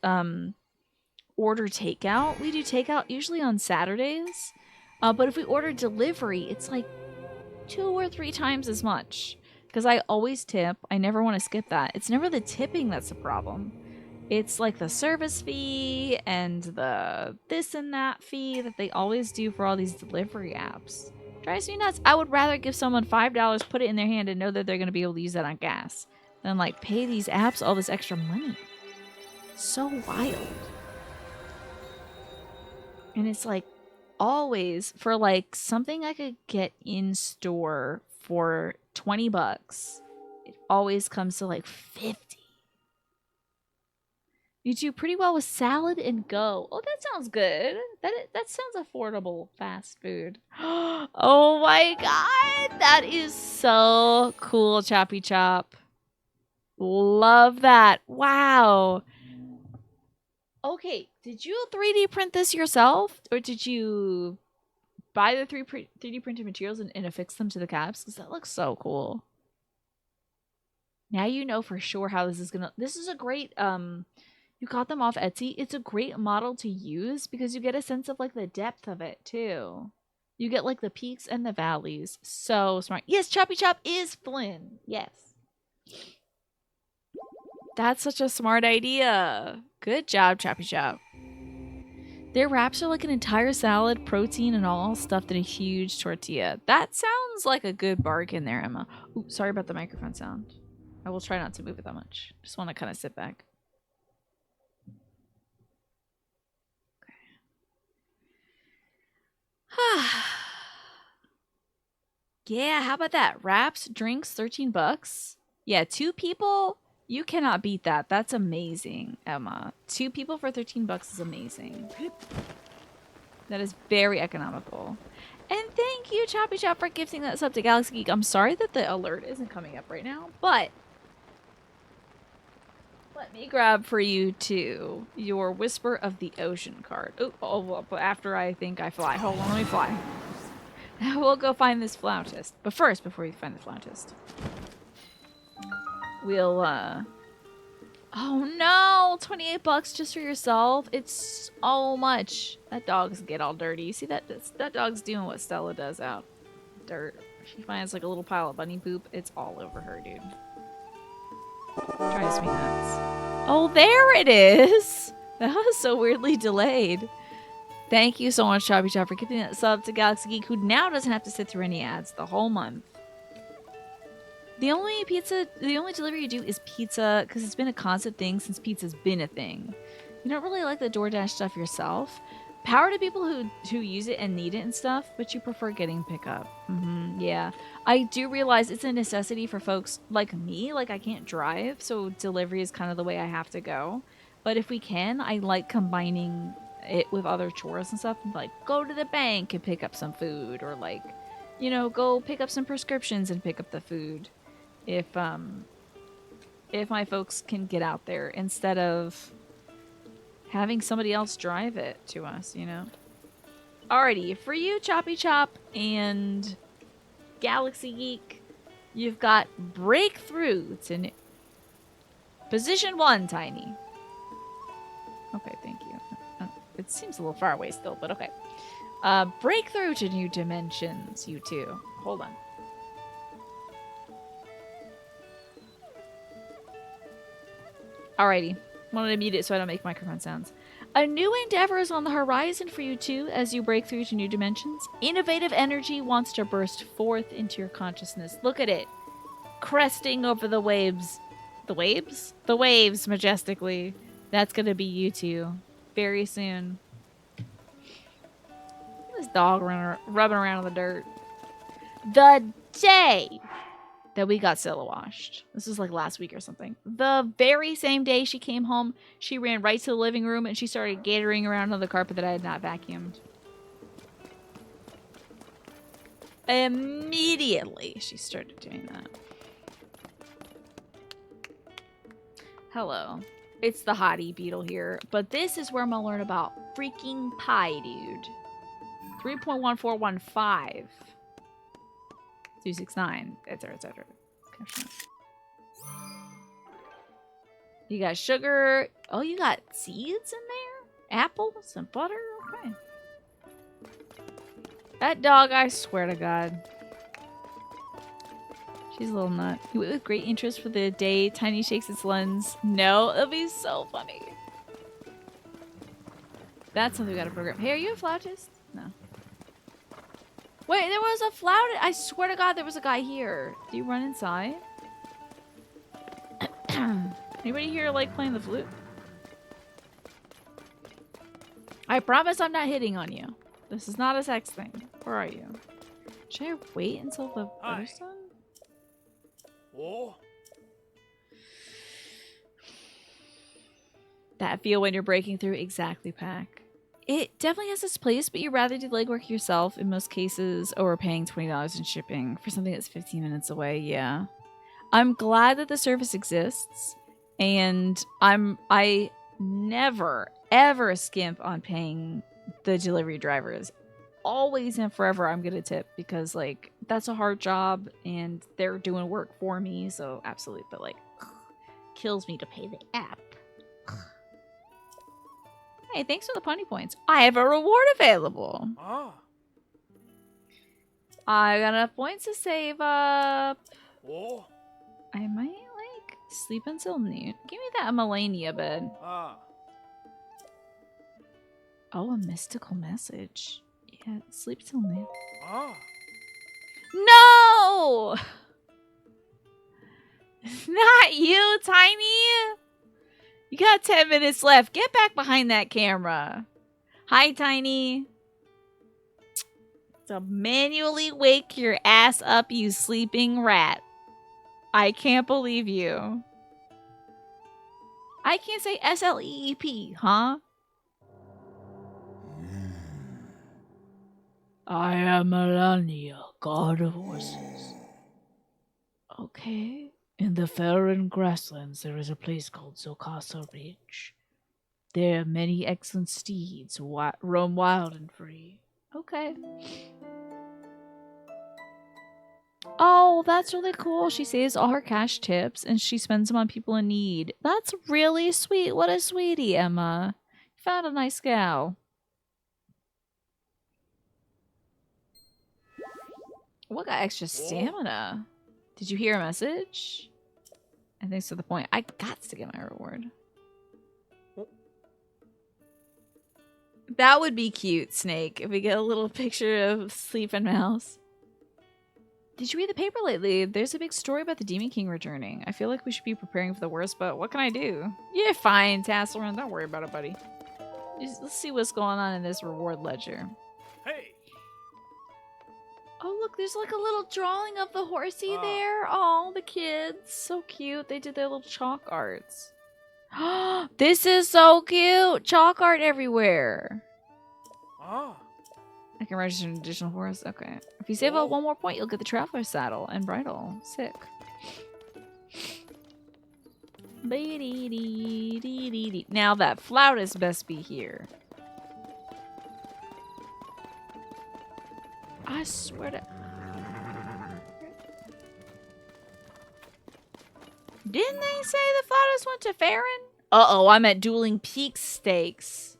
order takeout, we do takeout usually on Saturdays. But if we order delivery, it's like 2 or 3 times as much. Because I always tip. I never want to skip that. It's never the tipping that's the problem. It's like the service fee and the this and that fee that they always do for all these delivery apps. Drives me nuts. I would rather give someone $5, put it in their hand, and know that they're going to be able to use that on gas than like pay these apps all this extra money. So wild. And it's like always for like something I could get in store for $20, it always comes to like 50. You do pretty well with salad and go. Oh, that sounds good. That sounds affordable fast food. Oh my god, that is so cool, Choppy Chop. Love that. Wow. Okay, did you 3D print this yourself, or did you buy the 3D printed materials and affix them to the caps? Because that looks so cool. Now you know for sure how this is gonna... This is a great, you got them off Etsy. It's a great model to use because you get a sense of like the depth of it too. You get like the peaks and the valleys. So smart. Yes, Choppy Chop is Flynn. Yes. That's such a smart idea. Good job, Choppy Chop. Their wraps are like an entire salad, protein, and all stuffed in a huge tortilla. That sounds like a good bargain there, Emma. Ooh, sorry about the microphone sound. I will try not to move it that much. Just want to kind of sit back. Okay. Yeah, how about that? Wraps, drinks, $13. Yeah, 2 people, you cannot beat that. That's amazing, Emma. 2 people for $13 is amazing. That is very economical. And thank you, Choppy Chop, for gifting that sub to Galaxy Geek. I'm sorry that the alert isn't coming up right now, but let me grab for you, too, your Whisper of the Ocean card. Oh, after I think I fly. Hold on, let me fly. We'll go find this flautist. But first, before we find the flautist, we'll, oh no! $28 just for yourself? It's so much. That dog's get all dirty. You see that? That dog's doing what Stella does out. Dirt. She finds like a little pile of bunny poop. It's all over her, dude. Drives me nuts. Oh, there it is! That was so weirdly delayed. Thank you so much, Choppy Chop, for giving that sub to Galaxy Geek, who now doesn't have to sit through any ads the whole month. The only delivery you do is pizza, because it's been a constant thing since pizza's been a thing. You don't really like the DoorDash stuff yourself. Power to people who use it and need it and stuff, but you prefer getting pickup. Yeah. I do realize it's a necessity for folks like me. Like, I can't drive, so delivery is kind of the way I have to go. But if we can, I like combining it with other chores and stuff. Like, go to the bank and pick up some food, or like, you know, go pick up some prescriptions and pick up the food. If my folks can get out there instead of having somebody else drive it to us, you know. Alrighty, for you, Choppy Chop and Galaxy Geek, you've got Breakthrough to position 1, Tiny. Okay, thank you. It seems a little far away still, but okay. Breakthrough to new dimensions, you two. Hold on. Alrighty. Wanted to mute it so I don't make microphone sounds. A new endeavor is on the horizon for you two as you break through to new dimensions. Innovative energy wants to burst forth into your consciousness. Look at it. Cresting over the waves. The waves? The waves majestically. That's going to be you two. Very soon. This dog rubbing around in the dirt. The day that we got Scylla washed. This was like last week or something. The very same day she came home, she ran right to the living room and she started gathering around on the carpet that I had not vacuumed. Immediately, she started doing that. Hello. It's the hottie beetle here, but this is where I'm gonna learn about freaking pi, dude. 3.1415. 269, etc., etc. You got sugar. Oh, you got seeds in there? Apples and butter? Okay. That dog, I swear to God. She's a little nut. You wait with great interest for the day Tiny shakes its lens. No, it'll be so funny. That's something we gotta program. Hey, are you a flautist? No. Wait, there was a flautist. I swear to God, there was a guy here. Do you run inside? Anybody here like playing the flute? I promise I'm not hitting on you. This is not a sex thing. Where are you? Should I wait until the person? Oh. That feel when you're breaking through. Exactly, Pack. It definitely has its place, but you'd rather do legwork yourself in most cases over paying $20 in shipping for something that's 15 minutes away. Yeah. I'm glad that the service exists, and I never ever skimp on paying the delivery drivers. Always and forever I'm gonna tip, because like that's a hard job and they're doing work for me, so absolutely. But like kills me to pay the app. Hey, thanks for the punny points. I have a reward available. Ah. I got enough points to save up. Oh. I might like sleep until noon. Give me that Melania bed. Ah. Oh, a mystical message. Yeah, sleep till noon. Ah. No! Not you, Tiny! You got 10 minutes left. Get back behind that camera. Hi, Tiny. To manually wake your ass up, you sleeping rat. I can't believe you. I can't say S-L-E-E-P, huh? I am Melania, god of horses. Okay. In the Faerun grasslands, there is a place called Zokasa Ridge. There, many excellent steeds roam wild and free. Okay. Oh, that's really cool. She saves all her cash tips and she spends them on people in need. That's really sweet. What a sweetie, Emma. You found a nice gal. What got extra stamina? Did you hear a message? And thanks for the point. I got to get my reward. That would be cute, Snake, if we get a little picture of Sleeping Mouse. Did you read the paper lately? There's a big story about the Demon King returning. I feel like we should be preparing for the worst, but what can I do? You're fine, Tasselrun. Don't worry about it, buddy. Let's see what's going on in this reward ledger. Hey! Oh, look, there's like a little drawing of the horsey there. Oh, the kids. So cute. They did their little chalk arts. This is so cute. Chalk art everywhere. Ah. I can register an additional horse. Okay. If you save out one more point, you'll get the traveler's saddle and bridle. Sick. Now that flautist best be here. I swear to... Didn't they say the flautist went to Farron? Uh-oh, I'm at Dueling Peak Stakes.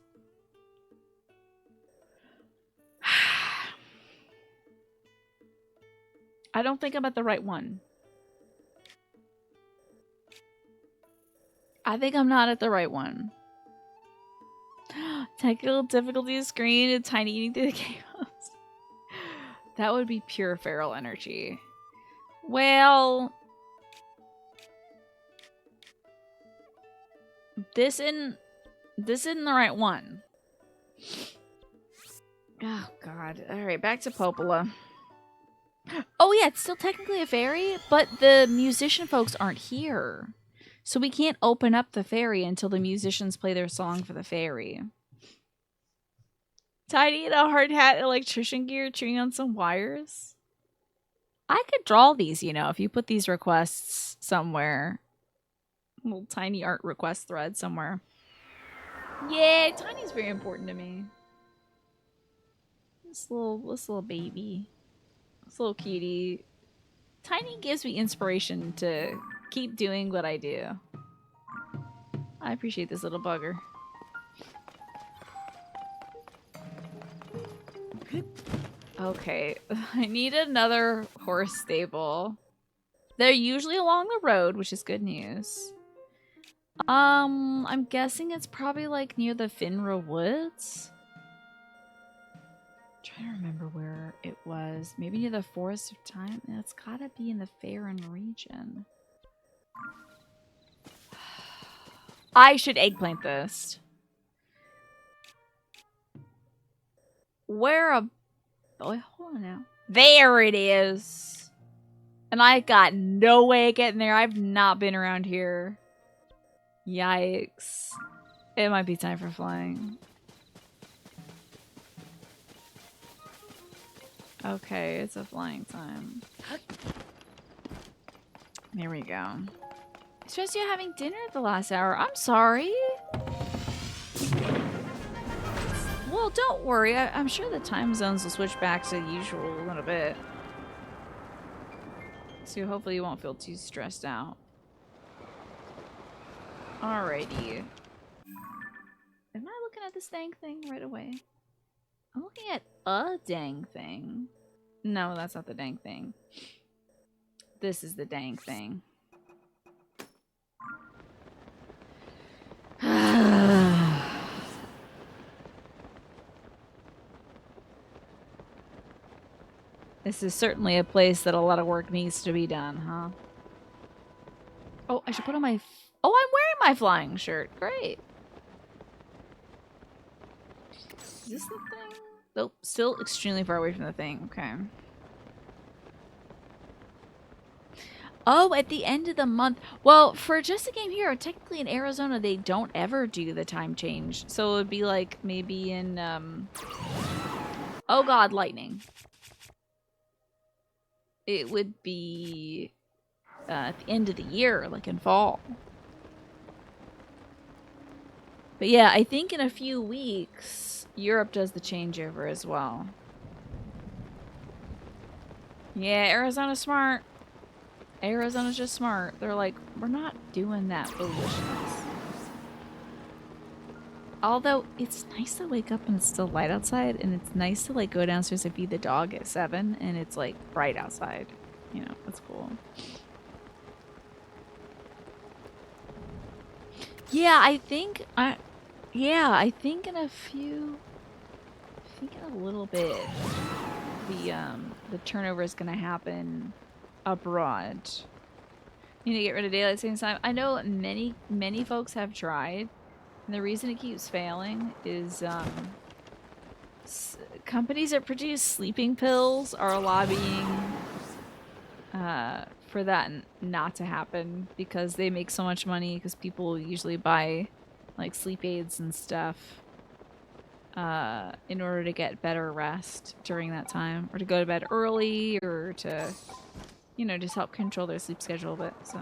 I don't think I'm at the right one. I think I'm not at the right one. Technical difficulty screen and Tiny eating through the chaos. That would be pure feral energy. Well... This isn't the right one. Oh, God. Alright, back to Popola. Oh, yeah, it's still technically a fairy, but the musician folks aren't here. So we can't open up the fairy until the musicians play their song for the fairy. Tiny in a hard hat, electrician gear, chewing on some wires. I could draw these, you know, if you put these requests somewhere. A little tiny art request thread somewhere. Yeah, Tiny's very important to me. This little baby. This little cutie. Tiny gives me inspiration to keep doing what I do. I appreciate this little bugger. Okay, I need another horse stable. They're usually along the road, which is good news. I'm guessing it's probably like near the Finra Woods. I'm trying to remember where it was. Maybe near the Forest of Time. It's gotta be in the Farron region. I should eggplant this. Where a... Oh, hold on now. There it is. And I got no way of getting there. I've not been around here. Yikes. It might be time for flying. Okay, it's a flying time. There we go. Stressed you having dinner at the last hour. I'm sorry. Well, don't worry. I'm sure the time zones will switch back to usual in a bit. So hopefully you won't feel too stressed out. Alrighty. Am I looking at this dang thing right away? I'm looking at a dang thing. No, that's not the dang thing. This is the dang thing. This is certainly a place that a lot of work needs to be done, huh? Oh, I should put on my... Oh, I'm wearing my flying shirt. Great. Is this the thing? Nope. Still extremely far away from the thing. Okay. Oh, at the end of the month. Well, for Just a Game Hero, technically in Arizona, they don't ever do the time change. So it would be like maybe in... Oh god, lightning. It would be at the end of the year, like in fall. But yeah, I think in a few weeks, Europe does the changeover as well. Yeah, Arizona's smart. Arizona's just smart. They're like, we're not doing that foolishness. Although, it's nice to wake up and it's still light outside, and it's nice to like go downstairs and feed the dog at 7, and it's like bright outside. You know, that's cool. Yeah, I think I think in a little bit the turnover is gonna happen abroad. You need to get rid of daylight savings time. I know many folks have tried, and the reason it keeps failing is companies that produce sleeping pills are lobbying for that not to happen because they make so much money because people usually buy like sleep aids and stuff in order to get better rest during that time or to go to bed early or to just help control their sleep schedule a bit. So